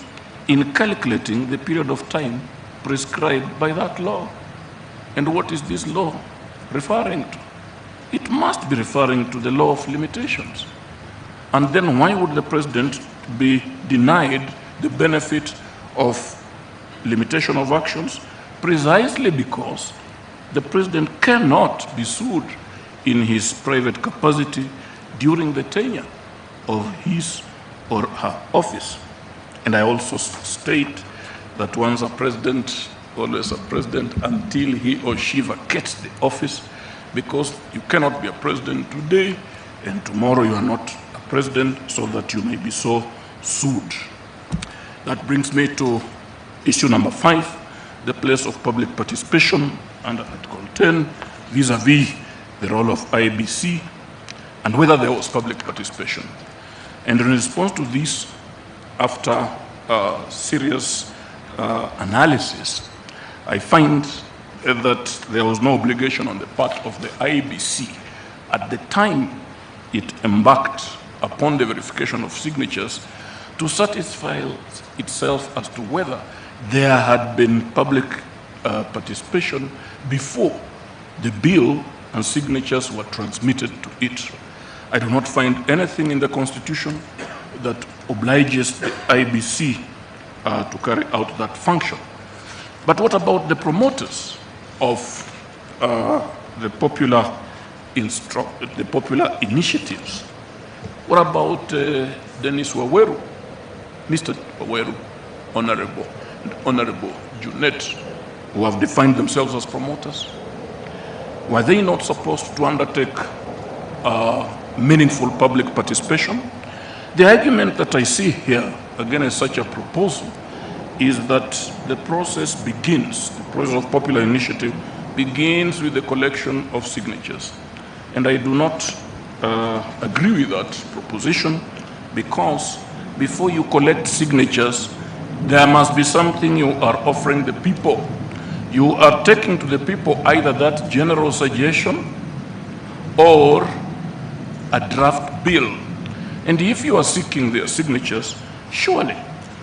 in calculating the period of time prescribed by that law. And what is this law referring to? It must be referring to the law of limitations. And then why would the president be denied the benefit of limitation of actions? Precisely because the president cannot be sued in his private capacity during the tenure of his or her office. And I also state that once a president, always a president until he or she vacates the office, because you cannot be a president today and tomorrow you are not a president, so that you may be so sued. That brings me to issue number 5, the place of public participation under Article 10 vis-a-vis the role of IEBC and whether there was public participation. And in response to this, after serious analysis, I find that there was no obligation on the part of the IEBC at the time it embarked upon the verification of signatures to satisfy itself as to whether there had been public participation before the bill and signatures were transmitted to it. I do not find anything in the Constitution that obliges the IEBC to carry out that function. But what about the promoters of the popular initiatives? What about Dennis Waweru, Mr. Waweru, Honorable Junet, who have defined themselves as promoters? Were they not supposed to undertake meaningful public participation? The argument that I see here against such a proposal is that the process of popular initiative begins with the collection of signatures. And I do not agree with that proposition, because before you collect signatures, there must be something you are offering the people. You are taking to the people either that general suggestion or a draft bill. And if you are seeking their signatures, surely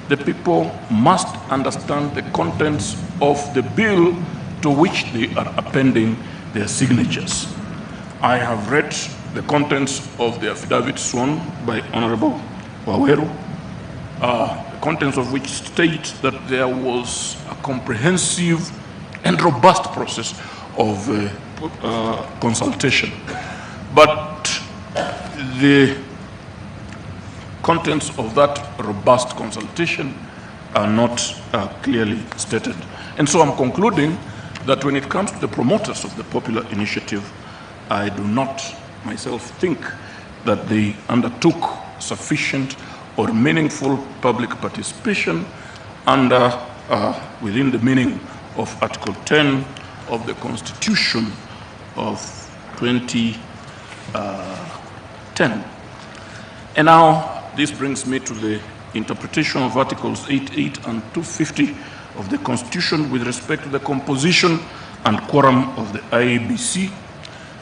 the people must understand the contents of the bill to which they are appending their signatures. I have read the contents of the affidavit sworn by Honorable Waweru, the contents of which state that there was a comprehensive and robust process of consultation. But the contents of that robust consultation are not clearly stated. And so I'm concluding that when it comes to the promoters of the popular initiative, I do not myself think that they undertook sufficient or meaningful public participation under within the meaning of Article 10 of the Constitution of 2010. And now this brings me to the interpretation of Articles 88 and 250 of the Constitution with respect to the composition and quorum of the IEBC.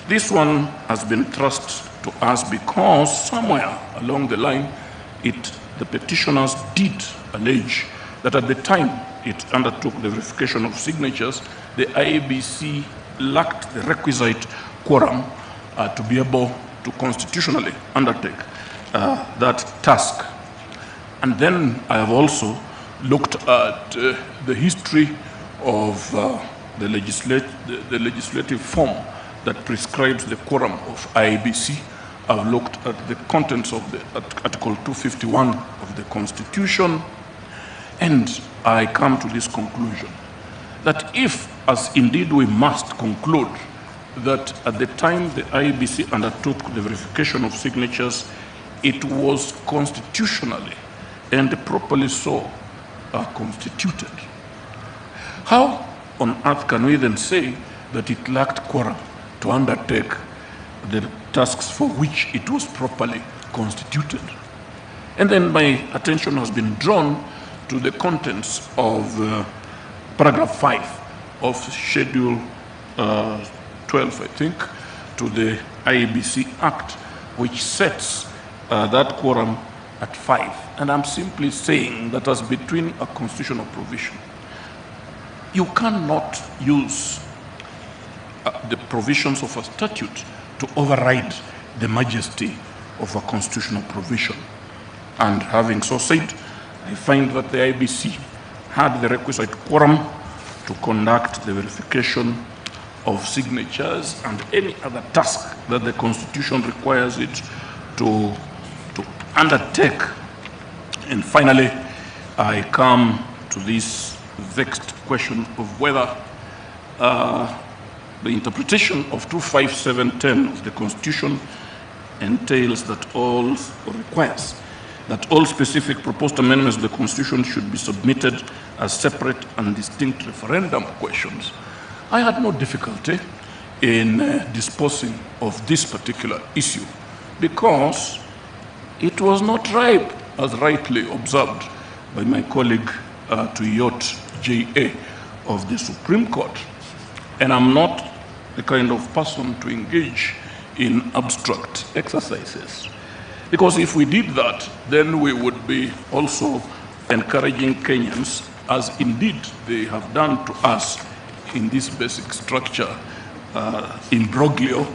This one has been thrust to us because somewhere along the line, the petitioners did allege that at the time it undertook the verification of signatures, the IEBC lacked the requisite quorum to be able to constitutionally undertake that task. And then I have also looked at the history of the legislative form that prescribes the quorum of IEBC. I've looked at the contents of Article 251 of the Constitution, and I come to this conclusion, that if, as indeed we must conclude, that at the time the IEBC undertook the verification of signatures, it was constitutionally and properly so constituted, how on earth can we then say that it lacked quorum to undertake the tasks for which it was properly constituted? And then my attention has been drawn to the contents of paragraph 5 of Schedule 12, I think, to the IEBC Act, which sets that quorum at 5. And I'm simply saying that as between a constitutional provision, you cannot use the provisions of a statute to override the majesty of a constitutional provision. And having so said, I find that the IEBC had the requisite quorum to conduct the verification of signatures and any other task that the Constitution requires it to undertake. And finally, I come to this vexed question of whether the interpretation of 25710 of the Constitution entails that all, or requires, that all specific proposed amendments to the Constitution should be submitted as separate and distinct referendum questions. I had no difficulty in disposing of this particular issue because it was not ripe, as rightly observed by my colleague Tuyot J.A. of the Supreme Court. And I'm not the kind of person to engage in abstract exercises. Because if we did that, then we would be also encouraging Kenyans, as indeed they have done to us in this basic structure imbroglio,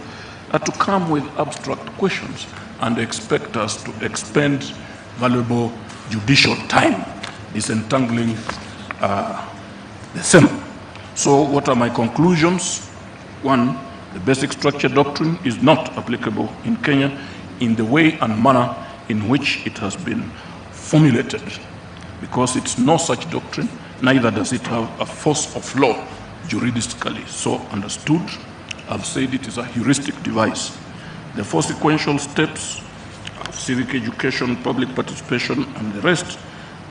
to come with abstract questions and expect us to expend valuable judicial time disentangling the same. So what are my conclusions? One, the basic structure doctrine is not applicable in Kenya in the way and manner in which it has been formulated, because it's no such doctrine, neither does it have a force of law juridically so understood. I've said it is a heuristic device. The four sequential steps of civic education, public participation, and the rest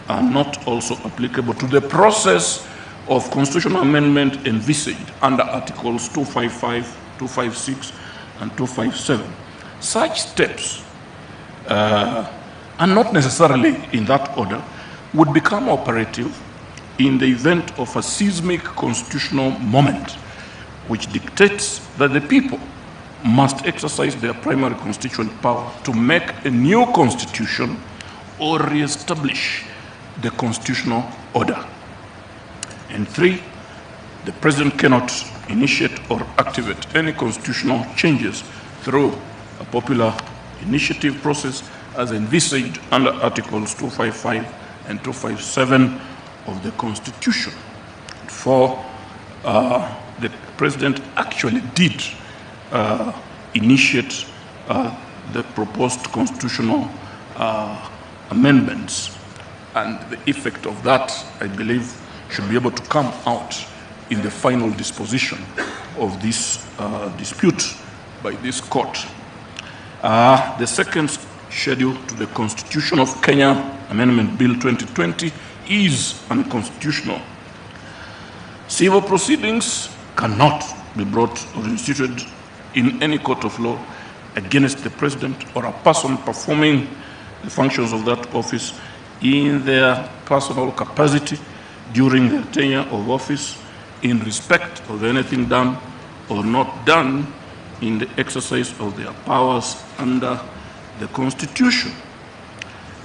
are not also applicable to the process of constitutional amendment envisaged under Articles 255, 256, and 257. Such steps, and not necessarily in that order, would become operative in the event of a seismic constitutional moment, which dictates that the people must exercise their primary constituent power to make a new constitution or re-establish the constitutional order. And 3, the President cannot initiate or activate any constitutional changes through a popular initiative process as envisaged under Articles 255 and 257 of the Constitution. For the President actually did initiate the proposed constitutional amendments, and the effect of that, I believe, should be able to come out in the final disposition of this dispute by this court. The second schedule to the Constitution of Kenya, Amendment Bill 2020, is unconstitutional. Civil proceedings cannot be brought or instituted in any court of law against the President or a person performing the functions of that office in their personal capacity during their tenure of office in respect of anything done or not done in the exercise of their powers under the Constitution.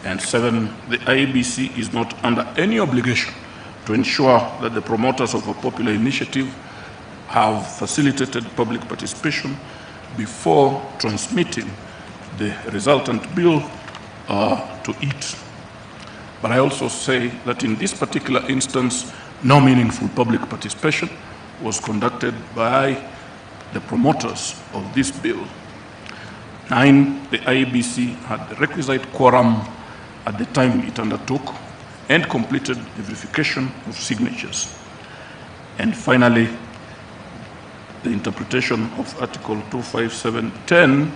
And 7, the IEBC is not under any obligation to ensure that the promoters of a popular initiative have facilitated public participation before transmitting the resultant bill to it. But I also say that in this particular instance, no meaningful public participation was conducted by the promoters of this bill. 9, the IEBC had the requisite quorum at the time it undertook and completed the verification of signatures. And finally, the interpretation of Article 257(10)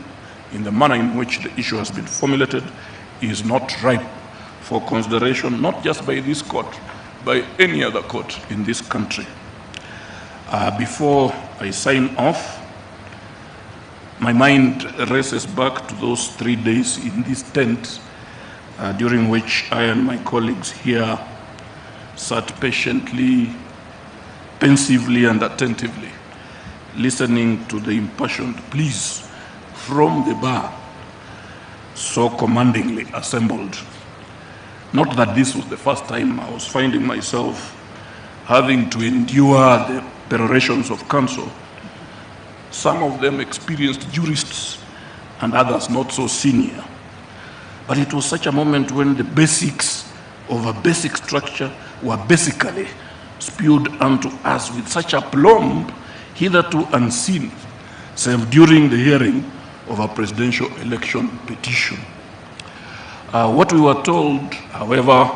in the manner in which the issue has been formulated is not ripe for consideration, not just by this court, by any other court in this country. Before I sign off, my mind races back to those 3 days in this tent during which I and my colleagues here sat patiently, pensively, and attentively, listening to the impassioned pleas from the bar so commandingly assembled. Not that this was the first time I was finding myself having to endure the perorations of counsel, some of them experienced jurists and others not so senior. But it was such a moment when the basics of a basic structure were basically spewed unto us with such aplomb hitherto unseen, save during the hearing of a presidential election petition. What we were told, however,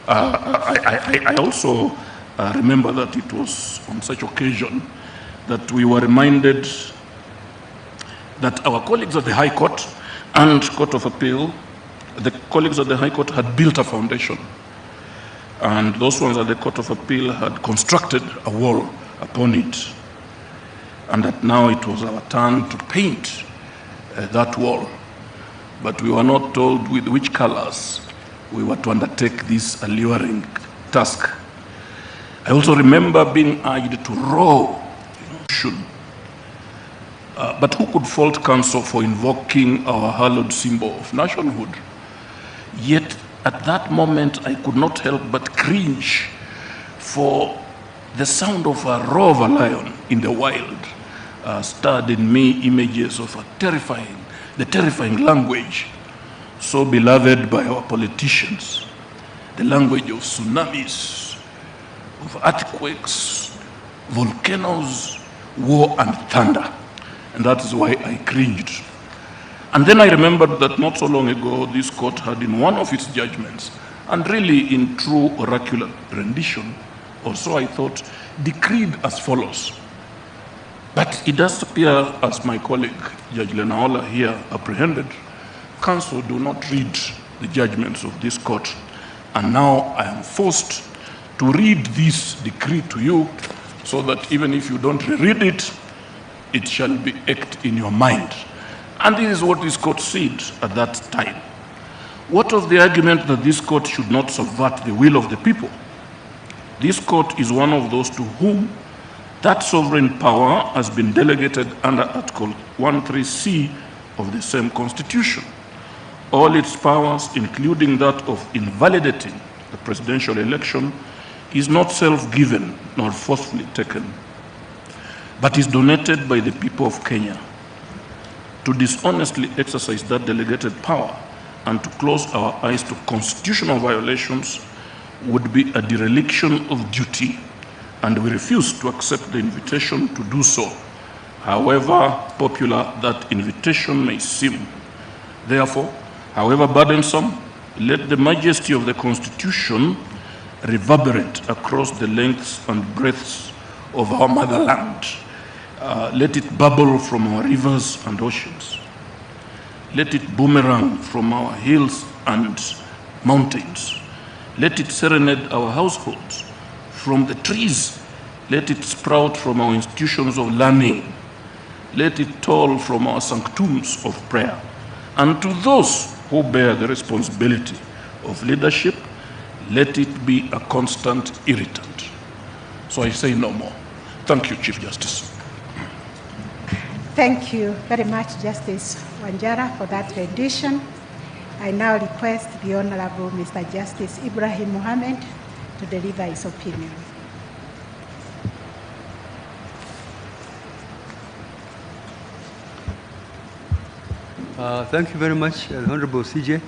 I also remember that it was on such occasion that we were reminded that our colleagues at the High Court and Court of Appeal, the colleagues at the High Court had built a foundation, and those ones at the Court of Appeal had constructed a wall upon it, and that now it was our turn to paint that wall. But we were not told with which colors we were to undertake this alluring task. I also remember being urged to row, but who could fault counsel for invoking our hallowed symbol of nationhood? Yet at that moment I could not help but cringe, for the sound of a roar of a lion in the wild stirred in me images of the terrifying language so beloved by our politicians, the language of tsunamis, of earthquakes, volcanoes, war, and thunder. And that is why I cringed. And then I remembered that not so long ago, this court had in one of its judgments, and really in true oracular rendition, or so I thought, decreed as follows. But it does appear, as my colleague Judge Lenaola here apprehended, counsel do not read the judgments of this court And now I am forced to read this decree to you so that even if you don't read it, it shall be acted in your mind. And this is what this court said at that time. What of the argument that this court should not subvert the will of the people? This court is one of those to whom that sovereign power has been delegated under Article 13C of the same Constitution. All its powers, including that of invalidating the presidential election, is not self-given nor forcefully taken, but is donated by the people of Kenya. To dishonestly exercise that delegated power and to close our eyes to constitutional violations would be a dereliction of duty, and we refuse to accept the invitation to do so, however popular that invitation may seem. Therefore, however burdensome, let the majesty of the Constitution reverberate across the lengths and breadths of our motherland. Let it bubble from our rivers and oceans. Let it boomerang from our hills and mountains. Let it serenade our households from the trees. Let it sprout from our institutions of learning. Let it toll from our sanctums of prayer. And to those who bear the responsibility of leadership, let it be a constant irritant. So I say no more. Thank you, Chief Justice. Thank you very much, Justice Wanjara, for that rendition. I now request the Honorable Mr. Justice Ibrahim Mohammed to deliver his opinion. Thank you very much, Honorable CJ,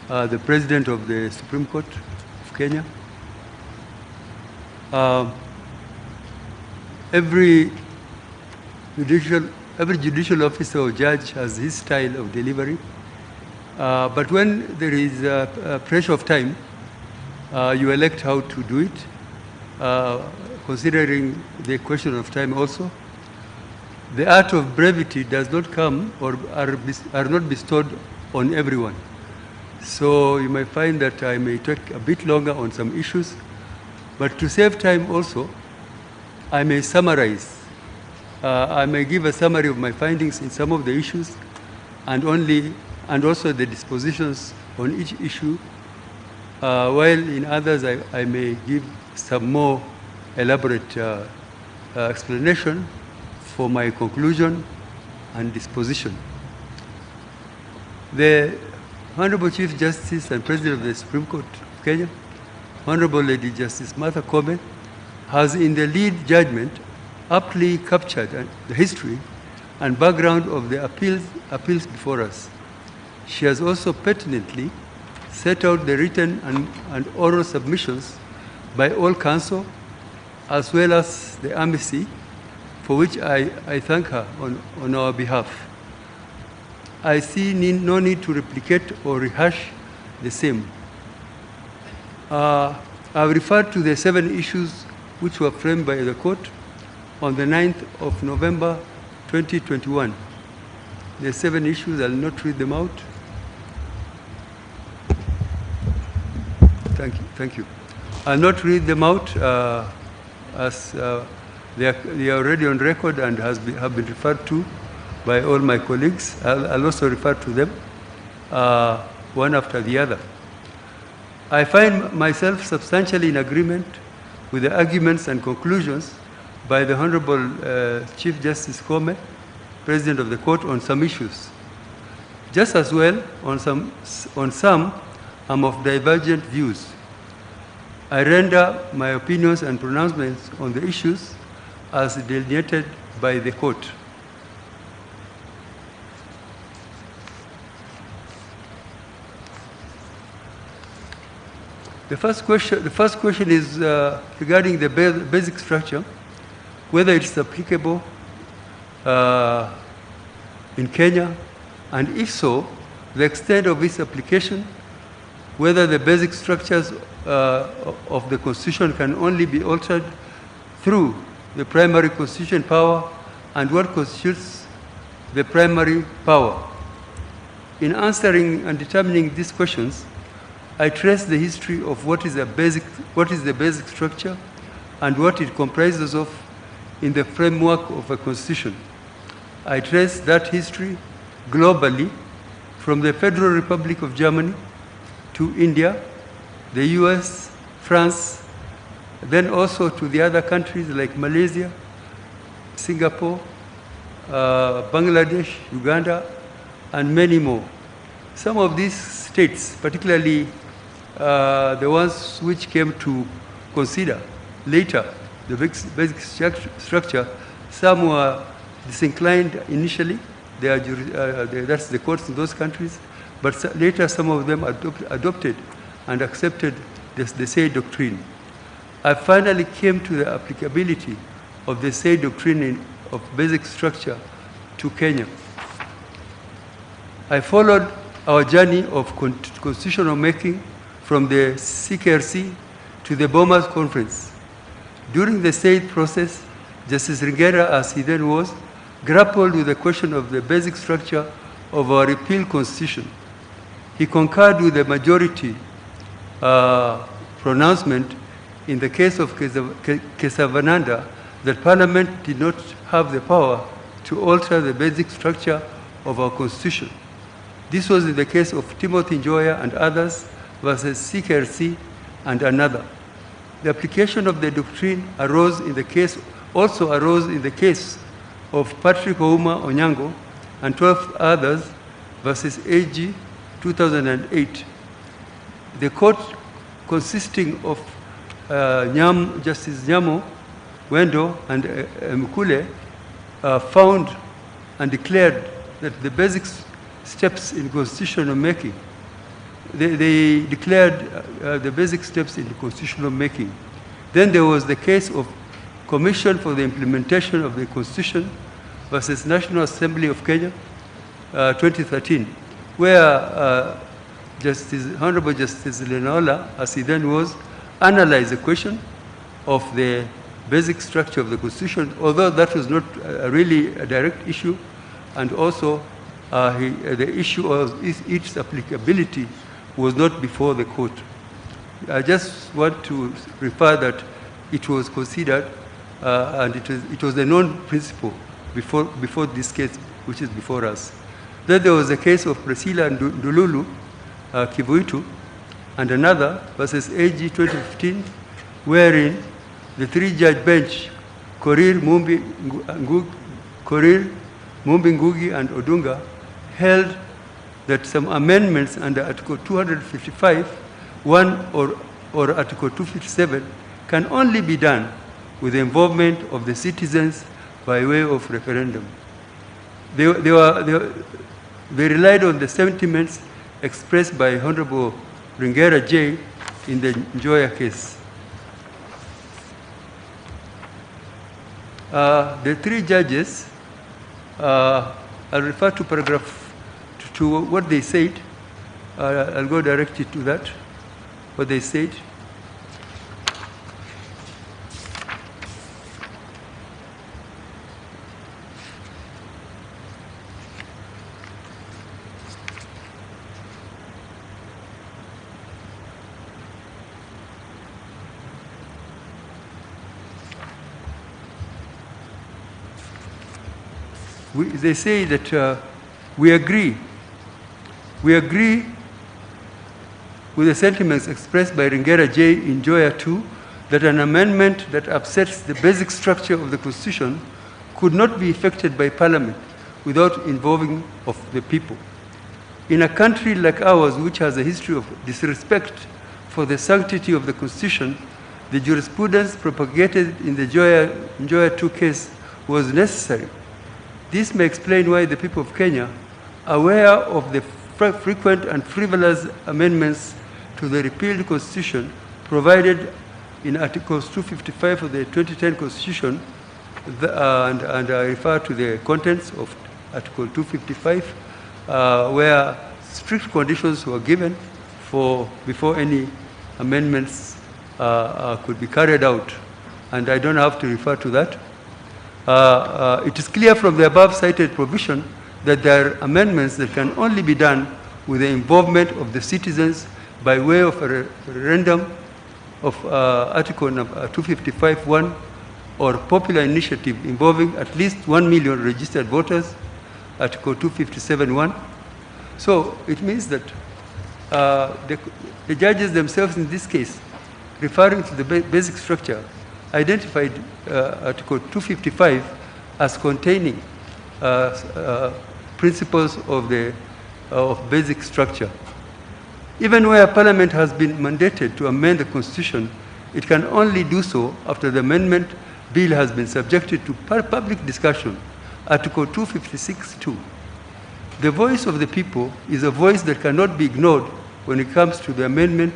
the President of the Supreme Court of Kenya. Every judicial officer or judge has his style of delivery. But when there is a pressure of time, you elect how to do it, considering the question of time also. The art of brevity does not come or are not bestowed on everyone. So you may find that I may take a bit longer on some issues, but to save time also, I may summarize. I may give a summary of my findings in some of the issues and also the dispositions on each issue, while in others I may give some more elaborate explanation for my conclusion and disposition. The Honorable Chief Justice and President of the Supreme Court of Kenya, Honorable Lady Justice Martha Koome, has in the lead judgment aptly captured the history and background of the appeals before us. She has also pertinently set out the written and oral submissions by all counsel, as well as the embassy, for which I thank her on our behalf. I see no need to replicate or rehash the same. I've referred to the 7 issues which were framed by the court on the 9th of November 2021. The 7 issues, I'll not read them out. Thank you. I'll not read them out as they are already on record and have been referred to by all my colleagues. I'll also refer to them one after the other. I find myself substantially in agreement with the arguments and conclusions by the Honorable Chief Justice Koome, President of the Court, on some issues. Just as well, on some, I'm of divergent views. I render my opinions and pronouncements on the issues as delineated by the court. The first question is regarding the basic structure, whether it's applicable in Kenya, and if so, the extent of its application, whether the basic structures of the Constitution can only be altered through the primary constitutional power, and what constitutes the primary power. In answering and determining these questions, I trace the history of what is the basic structure and what it comprises of in the framework of a constitution. I trace that history globally from the Federal Republic of Germany to India, the US, France, then also to the other countries like Malaysia, Singapore, Bangladesh, Uganda, and many more. Some of these states, particularly the ones which came to consider later the basic structure, some were disinclined initially. That's the courts in those countries, but later some of them adopted and accepted the said doctrine. I finally came to the applicability of the said doctrine of basic structure to Kenya. I followed our journey of constitutional making from the CKRC to the Bomas Conference. During the said process, Justice Ringera, as he then was, grappled with the question of the basic structure of our repeal constitution. He concurred with the majority pronouncement in the case of Kesavananda that Parliament did not have the power to alter the basic structure of our constitution. This was in the case of Timothy Njoya and others versus CKRC and another. The application of the doctrine also arose in the case of Patrick Ouma Onyango and 12 others versus AG 2008. The court, consisting of Justice Nyamo, Wendo, and Mkule, found and declared that the basic steps in constitutional making, they declared the basic steps in constitutional making. Then there was the case of Commission for the Implementation of the Constitution versus National Assembly of Kenya, 2013, where Honorable Justice Lenaola, as he then was, analyzed the question of the basic structure of the Constitution, although that was not really a direct issue, and also the issue of its applicability was not before the court. I just want to refer that it was considered and it was a known principle before this case, which is before us. Then there was a case of Priscilla Ndululu Kivuitu and another versus AG 2015, wherein the three-judge bench, Korir, Mumbi, Ngugi, and Odunga, held that some amendments under Article 255, 1 or Article 257 can only be done with the involvement of the citizens by way of referendum. They relied on the sentiments expressed by Honorable Ringera J. in the Njoya case. The three judges, I'll refer to paragraph to what they said. I'll go directly to that, what they said. They say that we agree with the sentiments expressed by Ringera J. in Njoya 2 that an amendment that upsets the basic structure of the Constitution could not be effected by Parliament without involving of the people. In a country like ours, which has a history of disrespect for the sanctity of the Constitution, the jurisprudence propagated in the Njoya 2 case was necessary. This may explain why the people of Kenya, aware of the frequent and frivolous amendments to the repealed Constitution provided in Articles 255 of the 2010 Constitution, and I refer to the contents of Article 255, where strict conditions were given before any amendments could be carried out. And I don't have to refer to that. It is clear from the above cited provision that there are amendments that can only be done with the involvement of the citizens by way of a referendum of Article 255(1) or popular initiative involving at least 1 million registered voters, Article 257(1). So it means that the judges themselves in this case, referring to the basic structure, identified Article 255 as containing principles of basic structure. Even where Parliament has been mandated to amend the Constitution, it can only do so after the amendment bill has been subjected to public discussion, Article 256(2). The voice of the people is a voice that cannot be ignored when it comes to the amendment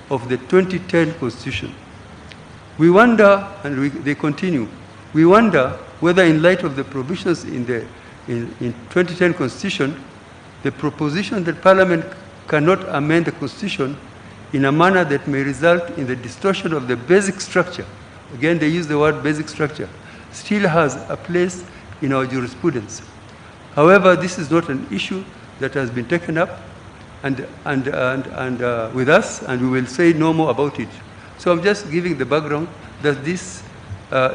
of the 2010 Constitution. We wonder, and they continue, we wonder whether in light of the provisions in 2010 Constitution, the proposition that Parliament cannot amend the Constitution in a manner that may result in the distortion of the basic structure, again they use the word basic structure, still has a place in our jurisprudence. However, this is not an issue that has been taken up with us, and we will say no more about it. So I'm just giving the background that these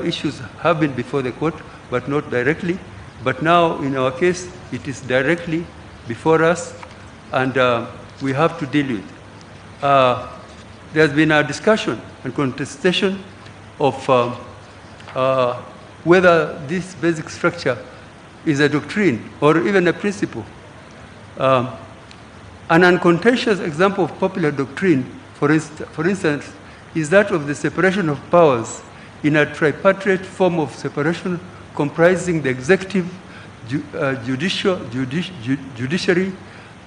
issues have been before the court, but not directly. But now, in our case, it is directly before us, and we have to deal with. There's been a discussion and contestation of whether this basic structure is a doctrine or even a principle. An uncontentious example of popular doctrine, for instance, is that of the separation of powers in a tripartite form of separation comprising the executive, judiciary,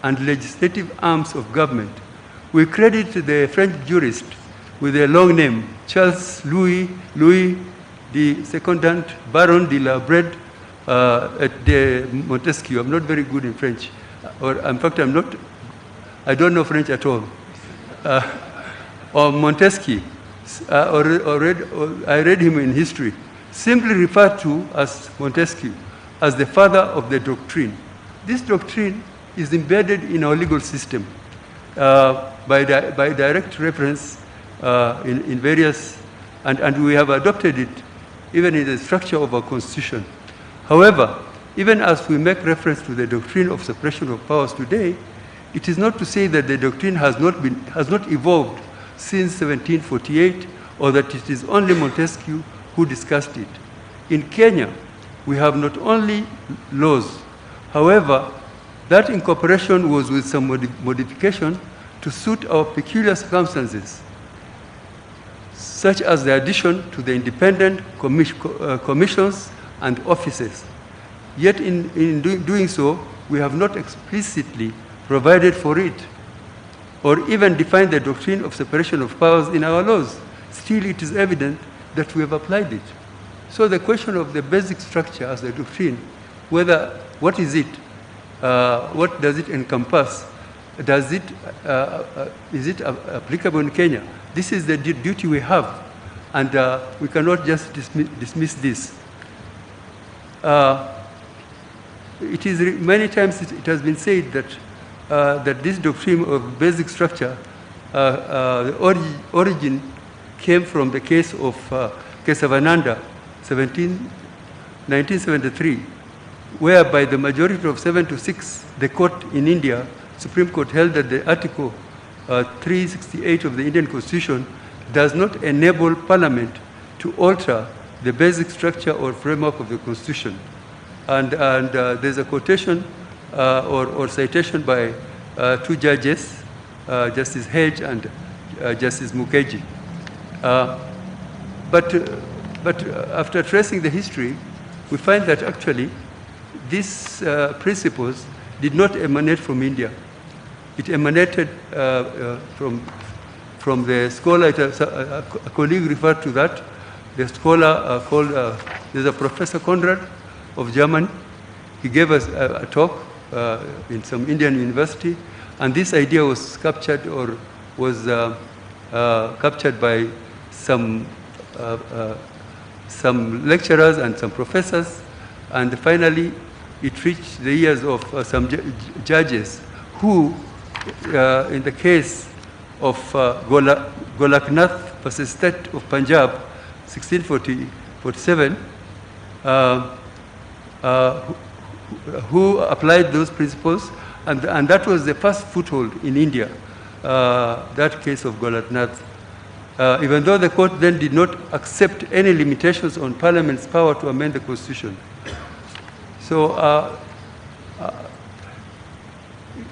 and legislative arms of government. We credit the French jurist with a long name, Charles Louis de Secondant Baron de la Brede de Montesquieu. I'm not very good in French, or in fact, I don't know French at all. Or Montesquieu, I read him in history, simply referred to as Montesquieu, as the father of the doctrine. This doctrine is embedded in our legal system by direct reference in various, and we have adopted it even in the structure of our Constitution. However, even as we make reference to the doctrine of separation of powers today, it is not to say that the doctrine has not evolved since 1748, or that it is only Montesquieu who discussed it. In Kenya, we have not only laws, however, that incorporation was with some modification to suit our peculiar circumstances, such as the addition to the independent commissions and offices. Yet in doing so, we have not explicitly provided for it, or even defined the doctrine of separation of powers in our laws. Still, it is evident that we have applied it. So the question of the basic structure as a doctrine, what is it? What does it encompass? Is it applicable in Kenya? This is the duty we have, and we cannot just dismiss this. Many times it has been said that this doctrine of basic structure, the origin came from the case of Kesavananda, 1973, whereby the majority of 7-6, the court in India, Supreme Court, held that the Article 368 of the Indian Constitution does not enable Parliament to alter the basic structure or framework of the Constitution. And there's a quotation or citation by two judges, Justice Hedge and Justice Mukeji. But after tracing the history, we find that actually these principles did not emanate from India. It emanated from the scholar, a colleague referred to that, the scholar called, there's a Professor Conrad of Germany. He gave us a talk in some Indian university, and this idea was captured or was captured by some lecturers and some professors, and finally it reached the ears of some judges who, in the case of Golaknath versus State of Punjab, 1647, who applied those principles, and that was the first foothold in India, that case of Golaknath. Even though the court then did not accept any limitations on Parliament's power to amend the Constitution. So,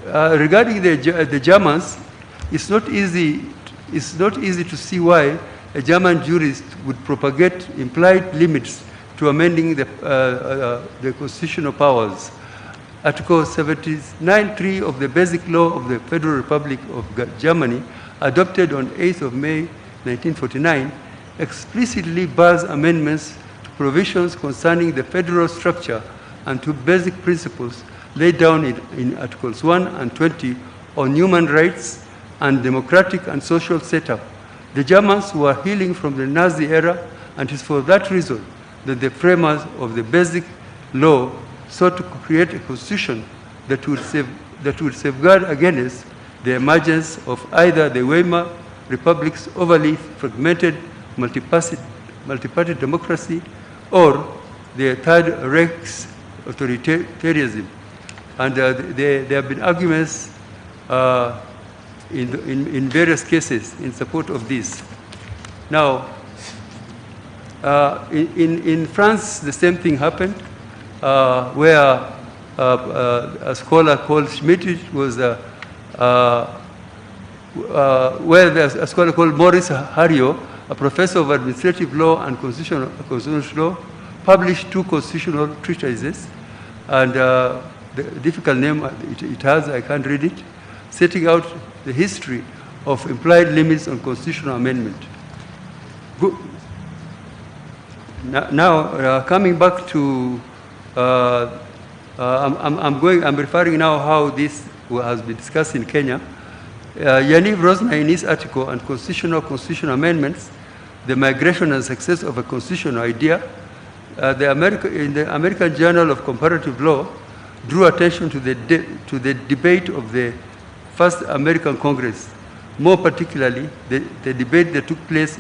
regarding the Germans, it's not easy to see why a German jurist would propagate implied limits to amending the constitutional powers. Article 79.3 of the Basic Law of the Federal Republic of Germany, adopted on 8th of May 1949, explicitly bars amendments to provisions concerning the federal structure and to basic principles laid down in Articles 1 and 20 on human rights and democratic and social setup. The Germans were healing from the Nazi era, and it is for that reason that the framers of the Basic Law sought to create a constitution that would safeguard against the emergence of either the Weimar Republic's overly fragmented multi-party democracy or the Third Reich's authoritarianism. And there have been arguments in various cases in support of this. Now, in France, the same thing happened, where a scholar called Schmidt was where a scholar called Maurice Hario, a professor of administrative law and constitutional law, published 2 constitutional treatises, and the difficult name it has, I can't read it, setting out the history of implied limits on constitutional amendment. Now, coming back to, I'm referring now how this has been discussed in Kenya. Yaniv Rosner, in his article on constitutional amendments, the migration and success of a constitutional idea, in the American Journal of Comparative Law, drew attention to the debate of the first American Congress, more particularly the debate that took place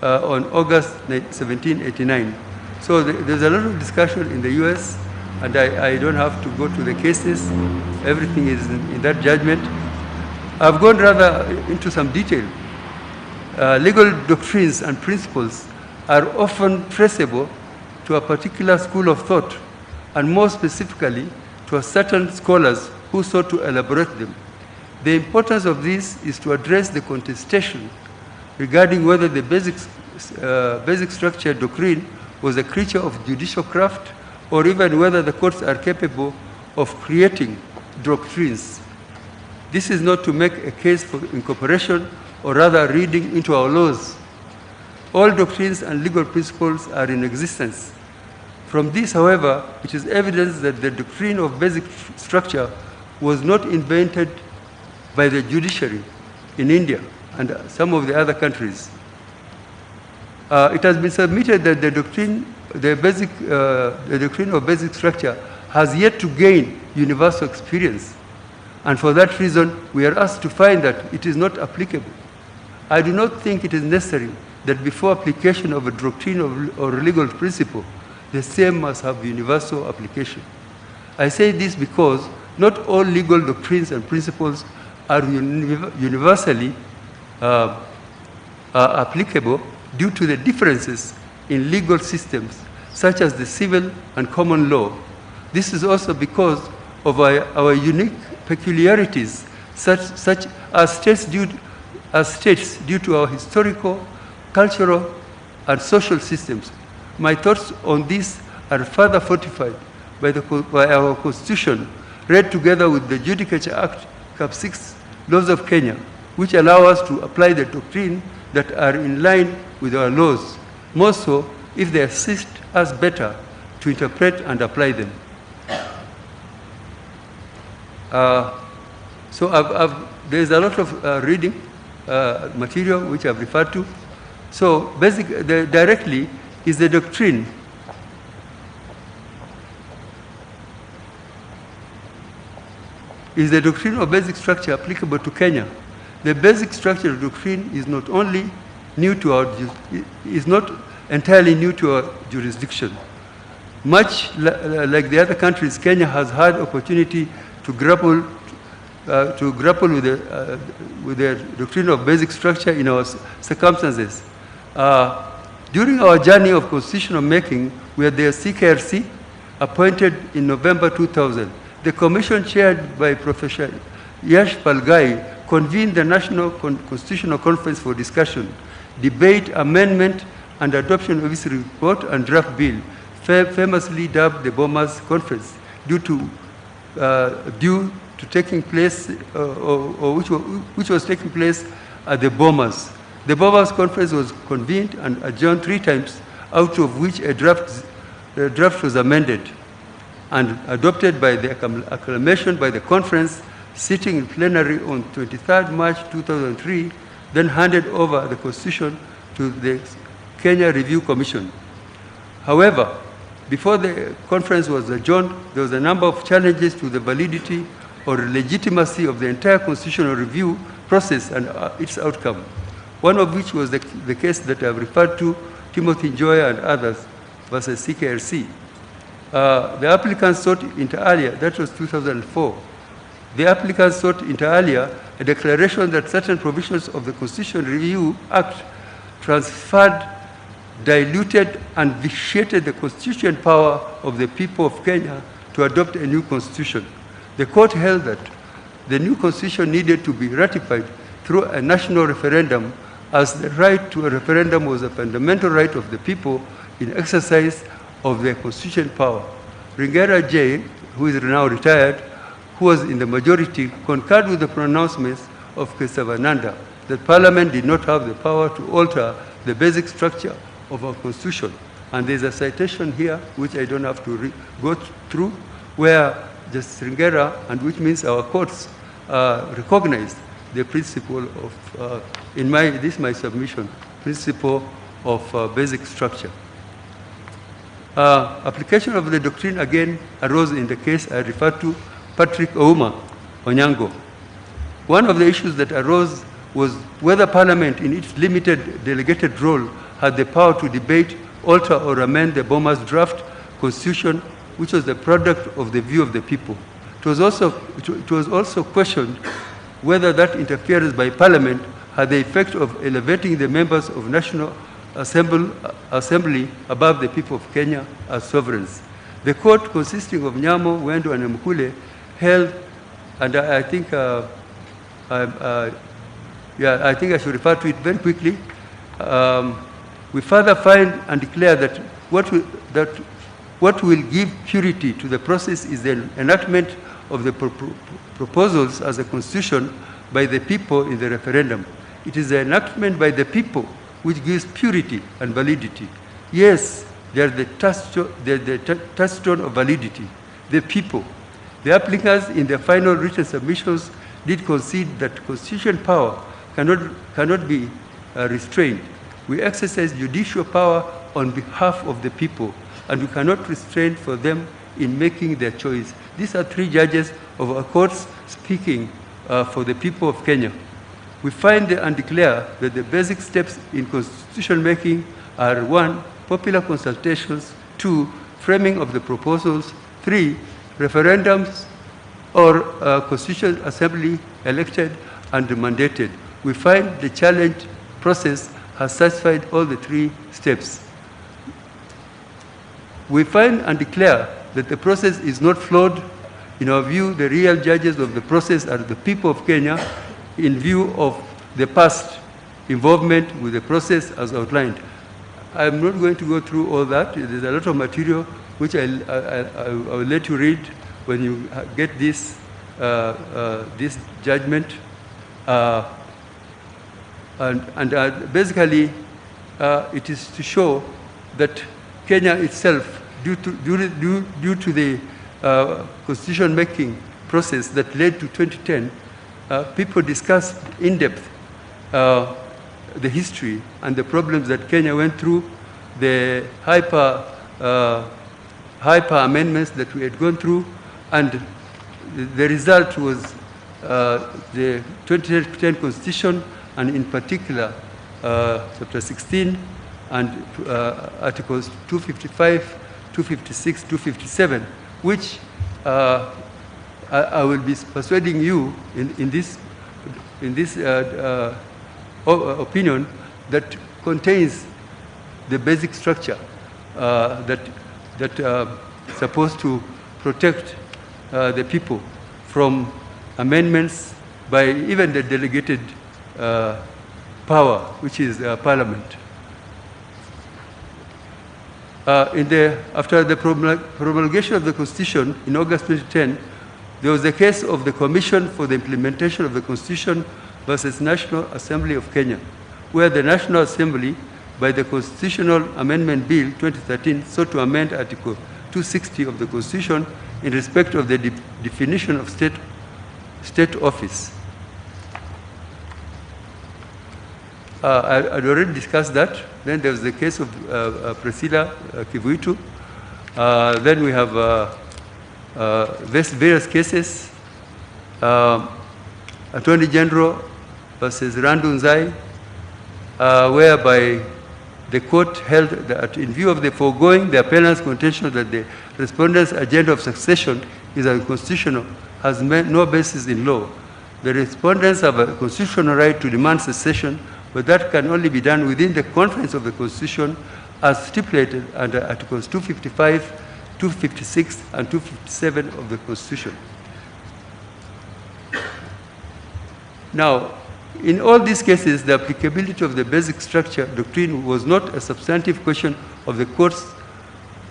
on August 1789. So there's a lot of discussion in the US, and I don't have to go to the cases. Everything is in that judgment. I've gone rather into some detail. Legal doctrines and principles are often traceable to a particular school of thought, and more specifically to a certain scholars who sought to elaborate them. The importance of this is to address the contestation regarding whether the basic structure doctrine was a creature of judicial craft, or even whether the courts are capable of creating doctrines. This is not to make a case for incorporation, or rather reading into our laws. All doctrines and legal principles are in existence. From this, however, it is evidence that the doctrine of basic structure was not invented by the judiciary in India and some of the other countries. It has been submitted that the doctrine of basic structure has yet to gain universal experience. And for that reason, we are asked to find that it is not applicable. I do not think it is necessary that before application of a doctrine or legal principle, the same must have universal application. I say this because not all legal doctrines and principles are universally applicable due to the differences in legal systems, such as the civil and common law. This is also because of our unique peculiarities, such as states due to our historical, cultural, and social systems. My thoughts on this are further fortified by our Constitution, read together with the Judicature Act, Cap 6, laws of Kenya, which allow us to apply the doctrine that are in line with our laws, more so if they assist us better to interpret and apply them. So there's a lot of reading material which I've referred to. So directly is the doctrine. Is the doctrine of basic structure applicable to Kenya? the basic structure of doctrine is not only new to our, is not entirely new to our jurisdiction. Much like the other countries, Kenya has had opportunity to grapple with the doctrine of basic structure in our circumstances. During our journey of constitutional making, we had the CKRC appointed in November 2000. The commission chaired by Professor Yash Palgai convened the National Constitutional Conference for discussion, debate, amendment, and adoption of its report and draft bill, famously dubbed the Bombers Conference, due to taking place, which was taking place at the Bombers. The Bombers Conference was convened and adjourned 3 times, out of which a draft was amended and adopted by the acclamation by the conference, sitting in plenary on 23rd March 2003, then handed over the Constitution to the Kenya Review Commission. However, before the conference was adjourned, there was a number of challenges to the validity or legitimacy of the entire constitutional review process and its outcome, one of which was the case that I've referred to, Timothy Njoya and others, versus CKRC. The applicants sought inter alia, that was 2004. The applicants sought inter alia a declaration that certain provisions of the Constitutional Review Act transferred, diluted, and vitiated the constitutional power of the people of Kenya to adopt a new constitution. The court held that the new constitution needed to be ratified through a national referendum, as the right to a referendum was a fundamental right of the people in exercise of their constitutional power. Ringera J., who is now retired, who was in the majority, concurred with the pronouncements of Kesavananda that Parliament did not have the power to alter the basic structure of our Constitution. And there's a citation here, which I don't have to go through, where Justice Ringera, and which means our courts, recognized the principle of, this is my submission, principle of basic structure. Application of the doctrine again arose in the case I referred to, Patrick Ouma Onyango. One of the issues that arose was whether Parliament, in its limited delegated role, had the power to debate, alter, or amend the Bombers draft constitution, which was the product of the view of the people. It was also questioned whether that interference by Parliament had the effect of elevating the members of National Assembly above the people of Kenya as sovereigns. The court, consisting of Nyamo, Wendo, and Mkule, held, and I think I should refer to it very quickly. We further find and declare that what will give purity to the process is the enactment of the proposals as a constitution by the people in the referendum. It is the enactment by the people which gives purity and validity. Yes, they are the touchstone of validity, the people. The applicants in their final written submissions did concede that constitutional power cannot be restrained. We exercise judicial power on behalf of the people, and we cannot restrain for them in making their choice. These are 3 judges of our courts speaking for the people of Kenya. We find and declare that the basic steps in constitution making are 1, popular consultations, 2, framing of the proposals, 3, referendums or constitutional assembly elected and mandated. We find the challenge process has satisfied all the 3 steps. We find and declare that the process is not flawed. In our view, the real judges of the process are the people of Kenya, in view of the past involvement with the process as outlined. I'm not going to go through all that. There's a lot of material which I will let you read when you get this judgment. Basically, it is to show that Kenya itself, due to the constitution-making process that led to 2010, people discussed in depth the history and the problems that Kenya went through, the hyper amendments that we had gone through, and the result was the 2010 Constitution, and in particular, Chapter 16 and Articles 255, 256, 257, which I will be persuading you in this opinion that contains the basic structure that supposed to protect the people from amendments by even the delegated power, which is Parliament. After the promulgation of the Constitution in August 2010, there was a case of the Commission for the Implementation of the Constitution versus National Assembly of Kenya, where the National Assembly, by the Constitutional Amendment Bill 2013, sought to amend Article 260 of the Constitution in respect of the definition of state office. I'd already discussed that. Then there was the case of Priscilla Kivuitu. Then we have various cases. Attorney General versus Randunzai, whereby the court held that in view of the foregoing, the appellant's contention that the respondent's agenda of succession is unconstitutional has no basis in law. The respondents have a constitutional right to demand succession, but that can only be done within the confines of the Constitution as stipulated under Articles 255, 256, and 257 of the Constitution. Now, in all these cases, the applicability of the basic structure doctrine was not a substantive question of the courts.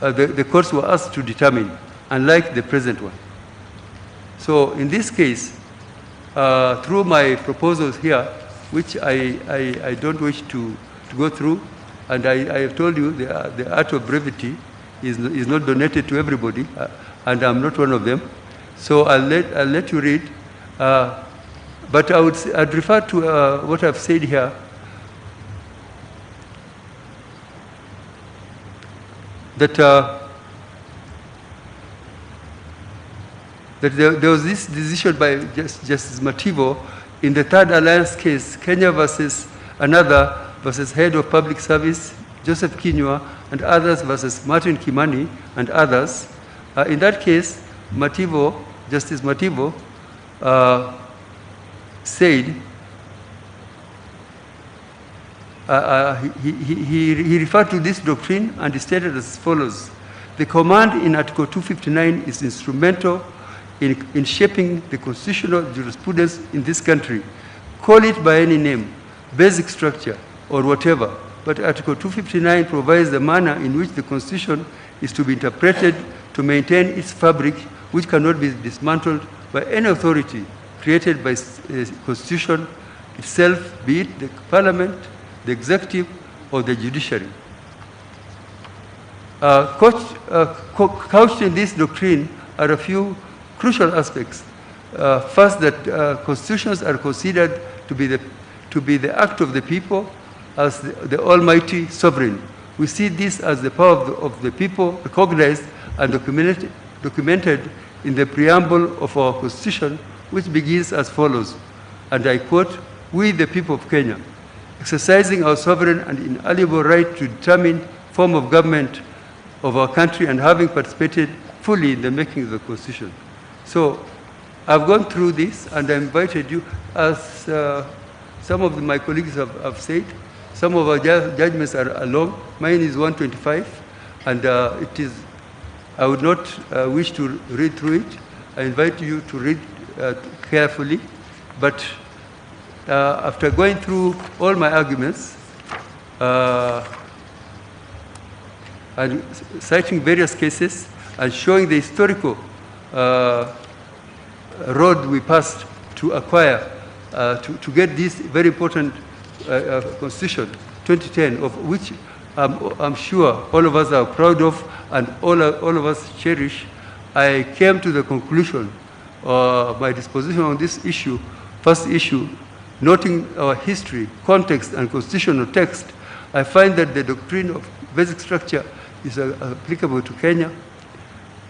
The courts were asked to determine, unlike the present one. So, in this case, through my proposals here, which I don't wish to go through, and I have told you the art of brevity is not donated to everybody, and I'm not one of them. So I'll let you read. But I'd refer to what I've said here. That there was this decision by Justice Mativo in the Third Alliance case, Kenya versus another versus Head of Public Service, Joseph Kinyua, and others versus Martin Kimani and others. In that case, Justice Mativo said, he referred to this doctrine and he stated as follows: the command in Article 259 is instrumental in shaping the constitutional jurisprudence in this country. Call it by any name, basic structure, or whatever, but Article 259 provides the manner in which the Constitution is to be interpreted to maintain its fabric, which cannot be dismantled by any authority created by the Constitution itself, be it the Parliament, the Executive, or the Judiciary. Couched in this doctrine are a few crucial aspects. First, that constitutions are considered to be the act of the people as the almighty sovereign. We see this as the power of the people recognized and documented in the preamble of our Constitution, which begins as follows, and I quote, "We, the people of Kenya, exercising our sovereign and inalienable right to determine form of government of our country and having participated fully in the making of the Constitution." So I've gone through this and I invited you, as some of my colleagues have said, some of our judgments are long. Mine is 125, and I would not wish to read through it. I invite you to read carefully, but after going through all my arguments and citing various cases and showing the historical road we passed to acquire, to get this very important Constitution 2010, of which I'm sure all of us are proud of and all of us cherish, I came to the conclusion my disposition on this issue, first issue, noting our history, context, and constitutional text, I find that the doctrine of basic structure is applicable to Kenya.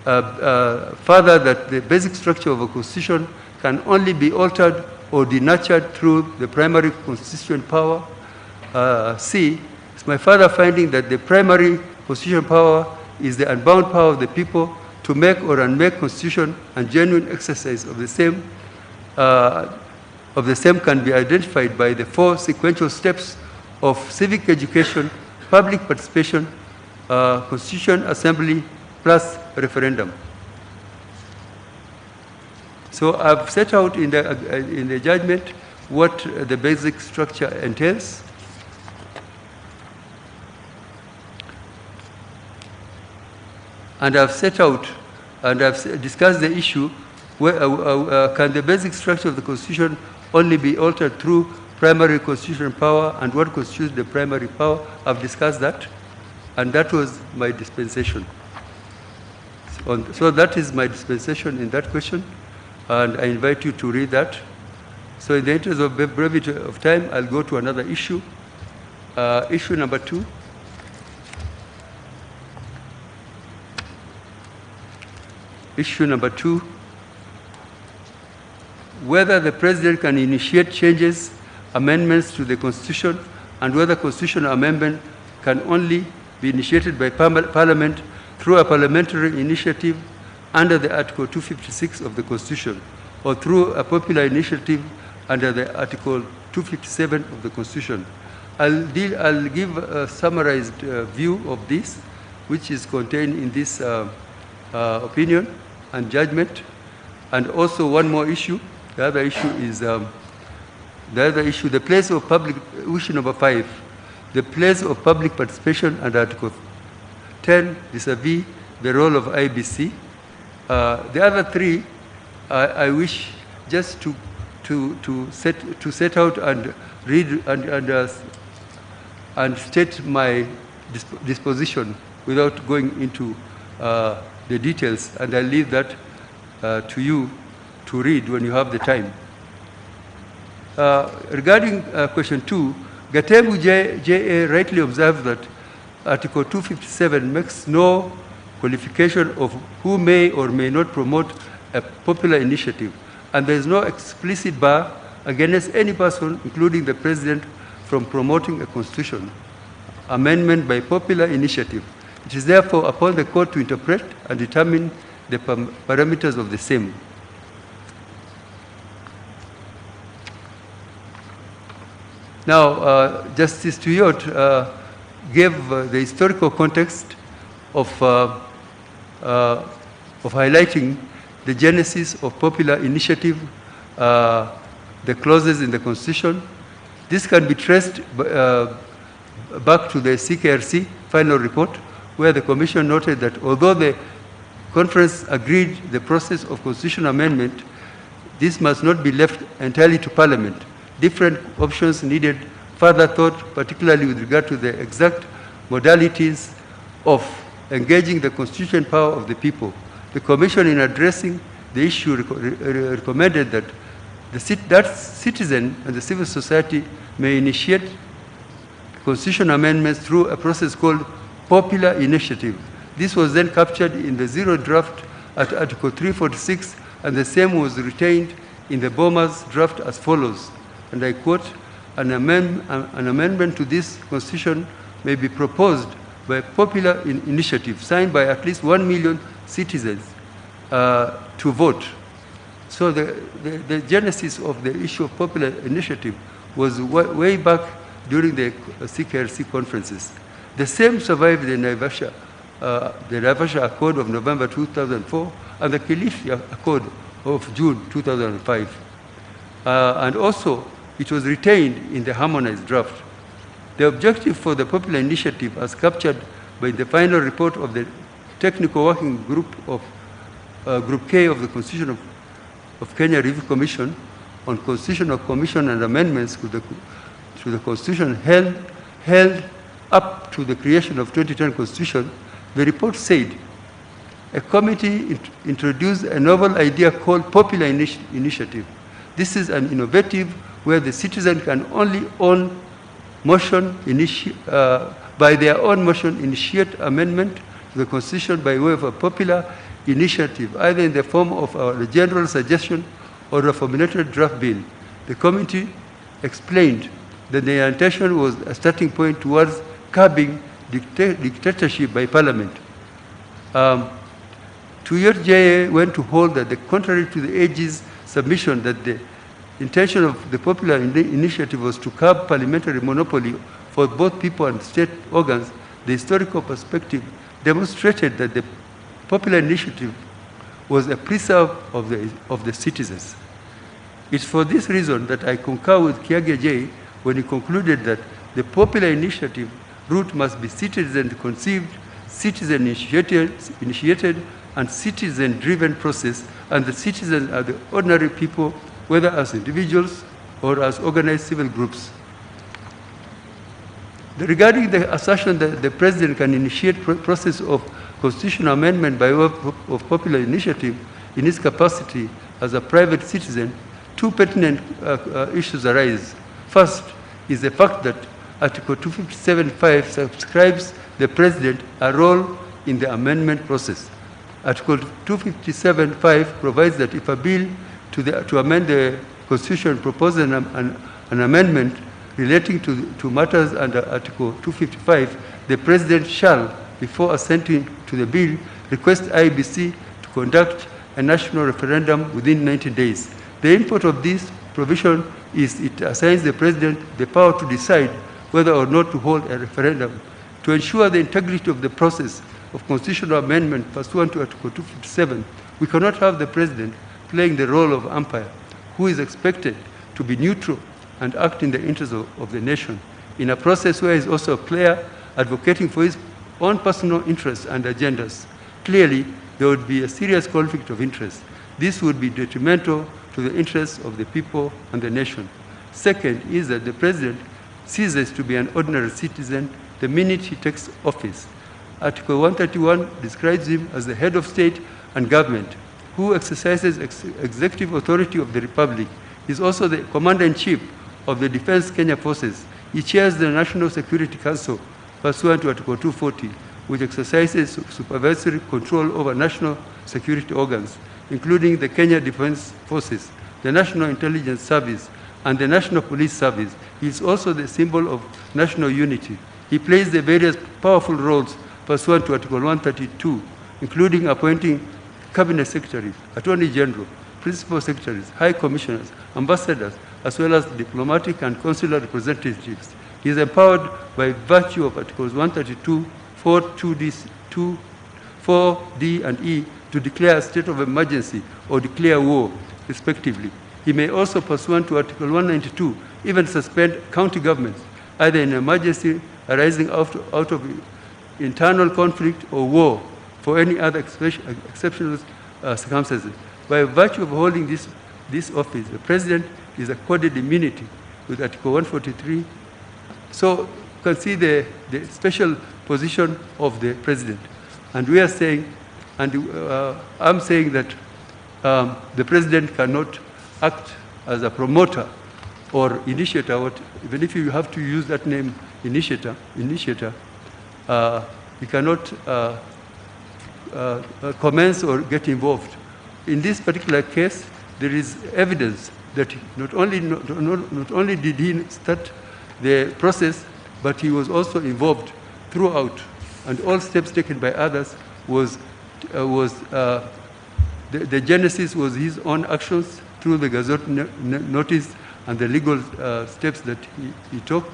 further that the basic structure of a constitution can only be altered or denatured through the primary constituent power. C, it's my further finding that the primary constitutional power is the unbound power of the people to make or unmake constitution, and genuine exercise of the same can be identified by the 4 sequential steps of civic education, public participation, constitution assembly, plus referendum. So I've set out in the judgment what the basic structure entails. And I've set out and I've discussed the issue, where, can the basic structure of the Constitution only be altered through primary constitutional power, and what constitutes the primary power? I've discussed that, and that was my dispensation. So that is my dispensation in that question, and I invite you to read that. So in the interest of brevity of time, I'll go to another issue. Issue number 2. Issue number 2, whether the President can initiate changes, amendments to the Constitution, and whether constitutional amendment can only be initiated by Parliament through a parliamentary initiative under the Article 256 of the Constitution, or through a popular initiative under the Article 257 of the Constitution. I'll give a summarized view of this, which is contained in this opinion and judgment, and also one more issue. The other issue is the place of public, issue number 5, the place of public participation under Article 10 vis-a-vis the role of IBC. The other 3, I wish just to set out and read and state my disposition without going into the details, and I leave that to you to read when you have the time. Regarding question 2, Gatembu J.A. rightly observed that Article 257 makes no qualification of who may or may not promote a popular initiative, and there is no explicit bar against any person, including the President, from promoting a constitution amendment by popular initiative. It is therefore upon the court to interpret and determine the parameters of the same. Now, Justice Tuyot gave the historical context of highlighting the genesis of popular initiative, the clauses in the Constitution. This can be traced back to the CKRC final report, where the Commission noted that although the conference agreed the process of constitutional amendment, this must not be left entirely to Parliament. Different options needed further thought, particularly with regard to the exact modalities of engaging the constituent power of the people. The Commission, in addressing the issue, recommended that citizen and the civil society may initiate constitutional amendments through a process called popular initiative. This was then captured in the zero draft at Article 346, and the same was retained in the Boma's draft as follows, and I quote, an amendment to this Constitution may be proposed by popular initiative signed by at least 1 million citizens to vote. So the genesis of the issue of popular initiative was way back during the CKRC conferences. The same survived the Naivasha Accord of November 2004 and the Kilifi Accord of June 2005. And also, it was retained in the harmonized draft. The objective for the popular initiative, as captured by the final report of the Technical Working Group of Group K of the Constitution of Kenya Review Commission on Constitutional Commission and Amendments to the Constitution held up to the creation of 2010 Constitution, the report said, a committee introduced a novel idea called popular initiative. This is an innovative where the citizen can only by their own motion initiate amendment to the Constitution by way of a popular initiative, either in the form of a general suggestion or a formulated draft bill. The committee explained that their intention was a starting point towards curbing dictatorship by Parliament. UJ went to hold that, contrary to the AG's submission that the intention of the popular initiative was to curb parliamentary monopoly for both people and state organs, the historical perspective demonstrated that the popular initiative was a preserve of the citizens. It's for this reason that I concur with Kiage J when he concluded that the popular initiative route must be citizen-conceived, citizen-initiated, and citizen-driven process, and the citizens are the ordinary people, whether as individuals or as organized civil groups. Regarding the assertion that the President can initiate process of constitutional amendment by way of popular initiative in his capacity as a private citizen, two pertinent issues arise. First is the fact that Article 257.5 subscribes the President a role in the amendment process. Article 257.5 provides that if a bill to amend the Constitution proposes an amendment relating to matters under Article 255, the President shall, before assenting to the bill, request IEBC to conduct a national referendum within 90 days. The import of this provision is it assigns the President the power to decide whether or not to hold a referendum. To ensure the integrity of the process of constitutional amendment pursuant to Article 257, we cannot have the President playing the role of umpire, who is expected to be neutral and act in the interest of the nation, in a process where he is also a player advocating for his own personal interests and agendas. Clearly, there would be a serious conflict of interest. This would be detrimental to the interests of the people and the nation. Second is that the President ceases to be an ordinary citizen the minute he takes office. Article 131 describes him as the head of state and government, who exercises executive authority of the Republic. He is also the Commander-in-Chief of the Defense Kenya Forces. He chairs the National Security Council pursuant to Article 240, which exercises supervisory control over national security organs, including the Kenya Defense Forces, the National Intelligence Service, and the National Police Service. He is also the symbol of national unity. He plays the various powerful roles pursuant to Article 132, including appointing Cabinet Secretaries, Attorney General, Principal Secretaries, High Commissioners, Ambassadors, as well as diplomatic and consular representatives. He is empowered by virtue of Articles 132, 4D and E to declare a state of emergency or declare war, respectively. He may also, pursuant to Article 192, even suspend county governments, either in emergency arising out of internal conflict or war, for any other exceptional circumstances. By virtue of holding this office, the President is accorded immunity with Article 143. So you can see the special position of the President. And we are saying, and I'm saying that the President cannot act as a promoter or initiator, even if you have to use that name, initiator, he cannot commence or get involved. In this particular case, there is evidence that not only did he start the process, but he was also involved throughout, and all steps taken by others the genesis was his own actions through the Gazette notice and the legal steps that he took.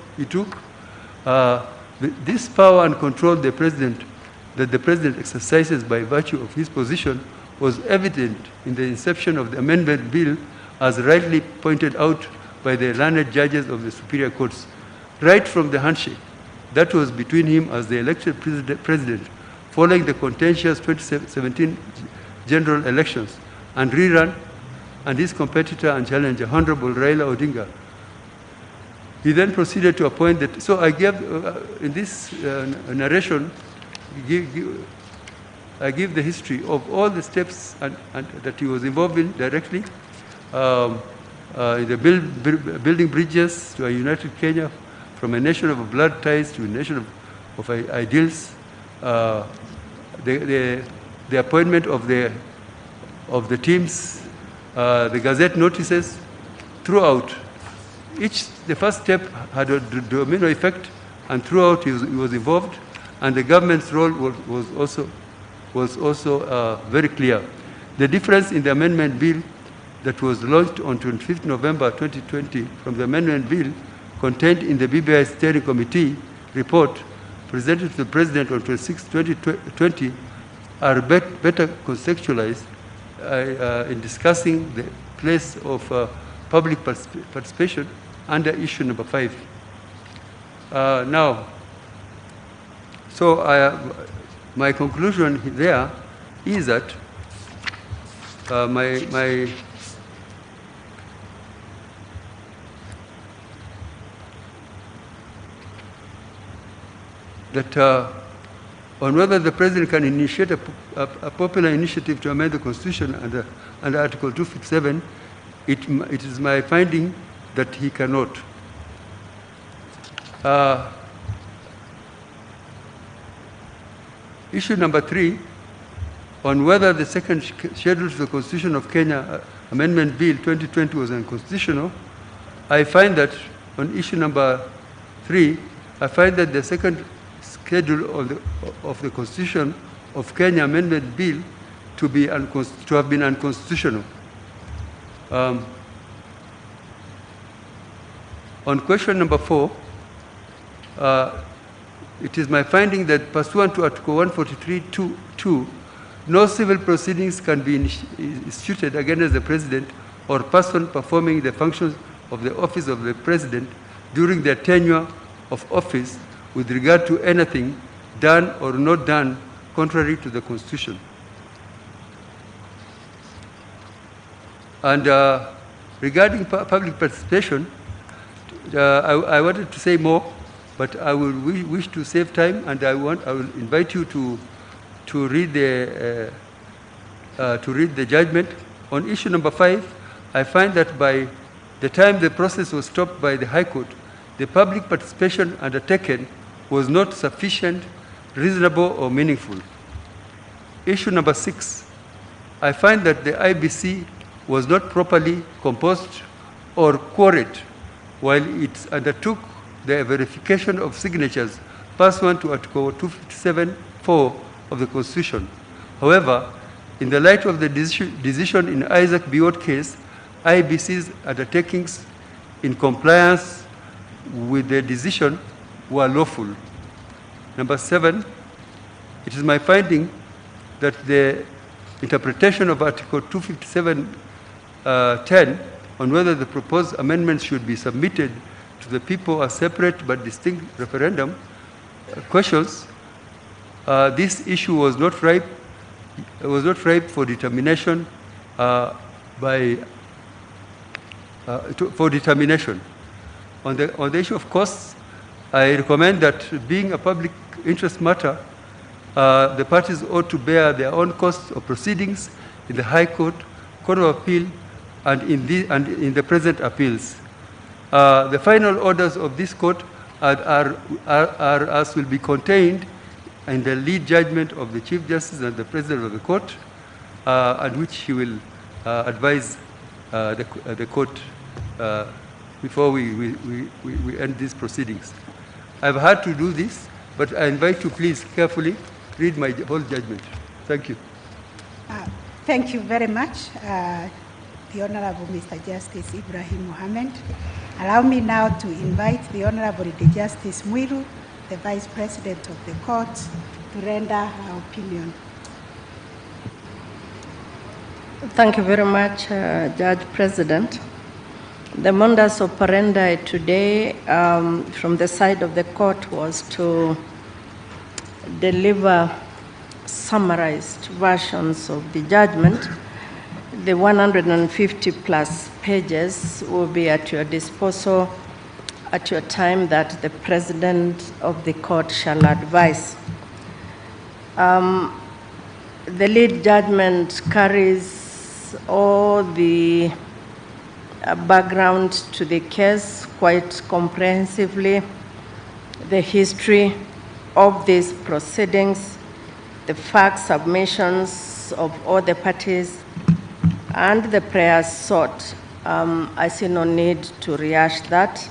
This power and control that the President exercises by virtue of his position was evident in the inception of the amendment bill, as rightly pointed out by the learned judges of the superior courts. Right from the handshake that was between him as the elected president following the contentious 2017 general elections and rerun, and his competitor and challenger, Honorable Raila Odinga. He then proceeded to appoint that. So I gave, in this narration, I give the history of all the steps and that he was involved in directly, building bridges to a united Kenya, from a nation of blood ties to a nation of ideals, the the appointment of the teams, the Gazette notices throughout. The first step had a domino effect, and throughout he was involved, and the government's role was also very clear. The difference in the amendment bill that was launched on 25th November 2020 from the amendment bill contained in the BBI Steering Committee report presented to the President on 26, 2020 are better contextualized in discussing the place of public participation under issue number 5. My conclusion there is that on whether the President can initiate a popular initiative to amend the Constitution under Article 257, it is my finding that he cannot. Issue number 3, on whether the second schedule to the Constitution of Kenya, Amendment Bill 2020, was unconstitutional, I find that on issue number 3, I find that the second schedule of the Constitution of Kenya Amendment Bill to have been unconstitutional. On question number 4, it is my finding that pursuant to Article 143.2, no civil proceedings can be instituted against the President or person performing the functions of the office of the President during their tenure of office with regard to anything done or not done contrary to the Constitution. And regarding public participation, I wanted to say more, but I will wish to save time, and I will invite you to read the judgment. On issue number 5, I find that by the time the process was stopped by the High Court, the public participation undertaken was not sufficient, reasonable, or meaningful. Issue number 6, I find that the IBC was not properly composed or quoried while it undertook the verification of signatures pursuant to Article 257(4) of the Constitution. However, in the light of the decision in Isaac Biot case, IBC's undertakings in compliance with the decision were lawful. Number 7, it is my finding that the interpretation of Article 257(10) on whether the proposed amendments should be submitted to the people as separate but distinct referendum questions, this issue was not ripe. It was not ripe for determination for determination. On the issue of costs, I recommend that, being a public interest matter, the parties ought to bear their own costs of proceedings in the High Court, Court of Appeal, and in the present appeals. The final orders of this court are as will be contained in the lead judgment of the Chief Justice and the President of the Court, and which he will advise the court before we end these proceedings. I've had to do this, but I invite you please carefully read my whole judgment. Thank you. Thank you very much, the Honorable Mr. Justice Ibrahim Mohammed. Allow me now to invite the Honorable the Justice Mwiru, the Vice President of the Court, to render her opinion. Thank you very much, Judge President. The modus operandi today from the side of the court was to deliver summarized versions of the judgment. The 150 plus pages will be at your disposal at your time that the President of the court shall advise. The lead judgment carries all the background to the case quite comprehensively, the history of these proceedings, the fact submissions of all the parties, and the prayers sought. I see no need to rehash that.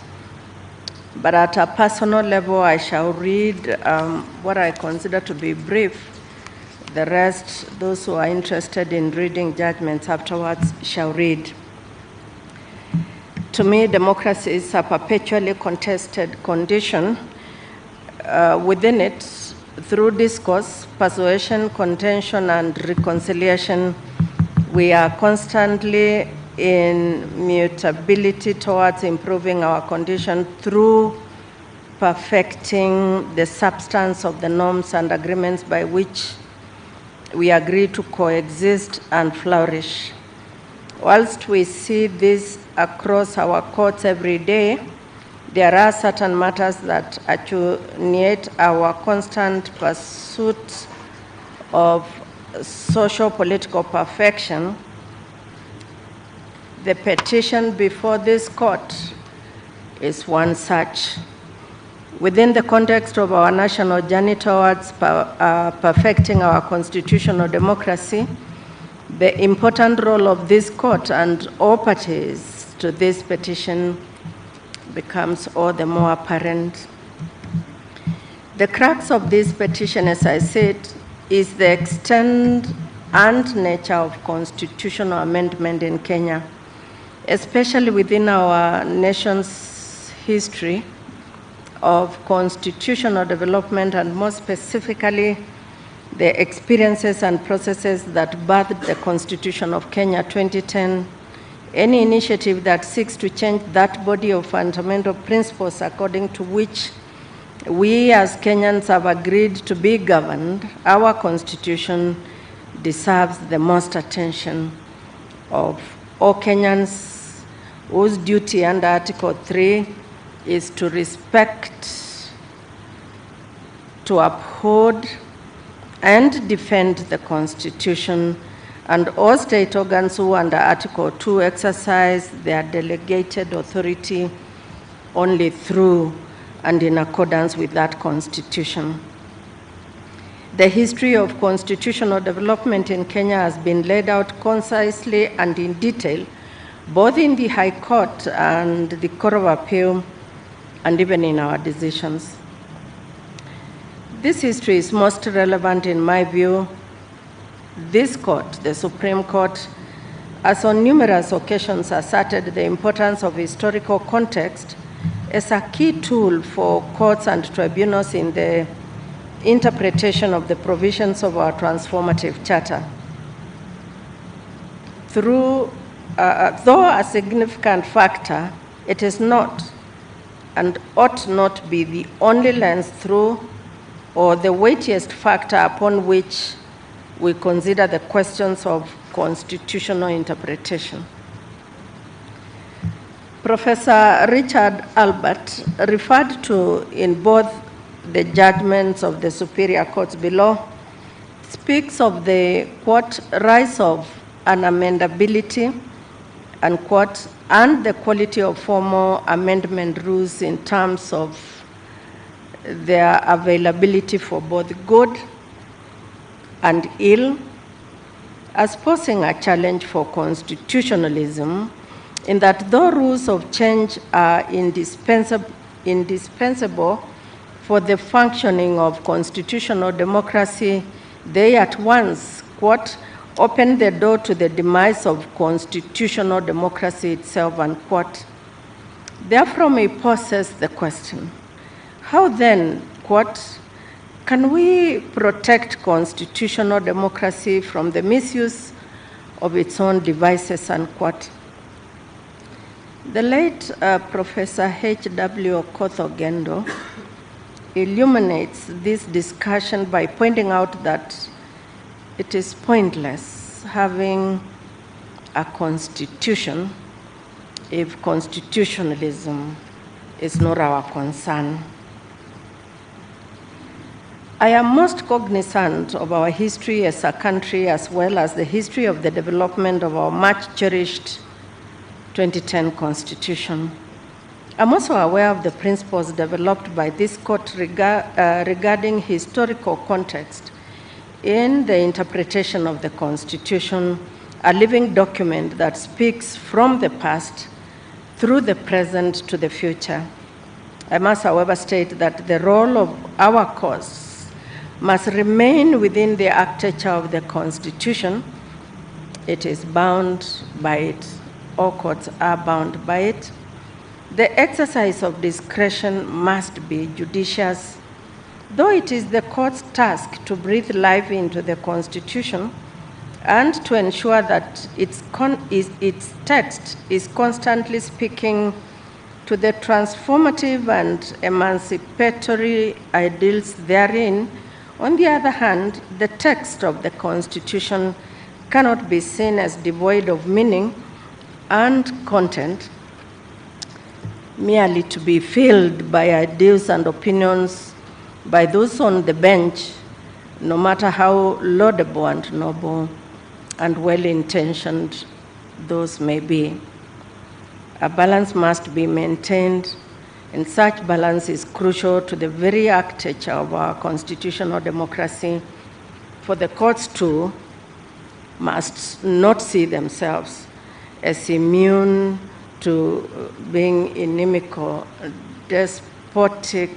But at a personal level, I shall read what I consider to be brief. The rest, those who are interested in reading judgments afterwards, shall read. To me, democracy is a perpetually contested condition. Within it, through discourse, persuasion, contention, and reconciliation, we are constantly in mutability towards improving our condition through perfecting the substance of the norms and agreements by which we agree to coexist and flourish. Whilst we see this across our courts every day, there are certain matters that attenuate our constant pursuit of socio-political perfection. The petition before this court is one such. Within the context of our national journey towards perfecting our constitutional democracy, the important role of this court and all parties to this petition becomes all the more apparent. The crux of this petition, as I said, is the extent and nature of constitutional amendment in Kenya, especially within our nation's history of constitutional development, and more specifically, the experiences and processes that birthed the Constitution of Kenya 2010. Any initiative that seeks to change that body of fundamental principles according to which we as Kenyans have agreed to be governed, our Constitution deserves the most attention of all Kenyans, whose duty under Article 3 is to respect, to uphold, and defend the Constitution, and all state organs who under Article 2 exercise their delegated authority only through and in accordance with that Constitution. The history of constitutional development in Kenya has been laid out concisely and in detail, both in the High Court and the Court of Appeal, and even in our decisions. This history is most relevant in my view. This court, the Supreme Court, has on numerous occasions asserted the importance of historical context as a key tool for courts and tribunals in the interpretation of the provisions of our transformative charter. Though a significant factor, it is not and ought not be the only lens through or the weightiest factor upon which we consider the questions of constitutional interpretation. Professor Richard Albert referred to in both the judgments of the superior courts below, speaks of the, quote, rise of unamendability, unquote, and the quality of formal amendment rules in terms of their availability for both good and ill, as posing a challenge for constitutionalism, in that though rules of change are indispensable for the functioning of constitutional democracy, they at once, quote, open the door to the demise of constitutional democracy itself, unquote. Therefore, may poses the question, how then, quote, can we protect constitutional democracy from the misuse of its own devices, unquote? The late Professor H.W. Okoth-Ogendo illuminates this discussion by pointing out that it is pointless having a constitution if constitutionalism is not our concern. I am most cognizant of our history as a country, as well as the history of the development of our much cherished 2010 Constitution. I'm also aware of the principles developed by this court regarding historical context in the interpretation of the Constitution, a living document that speaks from the past through the present to the future. I must, however, state that the role of our courts must remain within the architecture of the Constitution. It is bound by it. All courts are bound by it. The exercise of discretion must be judicious. Though it is the court's task to breathe life into the Constitution and to ensure that its text is constantly speaking to the transformative and emancipatory ideals therein, on the other hand, the text of the Constitution cannot be seen as devoid of meaning and content, merely to be filled by ideas and opinions by those on the bench, no matter how laudable and noble and well-intentioned those may be. A balance must be maintained, and such balance is crucial to the very architecture of our constitutional democracy, for the courts too must not see themselves as immune to being inimical, despotic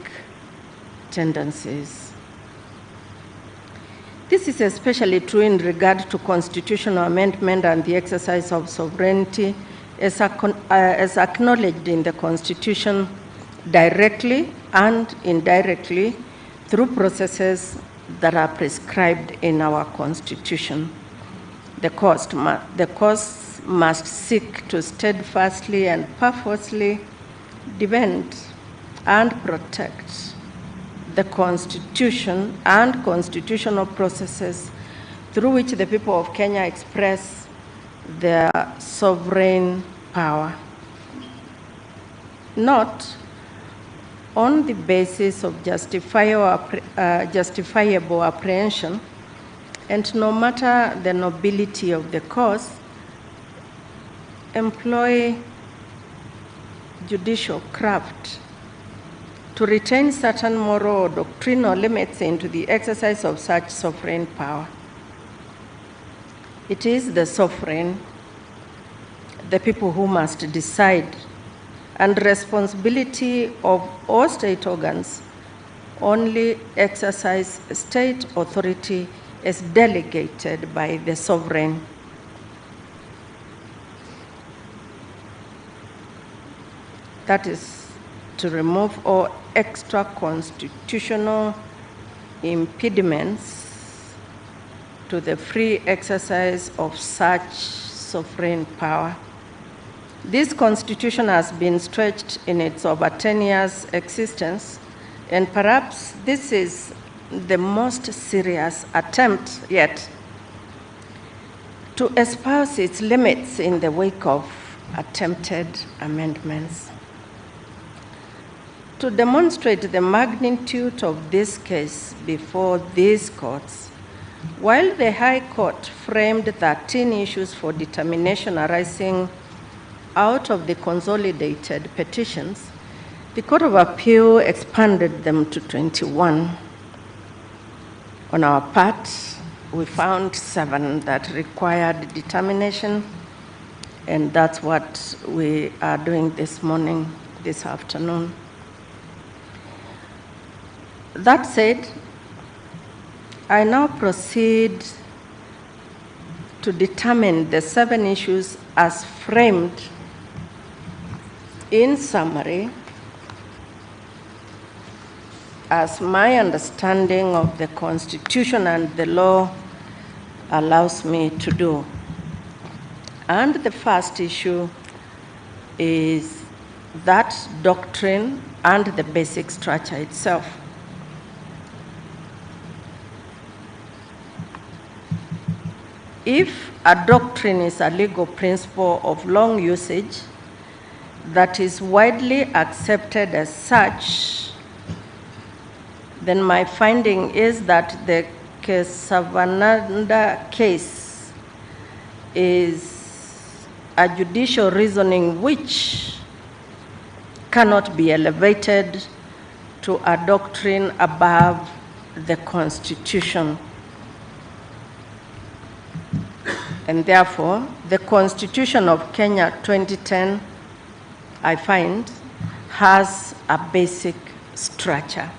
tendencies. This is especially true in regard to constitutional amendment and the exercise of sovereignty as acknowledged in the Constitution directly and indirectly through processes that are prescribed in our Constitution. The courts must seek to steadfastly and purposely defend and protect the Constitution and constitutional processes through which the people of Kenya express their sovereign power, not on the basis of justifiable apprehension, and no matter the nobility of the cause, employ judicial craft to retain certain moral or doctrinal limits into the exercise of such sovereign power. It is the sovereign, the people who must decide, and responsibility of all state organs only exercise state authority as delegated by the sovereign. That is to remove all extra constitutional impediments to the free exercise of such sovereign power. This Constitution has been stretched in its over 10 years existence, and perhaps this is the most serious attempt yet to espouse its limits in the wake of attempted amendments. To demonstrate the magnitude of this case before these courts, while the High Court framed 13 issues for determination arising out of the consolidated petitions, the Court of Appeal expanded them to 21. On our part, we found 7 that required determination, and that's what we are doing this morning, this afternoon. That said, I now proceed to determine the 7 issues as framed in summary as my understanding of the Constitution and the law allows me to do. And the first issue is that doctrine and the basic structure itself. If a doctrine is a legal principle of long usage that is widely accepted as such, then my finding is that the Kesavananda case is a judicial reasoning which cannot be elevated to a doctrine above the Constitution. And therefore, the Constitution of Kenya 2010, I find, has a basic structure.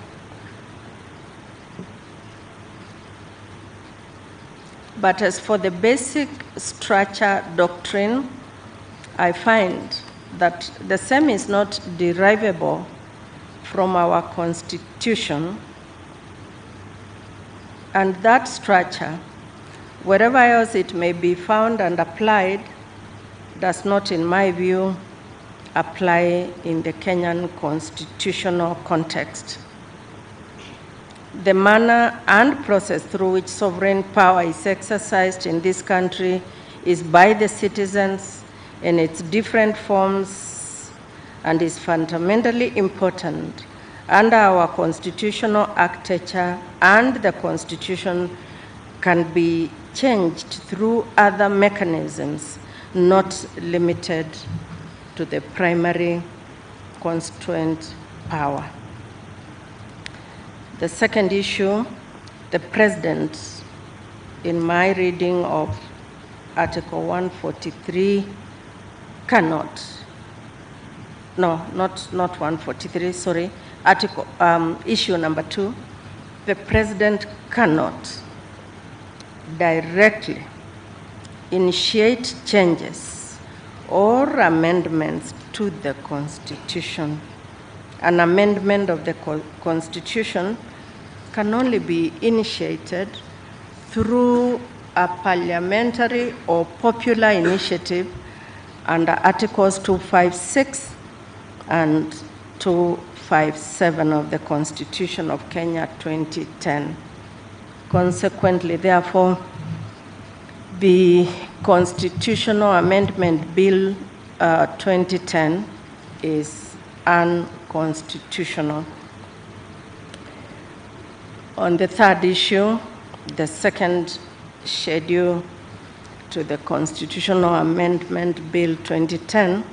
But as for the basic structure doctrine, I find that the same is not derivable from our Constitution, and that structure, wherever else it may be found and applied, does not, in my view, apply in the Kenyan constitutional context. The manner and process through which sovereign power is exercised in this country is by the citizens in its different forms and is fundamentally important under our constitutional architecture, and the Constitution can be changed through other mechanisms, not limited to the primary constituent power. The second issue, the President, in my reading of Article 143, cannot, no, not 143, sorry, Article, issue number 2, the President cannot directly initiate changes or amendments to the Constitution. An amendment of the Constitution can only be initiated through a parliamentary or popular initiative under Articles 256 and 257 of the Constitution of Kenya 2010. Consequently, therefore, the Constitutional Amendment Bill 2010 is unconstitutional. On the third issue, the second schedule to the Constitutional Amendment Bill 2010,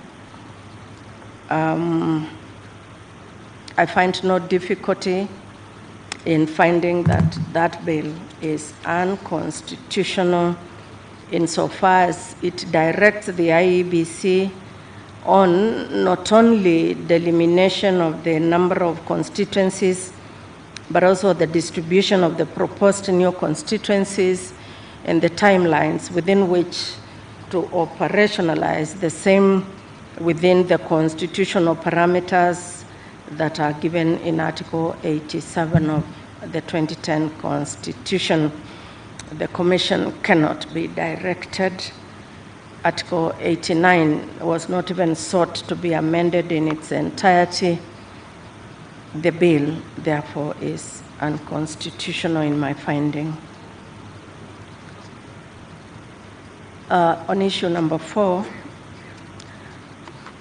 I find no difficulty in finding that that bill is unconstitutional insofar as it directs the IEBC on not only the elimination of the number of constituencies, but also the distribution of the proposed new constituencies and the timelines within which to operationalize the same within the constitutional parameters that are given in Article 87 of the 2010 Constitution. The Commission cannot be directed. Article 89 was not even sought to be amended in its entirety. The bill, therefore, is unconstitutional in my finding. On issue number 4,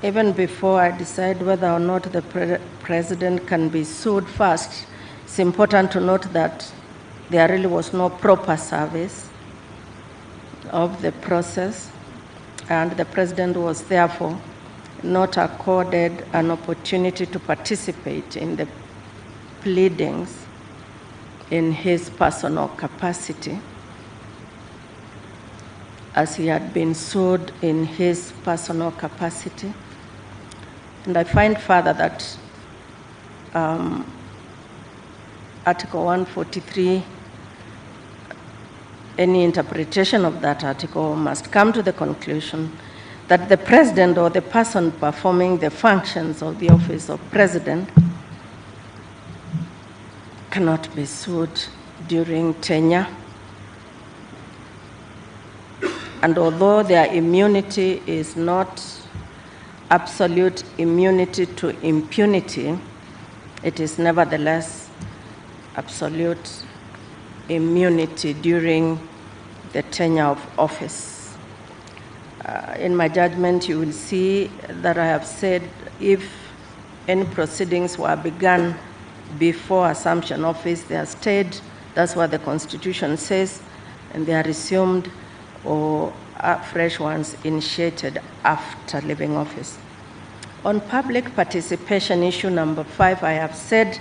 even before I decide whether or not the President can be sued first, it's important to note that there really was no proper service of the process, and the President was therefore not accorded an opportunity to participate in the pleadings in his personal capacity, as he had been sued in his personal capacity. And I find further that Article 143, any interpretation of that article must come to the conclusion that the President or the person performing the functions of the office of President cannot be sued during tenure. And although their immunity is not absolute immunity to impunity, it is nevertheless absolute immunity during the tenure of office. In my judgment, you will see that I have said if any proceedings were begun before assumption of office, they are stayed. That's what the Constitution says, and they are resumed, or fresh ones initiated after leaving office. On public participation, issue number 5, I have said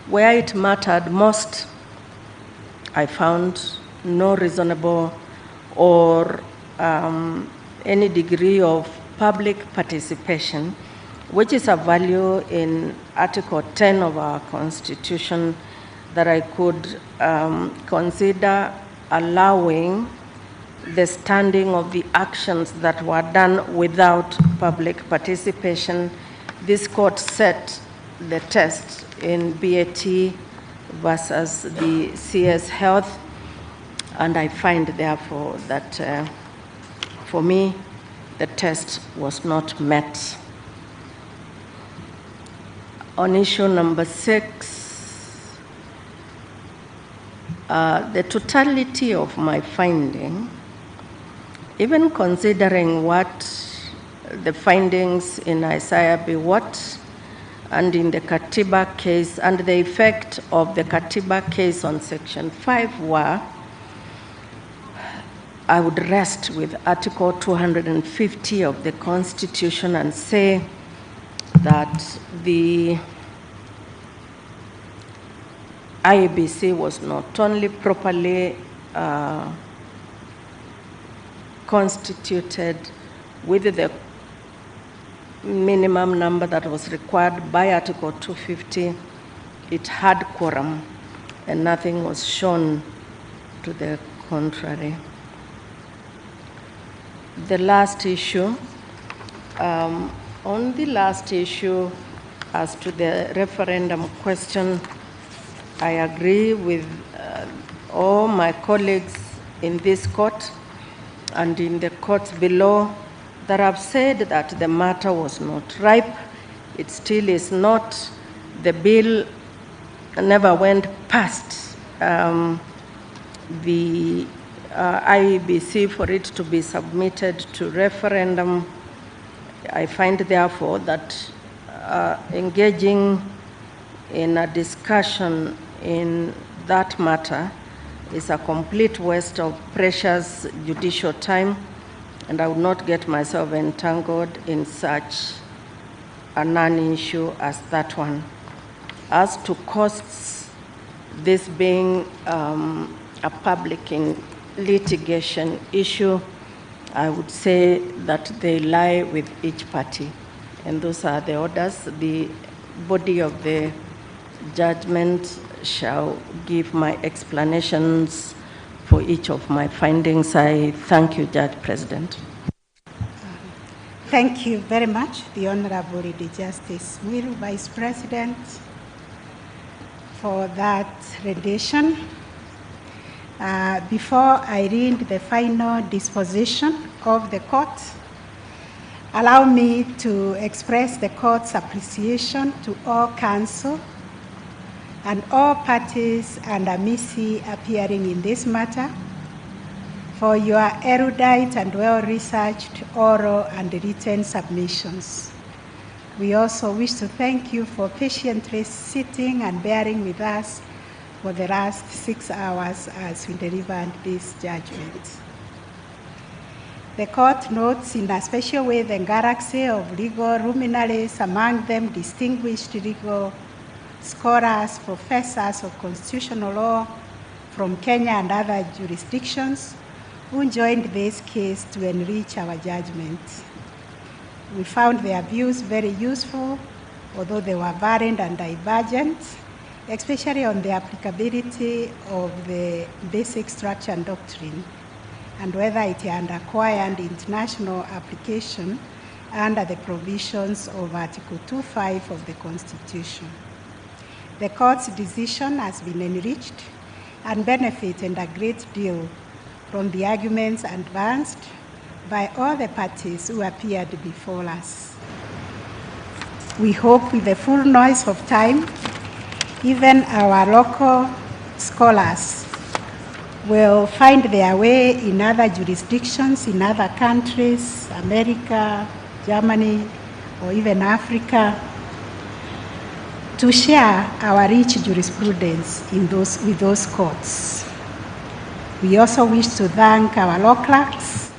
where it mattered most, I found no reasonable or any degree of public participation, which is a value in Article 10 of our Constitution, that I could consider allowing the standing of the actions that were done without public participation. This court set the test in BAT versus the CS Health, and I find, therefore, that for me, the test was not met. On issue number 6, the totality of my finding, even considering what the findings in Isaiah B. Watt and in the Katiba case and the effect of the Katiba case on Section 5 were, I would rest with Article 250 of the Constitution and say that the IEBC was not only properly constituted with the minimum number that was required by Article 250, it had quorum, and nothing was shown to the contrary. The last issue, on the last issue, as to the referendum question, I agree with all my colleagues in this court and in the courts below that have said that the matter was not ripe. It still is not. The bill never went past the IEBC for it to be submitted to referendum. I find, therefore, that engaging in a discussion in that matter is a complete waste of precious judicial time, and I would not get myself entangled in such a non-issue as that one. As to costs, this being a public litigation issue, I would say that they lie with each party, and those are the orders. The body of the judgment shall give my explanations for each of my findings. I thank you, Judge President. Thank you very much, the Honorable Lady Justice Mwiru, Vice President, for that rendition. Before I read the final disposition of the court, allow me to express the court's appreciation to all counsel and all parties and amici appearing in this matter for your erudite and well-researched oral and written submissions. We also wish to thank you for patiently sitting and bearing with us for the last 6 hours as we delivered this judgment. The court notes in a special way the galaxy of legal luminaries, among them distinguished legal scholars, professors of constitutional law from Kenya and other jurisdictions who joined this case to enrich our judgment. We found their views very useful, although they were varied and divergent, especially on the applicability of the basic structure and doctrine, and whether it had acquired international application under the provisions of Article 2.5 of the Constitution. The court's decision has been enriched and benefited a great deal from the arguments advanced by all the parties who appeared before us. We hope with the full noise of time, even our local scholars will find their way in other jurisdictions, in other countries, America, Germany, or even Africa, to share our rich jurisprudence with those courts. We also wish to thank our law clerks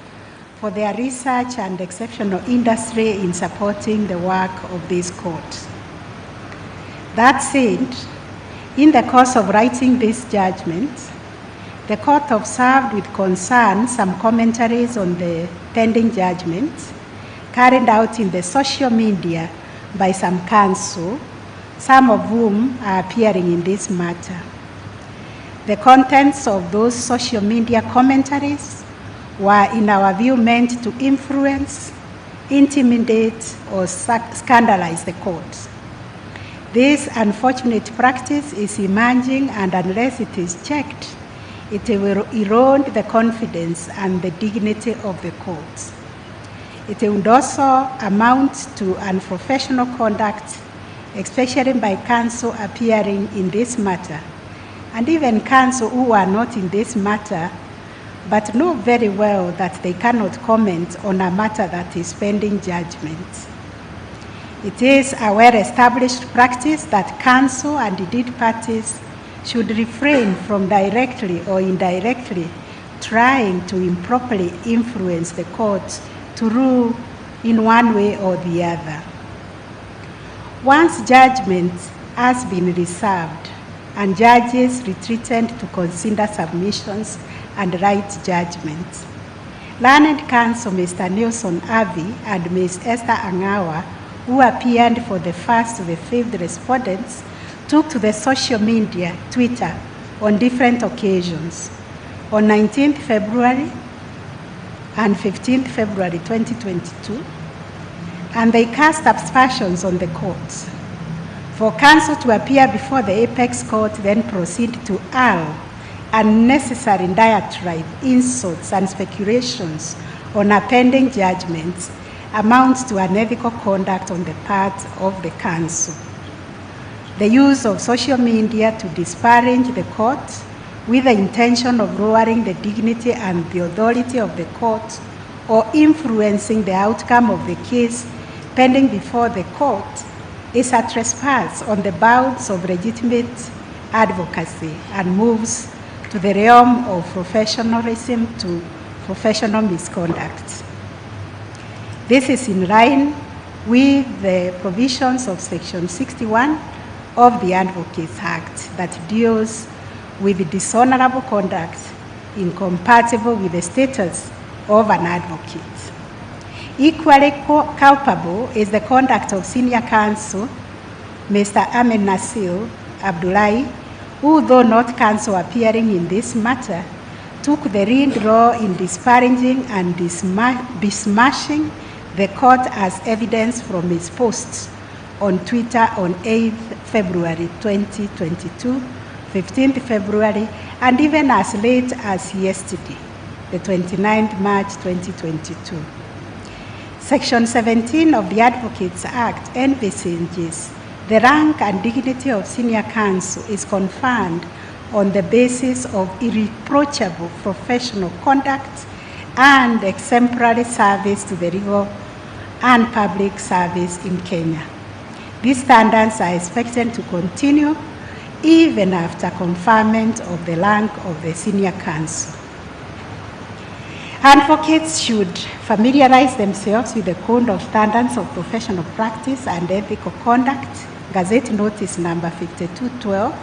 for their research and exceptional industry in supporting the work of this court. That said, in the course of writing this judgment, The court observed with concern some commentaries on the pending judgments carried out in the social media by some counsel, some of whom are appearing in this matter. The contents of those social media commentaries were, in our view, meant to influence, intimidate, or scandalize the court. This unfortunate practice is emerging, and unless it is checked, it will erode the confidence and the dignity of the courts. It would also amount to unprofessional conduct, especially by counsel appearing in this matter, and even counsel who are not in this matter, but know very well that they cannot comment on a matter that is pending judgment. It is a well-established practice that counsel and indeed parties should refrain from directly or indirectly trying to improperly influence the courts to rule in one way or the other. Once judgment has been reserved and judges retreated to consider submissions and write judgments, learned counsel Mr. Nelson Avi and Ms. Esther Angawa, who appeared for the first to the fifth respondents, took to the social media, Twitter, on different occasions. On 19th February and 15th February 2022, and they cast aspersions on the courts. For counsel to appear before the apex court, then proceed to hurl unnecessary diatribe, insults, and speculations on a pending judgment amounts to unethical conduct on the part of the counsel. The use of social media to disparage the court with the intention of lowering the dignity and the authority of the court or influencing the outcome of the case pending before the court is a trespass on the bounds of legitimate advocacy and moves to the realm of professionalism to professional misconduct. This is in line with the provisions of Section 61 of the Advocates Act that deals with dishonorable conduct incompatible with the status of an advocate. Equally culpable is the conduct of senior counsel, Mr. Ahmed Nasir Abdullahi, who, though not counsel appearing in this matter, took the lead role in disparaging and besmashing the court as evidence from his posts on Twitter on 8th February 2022, 15th February, and even as late as yesterday, the 29th March 2022. Section 17 of the Advocates Act envisages the rank and dignity of senior counsel is conferred on the basis of irreproachable professional conduct and exemplary service to the legal and public service in Kenya. These standards are expected to continue even after conferment of the rank of the senior counsel. Advocates should familiarize themselves with the code of standards of professional practice and ethical conduct, Gazette Notice number 5212,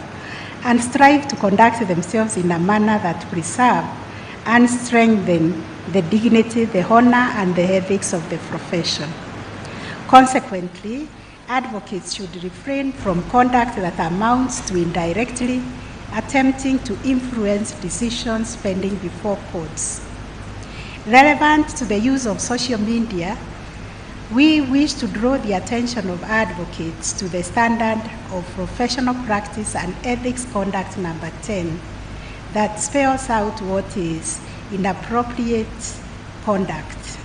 and strive to conduct themselves in a manner that preserve and strengthen the dignity, the honor, and the ethics of the profession. Consequently, advocates should refrain from conduct that amounts to indirectly attempting to influence decisions pending before courts. Relevant to the use of social media, we wish to draw the attention of advocates to the standard of professional practice and ethics conduct number 10 that spells out what is inappropriate conduct.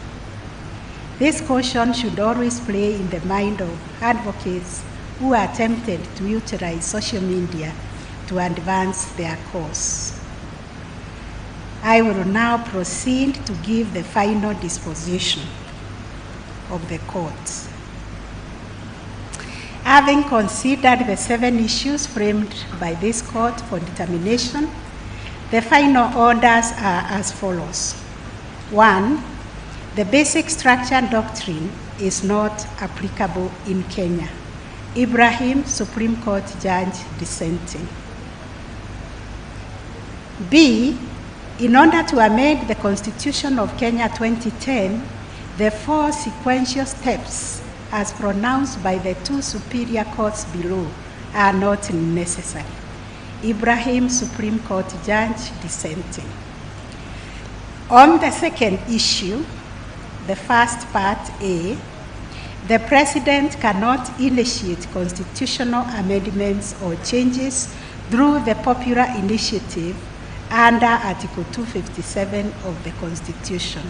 This caution should always play in the mind of advocates who are tempted to utilize social media to advance their cause. I will now proceed to give the final disposition of the court. Having considered the 7 issues framed by this court for determination, the final orders are as follows. 1, the basic structure doctrine is not applicable in Kenya. Ibrahim, Supreme Court Judge dissenting. B, In order to amend the Constitution of Kenya 2010, the 4 sequential steps as pronounced by the 2 superior courts below are not necessary. Ibrahim, Supreme Court Judge, dissenting. On the second issue, the first part A, the President cannot initiate constitutional amendments or changes through the popular initiative under Article 257 of the Constitution.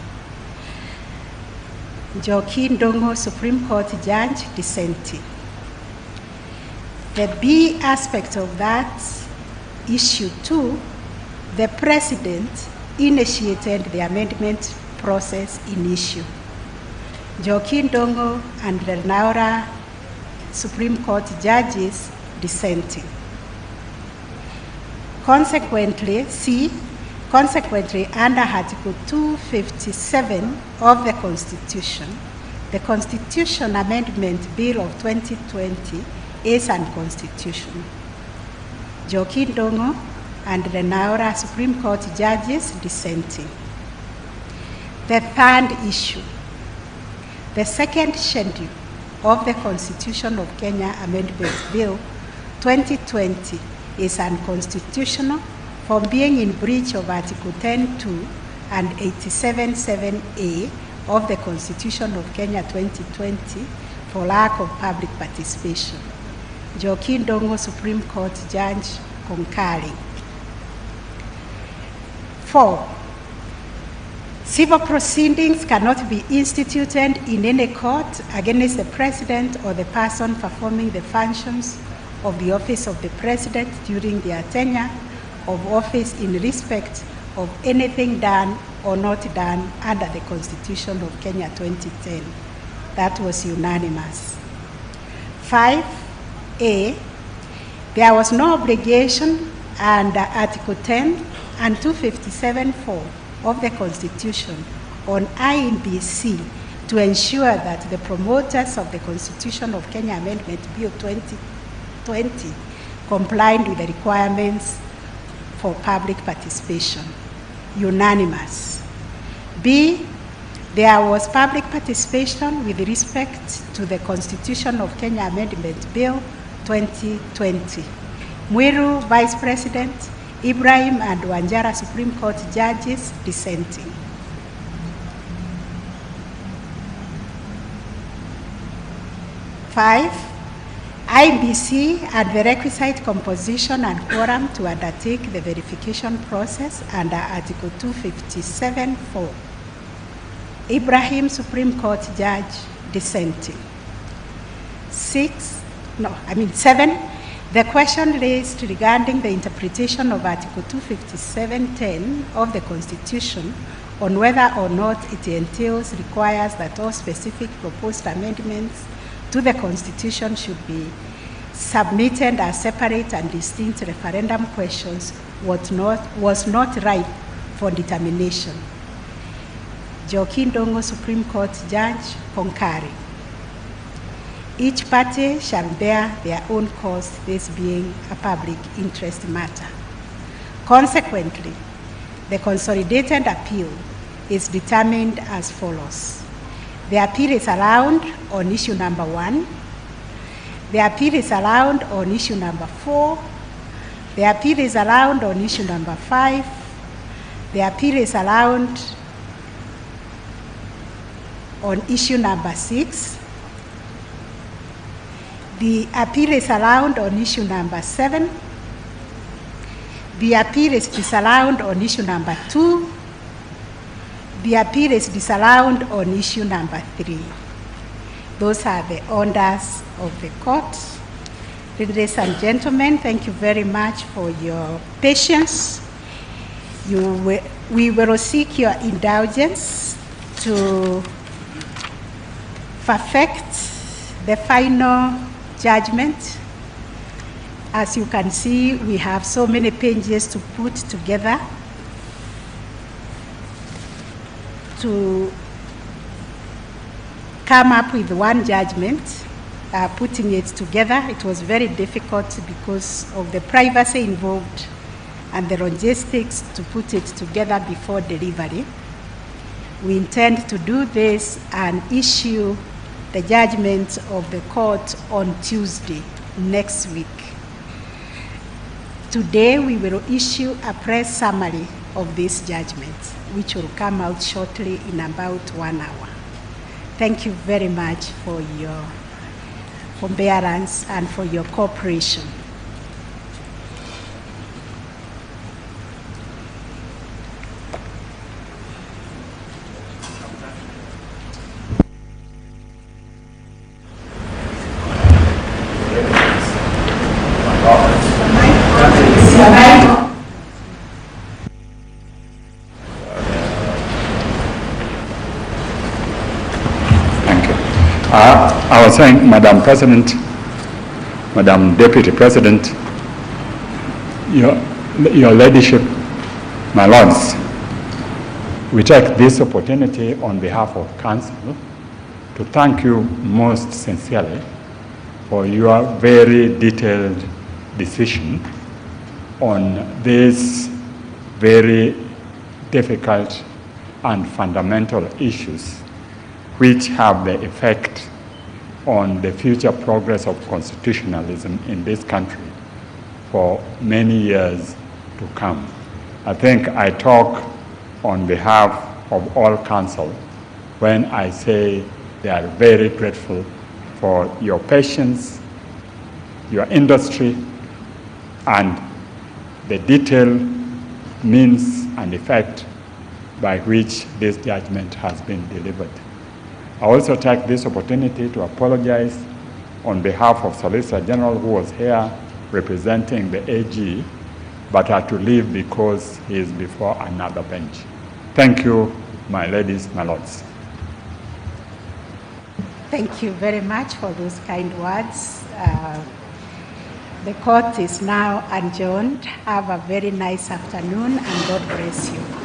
Njoki Ndong'o, Supreme Court Judge, dissenting. The B aspect of that, issue 2, the President initiated the amendment process in issue. Njoki Ndong'o and the Naura Supreme Court judges dissenting. Consequently, under Article 257 of the Constitution, the Constitution Amendment Bill of 2020 is unconstitutional. Njoki Ndong'o and the Naura Supreme Court judges dissenting. The third issue, the second schedule of the Constitution of Kenya Amendment Bill 2020 is unconstitutional for being in breach of Article 10(2) and 87(7)(a) of the Constitution of Kenya 2020 for lack of public participation. Njoki Ndong'o, Supreme Court Judge, concurring. 4. Civil proceedings cannot be instituted in any court against the President or the person performing the functions of the office of the President during their tenure of office in respect of anything done or not done under the Constitution of Kenya 2010. That was unanimous. 5A, there was no obligation under Article 10 and 257(4) of the Constitution on INBC to ensure that the promoters of the Constitution of Kenya Amendment Bill 2020 complied with the requirements for public participation. Unanimous. B, there was public participation with respect to the Constitution of Kenya Amendment Bill 2020. Mwiru, Vice President, Ibrahim and Wanjara Supreme Court judges dissenting. Five, IBC had the requisite composition and quorum to undertake the verification process under Article 257(4). Ibrahim, Supreme Court Judge, dissenting. 7, the question raised regarding the interpretation of Article 257(10) of the Constitution on whether or not it requires that all specific proposed amendments to the Constitution should be submitted as separate and distinct referendum questions was not ripe for determination. Njoki Ndong'o, Supreme Court Judge, concurring. Each party shall bear their own cost, this being a public interest matter. Consequently, the consolidated appeal is determined as follows. The appeal is allowed on issue number 1. The appeal is allowed on issue number 4. The appeal is allowed on issue number 5. The appeal is allowed on issue number 6. The appeal is allowed on issue number 7. The appeal is disallowed on issue number 2. The appeal is disallowed on issue number 3. Those are the orders of the court. Ladies and gentlemen, thank you very much for your patience. We will seek your indulgence to perfect the final judgment. As you can see, we have so many pages to put together to come up with one judgment. Putting it together, it was very difficult because of the privacy involved and the logistics to put it together before delivery. We intend to do this and issue the judgment of the court on Tuesday next week. Today, we will issue a press summary of this judgment, which will come out shortly in about 1 hour. Thank you very much for your forbearance and for your cooperation. I was saying, Madam President, Madam Deputy President, Your Ladyship, my Lords, we take this opportunity on behalf of Council to thank you most sincerely for your very detailed decision on these very difficult and fundamental issues which have the effect on the future progress of constitutionalism in this country for many years to come. I think I talk on behalf of all council when I say they are very grateful for your patience, your industry, and the detailed means and effect by which this judgment has been delivered. I also take this opportunity to apologize on behalf of Solicitor General, who was here representing the AG, but had to leave because he is before another bench. Thank you, my ladies, my lords. Thank you very much for those kind words. The court is now adjourned. Have a very nice afternoon, and God bless you.